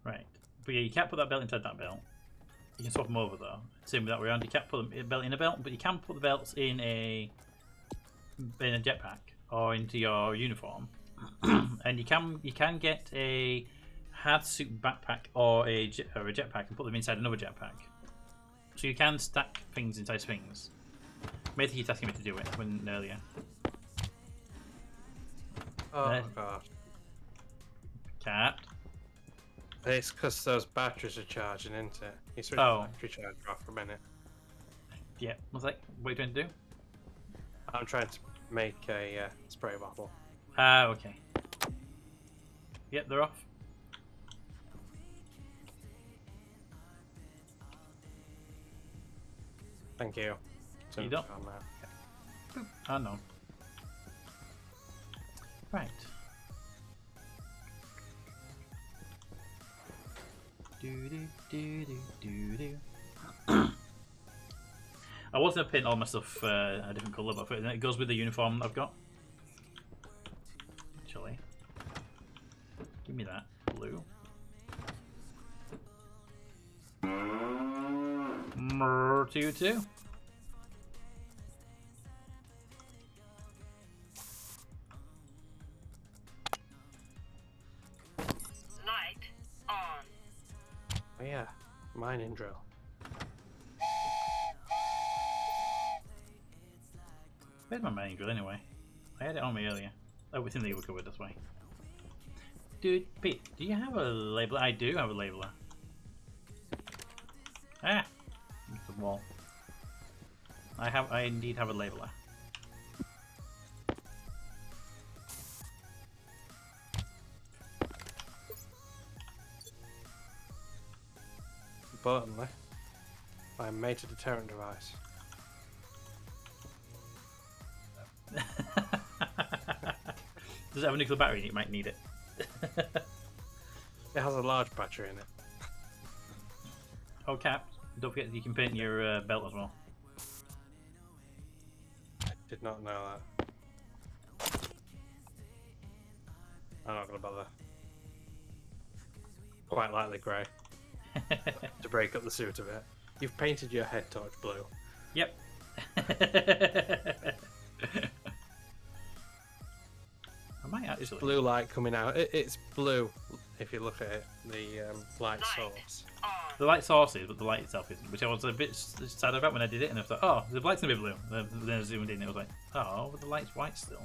Right. But yeah, you can't put that belt inside that belt. You can swap them over though. Same with that way around. You can't put a belt in a belt, but you can put the belts in a jetpack or into your uniform. And you can get a hard suit backpack or a jetpack and put them inside another jetpack. So you can stack things inside things. Maybe he's asking me to do it earlier. Oh god. Cat. It's because those batteries are charging, isn't it? You switch Oh. the battery charger off for a minute. Yeah. What's that? What are you trying to do? I'm trying to make a spray bottle. Ah, okay. Yep, they're off. Thank you. You don't. On that. Oh no. Right. Do do do do do do. I was gonna paint all my stuff a different colour, but it goes with the uniform that I've got. Actually, give me that blue. 2-2. Light on. Oh yeah, mining drill. Where's my mining drill anyway? I had it on me earlier. Oh, within the other cupboard, that's why. Dude, Pete, do you have a labeler? I do have a labeler. Ah! It's the wall. I indeed have a labeler. Importantly, I made a deterrent device. Does it have a nuclear battery? You might need it. It has a large battery in it. Oh, Cap, don't forget you can paint your belt as well. Did not know that. I'm not gonna bother. Quite lightly grey to break up the suit a bit. You've painted your head torch blue. Yep. I might It's actually. blue light coming out. It's blue if you look at it. The light source. On. The light source is, but the light itself isn't, which I was a bit sad about when I did it, and I was like, oh, the light's gonna be blue. Then I zoomed in, and I was like, oh, but the light's white still.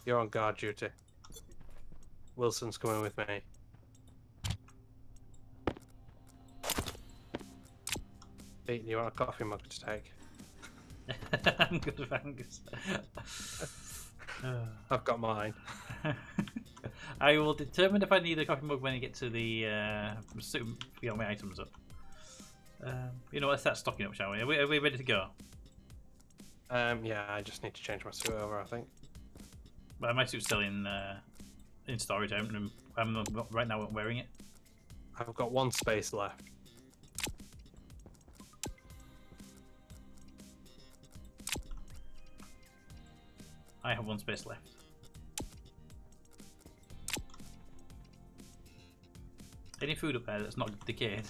You're on guard duty. Wilson's coming with me. Pete, you want a coffee mug to take? I'm good, thanks. I've got mine. I will determine if I need a coffee mug when I get to the get my items up. You know, let's start stocking up, shall we? Are we ready to go? Yeah, I just need to change my suit over, I think. Well, my suit's still in storage. I'm right now wearing it. I've got one space left. I have one space left. Any food up there that's not decayed?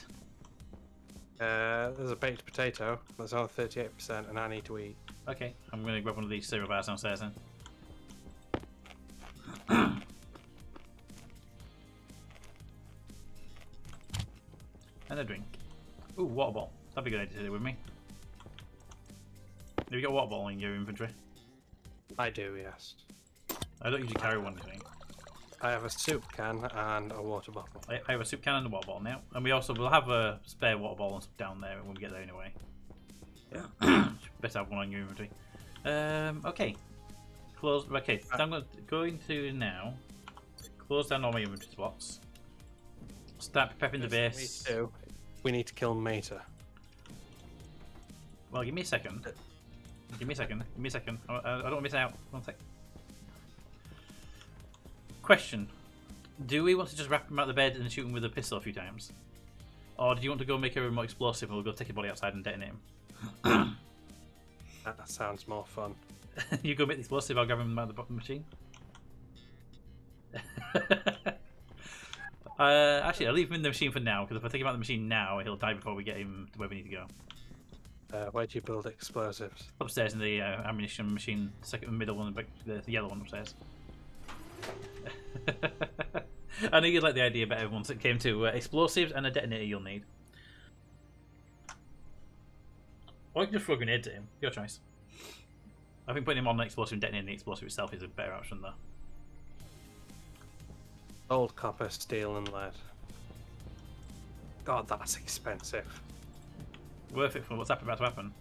There's a baked potato that's on 38%, and I need to eat. Okay, I'm going to grab one of these cereal bars downstairs then. And a drink. Ooh, water bottle. That'd be a good idea to do with me. Have you got a water bottle in your inventory? I do, yes. I don't usually carry one, I think. I have a soup can and a water bottle. I have a soup can and a water bottle now. And we also will have a spare water bottle and stuff down there when we get there anyway. Yeah. Better have one on your inventory. Okay. Close. Okay, so I'm going to now close down all my inventory spots. Start prepping the base. We need to kill Mater. Well, give me a second. Give me a second. Give me a second. I don't want to miss out. 1 sec. Question. Do we want to just wrap him out of the bed and shoot him with a pistol a few times? Or do you want to go make a more explosive and we'll go take your body outside and detonate him? That sounds more fun. You go make the explosive, I'll grab him out of the machine. Actually, I'll leave him in the machine for now, because if I take him out of the machine now, he'll die before we get him to where we need to go. Where do you build explosives? Upstairs in the ammunition machine, the second middle one, the yellow one upstairs. I know you'd like the idea better once it came to explosives and a detonator you'll need. Or you can just throw a grenade at him. Your choice. I think putting him on an explosive and detonating the explosive itself is a better option though. Gold, copper, steel, and lead. God, that's expensive. Worth it for what's about to happen.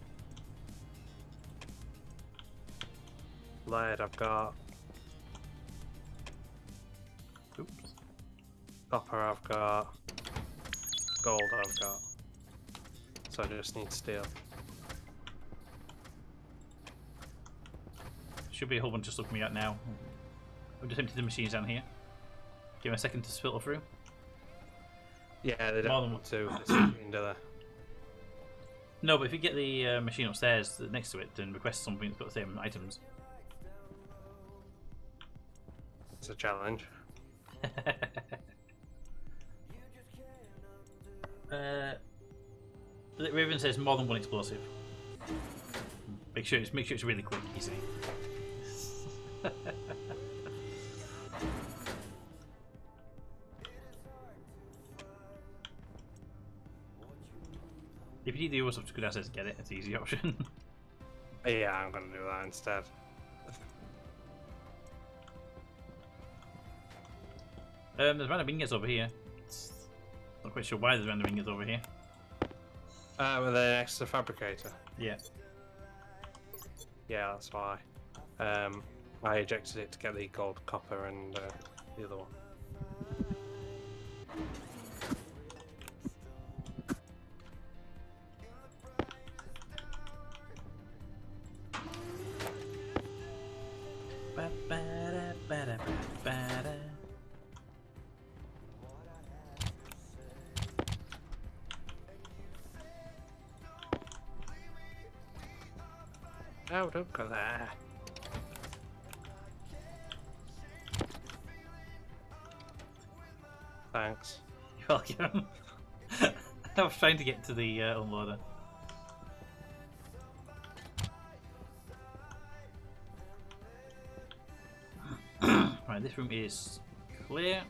Lead, I've got. Oops. Copper, I've got. Gold, I've got. So I just need steel. Should be a whole bunch of stuff coming out now. I've just emptied the machines down here. Give them a second to filter through. Yeah, they More don't than- want to this machine, do they? No, but if you get the machine upstairs next to it, then request something that's got the same items. It's a challenge. Raven says more than one explosive. Make sure it's really quick, you see. If you need the other stuff to good assets, get it. It's the easy option. Yeah, I'm gonna do that instead. There's random ingots over here. Not quite sure why there's random ingots over here. With an extra fabricator. Yeah. Yeah, that's why. I ejected it to get the gold, copper, and the other one. Ba-ba-da-ba-da-ba-da. No, don't go there. Thanks. You're welcome. I was trying to get to the unloader. Right, this room is clear.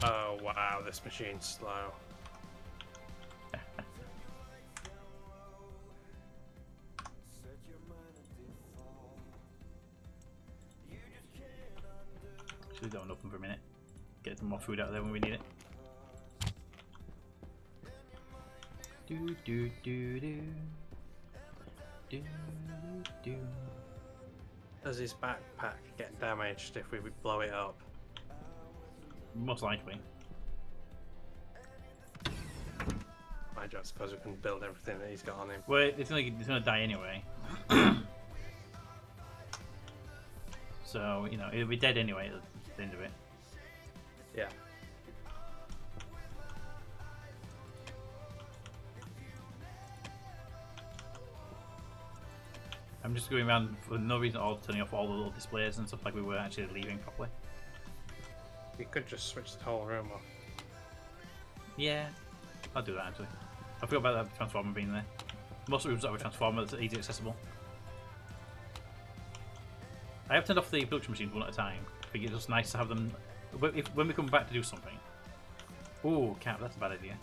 Oh wow, this machine's slow. Should have open for a minute. Get some more food out of there when we need it. Do do do do. Do do. Does his backpack get damaged if we blow it up? Most likely. I just suppose we can build everything that he's got on him. Well, it's gonna die anyway. So, you know, it'll be dead anyway at the end of it. Yeah. I'm just going around for no reason at all, turning off all the little displays and stuff like we were actually leaving properly. We could just switch the whole room off. Yeah, I'll do that actually. I forgot about that transformer being there. Most rooms that have a transformer that's easy accessible. I have turned off the production machines one at a time. I think it's just nice to have them when we come back to do something. Ooh, cap, that's a bad idea.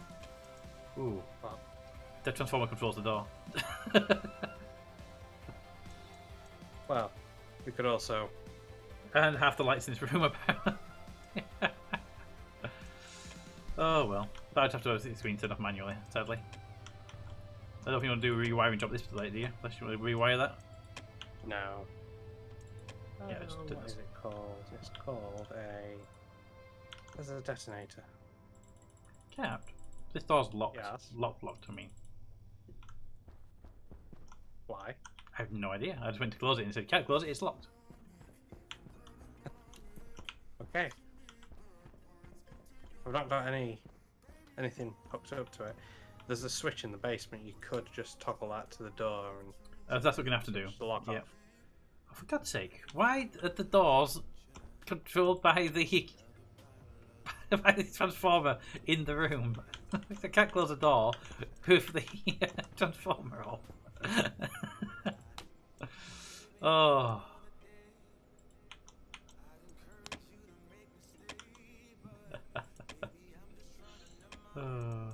Ooh. What? The transformer controls the door. Well, we could also... And half the lights in this room are oh well. But I'd have to have the screen turned off manually, sadly. I don't think you want to do a rewiring job this late, do you? Unless you want to rewire that. No. Yeah, it's what is it called? It's called a... There's a detonator. Cap. This door's locked. Yes. Locked, I mean. Why? I have no idea. I just went to close it and said, can't close it, it's locked. Okay. I've not got anything hooked up to it. There's a switch in the basement. You could just toggle that to the door and That's what we're going to have to do. just lock Yep. off. Oh, for God's sake, why are the doors controlled by the by the transformer in the room? I can't close the door with the transformer off. Oh. Oh.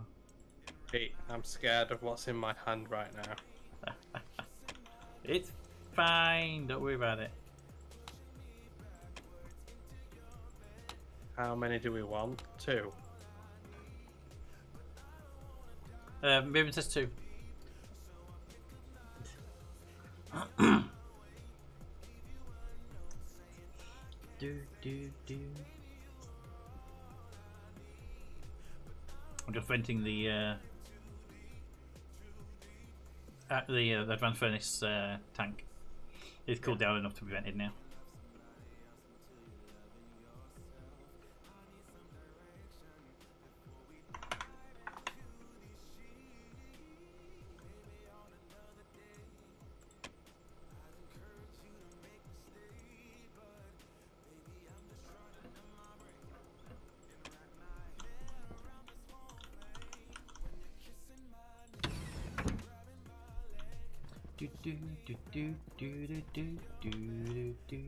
Pete, I'm scared of what's in my hand right now. It's fine, don't worry about it. How many do we want? 2. Miriam says 2. I'm just venting the advanced furnace tank. It's cooled down enough to be vented now. Do do do do do do do do do.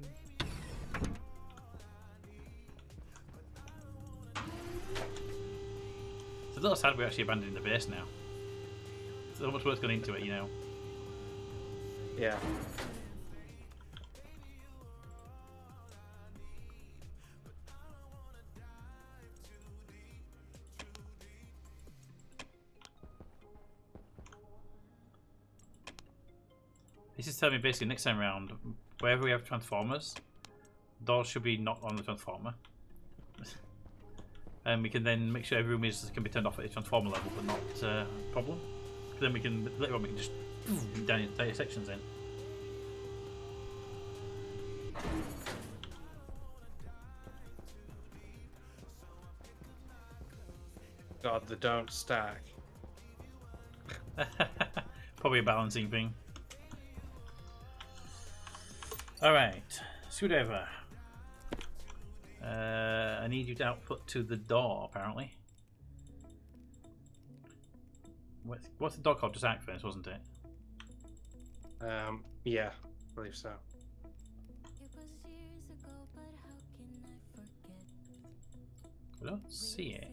It's a little sad we're actually abandoning the base now. So much work's gone into it, you know. Yeah. This is telling me basically next time round, wherever we have transformers, doors should be not on the transformer. and we can then make sure every room can be turned off at a transformer level, but not a problem. Then we can later on we can just down entire sections in. God, they don't stack. Probably a balancing thing. Alright, screwdriver. I need you to output to the door, apparently. What's the door called? Just act furnace, wasn't it? Yeah, I believe so. I don't see it.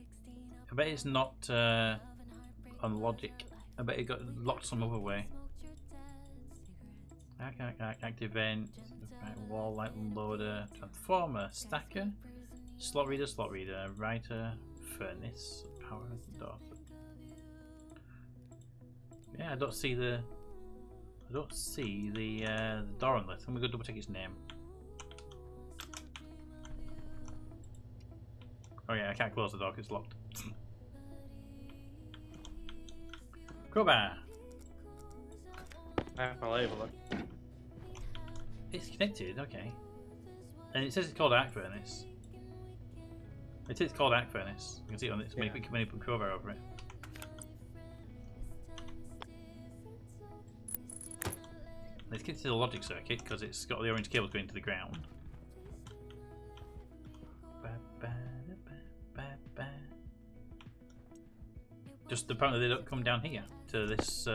I bet it's not on logic. I bet it got locked some other way. Active vent, wall light loader, transformer, stacker, slot reader, writer, furnace, power door. Yeah, I don't see the door on this. I'm gonna go double check its name. Oh yeah, I can't close the door because it's locked. Crowbar. I have my label. It's connected, okay. And it says it's called arc furnace. It is called arc furnace. You can see it on it when you put crowbar over it. It's connected to the logic circuit because it's got the orange cables going to the ground. Just apparently they don't come down here to this.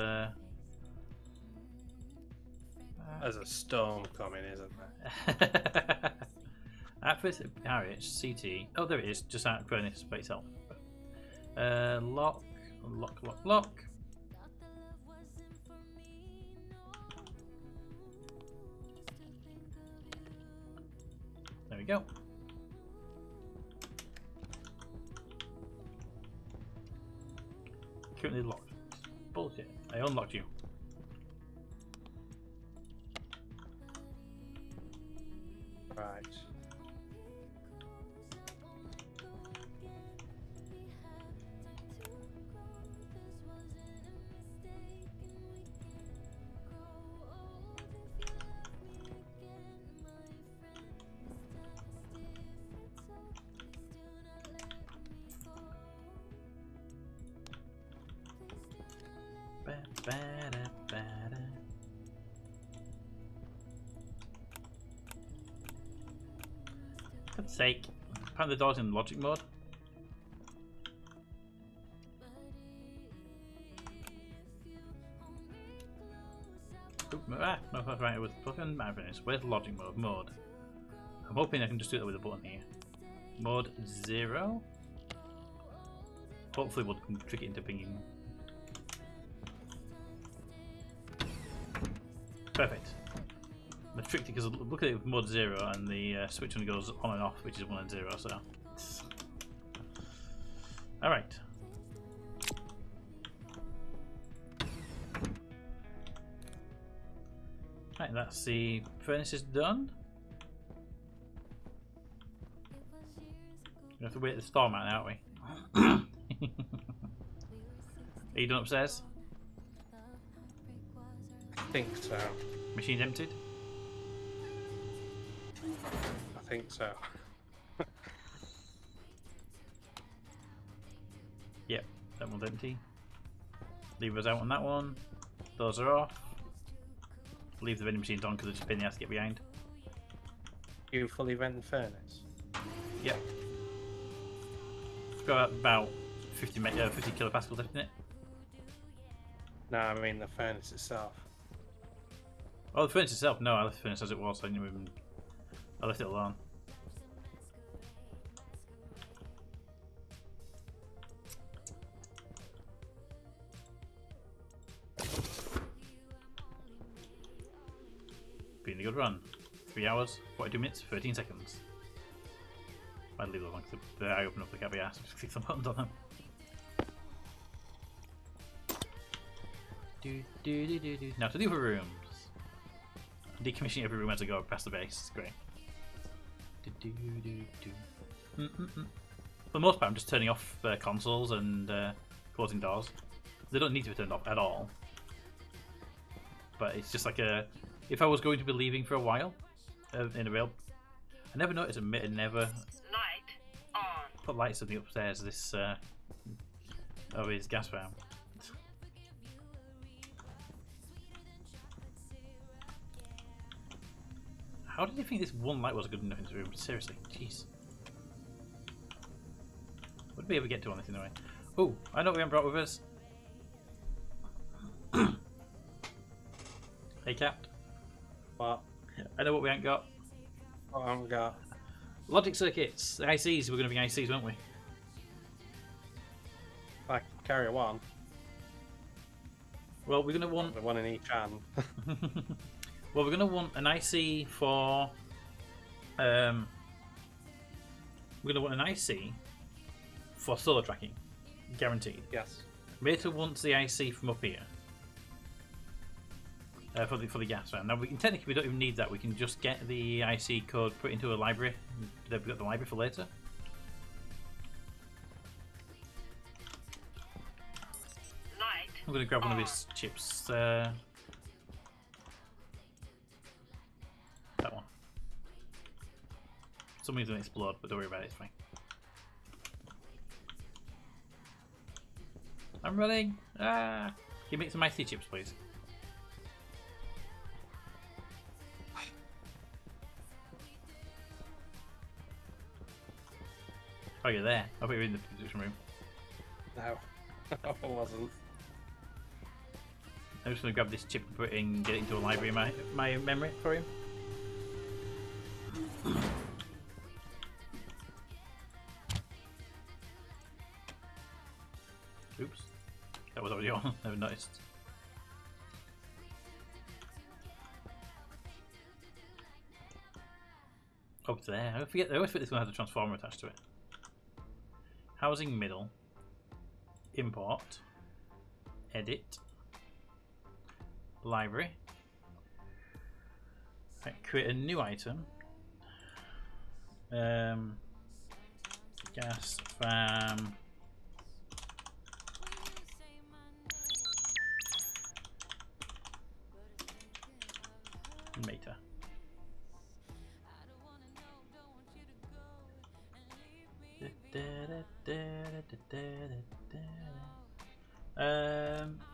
There's a storm coming, isn't there? At first, it's CT. Oh, there it is. Just arc furnace by itself. Lock. There we go. Currently locked. Bullshit. I unlocked you. Right. God's sake. Apparently the door's in logic mode. No, that's right, it was fucking madness. Where's logic mode? I'm hoping I can just do that with a button here. Mode 0. Hopefully we'll trick it into pinging. Perfect. I've tricked it because look at it with mode 0 and the switch only goes on and off, which is 1 and 0, so. Alright. Right, that's the furnace is done. We have to wait the storm out, aren't we? Are you done upstairs? I think so. Machine's emptied? I think so. Yep, that one's empty. Levers out on that one. Those are off. Leave the vending machines on because they're just a pain in the ass to get behind. You fully vent the furnace? Yep. It's got about 50 kilopascals left in it. No, I mean the furnace itself. Oh, the furnace itself? No, I left the furnace as it was. I didn't even. I left it alone. Been a good run. 3 hours, 42 minutes, 13 seconds. I'd leave those on because I open up the cabbie ass and just click some buttons on them. Now to the other rooms. Decommissioning every room as I go past the base. It's great. For the most part, I'm just turning off consoles and closing doors. They don't need to be turned off at all. But it's just like if I was going to be leaving for a while, in a real, I never noticed a never Light on. put lights on the upstairs of this of his gas farm. How did you think this one light was good enough in this room? Seriously, jeez. What did we ever get to on this anyway? Oh, I know what we haven't brought with us. Hey, Cap. What? I know what we ain't got. What haven't we got? Logic circuits. The ICs. We're going to be ICs, weren't we? Like, carry one. Well, we're going to want. The one in each hand. Well, we're going to want an IC for. We're going to want an IC for solar tracking, guaranteed. Yes. Meta wants the IC from up here. For the gas fan. Now technically we don't even need that. We can just get the IC code, put into a library. Then we've got the library for later. Light I'm going to grab one of his chips. That one. For some reason it explode, but don't worry about it. It's fine. I'm running. Ah! Give me some IC chips, please. Oh, you're there. I thought you were in the production room. No. I wasn't. I'm just going to grab this chip and put it in, get it into a library in my memory for him. Oops. That was already on. Never noticed. Up there. I always forget this one has a transformer attached to it. Housing middle. Import. Edit. Library. Right, create a new item. Gas farm. Meta.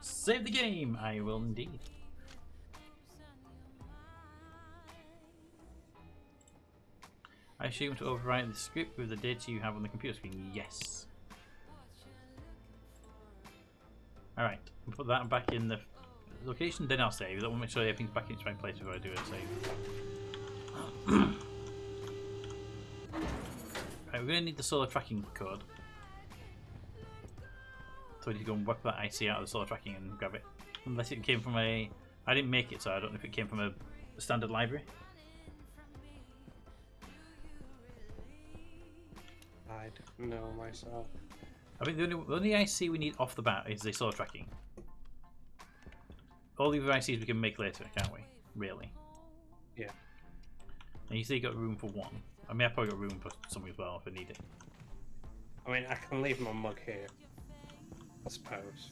Save the game. I will indeed. I assume to overwrite the script with the data you have on the computer screen. Yes. Alright, put that back in the location, then I'll save. I want to make sure everything's back in its right place before I do a save. Right, we're going to need the solar tracking code. So we need to go and work that IC out of the solar tracking and grab it. Unless it came from a... I didn't make it, so I don't know if it came from a standard library. I don't know myself. I think the only IC we need off the bat is the solar tracking. All the other ICs we can make later, can't we? Really? Yeah. And you say you got room for one. I mean, I probably got room for something as well if I need it. I mean, I can leave my mug here, I suppose.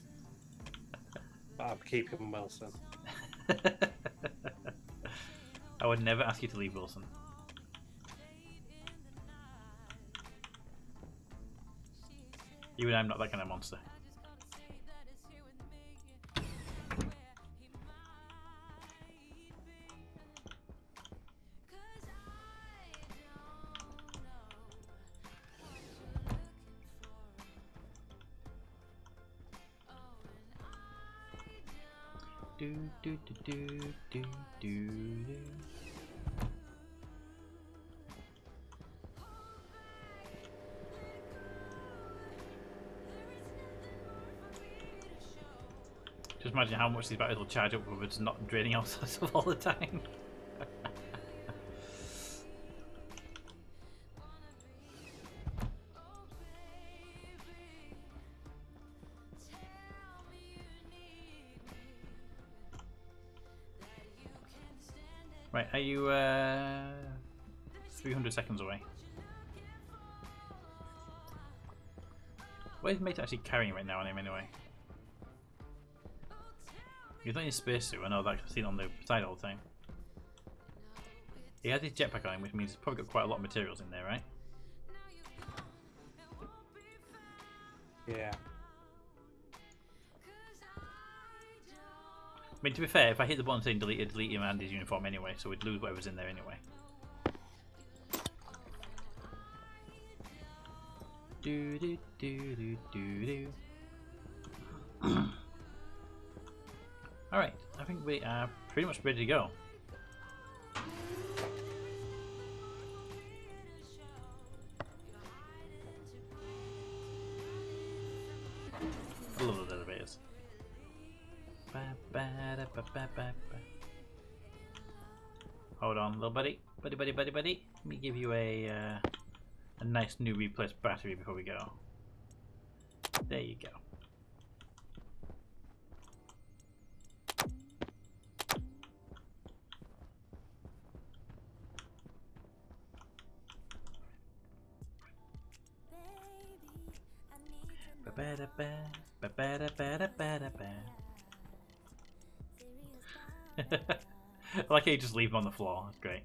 But I'm keeping Wilson. I would never ask you to leave Wilson. Even I'm not that kind of monster. Do do do do do do do. Just imagine how much these batteries will charge up when we're just not draining ourselves all the time. Right, are you 300 seconds away? Where's mate actually carrying right now on him anyway? He's not in his spacesuit. I know that I've seen it on the side all the time. He has his jetpack on him, which means he's probably got quite a lot of materials in there, right? Yeah. I mean, to be fair, if I hit the button saying delete, it'd delete him and his uniform anyway, so we'd lose whatever's in there anyway. Do do do do do do. Alright, I think we are pretty much ready to go. I love those elevators. Hold on, little buddy. Buddy. Let me give you a nice new replaced battery before we go. There you go. I like how you just leave them on the floor. That's great.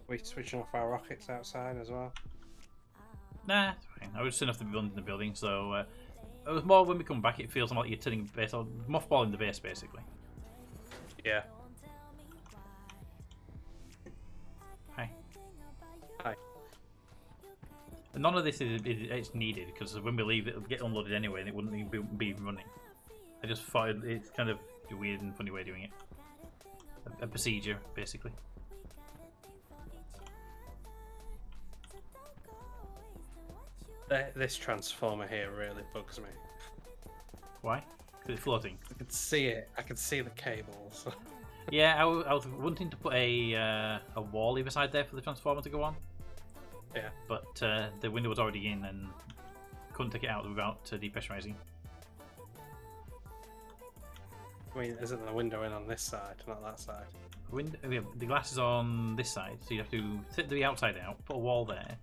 We switching off our rockets outside as well. Nah, it's fine. I was just enough to be in the building, so it was more when we come back. It feels like you're turning base or mothballing the base, basically. Yeah. Hi. Hi. And none of this is it's needed because when we leave, it'll get unloaded anyway, and it wouldn't even be running. I just thought it's kind of a weird and funny way of doing it. A procedure, basically. This transformer here really bugs me. Why? Because it's floating. I could see it. I could see the cables. Yeah, I was wanting to put a wall either side there for the transformer to go on. Yeah. But the window was already in and couldn't take it out without depressurizing. I mean, isn't the window in on this side, not that side? The glass is on this side, so you have to take the outside out, put a wall there,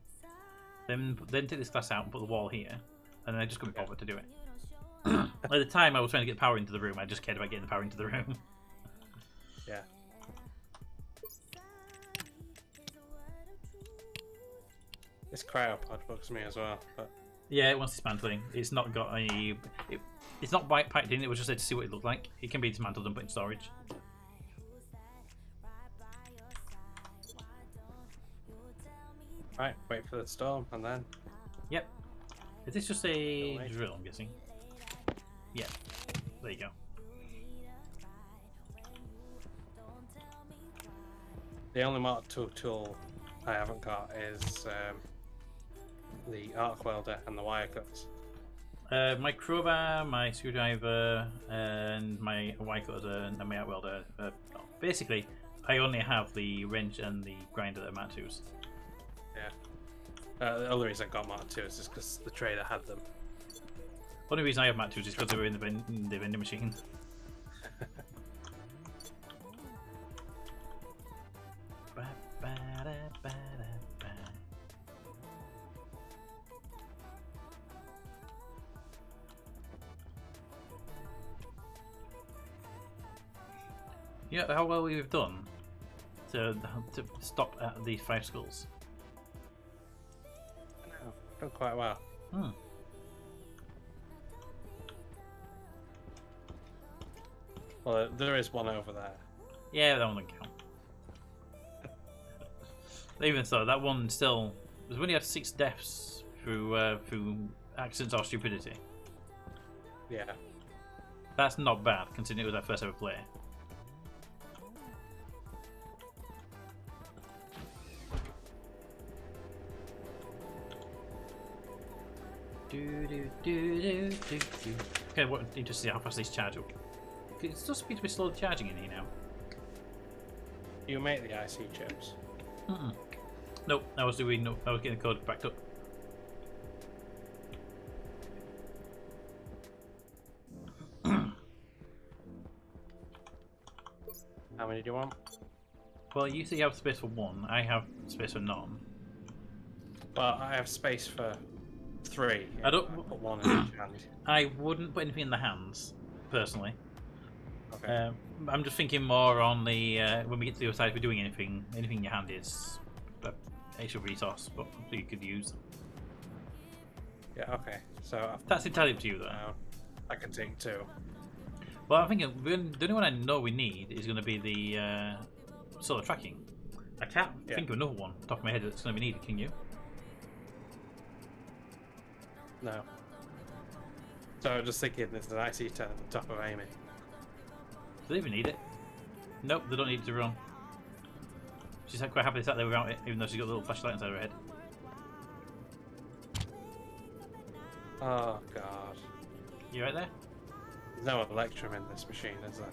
then take this glass out and put the wall here, and then I just couldn't be bothered to do it. At the time, I was trying to get power into the room. I just cared about getting the power into the room. Yeah. This cryopod bugs me as well, but Yeah, it wants dismantling. It's not got any. It's not packed in. It was just there to see what it looked like. It can be dismantled and put in storage. right, wait for the storm and then. Yep. Is this just a Wait. drill? I'm guessing. Yeah. There you go. The only Mark II tool I haven't got is the arc welder and the wire cuts. My crowbar, my screwdriver, and my wire cutter and my arc welder. Basically, I only have the wrench and the grinder that are Mark IIs. Yeah. The only reason I got Mark II is just because the trader had them. Only reason I have Mark IIs is because they were in the vending machine. Yeah, how well we've done to stop at these 5 schools. No, done quite well. Hmm. Well, there is one over there. Yeah, that one doesn't count. Even so, that one still. We've only had 6 deaths through accidents or stupidity. Yeah. That's not bad, considering it was our first ever play. Okay, what interesting to see how fast these charge up. It still seems to be slow charging in here now. You make the IC chips. Nope, I was getting the code backed up. many do you want? Well, you say you have space for one. I have space for none. Well, I have space for 3. I don't- put one in each hand. I wouldn't put anything in the hands, personally. Okay. I'm just thinking more on the when we get to the other side. If we're doing anything in your hand is an extra resource, but you could use. Yeah. Okay. So That's entirely up to you, though. I can take 2. Well, I'm thinking the only one I know we need is going to be the solar tracking. I can't think of another one off the top of my head that's going to be needed. Can you? No. So I'm just thinking there's an IC-10 at the top of Amy. Do they even need it? Nope, they don't need it to run. She's quite happily sat there without it, even though she's got a little flashlight inside her head. Oh god. You right there? There's no electrum in this machine, is there?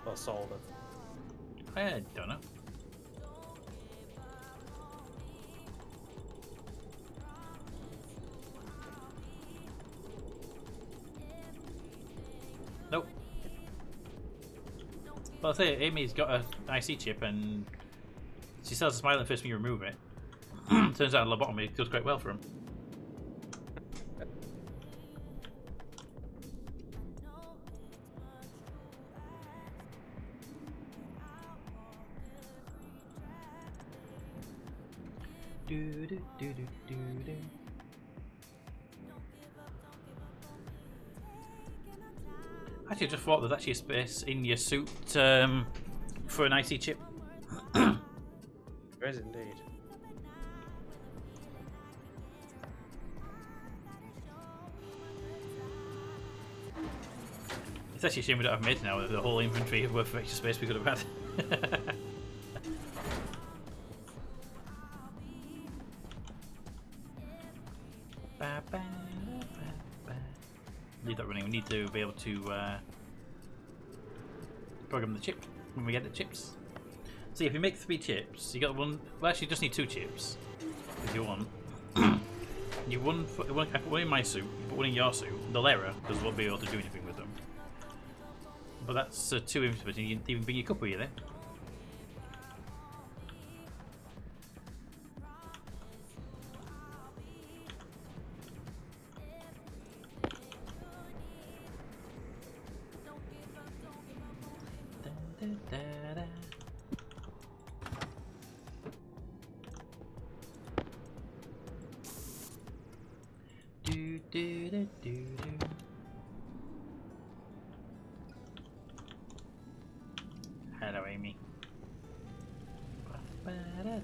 Or solder. I don't know. Nope. Well, I'll say Amy's got an IC chip and she starts smiling first when you remove it. Turns out lobotomy does quite well for him. Do, do, do, do, do, do. Actually, I just thought there's actually a space in your suit for an IC chip. There is indeed. It's actually a shame we don't have mid now with the whole inventory worth of extra space we could have had. Leave that running. We need to be able to program the chip when we get the chips. See, if you make 3 chips, you got one. Well, actually, you just need 2 chips if you want. You one I put one in my suit, you put one in your suit. They'll error because we won't be able to do anything with them. But that's 2 inventories. You can even bring your cup with you there. Do, do, do, do, do. Hello, Amy.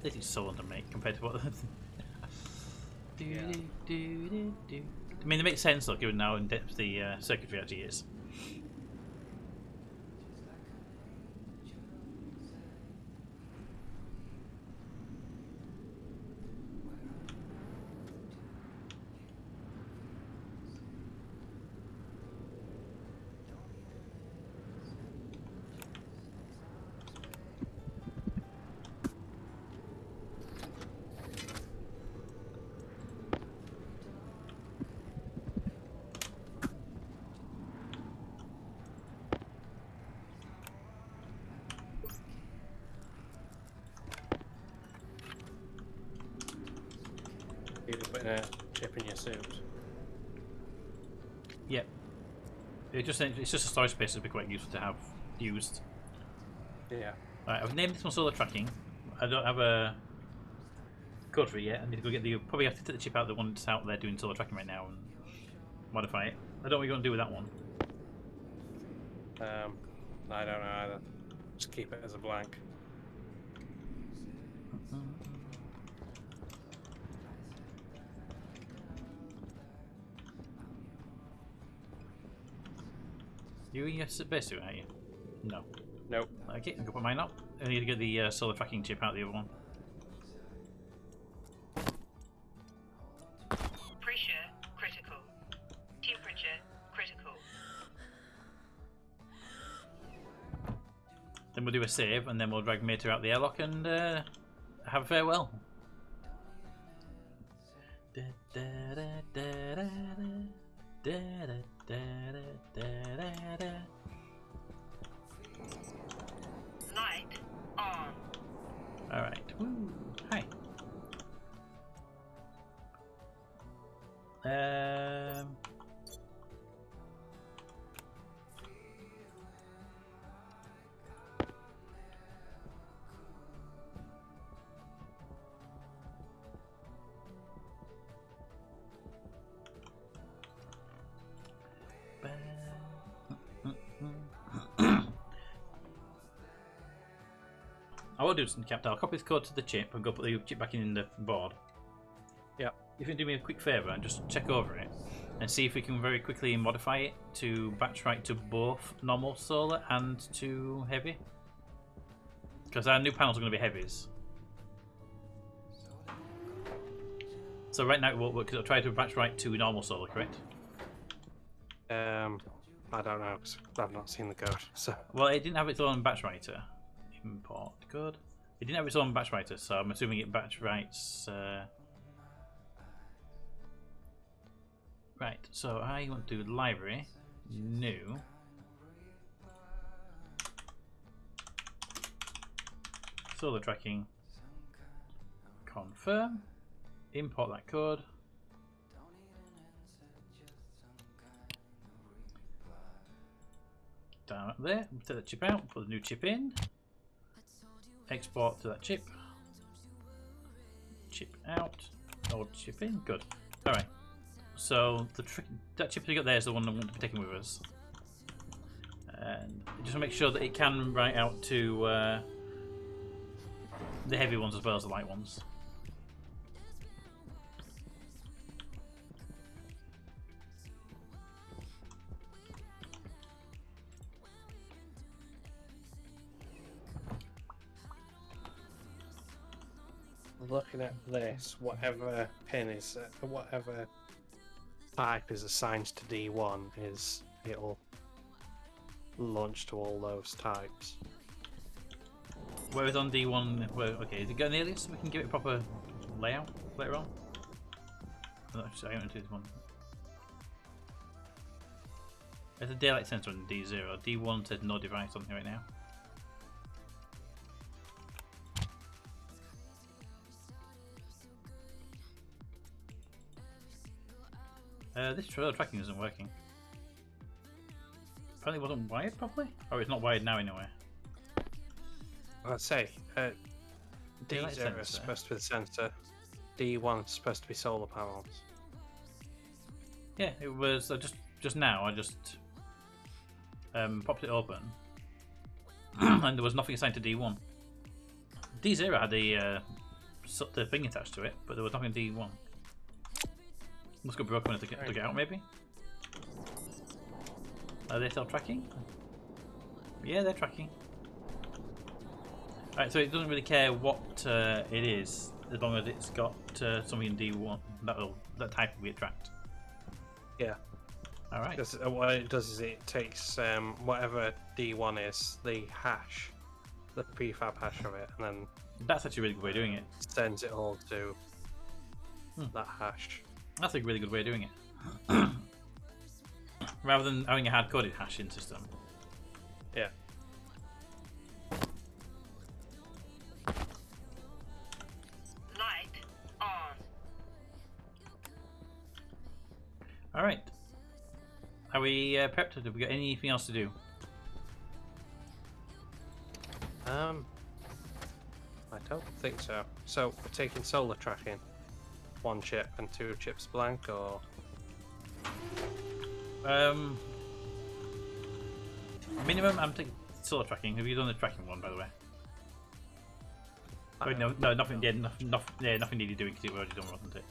This is so to make compared to what. Do, do, do, do, do. I mean, it makes sense though, given how in depth the circuitry actually is. You're putting a chip in your suit. Yep. It's just a storage space that'd be quite useful to have used. Yeah. Right, I've named this one solar tracking. I don't have a code for it yet. I need to go get the. Probably have to take the chip out, the one that's out there doing solar tracking right now, and modify it. I don't know what you're going to do with that one. I don't know either. Just keep it as a blank. You in your base suit, are you? No. Nope. Okay, I can put mine up. I need to get the solar tracking chip out of the other one. Pressure critical. Temperature critical. Then we'll do a save, and then we'll drag Mater out the airlock and have a farewell. Da, da, da, da, da, da, da, da, da, da, da. Light I will do something, Captain. I'll copy this code to the chip and go put the chip back in the board. Yep. If you can do me a quick favour and just check over it and see if we can very quickly modify it to batch right to both normal solar and to heavy. Because our new panels are going to be heavies. So right now it won't work because I'll try to batch right to normal solar, correct? I don't know, 'cause I've not seen the code. So Well, it didn't have its own batch writer. Import code. It didn't have its own batch writer, so I'm assuming it batch writes. Right, so I want to do library, new. Solar tracking, confirm, import that code. Down up there, take the chip out, put the new chip in, export to that chip, chip out, old chip in, good. Alright, so that chip we got there is the one I want to be taking with us. And just make sure that it can write out to the heavy ones as well as the light ones. looking at this, whatever pin is, whatever type is assigned to D1 is it'll launch to all those types. Whereas on D1, okay, is it got an alias? We can give it a proper layout later on. No, actually, I don't do this one. There's a daylight sensor on D0. D1 says no device on here right now. This trailer tracking isn't working. Apparently it wasn't wired properly? Or it's not wired now anyway. I'd say Daylight D0 sensor. is supposed to be the sensor, D1 is supposed to be solar panels. Yeah, it was just now. I just popped it open, and there was nothing assigned to D1. D0 had the thing attached to it, but there was nothing D1. Must go broken when I took it out, maybe. Are they still tracking? Yeah, they're tracking. Alright, so it doesn't really care what it is, as long as it's got something in D1 that type will be tracked. Yeah. Alright. Because what it does is it takes whatever D1 is, the hash, the prefab hash of it, and then That's actually a really good way of doing it. sends it all to that hash. That's a really good way of doing it. Rather than having a hard-coded hashing system. Yeah. Light on. Alright. Are we prepped? Have we got anything else to do? I don't think so. So we're taking solar tracking, 1 chip and 2 chips blank, or Minimum, I'm taking solar tracking. Have you done the tracking one, by the way? Oh, no, nothing. Yeah, nothing needed doing because it was already done, wasn't it?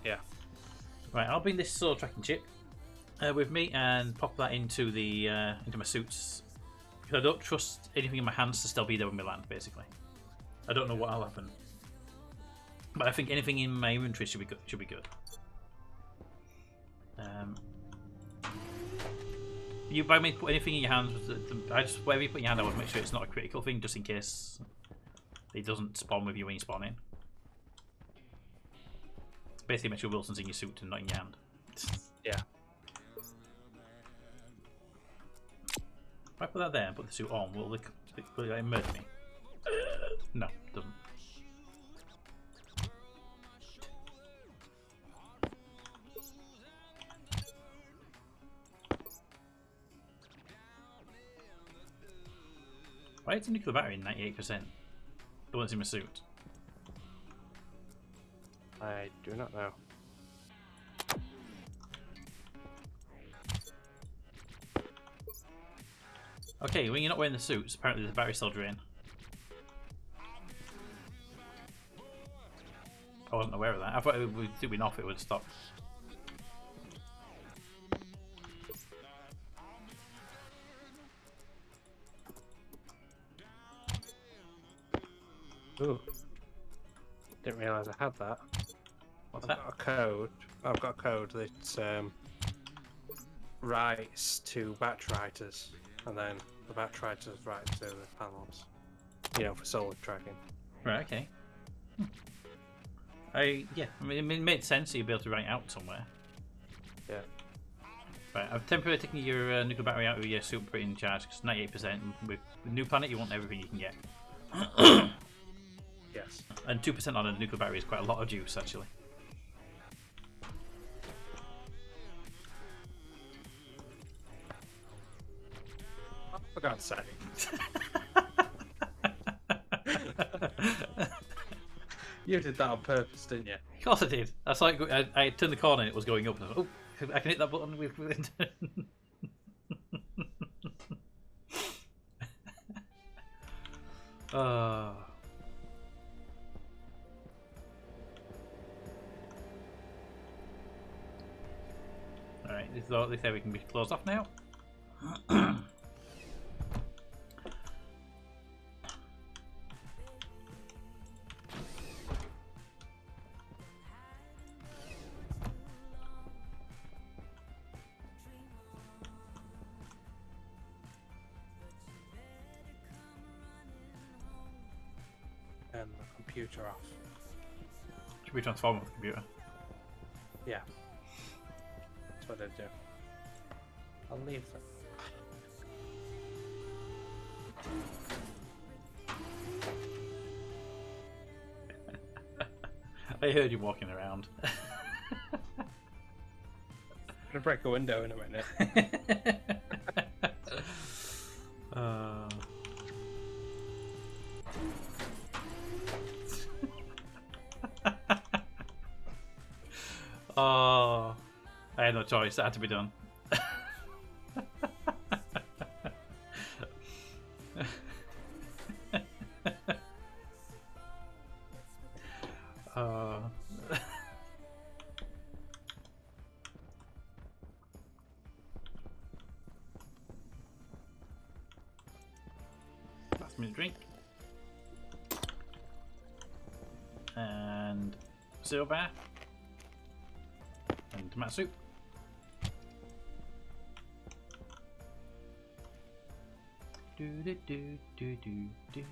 yeah. Right, I'll bring this solar tracking chip with me and pop that into the into my suits. Because I don't trust anything in my hands to still be there when we land. Basically, I don't know what'll happen, but I think anything in my inventory should be good. You by me put anything in your hands. I just whatever you put in your hand, I would make sure it's not a critical thing, just in case it doesn't spawn with you when you spawn in. Basically, make sure Wilson's in your suit and not in your hand. Yeah. If I put that there and put the suit on, will it merge me? No, it doesn't. Why is the nuclear battery 98%? The one's in my suit. I do not know. Okay, when you're not wearing the suits, apparently the battery's still drained. I wasn't aware of that. I thought it would be off, it would stop. Ooh. Didn't realise I had that. What's I've that? got a code. I've got a code that writes to batch writers, and then the batch writers write to the panels. You know, for solar tracking. Right, okay. Yeah, I mean, it made sense that you'd be able to write out somewhere. Yeah. Right, I've temporarily taken your nuclear battery out of your suit and put it in charge, because 98%. With the new planet, you want everything you can get. Yes. And 2% on a nuclear battery is quite a lot of juice, actually. Oh, for God's sake. You did that on purpose, didn't you? Of course I did. I saw it I turned the corner and it was going up. And I was like, oh, I can hit that button with. Alright, this area can be closed off now. And the computer off. Should we transform with the computer? Yeah. That's what I do. I'll leave them. I heard you walking around. I'm gonna break a window in a minute. Oh, I had no choice. That had to be done. Last minute drink. And cereal bar. And tomato soup. Do do do do do do.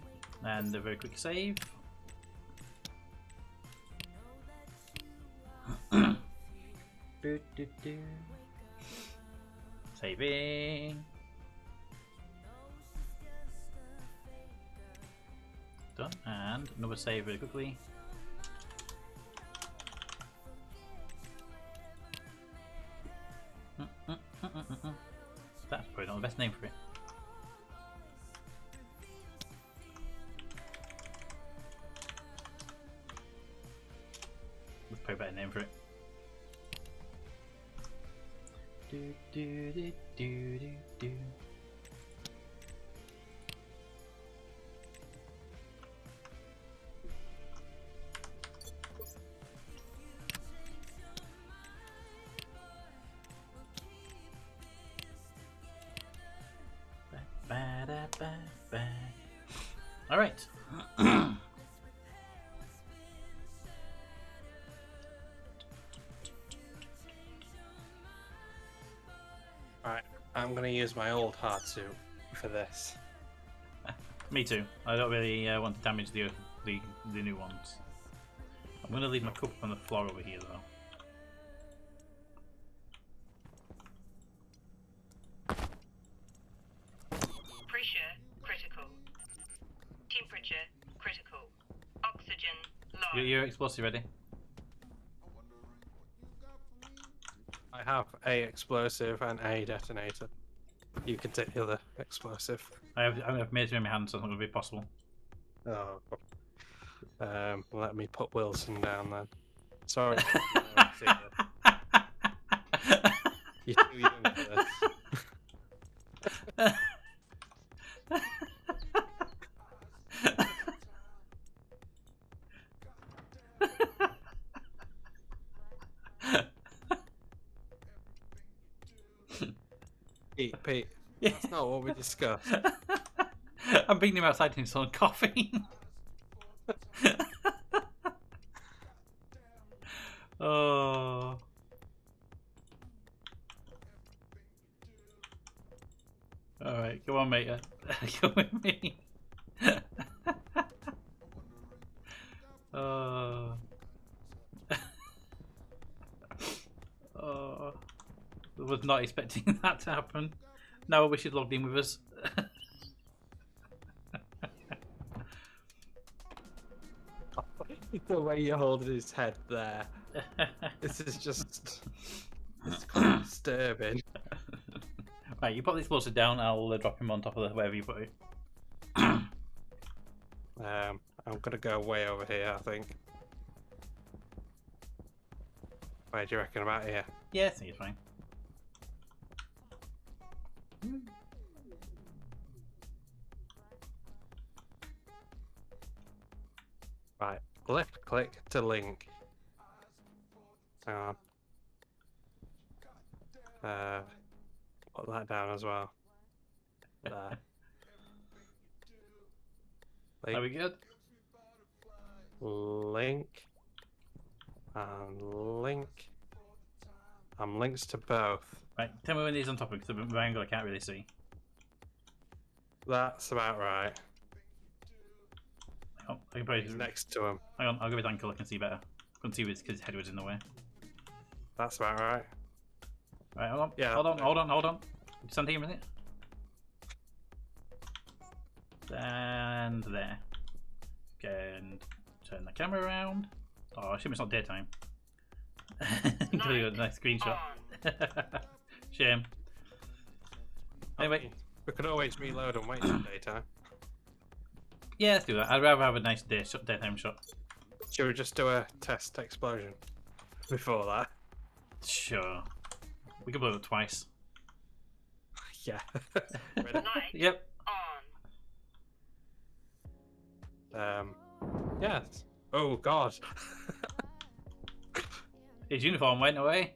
And a very quick save. Do do do. Saving. Done. And another save very quickly. That's probably not the best name for it. Let's probably a better name for it. Do do do do do do. All right. Right, I'm gonna use my old hard suit for this. Me too. I don't really want to damage the new ones. I'm going to leave my cup on the floor over here though. Pressure critical. Temperature critical. Oxygen low. Your explosive ready? I have a explosive and a detonator. You can take the other explosive. I've made it in my hand, so it's not going to be possible. Oh. Let me put Wilson down then. Sorry. You're too young for this. Pete, that's not what we discussed. I'm beating him outside and he's on coughing. Oh. Alright, come on, mate. Come with me. Oh. Oh. I was not expecting that to happen. Now I wish he'd logged in with us. The way you're holding his head there. This is just... It's quite disturbing. Right, you put the explosive down, I'll drop him on top of wherever you put it. I'm gonna go way over here, I think. Where do you reckon about here? Yeah, I think it's fine. Right, left click to link. Hang on. Put that down as well. There. Are we good? Link. And link. I'm links to both. Right, tell me when he's on top of it, because the angle I can't really see. That's about right. Oh, I can probably He's next to him. hang on, I'll give it an angle I can see better. I couldn't see because his head was in the way. That's about right. Right, hold on. Yeah. Hold on. Stand here a minute. And there. And turn the camera around. Oh, I assume it's not daytime. Really good, nice screenshot. Shame. Anyway, We could always reload and wait till daytime. yeah, let's do that. I'd rather have a nice daytime shot. Should we just do a test explosion before that? Sure. We can blow it twice. Yeah. Ready? Light Yep. on. Yes. Oh God. His uniform went away.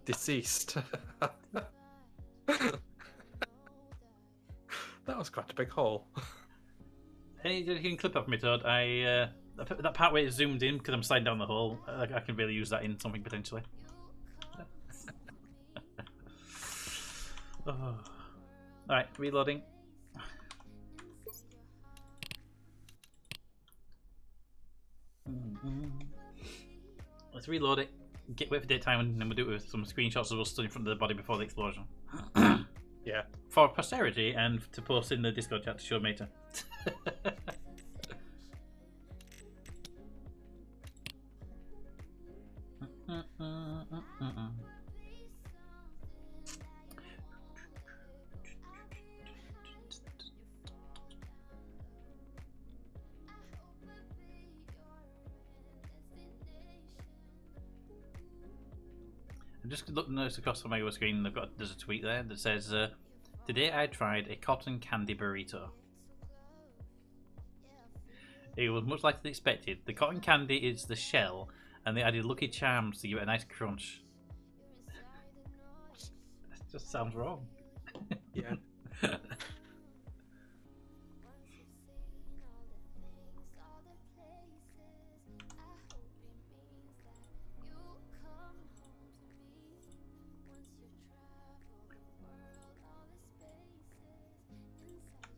Deceased. That was quite a big hole. Hey, you can clip up me, Todd. That part where it zoomed in because I'm sliding down the hole. I can really use that in something potentially. Oh. Alright, reloading. Let's reload it. Wait for daytime, and then we'll do it with some screenshots of us stood in front of the body before the explosion. Yeah. For posterity and to post in the Discord chat to show Meta. I'm just noticed across my screen there's a tweet there that says today I tried a cotton candy burrito. It was much like expected. The cotton candy is the shell and they added Lucky Charms to give it a nice crunch. That just sounds wrong. Yeah.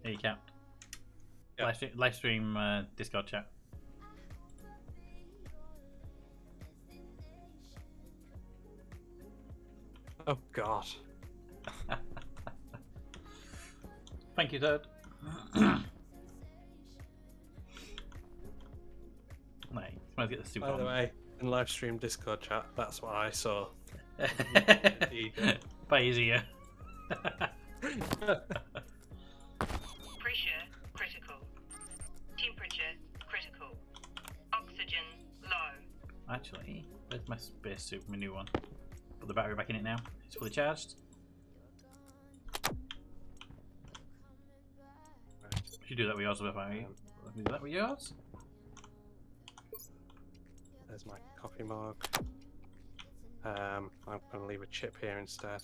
There you can. Yeah. Live stream Discord chat. Oh God. Thank you, Dad. Right, let's get the soup By on. the way, in live stream Discord chat, that's what I saw. By his ear. Pressure critical. Temperature critical. Oxygen low. Actually, where's my spacesuit, my new one? Put the battery back in it now. It's fully charged. You should do that with yours, battery. Do that with yours? There's my coffee mug. I'm going to leave a chip here instead.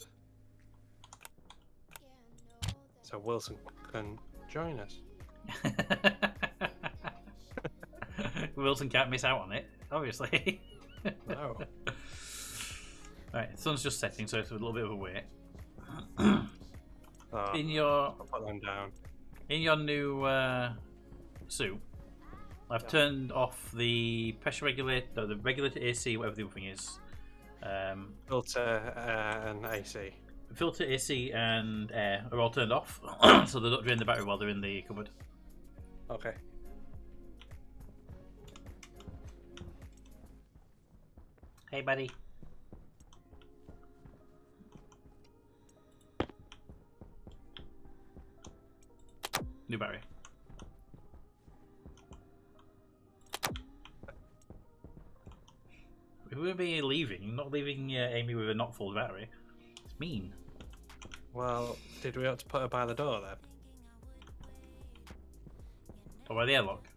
So Wilson can join us. Wilson can't miss out on it, obviously. No. Right, the sun's just setting, so it's a little bit of a wait. Oh, In your I'll put them down. new suit, I've turned off the pressure regulator, the regulator AC, whatever the other thing is. Filter and AC. Filter, AC, and air are all turned off, so they don't drain the battery while they're in the cupboard. Okay. Hey, buddy. New battery. We will be leaving, not leaving Amy with a not full battery. It's mean. Well, did we have to put her by the door then? Or by the airlock.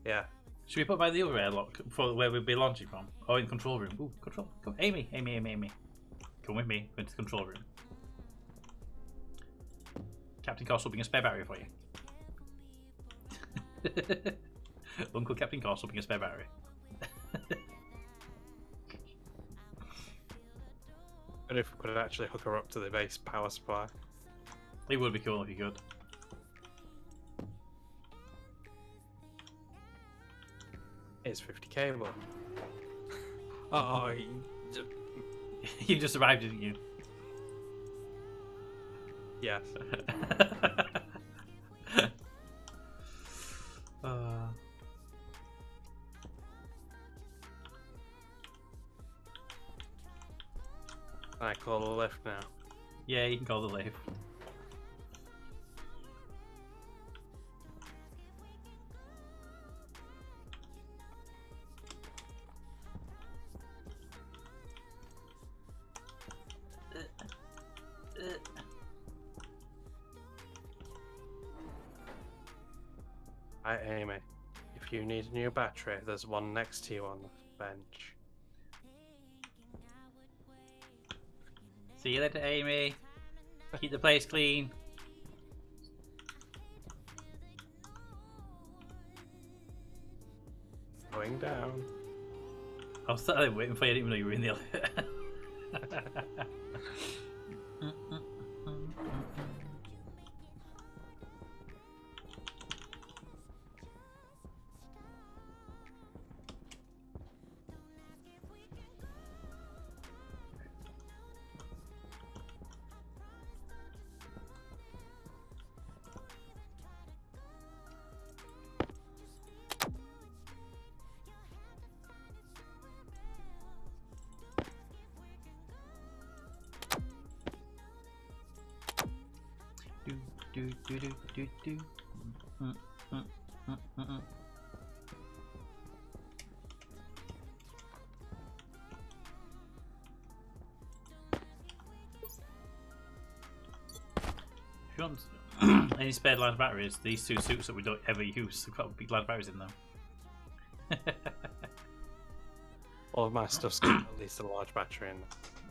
Yeah. Should we put by the other airlock for where we'll be launching from? Or in control room? Ooh, control. Come, Amy. Come with me. Go into the control room. Captain Cost will bring a spare battery for you. Uncle Captain Cost will bring a spare battery. But if we could actually hook her up to the base power supply. It would be cool if you could. It's 50 cable. Oh, You just arrived, didn't you? yes. I call the lift now. Yeah, you can call the lift. Right, Amy. If you need a new battery, there's one next to you on the bench. See you later, Amy. Keep the place clean. Going down. I was sat there waiting for you. I didn't even know you were in the elevator. do. If you want any spare large batteries, these two suits that we don't ever use have got big large batteries in them. All of my stuff's got at least a large battery in.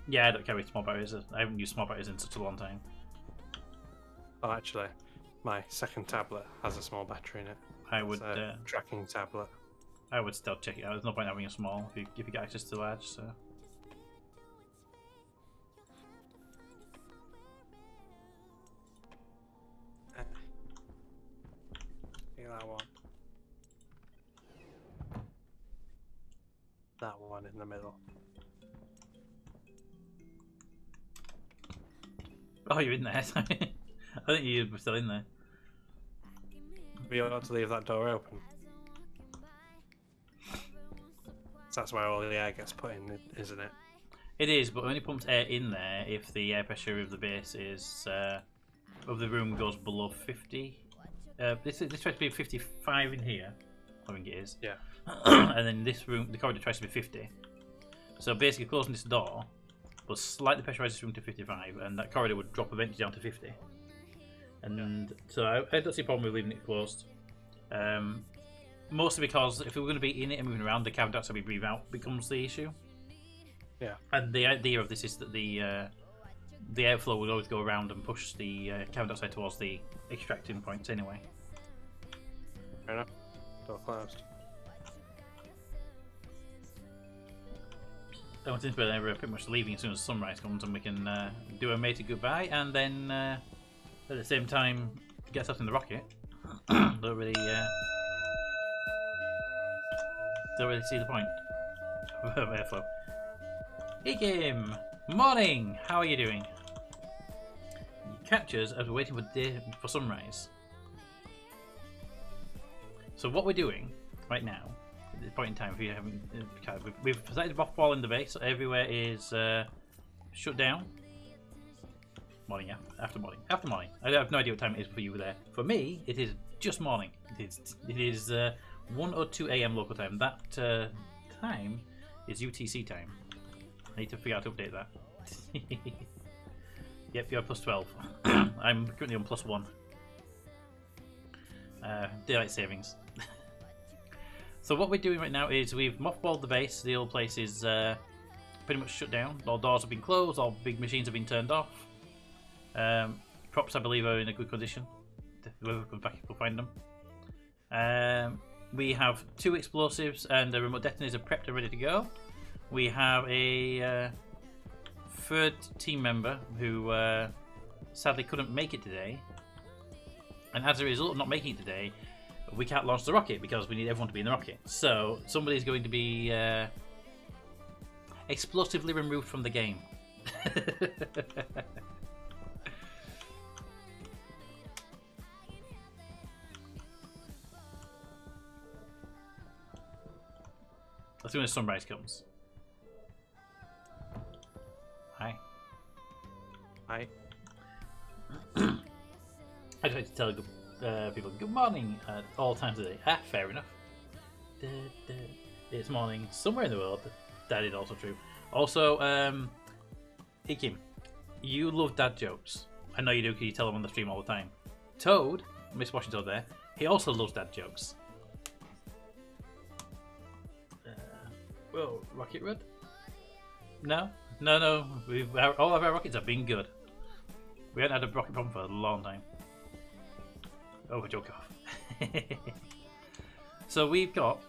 Yeah, I don't carry small batteries. I haven't used small batteries in such a long time. Oh, actually, my second tablet has a small battery in it. I would It's a tracking tablet. I would still check it out. There's no point having a small if you get access to large. So. Take that one. That one in the middle. Oh, you're in there. I think you were still in there. We ought to leave that door open. So that's where all the air gets put in, isn't it? It is, but only pumps air in there if the air pressure of the base is of the room goes below 50. This tries to be 55 in here. I think it is. Yeah. And then this room, the corridor tries to be 50. So basically, closing this door will slightly pressurize this room to 55, and that corridor would drop eventually down to 50. And so I don't see a problem with leaving it closed. Mostly because if we're going to be in it and moving around, the carbon dioxide we breathe out becomes the issue. Yeah. And the idea of this is that the airflow will always go around and push the carbon dioxide towards the extracting points anyway. Fair enough. Door closed. I want to think we're pretty much leaving as soon as sunrise comes, and we can do a mated goodbye, and then at the same time get us in the rocket. Don't really see the point of airflow. Hey game, morning. How are you doing? You catch us as we're waiting for sunrise. So what we're doing right now, at this point in time, if you haven't, we've decided to mothball in the base. So everywhere is shut down. Morning, yeah, after morning. I have no idea what time it is for you there. For me, it is just morning. It is 1:02 a.m. local time. That time is UTC time. I need to figure out how to update that. Yep, you're plus 12. I'm currently on plus 1. Daylight savings. So what we're doing right now is we've mothballed the base. The old place is pretty much shut down. All doors have been closed. All big machines have been turned off. Props, I believe, are in a good condition. Whoever comes back will find them. We have 2 explosives and a remote detonator prepped and ready to go. We have a third team member who sadly couldn't make it today. And as a result of not making it today, we can't launch the rocket because we need everyone to be in the rocket. So somebody's going to be explosively removed from the game. As soon as sunrise comes. Hi. Hi. I just like to tell people good morning at all times of the day. Ah, fair enough. It's morning somewhere in the world. That is also true. Also, Ikim, you love dad jokes. I know you do because you tell them on the stream all the time. Toad, Miss Washington there, he also loves dad jokes. Whoa, rocket red? No. All of our rockets have been good. We haven't had a rocket problem for a long time. Oh, joke off. So we've got,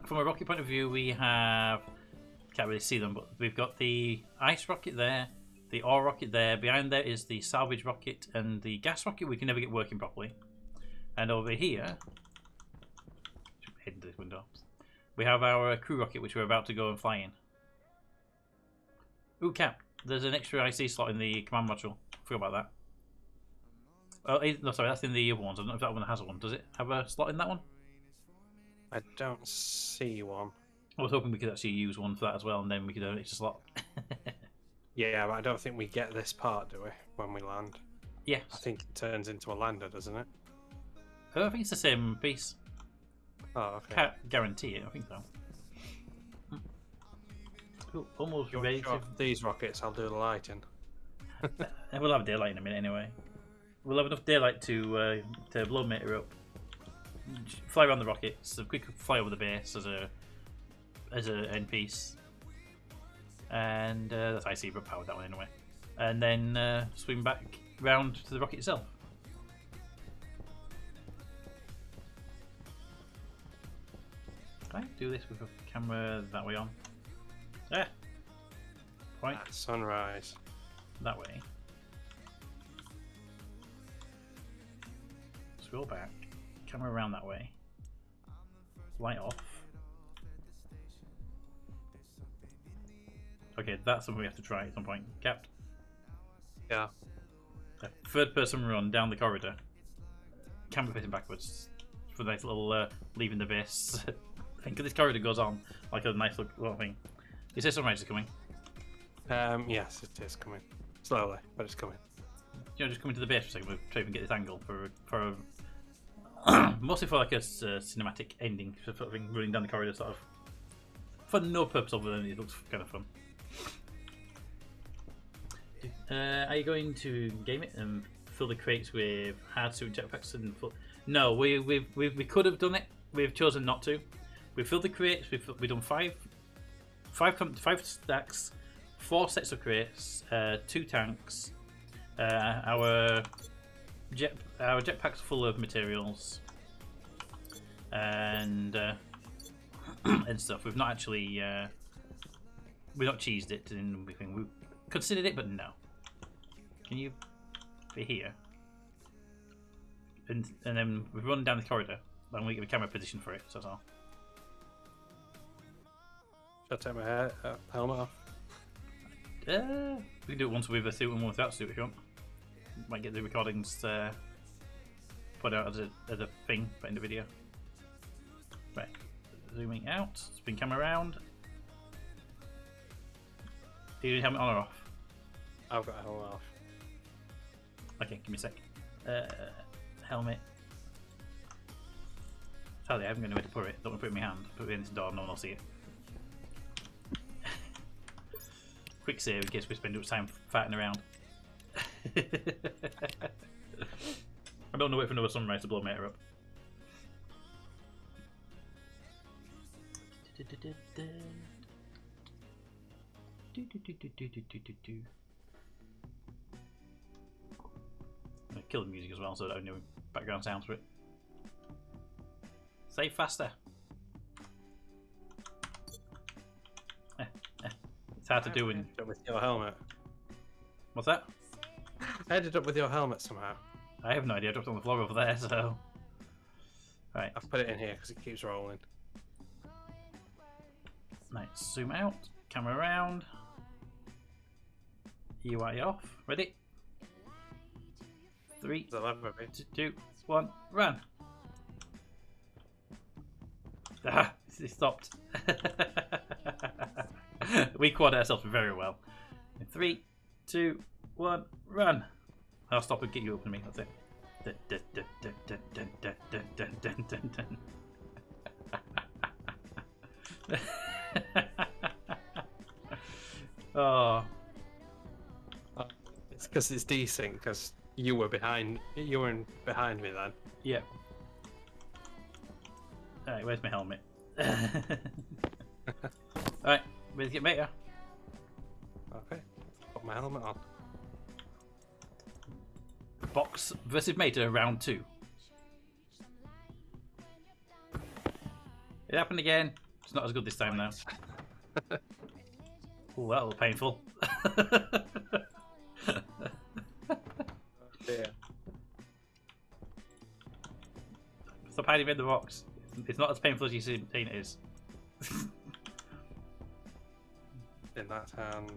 from a rocket point of view, we have, can't really see them, but we've got the ice rocket there, the ore rocket there. Behind there is the salvage rocket and the gas rocket we can never get working properly. And over here, head into this window, we have our crew rocket which we're about to go and fly in. Ooh, Cap, there's an extra IC slot in the command module. Forgot about that. Oh, no, sorry, that's in the other ones. I don't know if that one has one. Does it have a slot in that one? I don't see one. I was hoping we could actually use one for that as well, and then we could have an extra slot. Yeah, but I don't think we get this part, do we, when we land? Yes. I think it turns into a lander, doesn't it? I think it's the same piece. Oh, okay. Can't guarantee it, I think so. Ooh, almost ready to... These rockets, I'll do the lighting. We'll have daylight in a minute anyway. We'll have enough daylight to blow meter up. Fly around the rockets, a quick fly over the base as a end piece. And that's IC powered that one anyway. And then swing back round to the rocket itself. Can I do this with a camera that way on? Ah! Point. Sunrise. That way. Scroll back. Camera around that way. Light off. Okay, that's something we have to try at some point. Capped. Yeah. A third person run down the corridor. Camera facing backwards. For a nice little leaving the base thing, because this corridor goes on like a nice little thing. Is there sunrise is coming? Yes, it is coming. Slowly, but it's coming. You know, just come into the base for a second. We'll try and get this angle for mostly for like a cinematic ending sort of thing, running down the corridor, sort of for no purpose other than it looks kind of fun. Are you going to game it and fill the crates with hard suit jetpacks and full? No, we could have done it. We've chosen not to. We filled the crates. We've done five stacks, 4 sets of crates, 2 tanks. Our jetpacks full of materials and and stuff. We've not actually we've not cheesed it in everything. We considered it, but no. Can you be here? And then we run down the corridor. And we get a camera position for it. So that's all. Should I take my helmet off? We can do it once with a suit and one without suit if you want. Might get the recordings put out as a thing, put in the video. Right, zooming out, spin camera around. Do you need helmet on or off? I've got a helmet off. Okay, give me a sec. Helmet. Sadly, I haven't got anywhere to put it. Don't want to put it in my hand. Put it in this door, no one will see it. Quick save in case we spend too much time farting around. I don't know wait for another sunrise to blow Meta up. I'm gonna kill the music as well so that I don't know background sounds for it. Save faster. It's hard to do in. With your helmet. What's that? I ended up with your helmet somehow. I have no idea. I dropped it on the floor over there, so. Right. I've put it in here because it keeps rolling. Right, zoom out, camera around. UI off. Ready? 3, The lever bit. 2, 1, run! Ah, it stopped. We quad ourselves very well. In 3, 2, 1, run! I'll stop and get you open to me. That's it. Oh. It's because it's desync because you were behind. You were behind me then. Yeah. Alright, where's my helmet? Alright, ready to get Meta? Okay. Put my helmet on. Box versus Meta round 2. It happened again. It's not as good this time now. Oh, that was painful. Yeah. Stop hiding in the box. It's not as painful as you think it is. In that hand.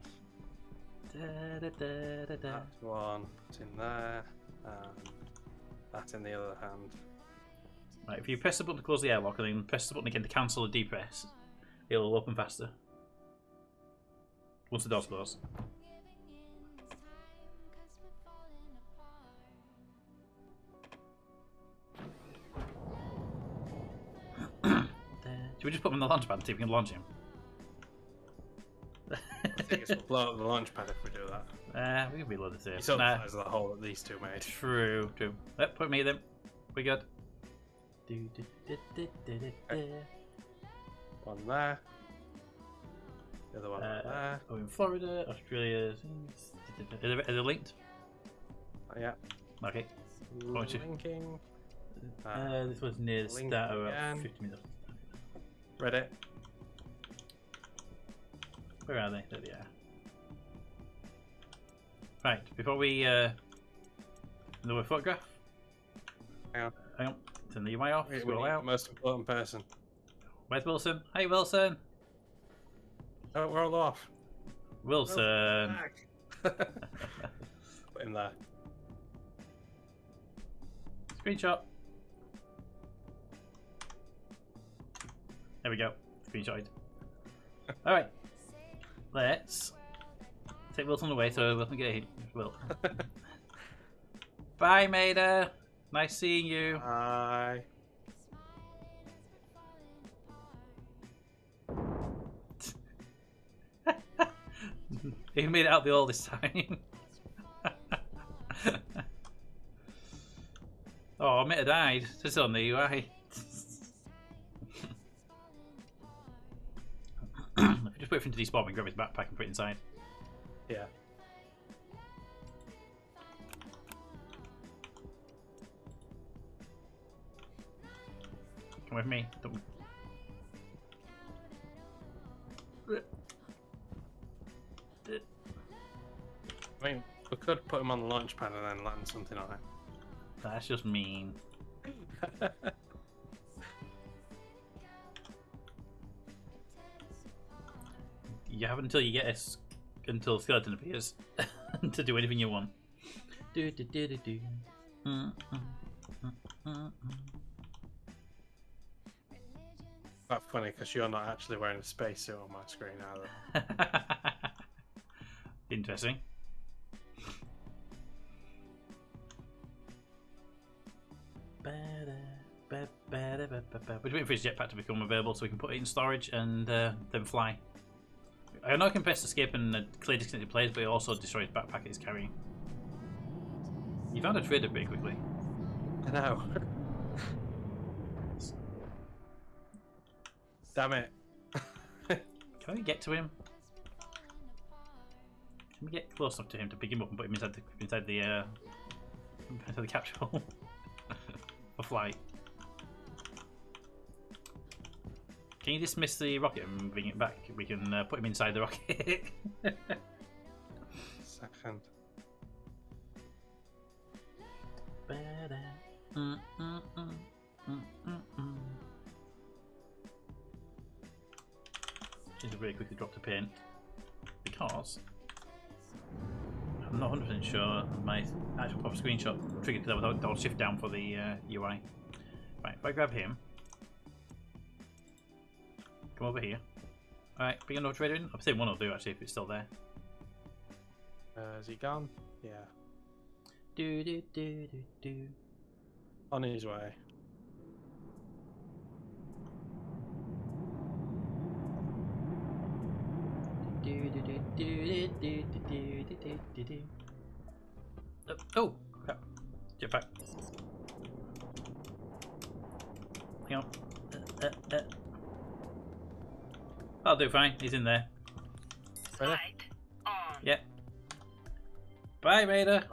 That one. It's in there. And that in the other hand. Right, if you press the button to close the airlock and then press the button again to cancel the depress, it'll open faster. Once the door's closed. Should we just put him in the launch pad and see if we can launch him? I think it's blow up the launch pad if we do that. We can reload it here. You saw the size of the hole that these two made. True. Yep, put me then. We good. One there. The other one there. Oh, in Florida, Australia. Are they linked? Yeah. Okay. Point you. Linking. This was near the link start of again. 50 minutes. Ready? Where are they? There they are. Right, before we another photograph. Hang on. Turn the UI off. We Scroll need the out. most important person. Where's Wilson? Hey, Wilson. Oh, we're all off. Wilson. Put him there. Screenshot. There There we go. Screenshotted. Alright. Let's take Wilson away so Wilson can get hit. Will. Bye, Maida. Nice seeing you. Hi. He made it out the all this time. Oh, Maida died. Just on the UI. Just wait for him to despawn and grab his backpack and put it inside. Yeah. Come with me. Don't... I mean, we could put him on the launch pad and then land something on it. That's just mean. You have until you get until skeleton appears to do anything you want. Do do do do do. That's funny because you're not actually wearing a spacesuit on my screen either. Interesting. We're waiting for his jetpack to become available so we can put it in storage and then fly. I know I can press escape and clear disconnected players, but it also destroys the backpack he's carrying. You found a trader pretty quickly. I know. Damn it. Can we get to him? Can we get close enough to him to pick him up and put him inside the capsule for flight? Can you dismiss the rocket and bring it back? We can put him inside the rocket. Second. Just really quickly drop the paint because I'm not 100% sure my actual pop screenshot triggered that without shift down for the UI. Right, if I grab him, come over here. Alright, bring another trader in. I'll say one will do actually if it's still there. Is he gone? Yeah. Do do do do do. On his way. Oh, crap. Jetpack. Hang on. I'll do fine. He's in there. Really? Light on. Yeah. Bye, Raider.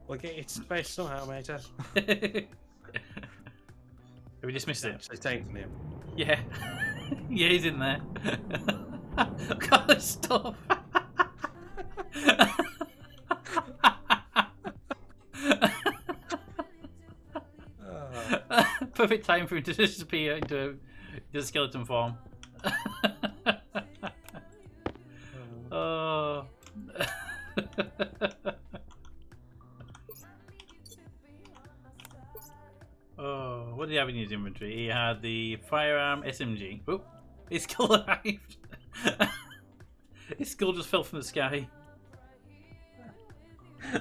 We'll get you to space somehow, mate. Have we dismissed it? Actually taking him. Yeah. Yeah, he's in there. Look at all this stuff. Perfect time for him to disappear into the skeleton form. Oh. Oh, what did he have in his inventory? He had the firearm SMG. Oh, his skull arrived. His skull just fell from the sky. For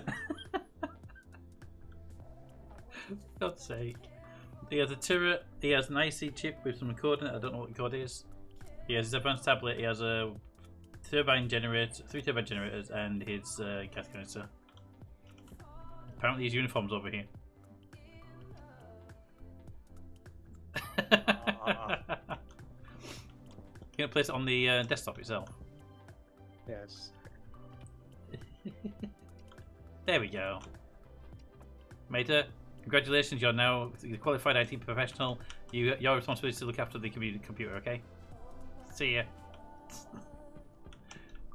God's sake. He has a turret, he has an IC chip with some coordinate, I don't know what the code is. He has his advanced tablet, he has a turbine generator, 3 turbine generators, and his gas canister. Apparently his uniform's over here. Can you place it on the desktop itself? Yes. There we go. Mater, congratulations, you're now a qualified IT professional. Your responsibility is to look after the computer, okay? See ya. So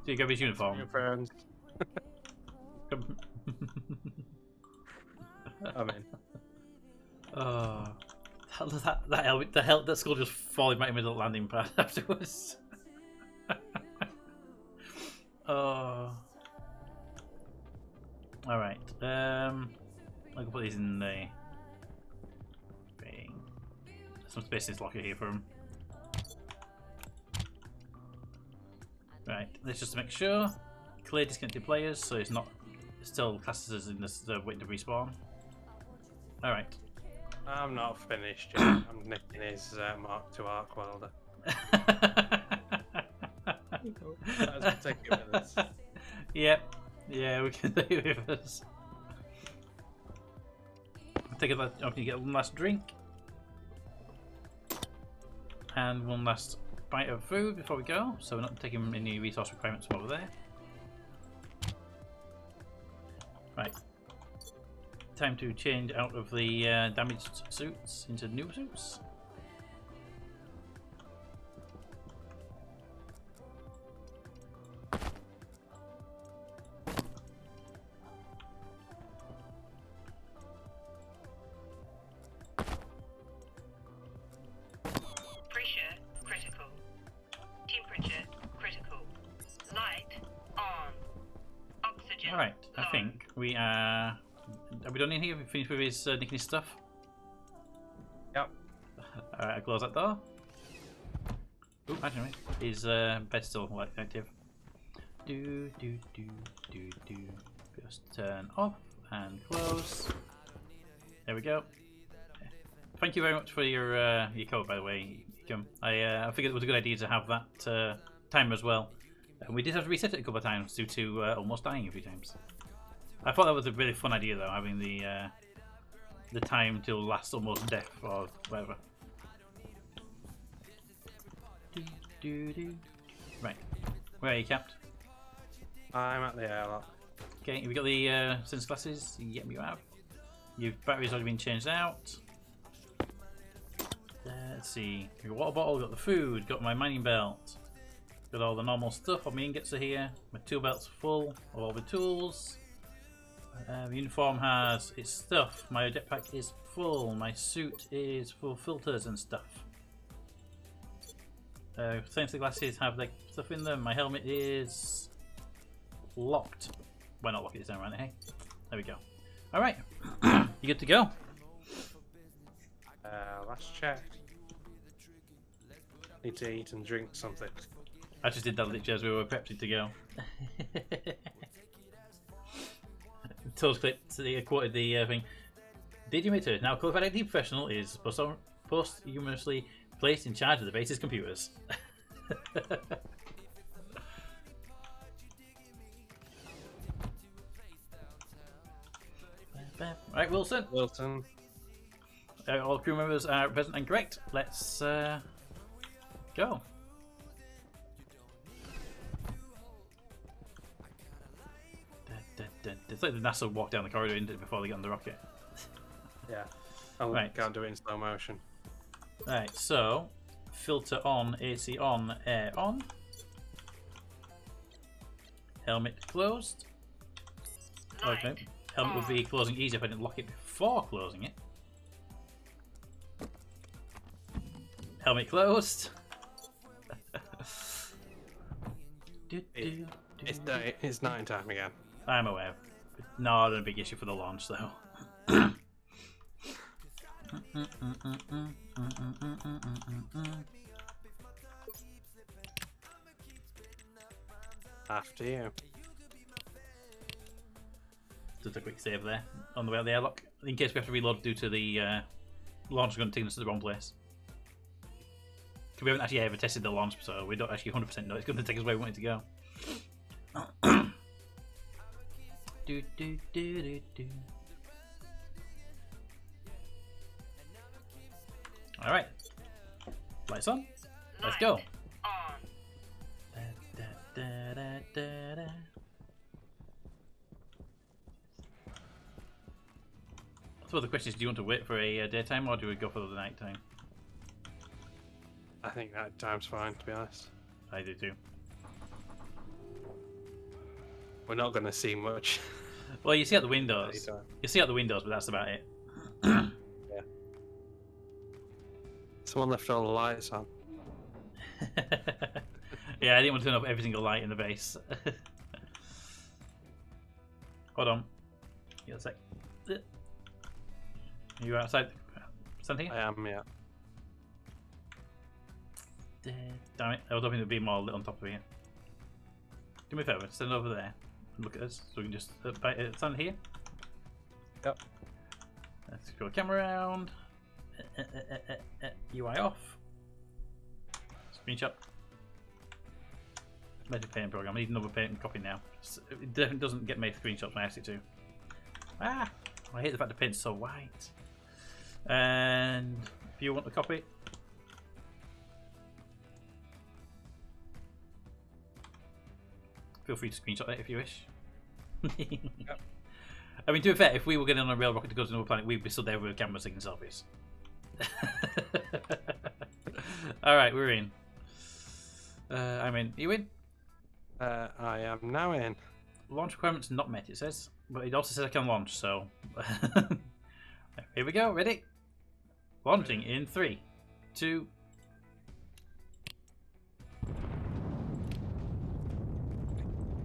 you grab his uniform. Your friends. I'm in. Oh, that skull just falling right in the middle of the landing pad afterwards. Oh. All right. I can put these in the thing. some space in this locker here for him. Right, let's just make sure. Clear disconnected players, so it's not still classes as in this waiting to respawn. Alright. I'm not finished yet. I'm nicking his Mark II arc welder. Let's take it with us. Yep. Yeah, we can take it with us. Take it. I'm gonna get one last drink and one last bite of food before we go, so we're not taking any resource requirements from over there. Right. Time to change out of the damaged suits into new suits. Pressure critical. Temperature critical. Light on. Oxygen. Alright, I low. think we are we done in here? We finished with his nicking his stuff? Yep. Alright, I close that door. Oop, actually, his bed's still active. Do. Just turn off and close. There we go. Thank you very much for your code, by the way. I figured it was a good idea to have that timer as well. And we did have to reset it a couple of times due to almost dying a few times. I thought that was a really fun idea though, having the time till last almost death or whatever. Right, where are you, Capt? I'm at the airlock. Okay, have you got the sense glasses? Yep, you have. Your battery's already been changed out. Let's see. Got a water bottle, got the food, got my mining belt, got all the normal stuff. All my ingots are here. My tool belt's full of all the tools. The uniform has its stuff. My jetpack is full. My suit is full of filters and stuff. Sensor glasses have like stuff in them. My helmet is locked. Why not lock it down right? Hey, there we go. All right, you good to go? Last check. Need to eat and drink something. I just did that literally as we were prepping to go. Toes clipped, he quoted the thing. DJ Mater, now qualified IT professional, is posthumously placed in charge of the base's computers. Right, Wilson. Wilton. All crew members are present and correct. Let's go. It's like the NASA walk down the corridor into before they get on the rocket. Yeah. Oh, Right. can't do it in slow motion. Right, so filter on, AC on, air on. Helmet closed. Okay. Light Helmet would be closing easier if I didn't lock it before closing it. Helmet closed. It's night time again. I'm aware. Not a big issue for the launch, though. After you. Just a quick save there on the way out of the airlock, in case we have to reload due to the launch going to take us to the wrong place. We haven't actually ever tested the launch, so we don't actually 100% know it's going to take us where we want it to go. Alright. Lights on. Let's go. light on. So the question is, do you want to wait for a daytime or do we go for the nighttime? I think that time's fine, to be honest. I do too. We're not going to see much. Well, you see out the windows. Anytime. You see out the windows, but that's about it. Yeah. Someone left all the lights on. Yeah, I didn't want to turn off every single light in the base. Hold on. Give it a sec. Are you outside? Something? I am, yeah. Damn it, I was hoping there'd be more lit on top of here. Do me a favour, stand over there and look at us so we can just stand here. Yep. Let's go camera around. UI off. Screenshot. Made a paint program. I need another paint copy now. It definitely doesn't get made screenshots when I ask it to. Ah! I hate the fact the paint's so white. And if you want the copy, feel free to screenshot it if you wish. Yep. I mean, to be fair, if we were getting on a rail rocket to go to another planet, we'd be stood there with a camera taking selfies. Alright, we're in. I'm in. You in? I am now in. Launch requirements not met, it says. But it also says I can launch, so... Here we go, ready? Launching in 3, 2...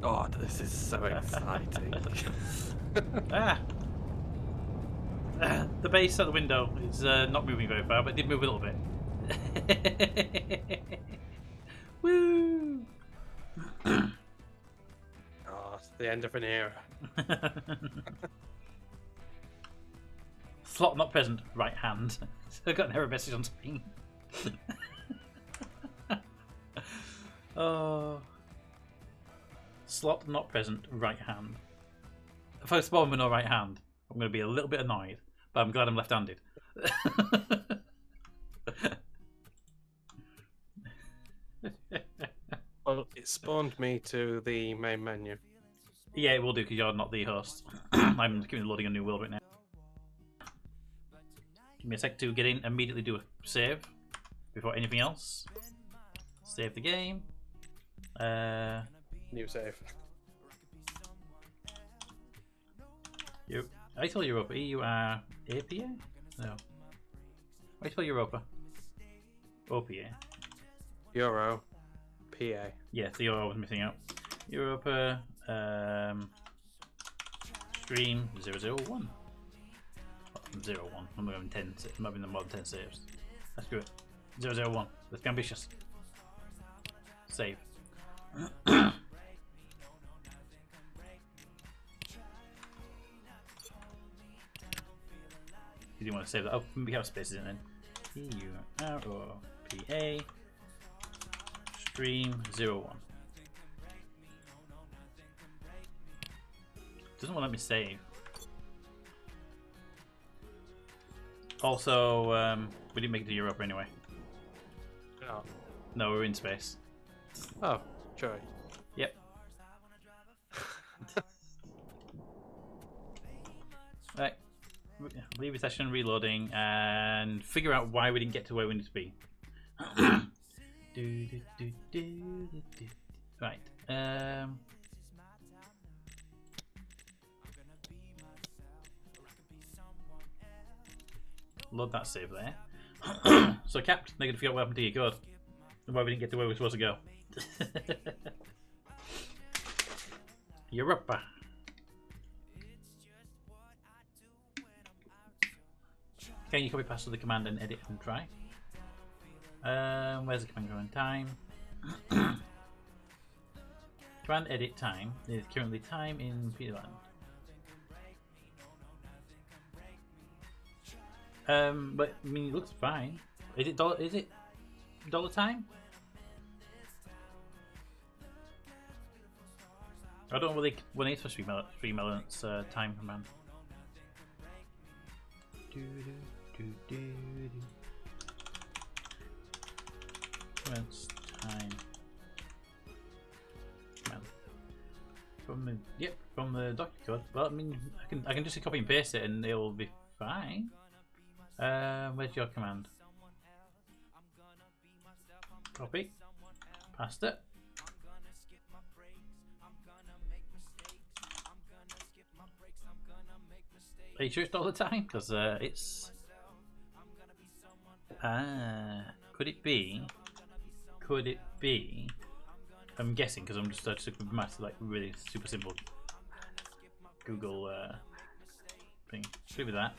Oh, this is so exciting. Ah! The base at the window is not moving very far, but it did move a little bit. Woo! Oh, it's the end of an era. Slot not present, right hand. I got an error message on screen. Oh. Slot not present, right hand. If I spawn with no right hand, I'm going to be a little bit annoyed, but I'm glad I'm left-handed. Well, it spawned me to the main menu. Yeah, it will do because you're not the host. I'm loading a new world right now. Give me a sec to get in, immediately do a save before anything else. Save the game. New save. I spell Europa. EURAPA? No. I spell Europa. OPA. Euro. PA. Yeah, the Euro was missing out. Europa. Stream 001. 01. I'm not having 10. I'm having more than 10 saves. Let's do it. 001. Let's be ambitious. Save. You didn't want to save that. Oh, we have spaces in then. EUROPA Stream 01. Doesn't want to let me save. Also, we didn't make it to Europe anyway. Oh. No, we're in space. Oh, joy. Yep. Right. Leave a session, reloading, and figure out why we didn't get to where we need to be. Right. Load that save there. So, Cap, they're going to figure out what happened to your code and why we didn't get to where we were supposed to go. Europa. Can you copy paste to the command and edit and try? Where's the command going? Time. Command edit time is currently time in Peterland. But I mean, it looks fine. Is it dollar? Is it dollar time? I don't know when it's for stream elements time command. Commence time. Command. From the document code. Well, I mean, I can just copy and paste it and it'll be fine. Where's your command? Copy. Paste it. Are you sure it's all the time? Because it's... could it be? Could it be? I'm guessing because I'm just with maths, like really super simple Google thing. Should be that.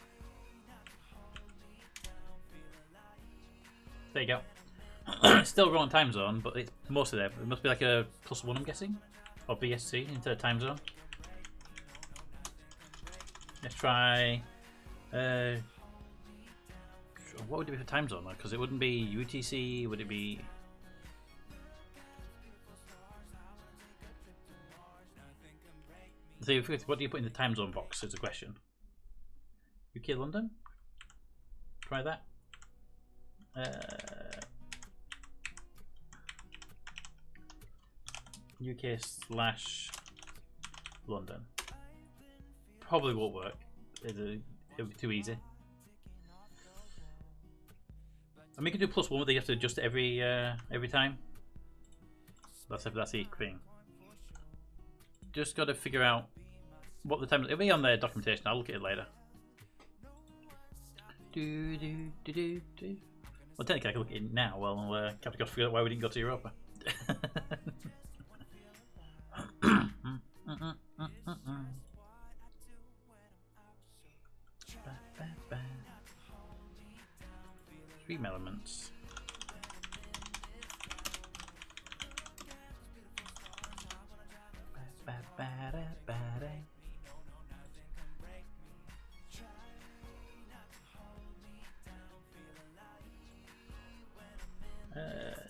There you go. It's still wrong time zone, but it's mostly there. It must be like a +1, I'm guessing, or BST into time zone. Let's try. What would it be for time zone? Because it wouldn't be UTC. Would it be? So, what do you put in the time zone box? Is a question. UK London. Try that. UK/London. Probably won't work. It'll be too easy. I mean, you can do +1, but you have to adjust it every time. That's the thing. Just got to figure out what the time. It'll be on the documentation. I'll look at it later. Well, technically, I can look at it now. Well, I've got to figure out why we didn't go to Europa. Stream elements.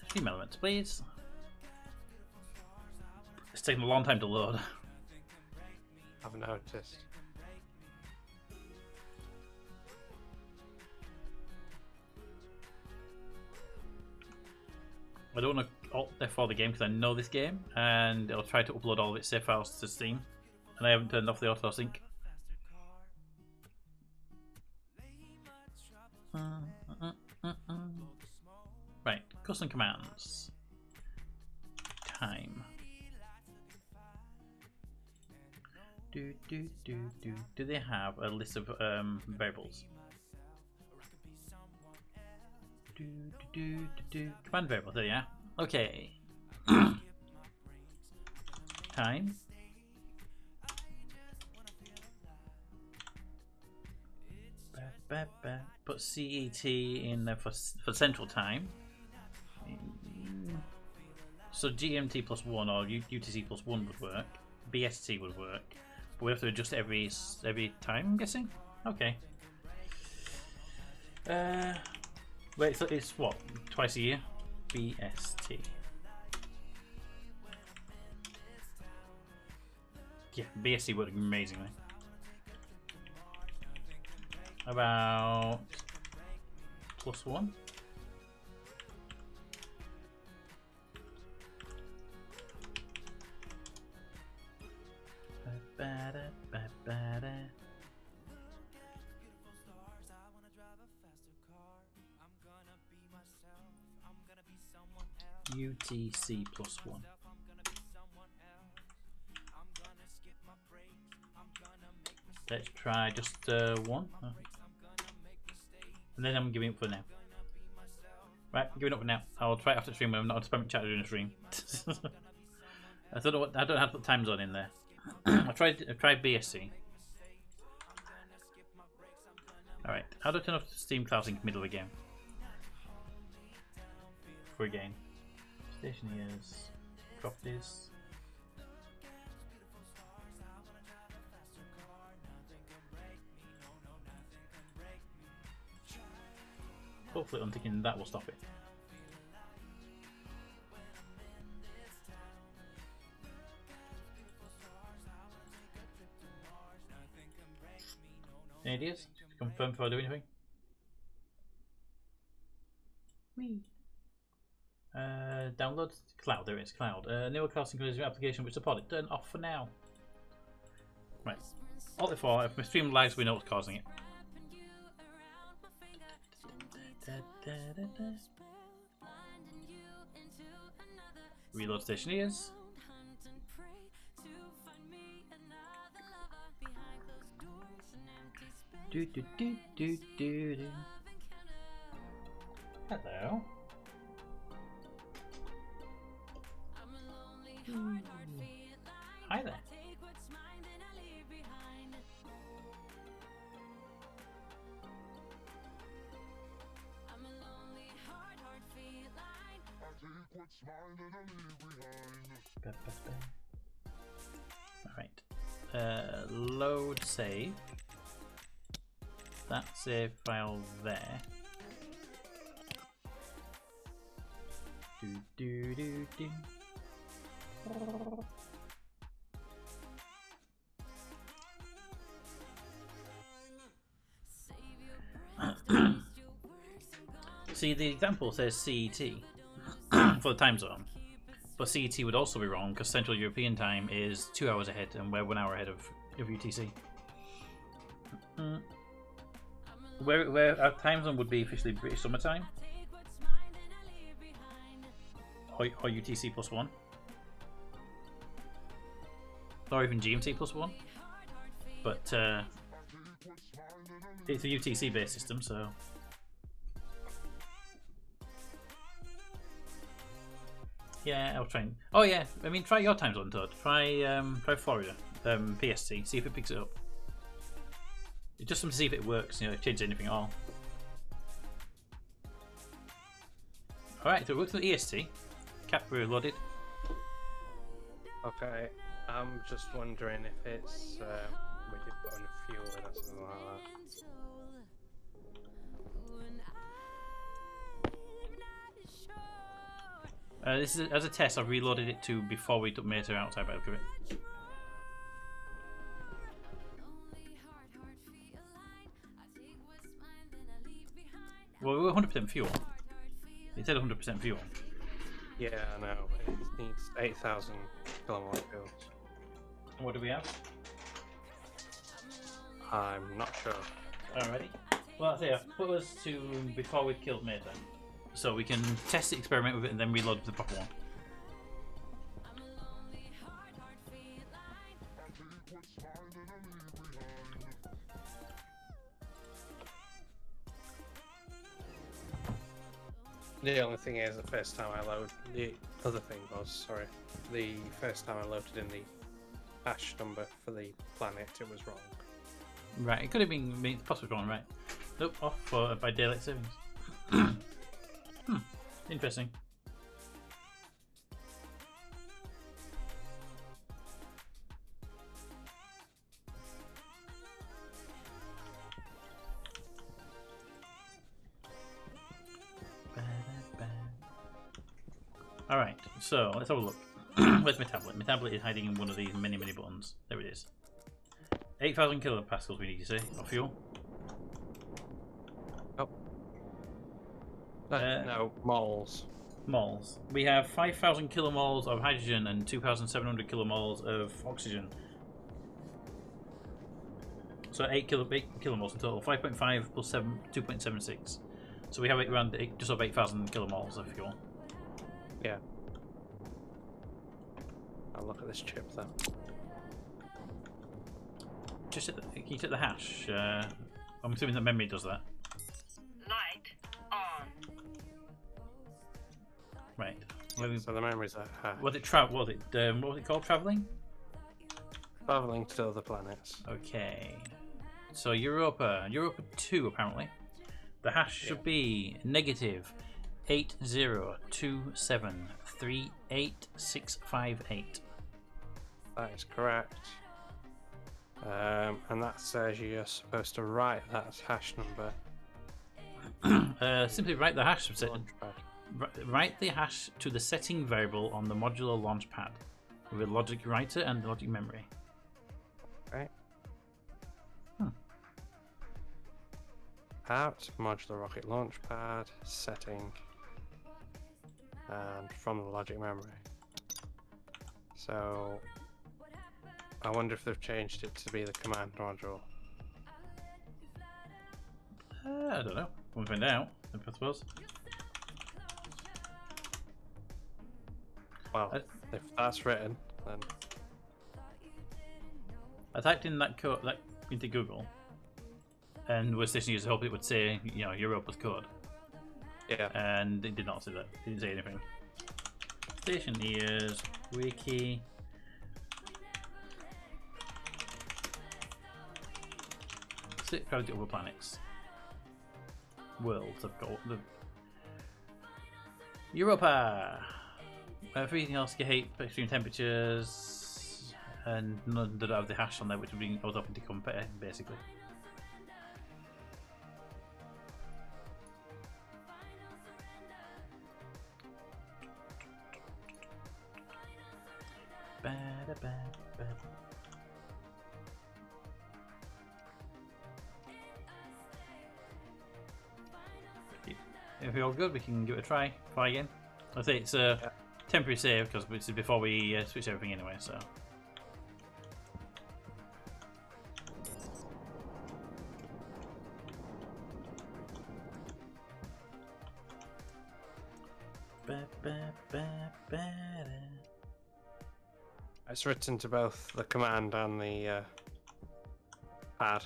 Stream elements, please. It's taking a long time to load. I've noticed. I don't want to alt F4 the game because I know this game, and I'll try to upload all of its save files to Steam, and I haven't turned off the auto sync. Right, custom commands. Time. Do they have a list of variables? Command variable, there you are. Okay. Time. Put CET in there for central time. So GMT +1 or UTC +1 would work. BST would work. But we have to adjust every time, I'm guessing? Okay. Wait, so it's what? Twice a year? BST. Yeah, BST worked amazingly. About +1. UTC +1. Let's try just 1. And then I'm giving up for now. Right, I'm giving up for now. I'll try it after stream when I'm not spamming chat during the stream. I don't know how to put time zone in there. I tried BSC. Alright, how do I turn off Steam Cloud Sync middle of the game? For a game. Stationeers, properties. Hopefully unticking that will stop it. Any ideas? Confirm before I do anything. Whee. Download cloud. There it is, cloud. Newer cloud synchronization application which support it. Turn off for now. Right. Alt F4. If my stream lags, we know what's causing it. Reload Stationeers. Hello. Hi there. Alright. Load save. That save file there. Do. See, the example says CET for the time zone, but CET would also be wrong because Central European Time is 2 hours ahead, and we're 1 hour ahead of UTC. Where our time zone would be officially British summertime, or UTC +1, or even GMT +1. But it's a UTC based system, so. Yeah, I'll try. Oh yeah, I mean, try your time zone, Todd. Try Florida, PST. See if it picks it up. Just to see if it works. Change anything at all. All right, so it works with EST. Cap reloaded. Okay, I'm just wondering if it's we did put on fuel in or something like that. This is as a test. I've reloaded it to before we took Meta outside by the look of it. Well, we were 100% fuel. It said 100% fuel. Yeah, I know. It needs 8,000 kilowatt fuels. What do we have? I'm not sure. Alrighty. Well, that's it. Put us to before we killed Meta, so we can test the experiment with it and then reload the proper one. The only thing is, the first time I loaded, the other thing was, sorry, the first time I loaded in the hash number for the planet, it was wrong. Right, it could have been possibly wrong, right? Nope, off by daylight savings. Interesting. Alright, so let's have a look. Where's my tablet? My tablet is hiding in one of these many buttons. There it is. 8,000 kilopascals we need, you say, of fuel? Oh. No, moles. Moles. We have 5,000 kilomoles of hydrogen and 2,700 kilomoles of oxygen. So 8 kilomoles in total. 5.5 plus 7, 2.76. So we have around just over 8,000 kilomoles of fuel. Yeah. I'll look at this chip then. Just hit can you hit the hash? I'm assuming that memory does that. Light on. Right. So the memories are hash. What was it called? Traveling? Traveling to other planets. Okay. So Europa 2 apparently. The hash should be negative 8027388658. That is correct. And that says you're supposed to write that hash number. Simply write the hash. Launchpad. Write the hash to the setting variable on the modular launch pad with a logic writer and logic memory. Right. Out, modular rocket launch pad, setting, and from the logic memory. So I wonder if they've changed it to be the command module. I don't know. We'll find out, I suppose. Well, if that's written, then I typed in that code into Google, and with Stationeers, I hope it would say, Europa's code. yeah. And it did not say that. It didn't say anything. Stationeers wiki. Gravity over planets. Worlds. I've got the Europa. Everything else you hate extreme temperatures, and none that have the hash on there, which would bring us up into compare, basically. If we're all good, we can give it a try. Try again. I think it's a temporary save because it's before we switch everything anyway. So. It's written to both the command and the pad.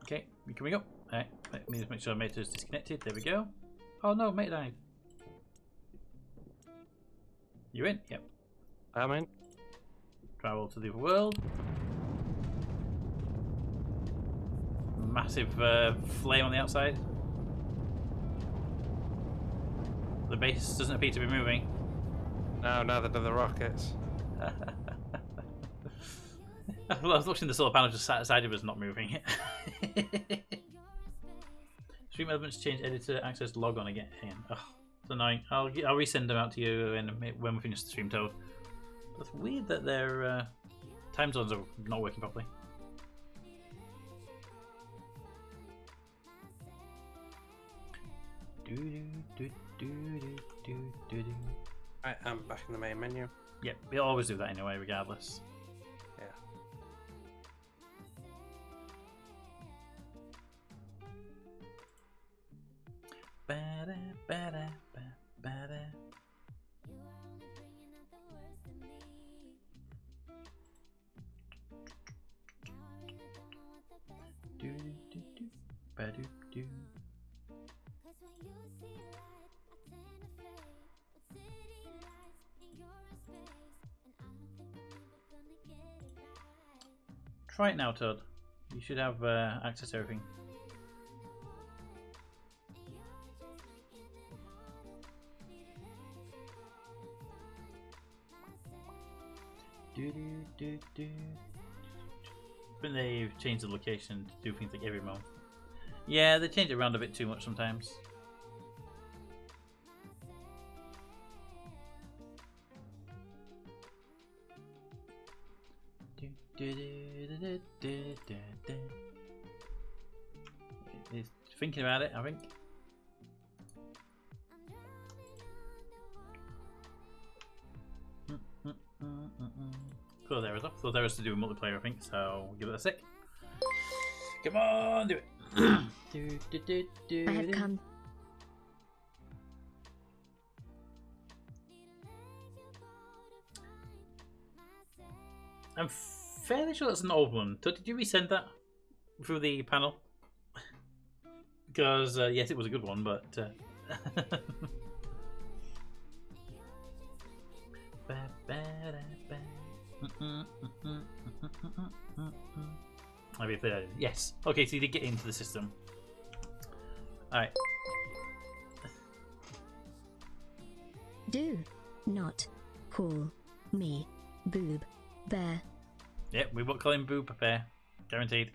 Okay, can we go? Alright, let me just make sure Mate is disconnected. There we go. Oh no, Mate died. You in? Yep. I'm in. Travel to the world. Massive flame on the outside. The base doesn't appear to be moving. No, neither do the rockets. Well, I was watching the solar panel just sat aside of us not moving. Stream elements change editor access log on again. Oh, it's annoying. I'll resend them out to you when we finish the stream, Toad. It's weird that their time zones are not working properly. Right, I'm back in the main menu. Yep, we always do that anyway, regardless. Yeah. Try it now, Todd. You should have access to everything. But they've changed the location to do things like every month. Yeah, they change it around a bit too much sometimes. He's thinking about it, I think. Close areas off. Close areas to do multiplayer, I think, so we'll give it a sec. Come on, do it. I have come. I'm fairly sure that's an old one. So did you resend that through the panel? Because yes, it was a good one, but maybe if they yes. Okay, so you did get into the system. All right. Do not call me Boob Bear. Yep, we won't call him Boo Prepare. Guaranteed.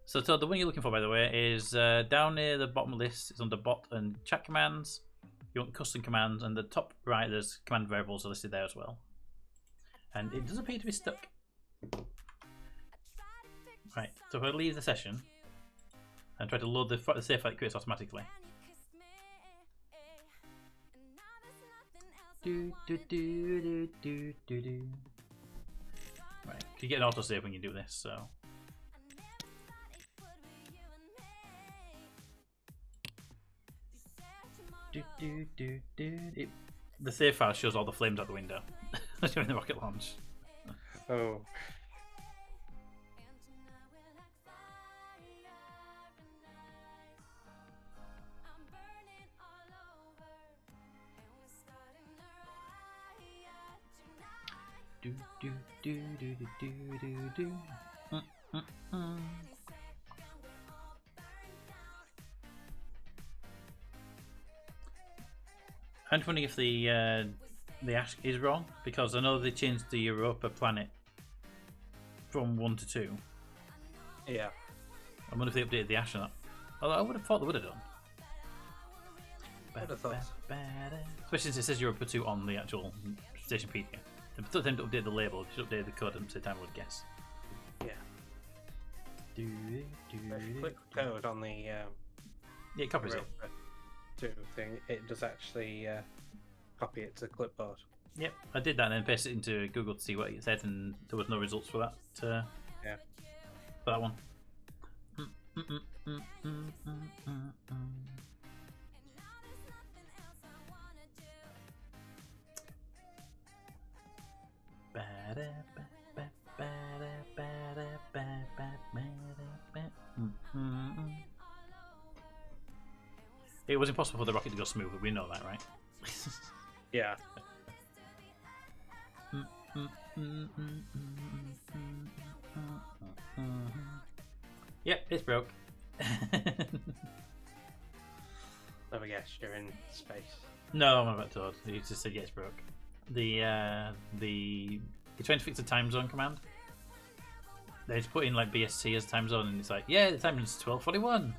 So the one you're looking for, by the way, is down near the bottom list. It's under bot and chat commands. You want custom commands, and the top right there's command variables are listed there as well. And it does appear to be stuck. Right, so if I leave the session and try to load the save file, it creates automatically. Right, you get an autosave when you do this, so. The save file shows all the flames out the window during the rocket launch. Oh. I'm wondering if the ash is wrong, because I know they changed the Europa planet from 1 to 2. Yeah. I wonder if they updated the ash or not. Although I would have thought they would have done. Would have thought so. Especially since it says Europa 2 on the actual Stationpedia. They still tend to update the label, just update the code at the same time, I would guess. Yeah. If you click code on the Yeah, it copies it. Europa 2 thing, it does actually copy it to clipboard. Yep, I did that and then pasted it into Google to see what it said, and there was no results for that. Yeah. For that one. It was impossible for the rocket to go smooth, we know that, right? Yeah. Yep, it's broke. Let me guess, you're in space. No, I'm about to. He just said yeah, it's broke. You're trying to fix the time zone command. They just put in like BST as time zone, and it's like, yeah, the time is 12:41.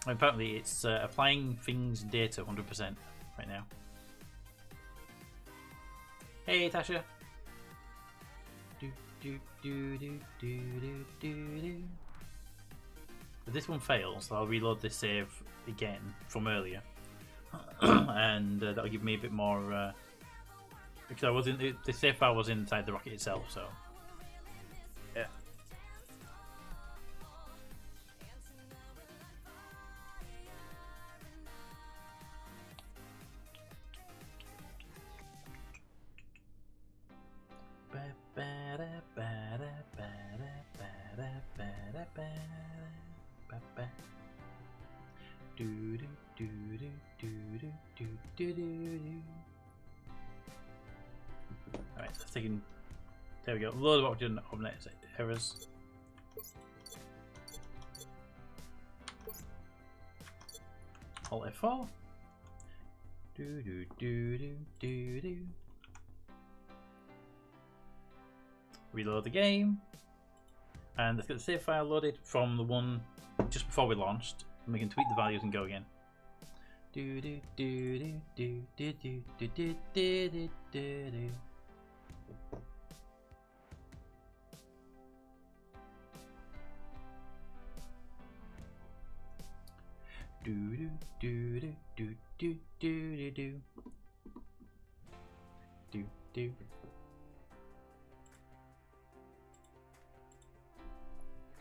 Apparently, it's applying things data 100% right now. Hey, Tasha. If this one fails, I'll reload this save again from earlier, and that'll give me a bit more. Because the save file was inside the rocket itself, so. Yeah. Alright, so taking. There we go. Load of option errors. Alt F4. Reload the game. And let's get the save file loaded from the one just before we launched. And we can tweak the values and go again.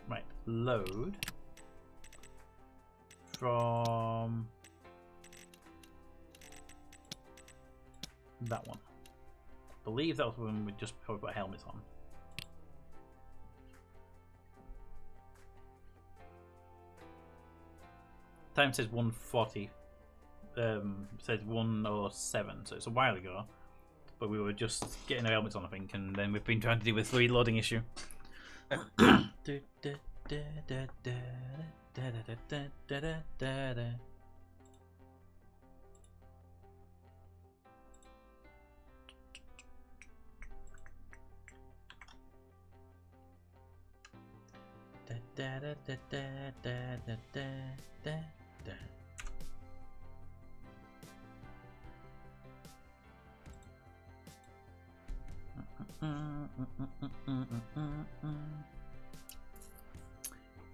Right, load from that one. I believe that was when we just before we put helmets on. Time says 140. Says 107, so it's a while ago. But we were just getting our helmets on, I think, and then we've been trying to deal with the reloading issue.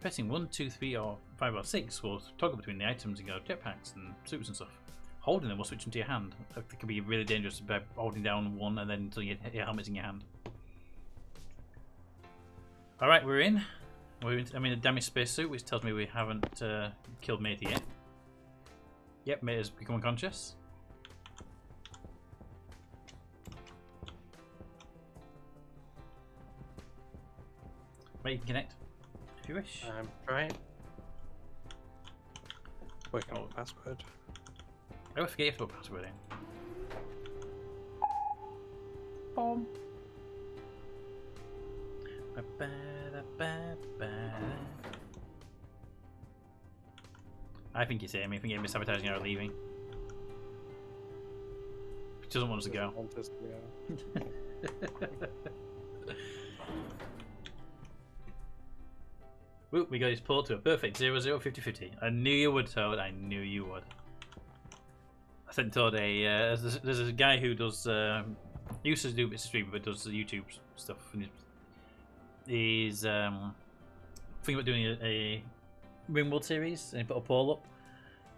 Pressing 1, 2, 3, or 5 or 6 will toggle between the items and go jetpacks and suits and stuff. Holding them will switch them to your hand. It can be really dangerous by holding down one and then until your helmet's in your hand. Alright, we're in. I'm in a damaged spacesuit, which tells me we haven't killed Matey yet. Yep, Matey's become unconscious. Right, you can connect if you wish. I'm trying. Working on the password. I always forget you have to put password in. Boom. I think it's Amy. I think Amy's sabotaging our leaving. She doesn't want us to go. Want us to go. Woo, we got his pull to a perfect 0-0 50-50. I knew you would, Toad. I knew you would. I sent Toad a. There's a guy who does. He used to do bits of streaming, but does the YouTube stuff. And he's thinking about doing a Ringworld series, and he put a poll up.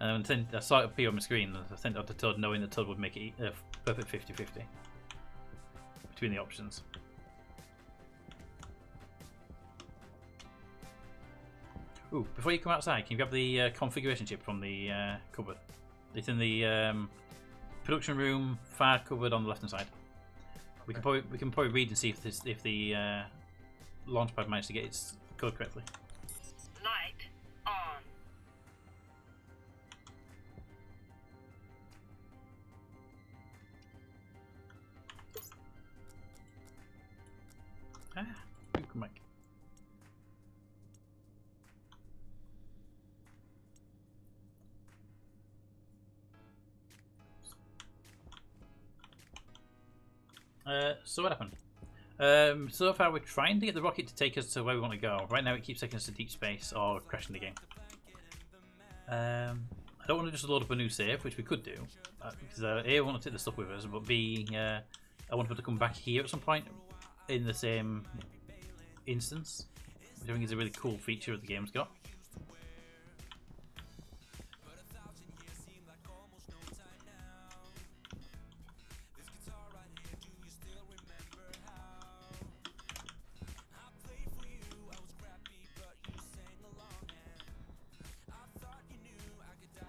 And then I saw it appear on my screen, and I sent it out to Toad, knowing that Toad would make it a perfect 50-50 between the options. Ooh, before you come outside, can you grab the configuration chip from the cupboard? It's in the production room, far cupboard on the left hand side. We can probably read and see if the launchpad managed to get its code correctly. Light on. Ah, you come back. So what happened? So far we're trying to get the rocket to take us to where we want to go. Right now it keeps taking us to deep space or crashing the game. I don't want to just load up a new save, which we could do. Because A, I want to take the stuff with us, but B, I want to come back here at some point in the same instance, which I think is a really cool feature that the game's got.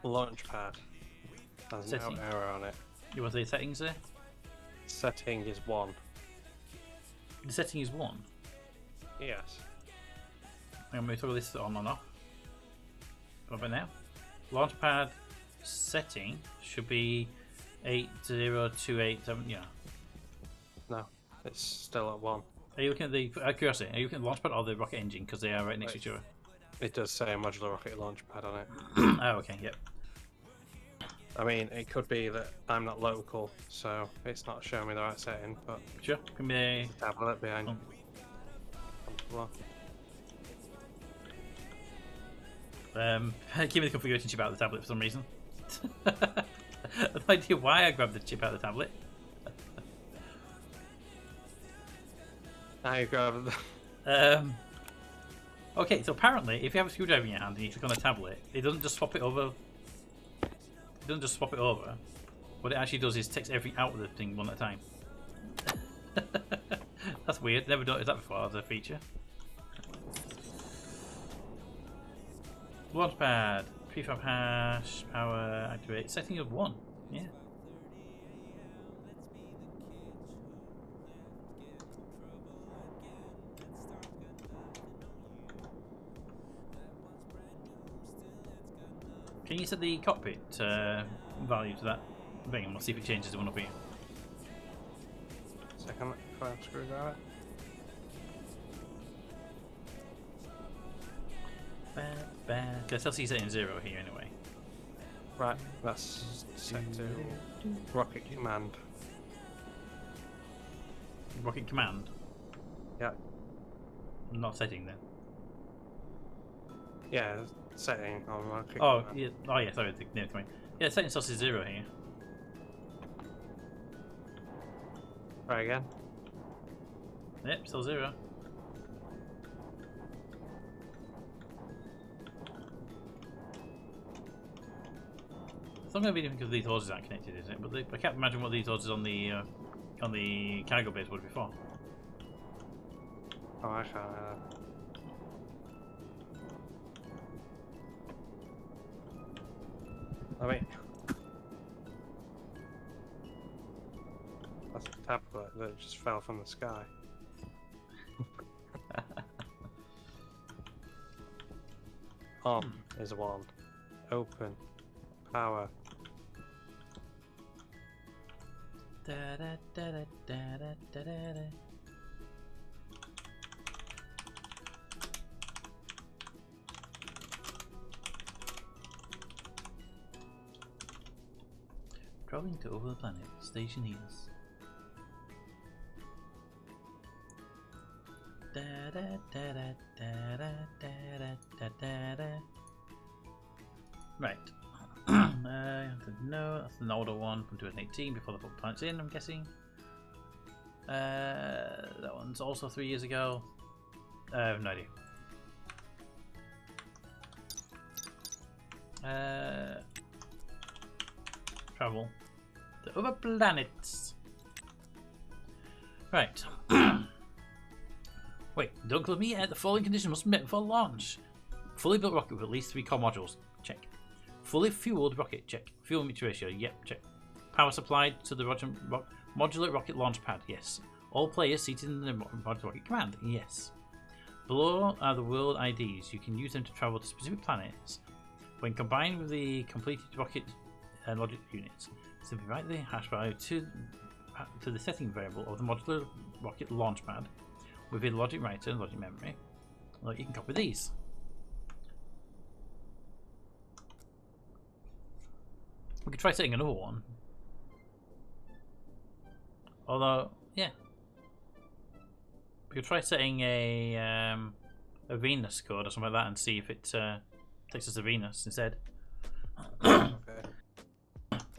Launchpad. There's no Setting. error on it. You want the settings there? Setting is 1. The setting is 1. Yes. I'm going to toggle this on and off. What about now? Launchpad setting should be 80287. Yeah. No, it's still at 1. Are you looking at the curiosity? Are you looking at the launchpad or the rocket engine? Because they are right next to each other. It does say a modular rocket launchpad on it. Oh, okay, yep. I mean, it could be that I'm not local, so it's not showing me the right setting, but Sure. Can be a... the tablet behind Oh. on the floor. Give me the configuration chip out of the tablet for some reason. I have no idea why I grabbed the chip out of the tablet. Now you grab the... Okay, so apparently, if you have a screwdriver in your hand and you click on a tablet, it doesn't just swap it over. It doesn't just swap it over. What it actually does is takes everything out of the thing one at a time. That's weird. Never noticed that before as a feature. Launchpad, prefab hash, power, activate, setting of 1. Yeah. Can you set the cockpit value to that thing, and we'll see if it changes the one up here. Second, if I screwdriver. I still see setting 0 here anyway. Right, that's set to rocket command. Rocket command, Yeah, not setting then. yeah, setting on rocket Oh, command. yeah. Oh, yeah. Sorry, the name coming. Yeah, setting source is 0 here. Try again. Yep, still 0. It's not going to be different because these hoses aren't connected, is it? But I can't imagine what these hoses on the cargo base would before. Oh, I can't. I mean, that's a tablet that just fell from the sky. On is a 1. Open. Power. traveling to over the planet. Stationeers. Da da da da da da da da da da. Right. No, that's an older one from 2018 before the book planets in, I'm guessing. That one's also 3 years ago. I have no idea. Travel to other planets. Right. Wait, don't kill me yet. The following conditions must be met for launch. Fully built rocket with at least 3 core modules. Check. Fully fueled rocket. Check. Fuel meter ratio. Yep. Check. Power supplied to the modular rocket launch pad. Yes. All players seated in the modular rocket command. Yes. Below are the world IDs. You can use them to travel to specific planets. When combined with the completed rocket and logic units, simply write the hash value to the setting variable of the modular rocket launch pad with a logic writer and logic memory. Well, you can copy these. We could try setting another one. Although, yeah. We could try setting a Venus code or something like that and see if it takes us to Venus instead. Okay.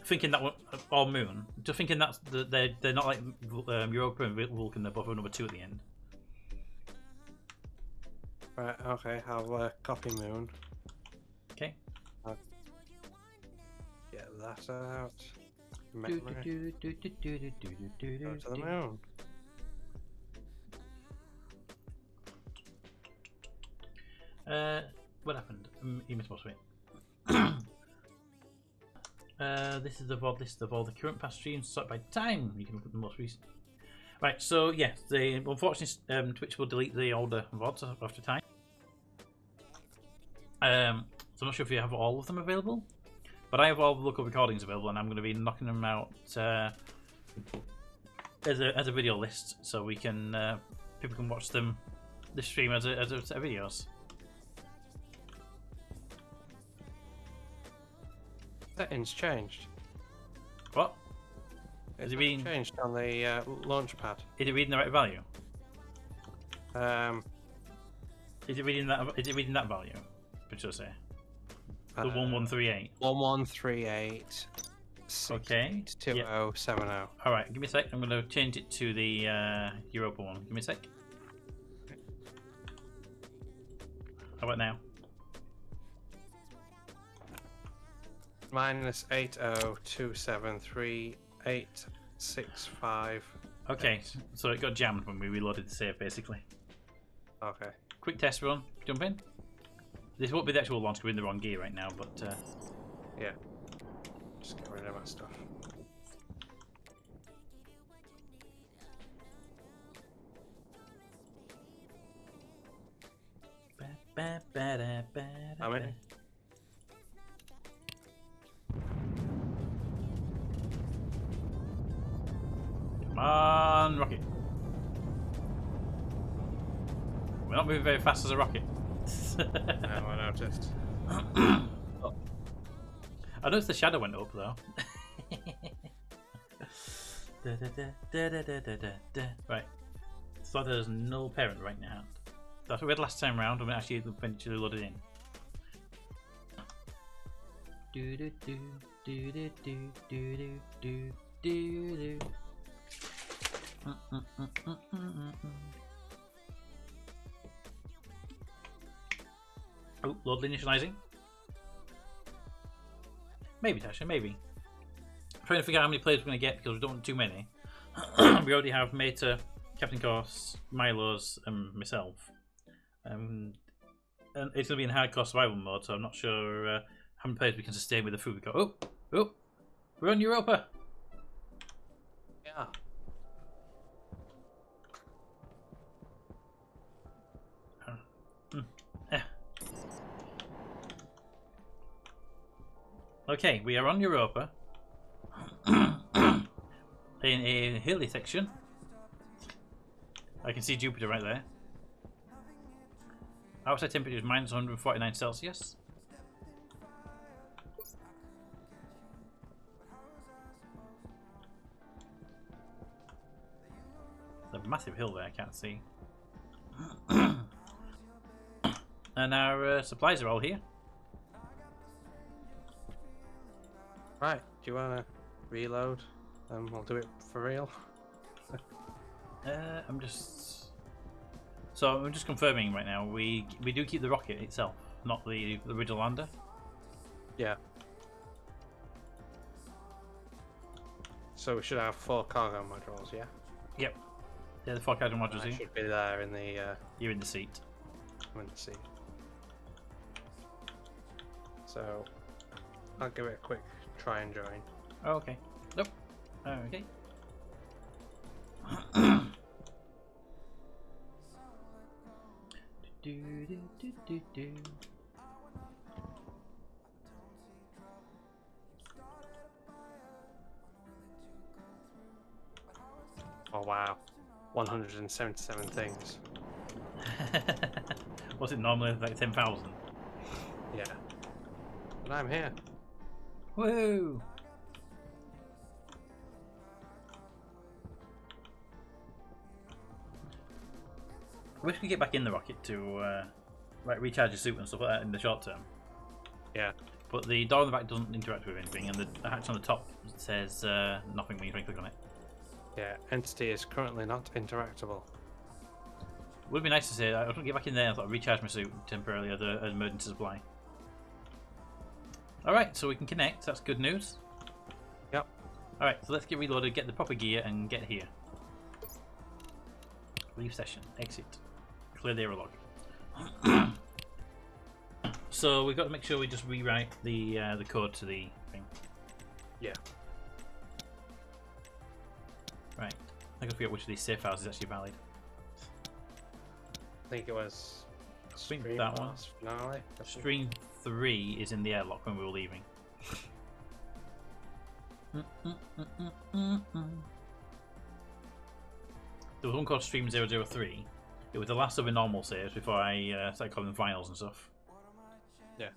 Thinking that one, or Moon. Just thinking that's they're not like Europa and Vulcan. They're both number 2 at the end. Right, okay, I'll copy Moon. Okay. I'll get that out. Memory. Go to the moon. What happened? You missed most of it. This is the VOD list of all the current past streams sorted by time. You can look at the most recent. Right, so yes, unfortunately Twitch will delete the older VODs after time. So I'm not sure if you have all of them available, but I have all the local recordings available, and I'm going to be knocking them out as a video list, so we can people can watch them this stream as a set of videos. Settings changed. What? It's Is it being changed on the launch pad? Is it reading the right value? Um, Is it reading that? Is it reading that value? What should I say? The 1138. 1138. Okay. 2070. All right. Give me a sec. I'm going to change it to the Europa one. Give me a sec. How about now? Minus 8027385. Okay. So it got jammed when we reloaded the save, basically. Okay. Quick test run. Jump in. This won't be the actual launch. We're in the wrong gear right now, but Yeah. Just get rid of my stuff. I'm in. Come on, rocket. We're not moving very fast as a rocket. No, I noticed. I noticed the shadow went up though. Right. So there's null parent right now. That's what we had last time round when we actually eventually loaded in. Do do do do do do do do do do. Oh, load initializing. Maybe, Tasha, maybe. I'm trying to figure out how many players we're going to get because we don't want too many. We already have Meta, Captain Course, Milos, and myself. And it's going to be in hardcore survival mode, so I'm not sure how many players we can sustain with the food we got. Oh, we're on Europa. Yeah. Okay, we are on Europa. In a hilly section. I can see Jupiter right there. Outside temperature is minus 149 Celsius. massive hill there I can't see. And our supplies are all here. Right, do you want to reload? And we'll do it for real. I'm just confirming right now. We do keep the rocket itself, not the original lander. Yeah. So we should have 4 cargo modules, yeah? Yep. Yeah, the 4 cargo modules I here. should be there in the You're in the seat. seat. So I'll give it a quick try and join. Oh, okay. Nope. Okay. do. Oh wow, 177 things. Was it normally like 10,000? Yeah. But I'm here. Woo! I wish we could get back in the rocket to like recharge your suit and stuff like that in the short term. Yeah. But the door on the back doesn't interact with anything, and the hatch on the top says nothing when you click on it. Yeah, entity is currently not interactable. Would be nice to say I don't get back in there and sort of recharge my suit temporarily as an emergency supply. Alright, so we can connect, that's good news. Yep. Alright, so let's get reloaded, get the proper gear, and get here. Leave session, exit, clear the error log. So we've got to make sure we just rewrite the code to the thing. Yeah. Right, I gotta figure out which of these save files is actually valid. I think it was think Stream that one. Last Finale. Stream 3 is in the airlock when we were leaving. There was one called Stream 003. It was the last of the normal saves before I started calling them finals and stuff. Yeah.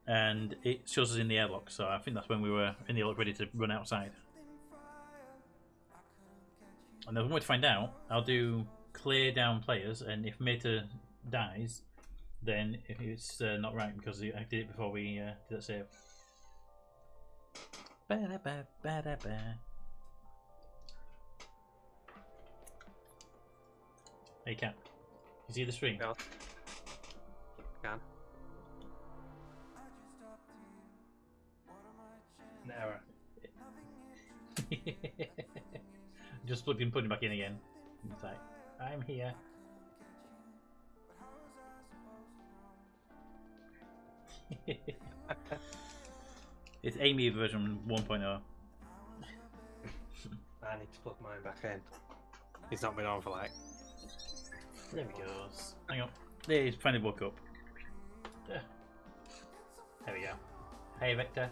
And it shows us in the airlock, so I think that's when we were in the airlock ready to run outside. And there's one way to find out. I'll do clear down players, and if Meta dies, then it's not right because I did it before we did that save. Ba-da-ba-ba-da-ba. Hey, Cat. You see the stream? Yeah. Can. An error. Just flipping, putting it back in again. It's like, I'm here. It's Amy version 1.0. I need to plug mine back in. He's not been on for like. There we go. Hang on. There he's finally woke up. There we go. Hey, Vector.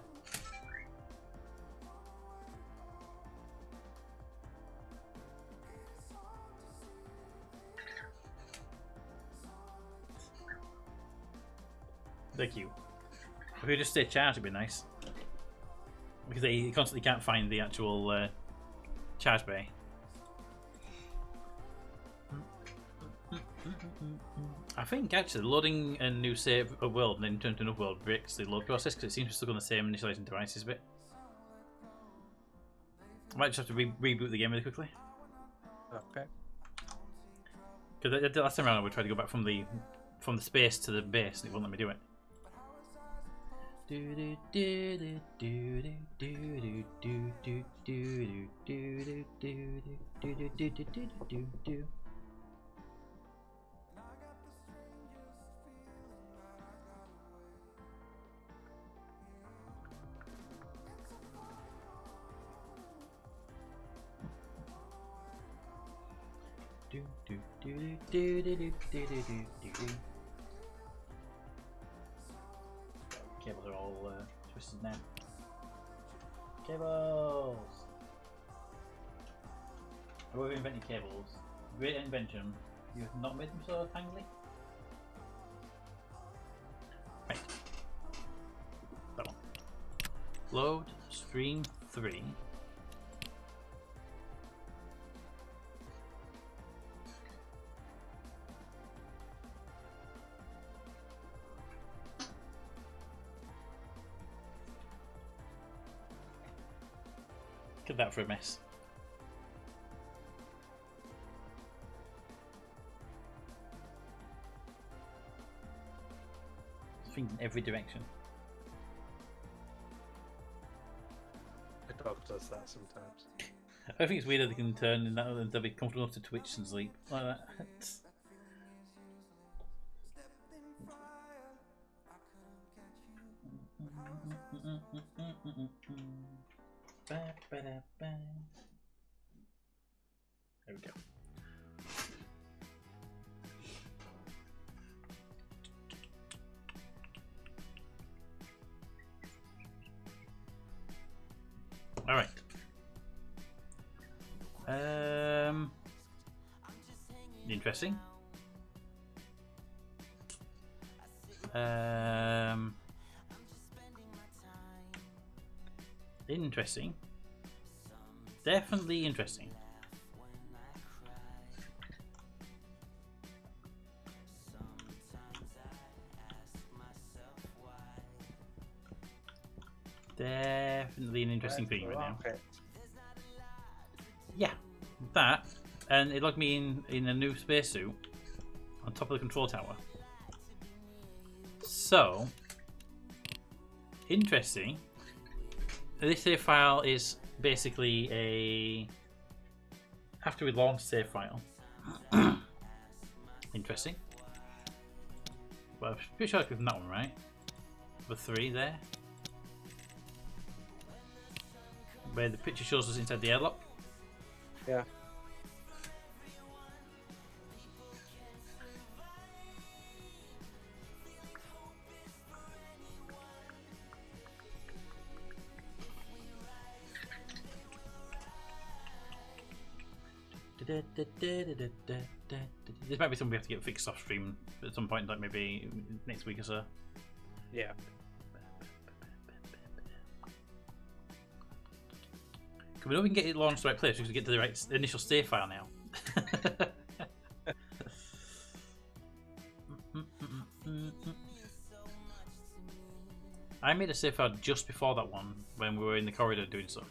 They're cute. If we just stay charged, it'd be nice. Because they constantly can't find the actual charge bay. I think actually loading a new save a world and then turn to another world breaks the load process because it seems to be stuck on the same initializing devices a bit. I might just have to reboot the game really quickly. Okay. Because the last time around I would try to go back from the space to the base and it won't let me do it. Cables are all twisted now. Cables! Whoever invented cables, great invention, you have not made them so tangly? Right. That one. Load stream 3. Look at that for a mess. Things in every direction. The dog does that sometimes. I think it's weird that they can turn in that and they'll be comfortable enough to twitch and sleep like that. There we go. All right. Interesting. Interesting. Definitely interesting. Definitely an interesting thing right now. Yeah, that, and it logged me in a new spacesuit on top of the control tower. So, interesting. This save file is basically a after we launch save file. Interesting. Well, I'm pretty sure I clicked on that one, right? The 3 there. Where the picture shows us inside the airlock. Yeah. This might be something we have to get fixed off stream at some point, like maybe next week or so. Yeah. Can we know we can get it launched to the right place? We can get to the right initial save file now. I made a save file just before that one when we were in the corridor doing stuff.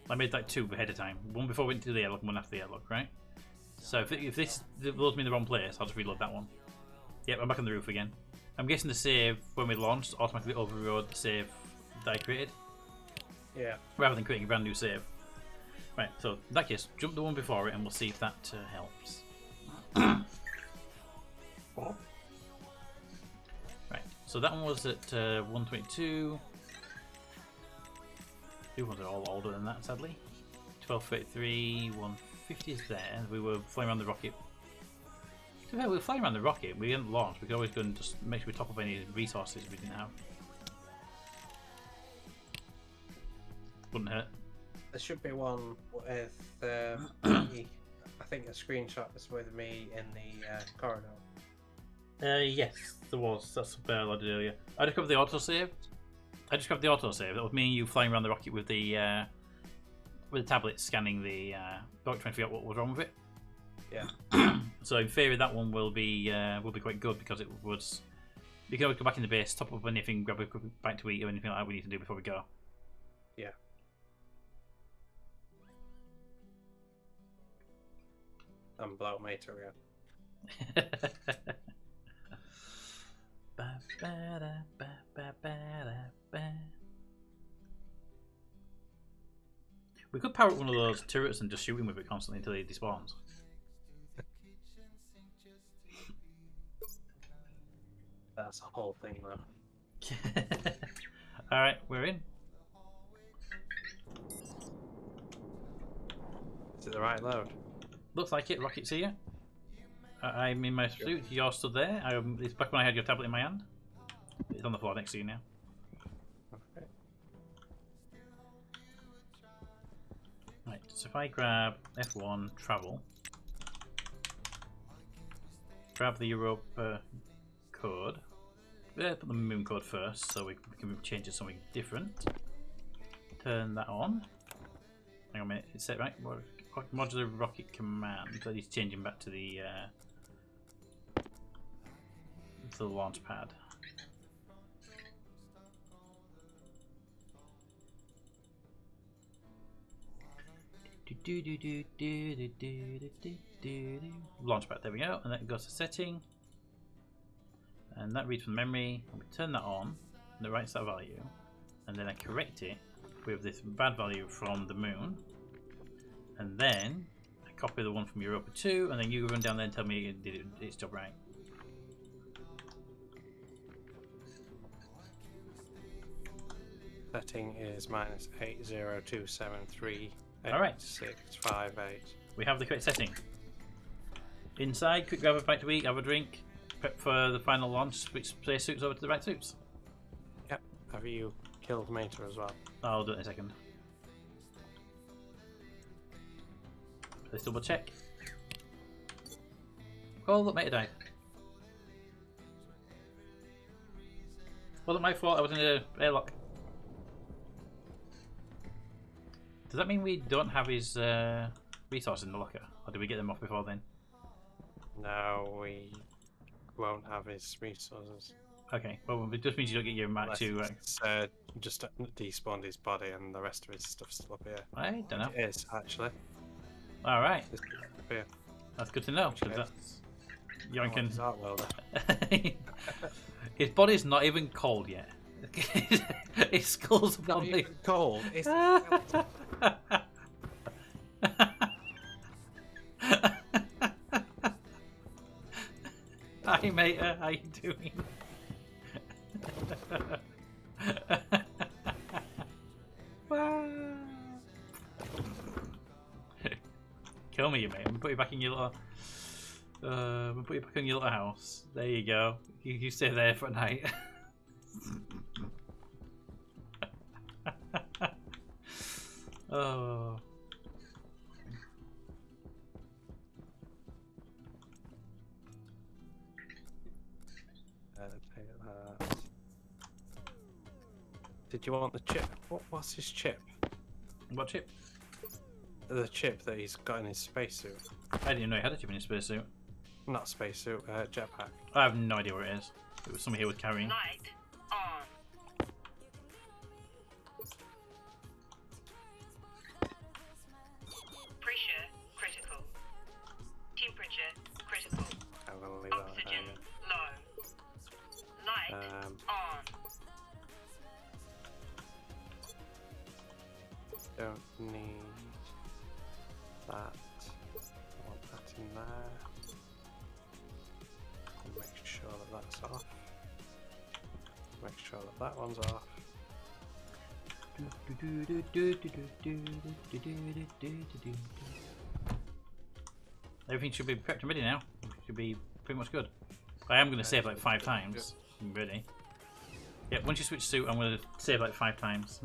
I made like 2 ahead of time. One before we went to the airlock and one after the airlock, right? So if this loads me in the wrong place, I'll just reload that one. Yep, I'm back on the roof again. I'm guessing the save when we launched automatically overrode the save that I created. Yeah. Rather than creating a brand new save. Right, so in that case, jump the one before it and we'll see if that helps. Right, so that one was at 122. The ones are all older than that, sadly. 1233, 150 is there. We were flying around the rocket. To be fair, we were flying around the rocket. We didn't launch. We could always go and just make sure we top up any resources we didn't have. Wouldn't hurt. There should be one with me, I think a screenshot is with me in the corridor. Yes, there was. That's the bell I did earlier. I just grabbed the autosave. That was me and you flying around the rocket with the tablet scanning the rocket, trying to figure out what was wrong with it. Yeah. So in theory, that one will be quite good because it was. We can always go back in the base, top up anything, grab a quick bite to eat or anything like that we need to do before we go. Yeah. And blow up Mater again. We could power up one of those turrets and just shoot him with it constantly until he despawns. That's a whole thing, though. Alright, we're in. Is it the right load? Looks like it, Rocket's here. I'm in my suit, you're stood there. It's back when I had your tablet in my hand. It's on the floor next to you now. Okay. Right, so if I grab F1, travel. Grab the Europe code. Put the moon code first so we can change it to something different. Turn that on. Hang on a minute, it's set right. Modular rocket command. That is changing back to the launch pad. Launchpad, there we go. And then it goes to setting. And that reads from memory. And we turn that on. And it writes that value. And then I correct it with this bad value from the moon. And then I copy the one from Europa 2. And then you run down there and tell me it did its job right. Setting is -80273. Alright. 658. We have the correct setting. Inside, quick grab a bite to eat, have a drink, prep for the final launch, switch spacesuits over to the right suits. Yep. Have you killed Mater as well? I'll do it in a second. Let's double check. Oh, look, mate, died. Wasn't my fault, I was in an airlock. Does that mean we don't have his resources in the locker? Or do we get them off before then? No, we won't have his resources. Okay, well, it just means you don't get your Mark II. It's, just despawned his body and the rest of his stuff's still up here. I don't know. It is, actually. Alright, It's up here. that's good to know. Because Okay. that's Yoinkin. His art welder. His body's not even cold yet. His skull's Not on even cold. It's Hi mate, how you doing? Kill me, mate. I'm gonna put you back in your little. We'll put you back in your little house. There you go. You stay there for a night. Oh. take that. Did you want the chip? What's his chip? What chip? The chip that he's got in his spacesuit. I didn't know he had a chip in his spacesuit. Not spacesuit, jetpack. I have no idea where it is. It was something he was carrying. Light on. Pressure critical. Temperature critical. I'm gonna leave that Oxygen there. low. Light on. Don't need that. I want that in there. And make sure that that's off. Make sure that that one's off. Everything should be prepped and ready now. Should be pretty much good. I am going to save like 5 times. I'm ready. Yep, once you switch suit, I'm going to save like 5 times.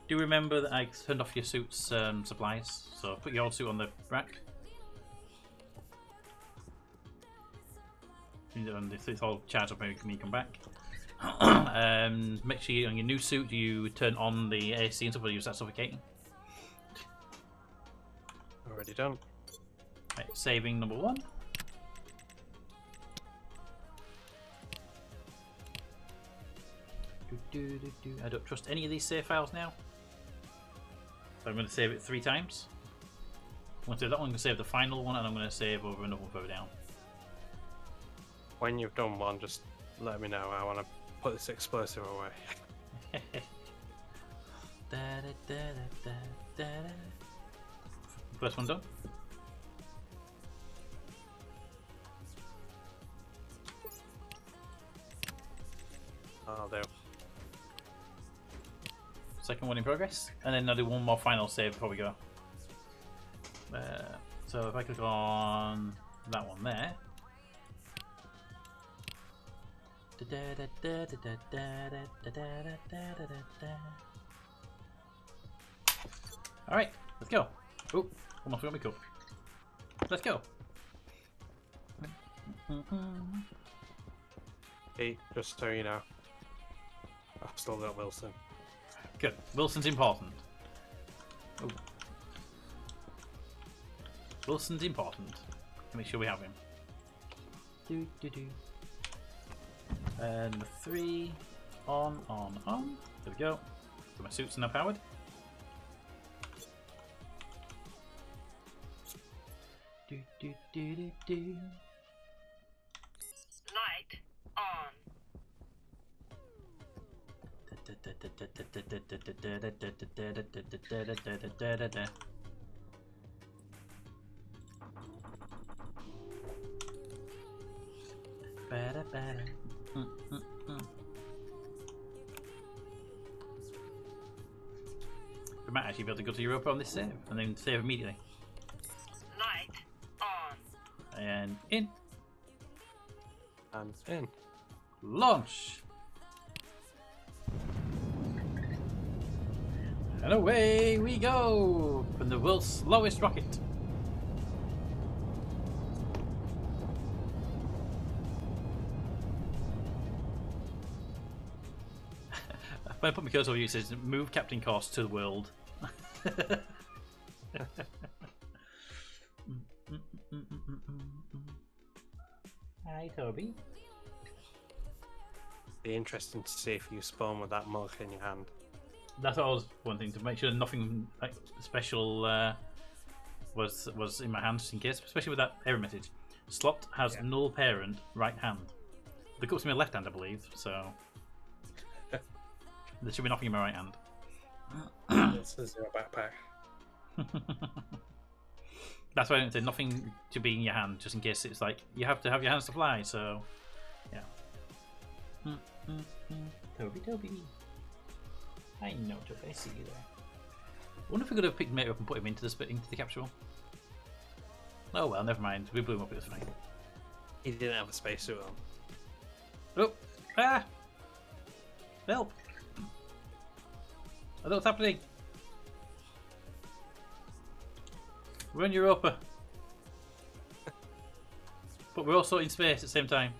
Do remember that I turned off your suit's supplies, so put your old suit on the rack. And if it's all charged up, maybe when you come back. Make sure on your new suit you turn on the AC and stuff, or you start suffocating. Already done. Right, saving number 1. I don't trust any of these save files now. So I'm going to save it 3 times. I'm going to save that one, I'm going to save the final one, and I'm going to save over another one further down. When you've done one, just let me know. I want to put this explosive away. First one done. I'll do. Second one in progress, and then I'll do one more final save before we go. So if I click on that one there. Alright, let's go. Oh, almost forgot my cup. Let's go. Hey, just so you know, I've still got Wilson. Good. Wilson's important. Oh. Wilson's important. Make sure we have him. And the 3 on. There we go. So my suits are now powered. Light on. We might actually be able to go to Europa on this save and then save immediately. Light on. And in. And in. Launch! And away we go! From the world's slowest rocket. When I put my cursor over you, it says move Captain Course to the world. Hi, Toby. Be interesting to see if you spawn with that mug in your hand. That's what I was wanting, to make sure nothing like special was in my hand, just in case, especially with that error message. Slot has null parent right hand. The cup's in my left hand, I believe, so there should be nothing in my right hand. This is your backpack. That's why I didn't say nothing to be in your hand, just in case it's like you have to have your hands to fly. So, yeah. Toby. I know, Toby. I see you there. I wonder if we could have picked mate up and put him into the capsule. Oh well, never mind. We blew him up. It was fine. He didn't have a spacesuit on. Oh! Ah! Help! I don't know what's happening. We're in Europa. But we're also in space at the same time.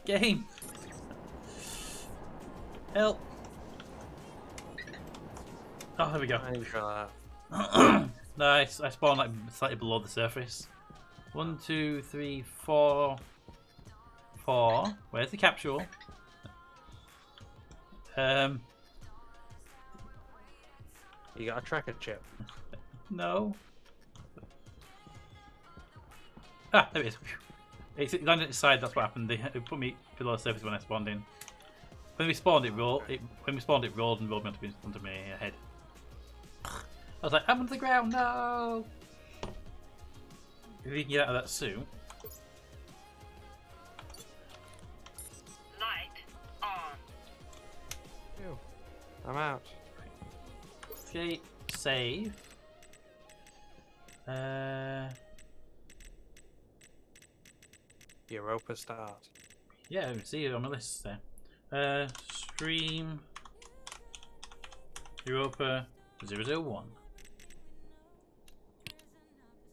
Game! Help! Oh, there we go. I need to try that. Nice. I spawned like slightly below the surface. 1, 2, 3, 4. 4. Where's the capsule? You got a tracker chip. No. Ah, there it is. It's landed at its side. That's what happened. They put me below the surface when I spawned in. When we spawned, it rolled. When we spawned, it rolled and rolled me onto my head. I was like, I'm under the ground. No. If you can get out of that suit. Light on. Ew. I'm out. Okay, save. Europa start. Yeah, we see it on my list there. Stream Europa 001.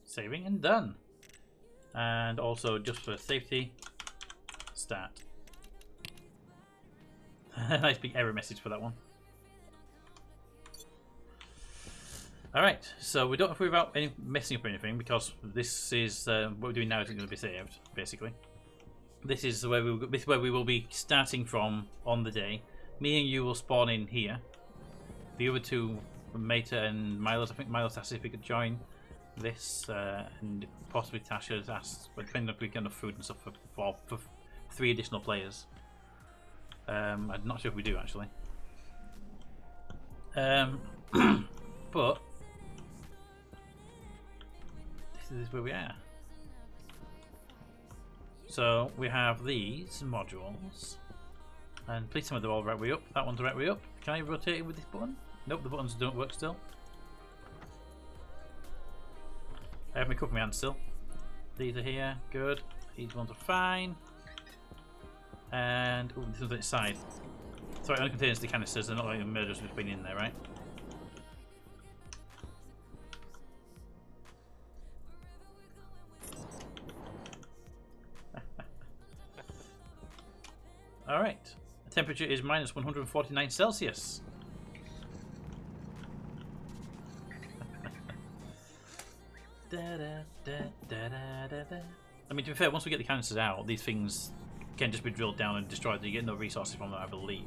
Saving and done. And also, just for safety, start. Nice big error message for that one. Alright, so we don't have to worry about any messing up or anything, because this is what we're doing now isn't going to be saved, basically. This is where we will be starting from on the day. Me and you will spawn in here. The other two, Meta and Milos, I think Milos asked if we could join this, and possibly Tasha's asked, but depending if we get enough food and stuff for 3 additional players. I'm not sure if we do actually. But this is where we are. So we have these modules, and please tell me they're all right way up. That one's right way up. Can I rotate it with this button? Nope, the buttons don't work still. I have my cup in my hand still. These are here, good. These ones are fine. And this one's inside. Sorry, it only contains the canisters. They're not like the murders we've been in there, right? Alright, the temperature is minus 149 Celsius. I mean, to be fair, once we get the canisters out, these things can just be drilled down and destroyed. You get no resources from them, I believe.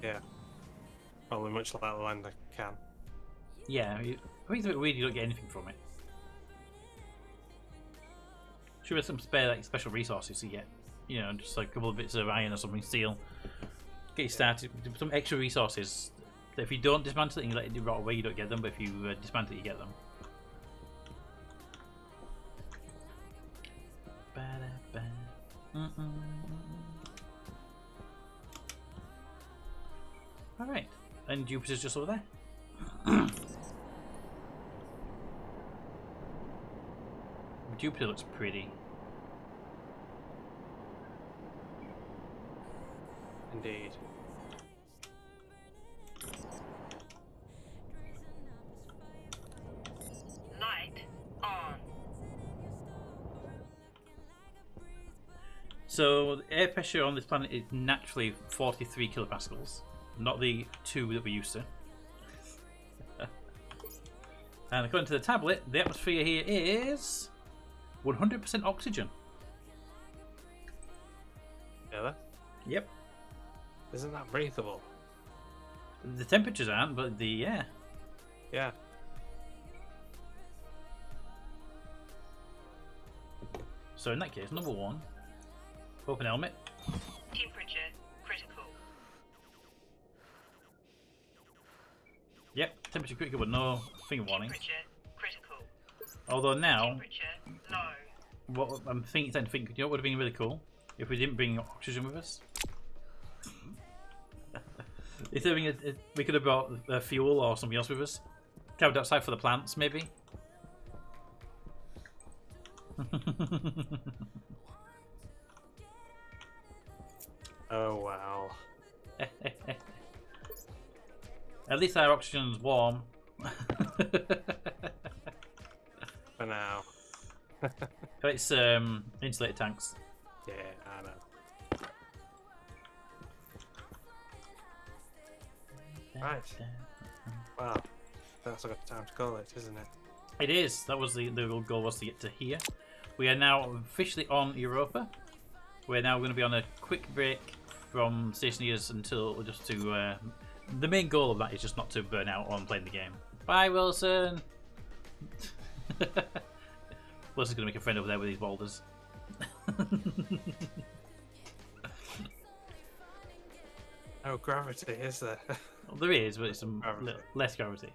Yeah. Probably much like the lander can. Yeah, I think it's a bit weird you don't get anything from it. Should have some spare like special resources you get. You know, just like a couple of bits of iron or something, steel. Get you started. Some extra resources. That if you don't dismantle it and you let it rot away, you don't get them. But if you dismantle it, you get them. Alright. And Jupiter's just over there. Jupiter looks pretty. Indeed. Light on. So the air pressure on this planet is naturally 43 kilopascals, not the 2 that we're used to. And according to the tablet, the atmosphere here is 100% oxygen. Yeah. Yep. Isn't that breathable? The temperatures aren't, but the air. Yeah. So in that case, number 1, open helmet. Temperature critical. Yep, temperature critical, but no finger warning. Temperature critical. Although now, Temperature low. what I'm thinking, you know what would have been really cool if we didn't bring oxygen with us. If we could have brought fuel or something else with us. Carbon dioxide for the plants, maybe. Oh wow. At least our oxygen's warm. For now. It's insulated tanks. Yeah, I know. Right. Wow. That's a good time to call it, isn't it? It is. That was the goal, was to get to here. We are now officially on Europa. We're now going to be on a quick break from Stationeers until just to. The main goal of that is just not to burn out on playing the game. Bye, Wilson. Wilson's going to make a friend over there with these boulders. Oh, gravity, is there? Well, there is, but it's some Gravity. less gravity.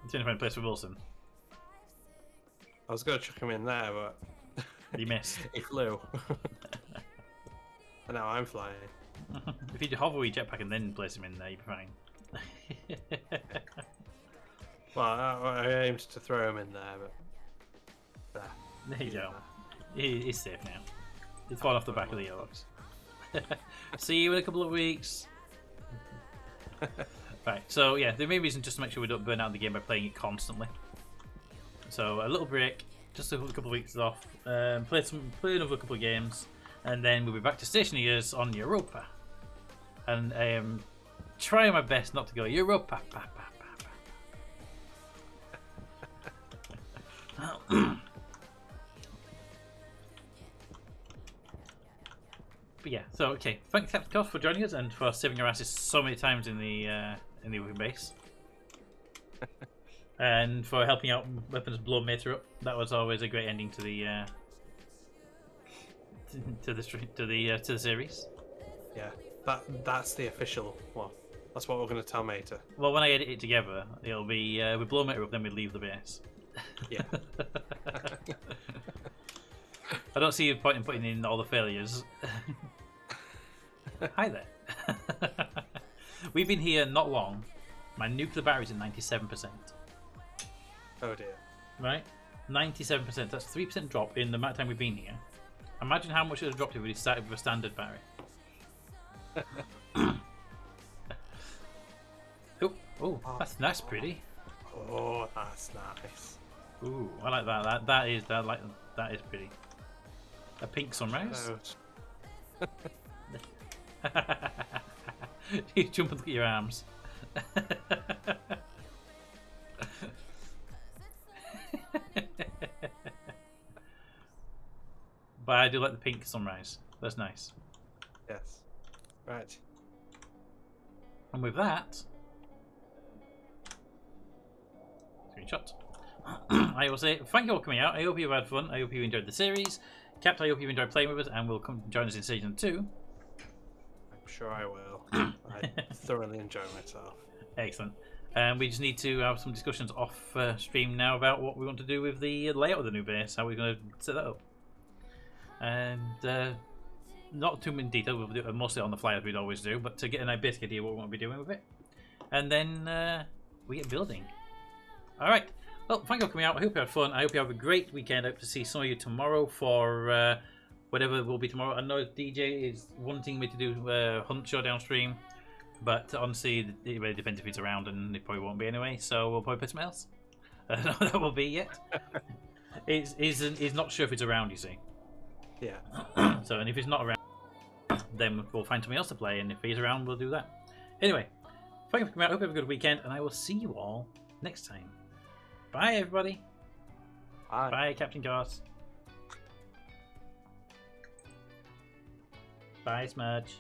It's the only place for Wilson. I was going to chuck him in there, but You missed. he flew. And now I'm flying. If you hover with your jetpack and then place him in there, you'll be fine. Well, I aimed to throw him in there, but There you go. He's safe now. He's fallen off the back of the yellows. See you in a couple of weeks. Right, so yeah, the main reason just to make sure we don't burn out the game by playing it constantly. So a little break, just a couple of weeks off, play another couple of games, and then we'll be back to Stationeers on Europa. And I am trying my best not to go Europa. But yeah, so okay, thanks Captain Cost for joining us and for saving your asses so many times in the open base, and for helping out weapons blow Mater up. That was always a great ending to the to the series. yeah, that's the official one. That's what we're going to tell Mater. Well, when I edit it together, it'll be we blow Mater up, then we leave the base. Yeah. I don't see a point in putting in all the failures. Hi there. We've been here not long. My nuclear battery's at 97%. Oh dear. Right? 97%. That's 3% drop in the amount of time we've been here. Imagine how much it would have dropped if we started with a standard battery. Oh, that's pretty. Oh, that's nice. Ooh, I like that. That is pretty. A pink sunrise. You jump and look at your arms. But I do like the pink sunrise. That's nice. Yes. Right. And with that, screenshot. I will say thank you all for coming out. I hope you've had fun. I hope you enjoyed the series. Capt, I hope you enjoyed playing with us and will come join us in season 2. I'm sure I will. I thoroughly enjoy myself. Excellent. We just need to have some discussions off stream now about what we want to do with the layout of the new base, how we're going to set that up. And not too many detail, we'll do it mostly on the fly as we'd always do, but to get a basic idea what we want to be doing with it. And then we get building. Alright, well, thank you for coming out. I hope you had fun. I hope you have a great weekend. I hope to see some of you tomorrow for whatever will be tomorrow. I know DJ is wanting me to do Hunt Showdown stream, but honestly, it really depends if he's around, and it probably won't be anyway, so we'll probably put something else. I don't know what that will be yet. He's not sure if it's around, you see. Yeah. So, and if he's not around, then we'll find something else to play, and if he's around, we'll do that. Anyway, thank you for coming out. I hope you have a good weekend, and I will see you all next time. Bye, everybody. Bye. Bye, Captain Garth. Bye, Smudge.